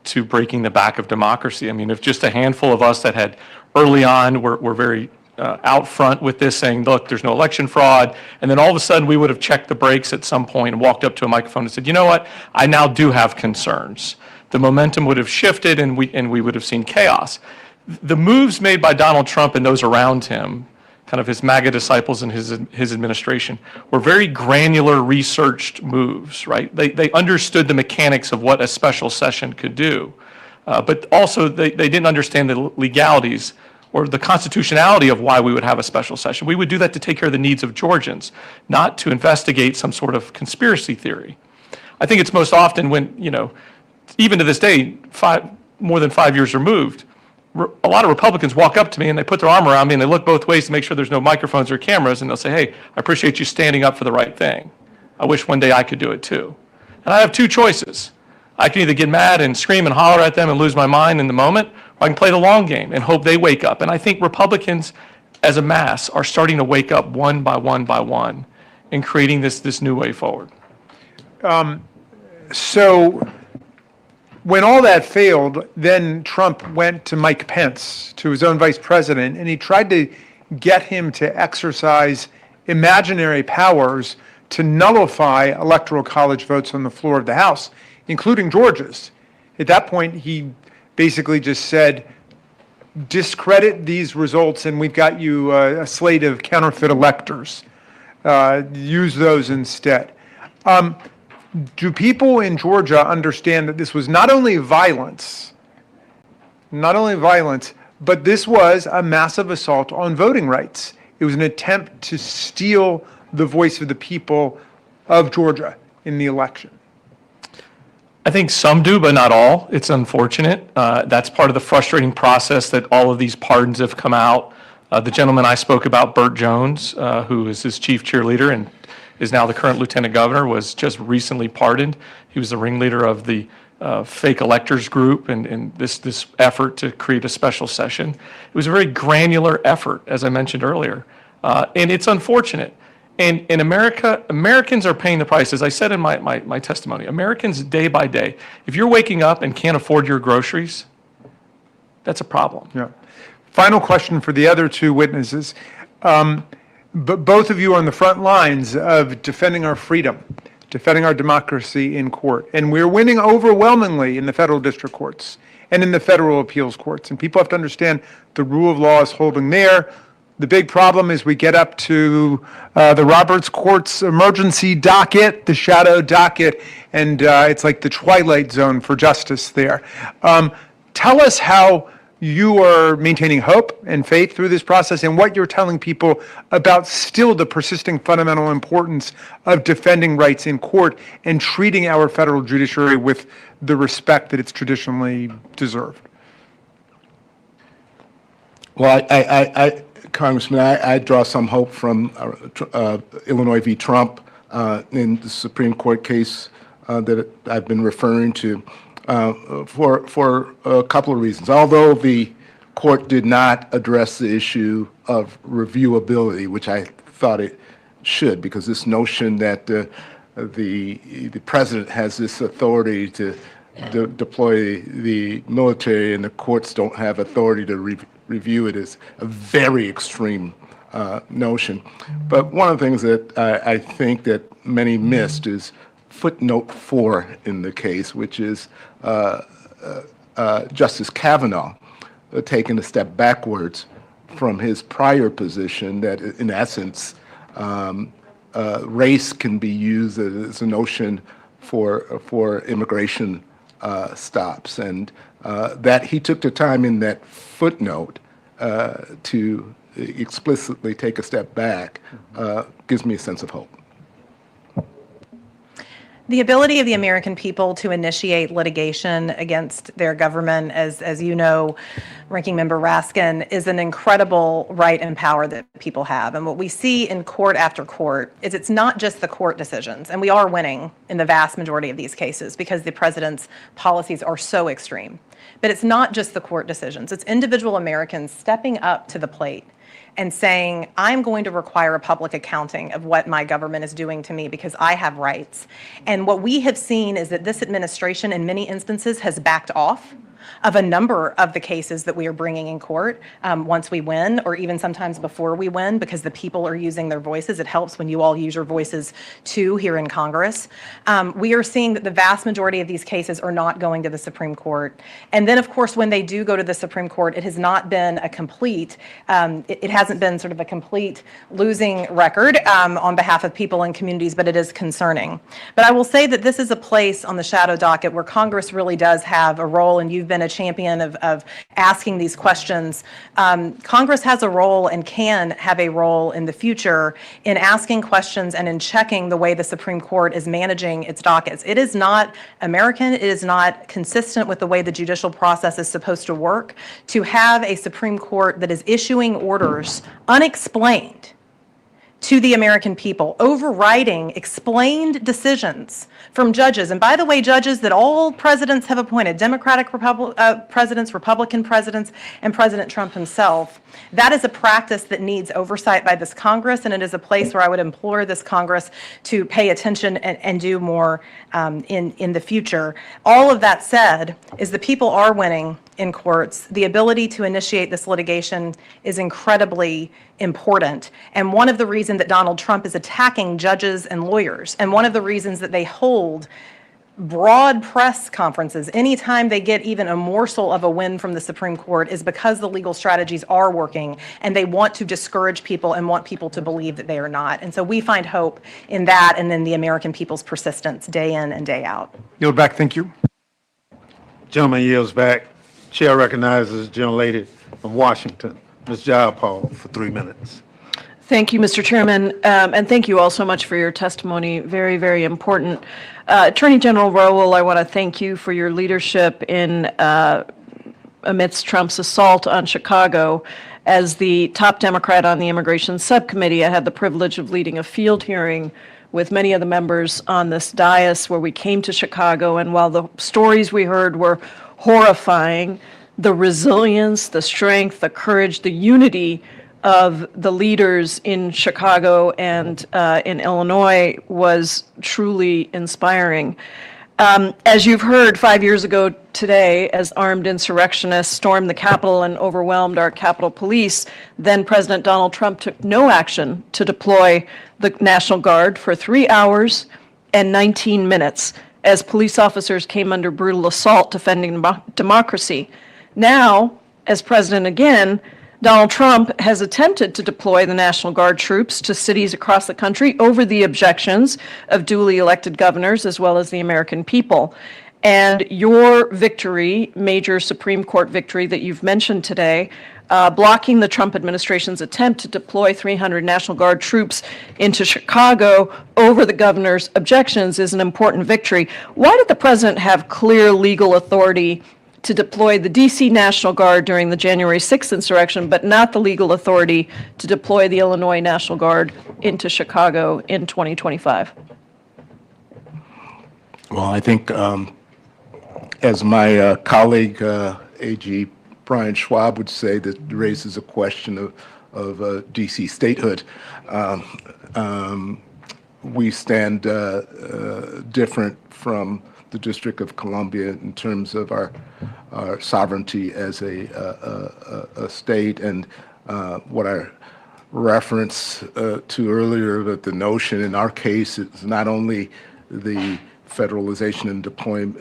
to breaking the back of democracy. I mean, if just a handful of us that had early on were very out front with this saying, look, there's no election fraud. And then all of a sudden we would have checked the brakes at some point and walked up to a microphone and said, you know what, I now do have concerns. The momentum would have shifted and we would have seen chaos. The moves made by Donald Trump and those around him, kind of his MAGA disciples and his administration, were very granular researched moves, right? They understood the mechanics of what a special session could do. But also they didn't understand the legalities or the constitutionality of why we would have a special session. We would do that to take care of the needs of Georgians, not to investigate some sort of conspiracy theory. I think it's most often when, even to this day, more than 5 years removed, a lot of Republicans walk up to me and they put their arm around me and they look both ways to make sure there's no microphones or cameras, and they'll say, hey, I appreciate you standing up for the right thing. I wish one day I could do it too. And I have two choices. I can either get mad and scream and holler at them and lose my mind in the moment, or I can play the long game and hope they wake up. And I think Republicans as a mass are starting to wake up one by one by one in creating this new way forward. So when all that failed, then Trump went to Mike Pence, to his own vice president, and he tried to get him to exercise imaginary powers to nullify electoral college votes on the floor of the House, including Georgia's. At that point, he basically just said, discredit these results and we've got you a slate of counterfeit electors. Use those instead. Do people in Georgia understand that this was not only violence, but this was a massive assault on voting rights? It was an attempt to steal the voice of the people of Georgia in the election. I think some do, but not all. It's unfortunate. That's part of the frustrating process that all of these pardons have come out. The gentleman I spoke about, Burt Jones, who is his chief cheerleader and is now the current lieutenant governor, was just recently pardoned. He was the ringleader of the fake electors group and this effort to create a special session. It was a very granular effort, as I mentioned earlier, and it's unfortunate. And in America, Americans are paying the price. As I said in my testimony, Americans day by day, if you're waking up and can't afford your groceries, that's a problem. Yeah. Final question for the other two witnesses. But both of you are on the front lines of defending our freedom, defending our democracy in court. And we're winning overwhelmingly in the federal district courts and in the federal appeals courts. And people have to understand the rule of law is holding there. The big problem is we get up to the Roberts Court's emergency docket, the shadow docket, and it's like the twilight zone for justice there. Tell us how you are maintaining hope and faith through this process and what you're telling people about still the persisting fundamental importance of defending rights in court and treating our federal judiciary with the respect that it's traditionally deserved. Well, Congressman, I draw some hope from Illinois v. Trump in the Supreme Court case that I've been referring to for a couple of reasons. Although the court did not address the issue of reviewability, which I thought it should, because this notion that the president has this authority to deploy the military and the courts don't have authority to review it is a very extreme notion. But one of the things that I think that many missed is footnote 4 in the case, which is Justice Kavanaugh taking a step backwards from his prior position that, in essence, race can be used as a notion for immigration stops, and that he took the time in that footnote to explicitly take a step back gives me a sense of hope. The ability of the American people to initiate litigation against their government, as you know, Ranking Member Raskin, is an incredible right and power that people have. And what we see in court after court is it's not just the court decisions, and we are winning in the vast majority of these cases because the president's policies are so extreme. But it's not just the court decisions. It's individual Americans stepping up to the plate and saying, I'm going to require a public accounting of what my government is doing to me because I have rights. And what we have seen is that this administration, in many instances, has backed off of a number of the cases that we are bringing in court once we win, or even sometimes before we win, because the people are using their voices. It helps when you all use your voices too here in Congress. We are seeing that the vast majority of these cases are not going to the Supreme Court. And then, of course, when they do go to the Supreme Court, it has not been a complete, it hasn't been sort of a complete losing record on behalf of people and communities, but it is concerning. But I will say that this is a place on the shadow docket where Congress really does have a role, and you've been a champion of asking these questions. Congress has a role and can have a role in the future in asking questions and in checking the way the Supreme Court is managing its dockets. It is not American, it is not consistent with the way the judicial process is supposed to work to have a Supreme Court that is issuing orders unexplained to the American people, overriding explained decisions from judges. And by the way, judges that all presidents have appointed, Democratic presidents, Republican presidents, and President Trump himself. That is a practice that needs oversight by this Congress, and it is a place where I would implore this Congress to pay attention and do more in the future. All of that said, is the people are winning in courts. The ability to initiate this litigation is incredibly important. And one of the reasons that Donald Trump is attacking judges and lawyers, and one of the reasons that they hold broad press conferences anytime they get even a morsel of a win from the Supreme Court, is because the legal strategies are working and they want to discourage people and want people to believe that they are not. And so we find hope in that and in the American people's persistence day in and day out. Yield back. Thank you. Gentleman yields back. Chair recognizes the gentlelady from Washington, Ms. Jayapal, for 3 minutes. Thank you, Mr. Chairman, and thank you all so much for your testimony. Very, very important. Attorney General Rowell, I want to thank you for your leadership in amidst Trump's assault on Chicago. As the top Democrat on the Immigration Subcommittee, I had the privilege of leading a field hearing with many of the members on this dais where we came to Chicago, and while the stories we heard were horrifying, the resilience, the strength, the courage, the unity of the leaders in Chicago and in Illinois was truly inspiring. As you've heard, 5 years ago today, as armed insurrectionists stormed the Capitol and overwhelmed our Capitol Police, then President Donald Trump took no action to deploy the National Guard for 3 hours and 19 minutes as police officers came under brutal assault defending democracy. Now, as president again, Donald Trump has attempted to deploy the National Guard troops to cities across the country over the objections of duly elected governors as well as the American people. And your victory, major Supreme Court victory that you've mentioned today, blocking the Trump administration's attempt to deploy 300 National Guard troops into Chicago over the governor's objections, is an important victory. Why did the president have clear legal authority to deploy the D.C. National Guard during the January 6th insurrection, but not the legal authority to deploy the Illinois National Guard into Chicago in 2025? Well, I think, as my colleague, A.G. Brian Schwab would say, that raises a question of D.C. statehood. We stand different from the District of Columbia in terms of our sovereignty as a state, and what I referenced to earlier, that the notion in our case is not only the federalization and deployment,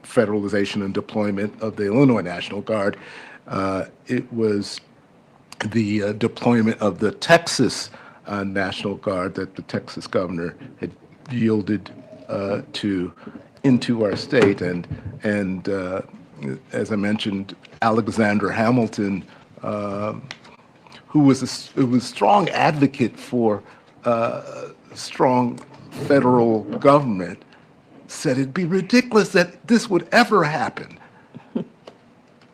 federalization and deployment of the Illinois National Guard, it was the deployment of the Texas National Guard that the Texas governor had yielded into our state, and as I mentioned, Alexander Hamilton, who was a strong advocate for strong federal government, said it'd be ridiculous that this would ever happen,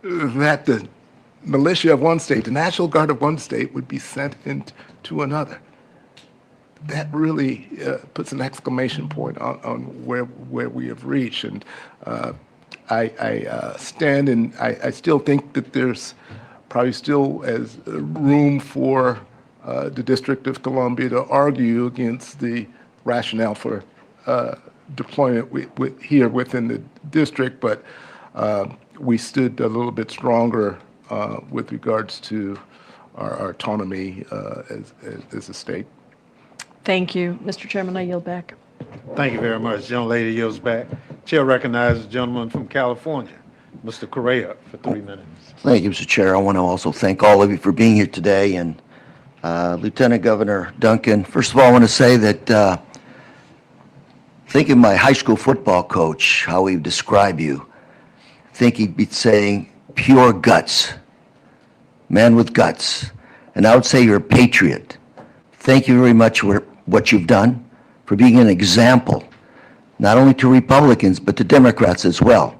that the militia of one state, the National Guard of one state, would be sent into another. That really puts an exclamation point on where we have reached. And I stand, and I still think that there's probably still as room for the District of Columbia to argue against the rationale for deployment here within the district, but we stood a little bit stronger with regards to our autonomy as a state. Thank you. Mr. Chairman, I yield back. Thank you very much. Gentlelady yields back. Chair recognizes the gentleman from California, Mr. Correa, for 3 minutes. Thank you, Mr. Chair. I want to also thank all of you for being here today. And Lieutenant Governor Duncan, first of all, I want to say that think of my high school football coach, how he would describe you. think he'd be saying pure guts, man with guts. And I would say you're a patriot. Thank you very much for what you've done, for being an example, not only to Republicans, but to Democrats as well.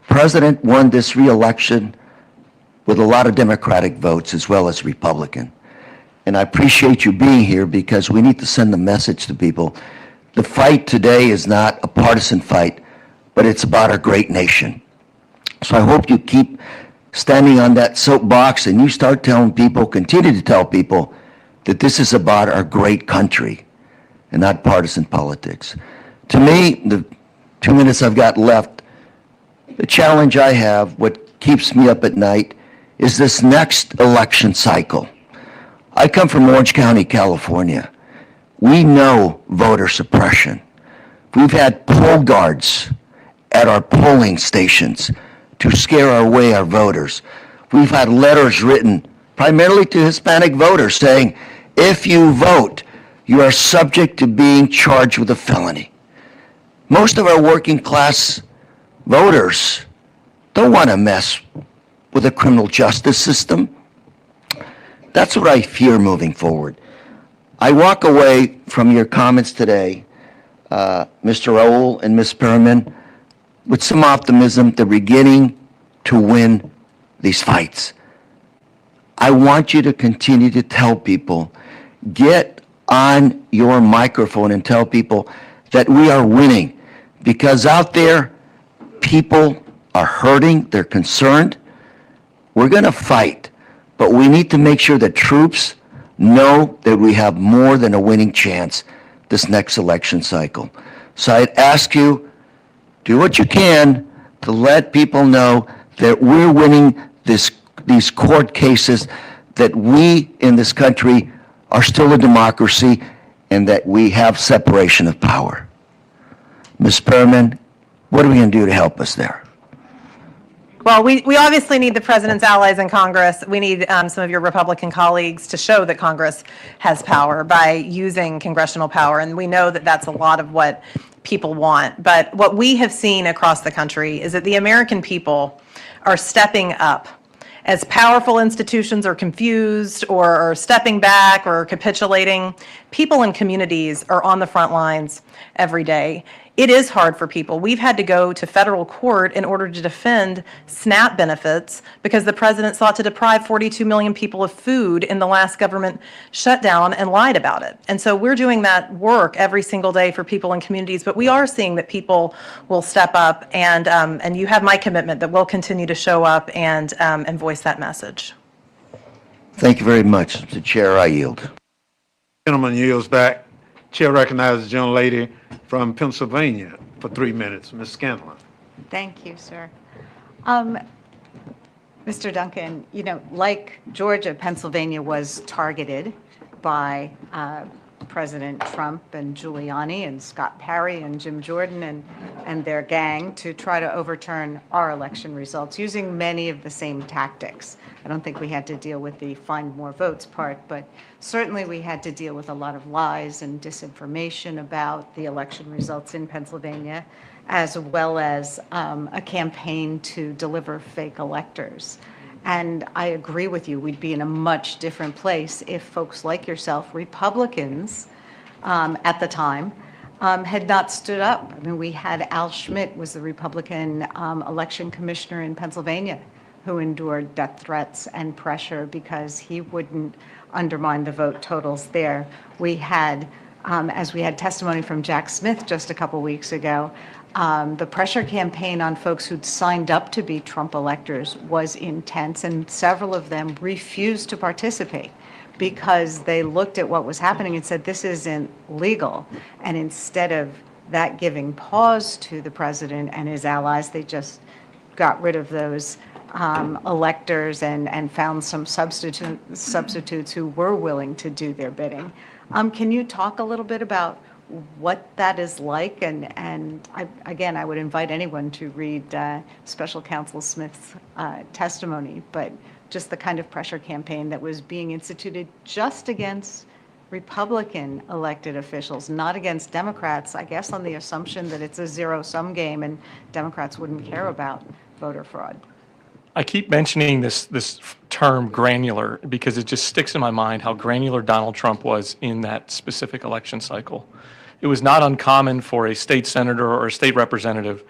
President won this re-election with a lot of Democratic votes as well as Republican. And I appreciate you being here because we need to send a message to people. The fight today is not a partisan fight, but it's about our great nation. So I hope you keep standing on that soapbox and you start telling people, continue to tell people, that this is about our great country and not partisan politics. To me, the 2 minutes I've got left, the challenge I have, what keeps me up at night, is this next election cycle. I come from Orange County, California. We know voter suppression. We've had poll guards at our polling stations to scare away our voters. We've had letters written primarily to Hispanic voters saying, if you vote, you are subject to being charged with a felony. Most of our working class voters don't want to mess with the criminal justice system. That's what I fear moving forward. I walk away from your comments today, Mr. Raul and Ms. Perriman, with some optimism that we're beginning to win these fights. I want you to continue to tell people, get on your microphone and tell people that we are winning, because out there, people are hurting, they're concerned. We're going to fight, but we need to make sure that troops know that we have more than a winning chance this next election cycle. So I'd ask you, do what you can to let people know that we're winning these court cases, that we in this country are still a democracy, and that we have separation of power. Ms. Perriman, what are we going to do to help us there? Well, we obviously need the president's allies in Congress. We need some of your Republican colleagues to show that Congress has power by using congressional power. And we know that that's a lot of what people want. But what we have seen across the country is that the American people are stepping up. As powerful institutions are confused or are stepping back or capitulating, people in communities are on the front lines every day. It is hard for people. We've had to go to federal court in order to defend SNAP benefits because the president sought to deprive 42 million people of food in the last government shutdown and lied about it. And so we're doing that work every single day for people in communities, but we are seeing that people will step up, and you have my commitment that we'll continue to show up and voice that message. Thank you very much. Mr. Chair, I yield. Gentleman yields back. Chair recognizes the gentlelady from Pennsylvania for 3 minutes, Ms. Scanlon. Thank you, sir. Mr. Duncan, you know, like Georgia, Pennsylvania was targeted by President Trump and Giuliani and Scott Perry and Jim Jordan and their gang to try to overturn our election results using many of the same tactics. I don't think we had to deal with the find more votes part, but certainly we had to deal with a lot of lies and disinformation about the election results in Pennsylvania, as well as a campaign to deliver fake electors. And I agree with you, we'd be in a much different place if folks like yourself, Republicans at the time, had not stood up. I mean, we had Al Schmidt was the Republican election commissioner in Pennsylvania who endured death threats and pressure because he wouldn't undermine the vote totals there. We had, as we had testimony from Jack Smith just a couple weeks ago, the pressure campaign on folks who'd signed up to be Trump electors was intense, and several of them refused to participate because they looked at what was happening and said, this isn't legal. And instead of that giving pause to the president and his allies, they just got rid of those electors and found some substitutes who were willing to do their bidding. Can you talk a little bit about what that is like? And again, I would invite anyone to read Special Counsel Smith's testimony, but just the kind of pressure campaign that was being instituted just against Republican elected officials, not against Democrats, I guess on the assumption that it's a zero-sum game and Democrats wouldn't care about voter fraud. I keep mentioning this term granular because it just sticks in my mind how granular Donald Trump was in that specific election cycle. It was not uncommon for a state senator or a state representative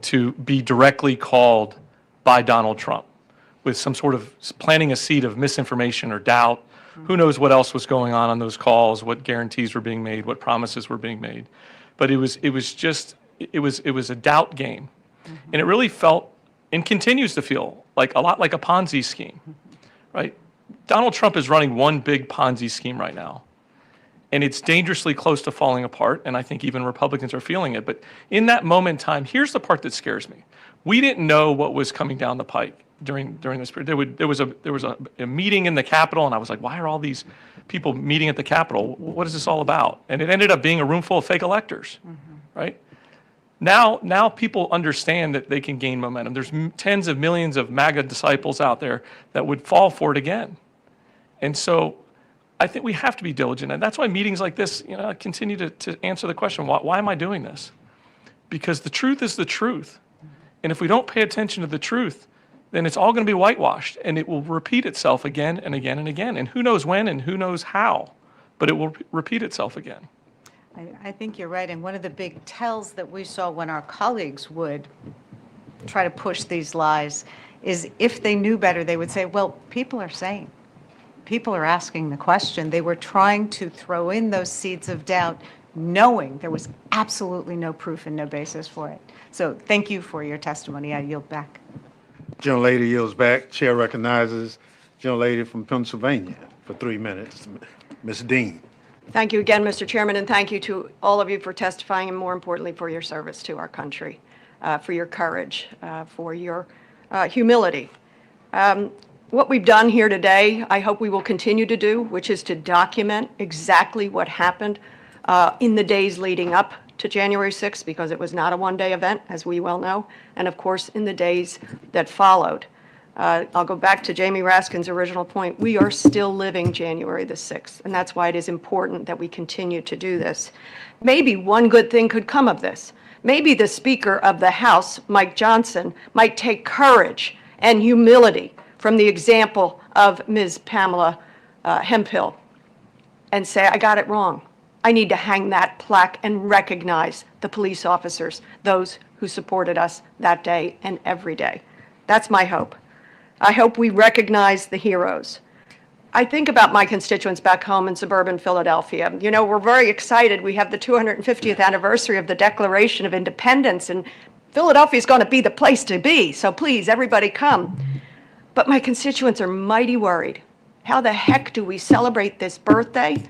to be directly called by Donald Trump with some sort of planting a seed of misinformation or doubt. Who knows what else was going on those calls, what guarantees were being made, what promises were being made. But it was a doubt game. And it really felt and continues to feel like a lot like a Ponzi scheme, right? Donald Trump is running one big Ponzi scheme right now. And it's dangerously close to falling apart, and I think even Republicans are feeling it. But in that moment in time, here's the part that scares me. We didn't know what was coming down the pike during this period. There was a meeting in the Capitol, and I was like, why are all these people meeting at the Capitol? What is this all about? And it ended up being a room full of fake electors, right? Now people understand that they can gain momentum. There's tens of millions of MAGA disciples out there that would fall for it again. And so I think we have to be diligent. And that's why meetings like this, continue to answer the question, why am I doing this? Because the truth is the truth. And if we don't pay attention to the truth, then it's all going to be whitewashed and it will repeat itself again and again and again. And who knows when and who knows how, but it will repeat itself again. I think you're right. And one of the big tells that we saw when our colleagues would try to push these lies is if they knew better, they would say, well, people are saying, people are asking the question. They were trying to throw in those seeds of doubt, knowing there was absolutely no proof and no basis for it. So thank you for your testimony. I yield back. Gentlelady yields back. Chair recognizes gentlelady from Pennsylvania for 3 minutes, Ms. Dean. Thank you again, Mr. Chairman, and thank you to all of you for testifying and more importantly for your service to our country, for your courage, for your humility. What we've done here today, I hope we will continue to do, which is to document exactly what happened in the days leading up to January 6th, because it was not a one-day event, as we well know, and of course in the days that followed. I'll go back to Jamie Raskin's original point. We are still living January the 6th, and that's why it is important that we continue to do this. Maybe one good thing could come of this. Maybe the Speaker of the House, Mike Johnson, might take courage and humility from the example of Ms. Pamela Hemphill and say, I got it wrong. I need to hang that plaque and recognize the police officers, those who supported us that day and every day. That's my hope. I hope we recognize the heroes. I think about my constituents back home in suburban Philadelphia. You know, we're very excited. We have the 250th anniversary of the Declaration of Independence, and Philadelphia is going to be the place to be. So please, everybody come. But my constituents are mighty worried. How the heck do we celebrate this birthday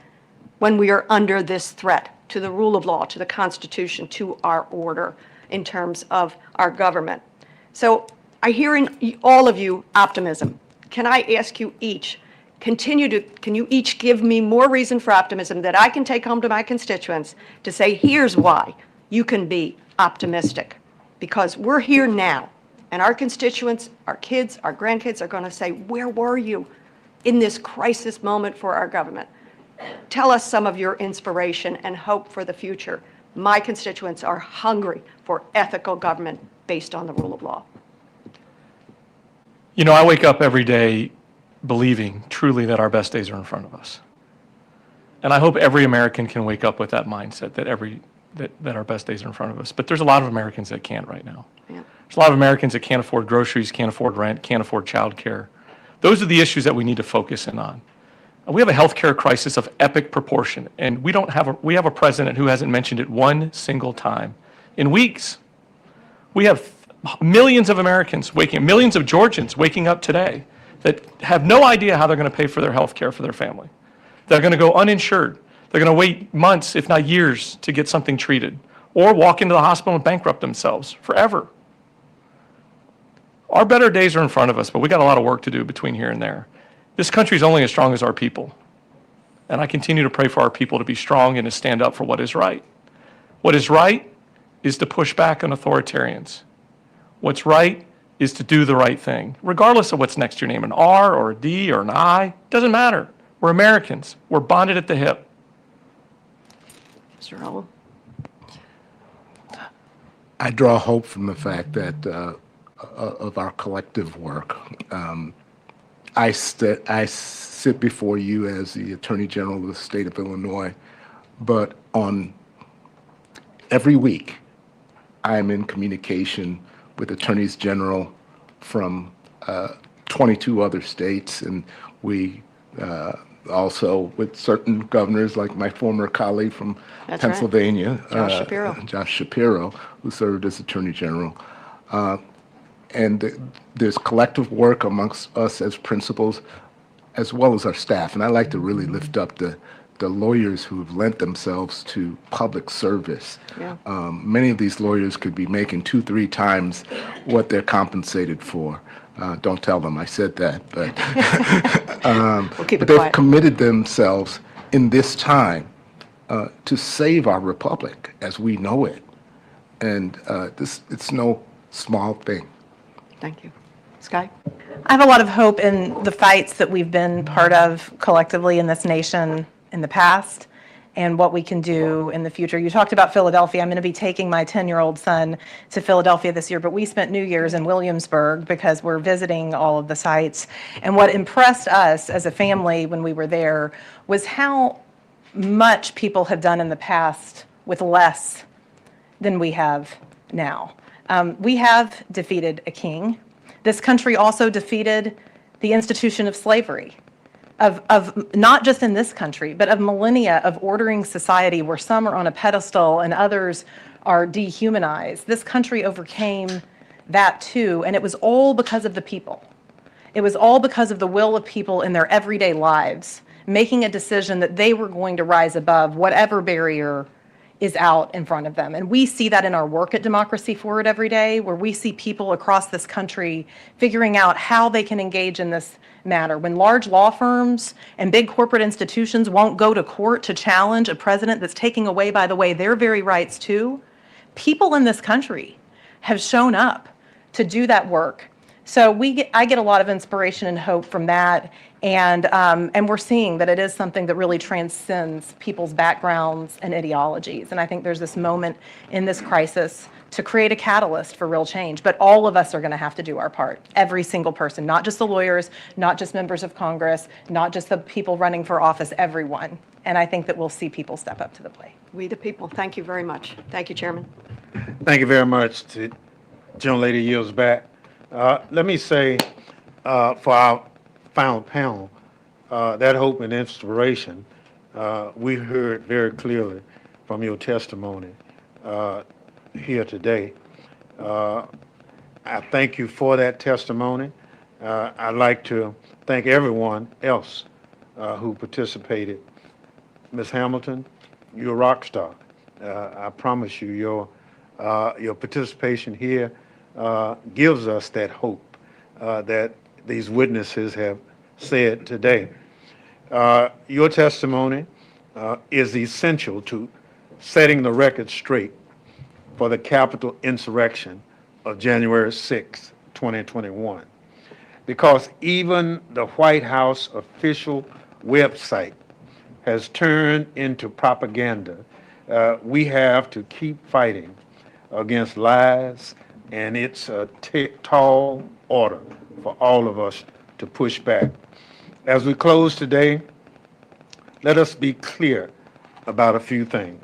when we are under this threat to the rule of law, to the Constitution, to our order in terms of our government? So I hear in all of you optimism. Can I ask you each, can you each give me more reason for optimism that I can take home to my constituents to say, here's why you can be optimistic? Because we're here now, and our constituents, our kids, our grandkids are going to say, where were you in this crisis moment for our government? Tell us some of your inspiration and hope for the future. My constituents are hungry for ethical government based on the rule of law. You know, I wake up every day believing truly that our best days are in front of us. And I hope every American can wake up with that mindset that our best days are in front of us. But there's a lot of Americans that can't right now. Yeah. There's a lot of Americans that can't afford groceries, can't afford rent, can't afford child care. Those are the issues that we need to focus in on. We have a healthcare crisis of epic proportion, and we have a president who hasn't mentioned it one single time in weeks. We have millions of Americans millions of Georgians waking up today that have no idea how they're going to pay for their health care for their family. They're going to go uninsured. They're going to wait months, if not years, to get something treated, or walk into the hospital and bankrupt themselves forever. Our better days are in front of us, but we got a lot of work to do between here and there. This country is only as strong as our people. And I continue to pray for our people to be strong and to stand up for what is right. What is right is to push back on authoritarians. What's right is to do the right thing, regardless of what's next to your name, an R or a D or an I, doesn't matter. We're Americans. We're bonded at the hip. Mr. Howell? I draw hope from the fact that of our collective work. I sit before you as the Attorney General of the state of Illinois, but on every week, I'm in communication with attorneys general from 22 other states, and we also with certain governors, like my former colleague from That's right. Pennsylvania, Josh Shapiro. who served as Attorney General. And there's collective work amongst us as principals, as well as our staff. And I like to really lift up the lawyers who've lent themselves to public service. Yeah. Many of these lawyers could be making 2-3 times what they're compensated for. Don't tell them I said that, but, We'll keep it but they've quiet. committed themselves in this time to save our republic as we know it. And it's no small thing. Thank you. Sky? I have a lot of hope in the fights that we've been part of collectively in this nation in the past and what we can do in the future. You talked about Philadelphia. I'm going to be taking my 10-year-old son to Philadelphia this year, but we spent New Year's in Williamsburg because we're visiting all of the sites. And what impressed us as a family when we were there was how much people have done in the past with less than we have now. We have defeated a king. This country also defeated the institution of slavery, of not just in this country, but of millennia of ordering society where some are on a pedestal and others are dehumanized. This country overcame that too, and it was all because of the people. It was all because of the will of people in their everyday lives, making a decision that they were going to rise above whatever barrier is out in front of them. And we see that in our work at Democracy Forward every day, where we see people across this country figuring out how they can engage in this matter. When large law firms and big corporate institutions won't go to court to challenge a president that's taking away, by the way, their very rights too, people in this country have shown up to do that work. So I get a lot of inspiration and hope from that. And we're seeing that it is something that really transcends people's backgrounds and ideologies. And I think there's this moment in this crisis to create a catalyst for real change. But all of us are going to have to do our part. Every single person, not just the lawyers, not just members of Congress, not just the people running for office, everyone. And I think that we'll see people step up to the plate. We the people. Thank you very much. Thank you, Chairman. Thank you very much. The gentlelady yields back. Let me say for our final panel, that hope and inspiration, we heard very clearly from your testimony here today. I thank you for that testimony. I'd like to thank everyone else who participated. Ms. Hamilton, you're a rock star. I promise you, your participation here gives us that hope that these witnesses have said today. Your testimony is essential to setting the record straight for the Capitol insurrection of January 6, 2021, because even the White House official website has turned into propaganda. We have to keep fighting against lies, and it's a tall order for all of us to push back. As we close today, let us be clear about a few things.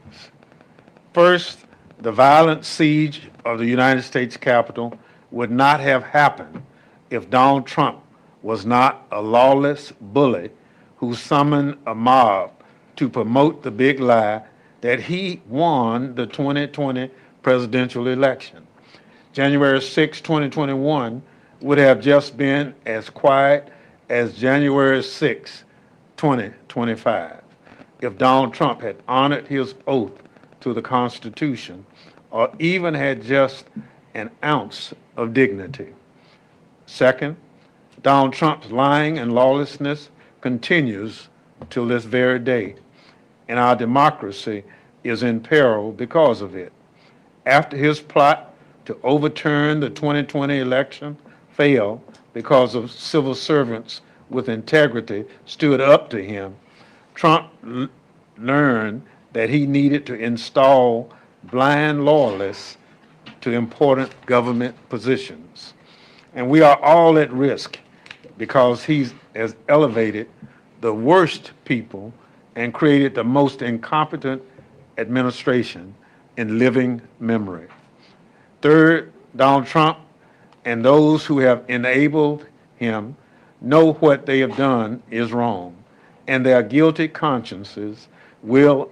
First, the violent siege of the United States Capitol would not have happened if Donald Trump was not a lawless bully who summoned a mob to promote the big lie that he won the 2020 presidential election. January 6, 2021 would have just been as quiet as January 6, 2025, if Donald Trump had honored his oath to the Constitution or even had just an ounce of dignity. Second, Donald Trump's lying and lawlessness continues till this very day, and our democracy is in peril because of it. After his plot to overturn the 2020 election failed because of civil servants with integrity stood up to him, Trump learned that he needed to install blind loyalists to important government positions. And we are all at risk because he has elevated the worst people and created the most incompetent administration in living memory. Third, Donald Trump and those who have enabled him know what they have done is wrong, and their guilty consciences will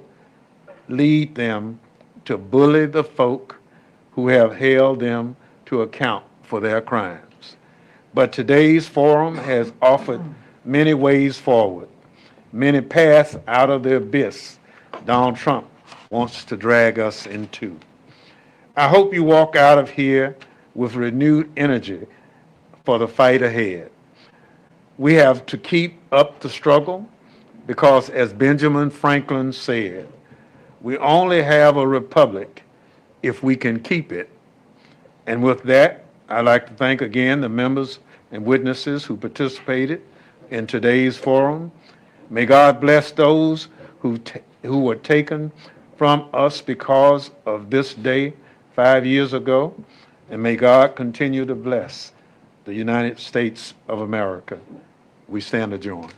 lead them to bully the folk who have held them to account for their crimes. But today's forum has offered many ways forward, many paths out of the abyss Donald Trump wants to drag us into. I hope you walk out of here with renewed energy for the fight ahead. We have to keep up the struggle because, as Benjamin Franklin said, we only have a republic if we can keep it. And with that, I'd like to thank again the members and witnesses who participated in today's forum. May God bless those who were taken from us because of this day 5 years ago, and may God continue to bless the United States of America. We stand adjourned.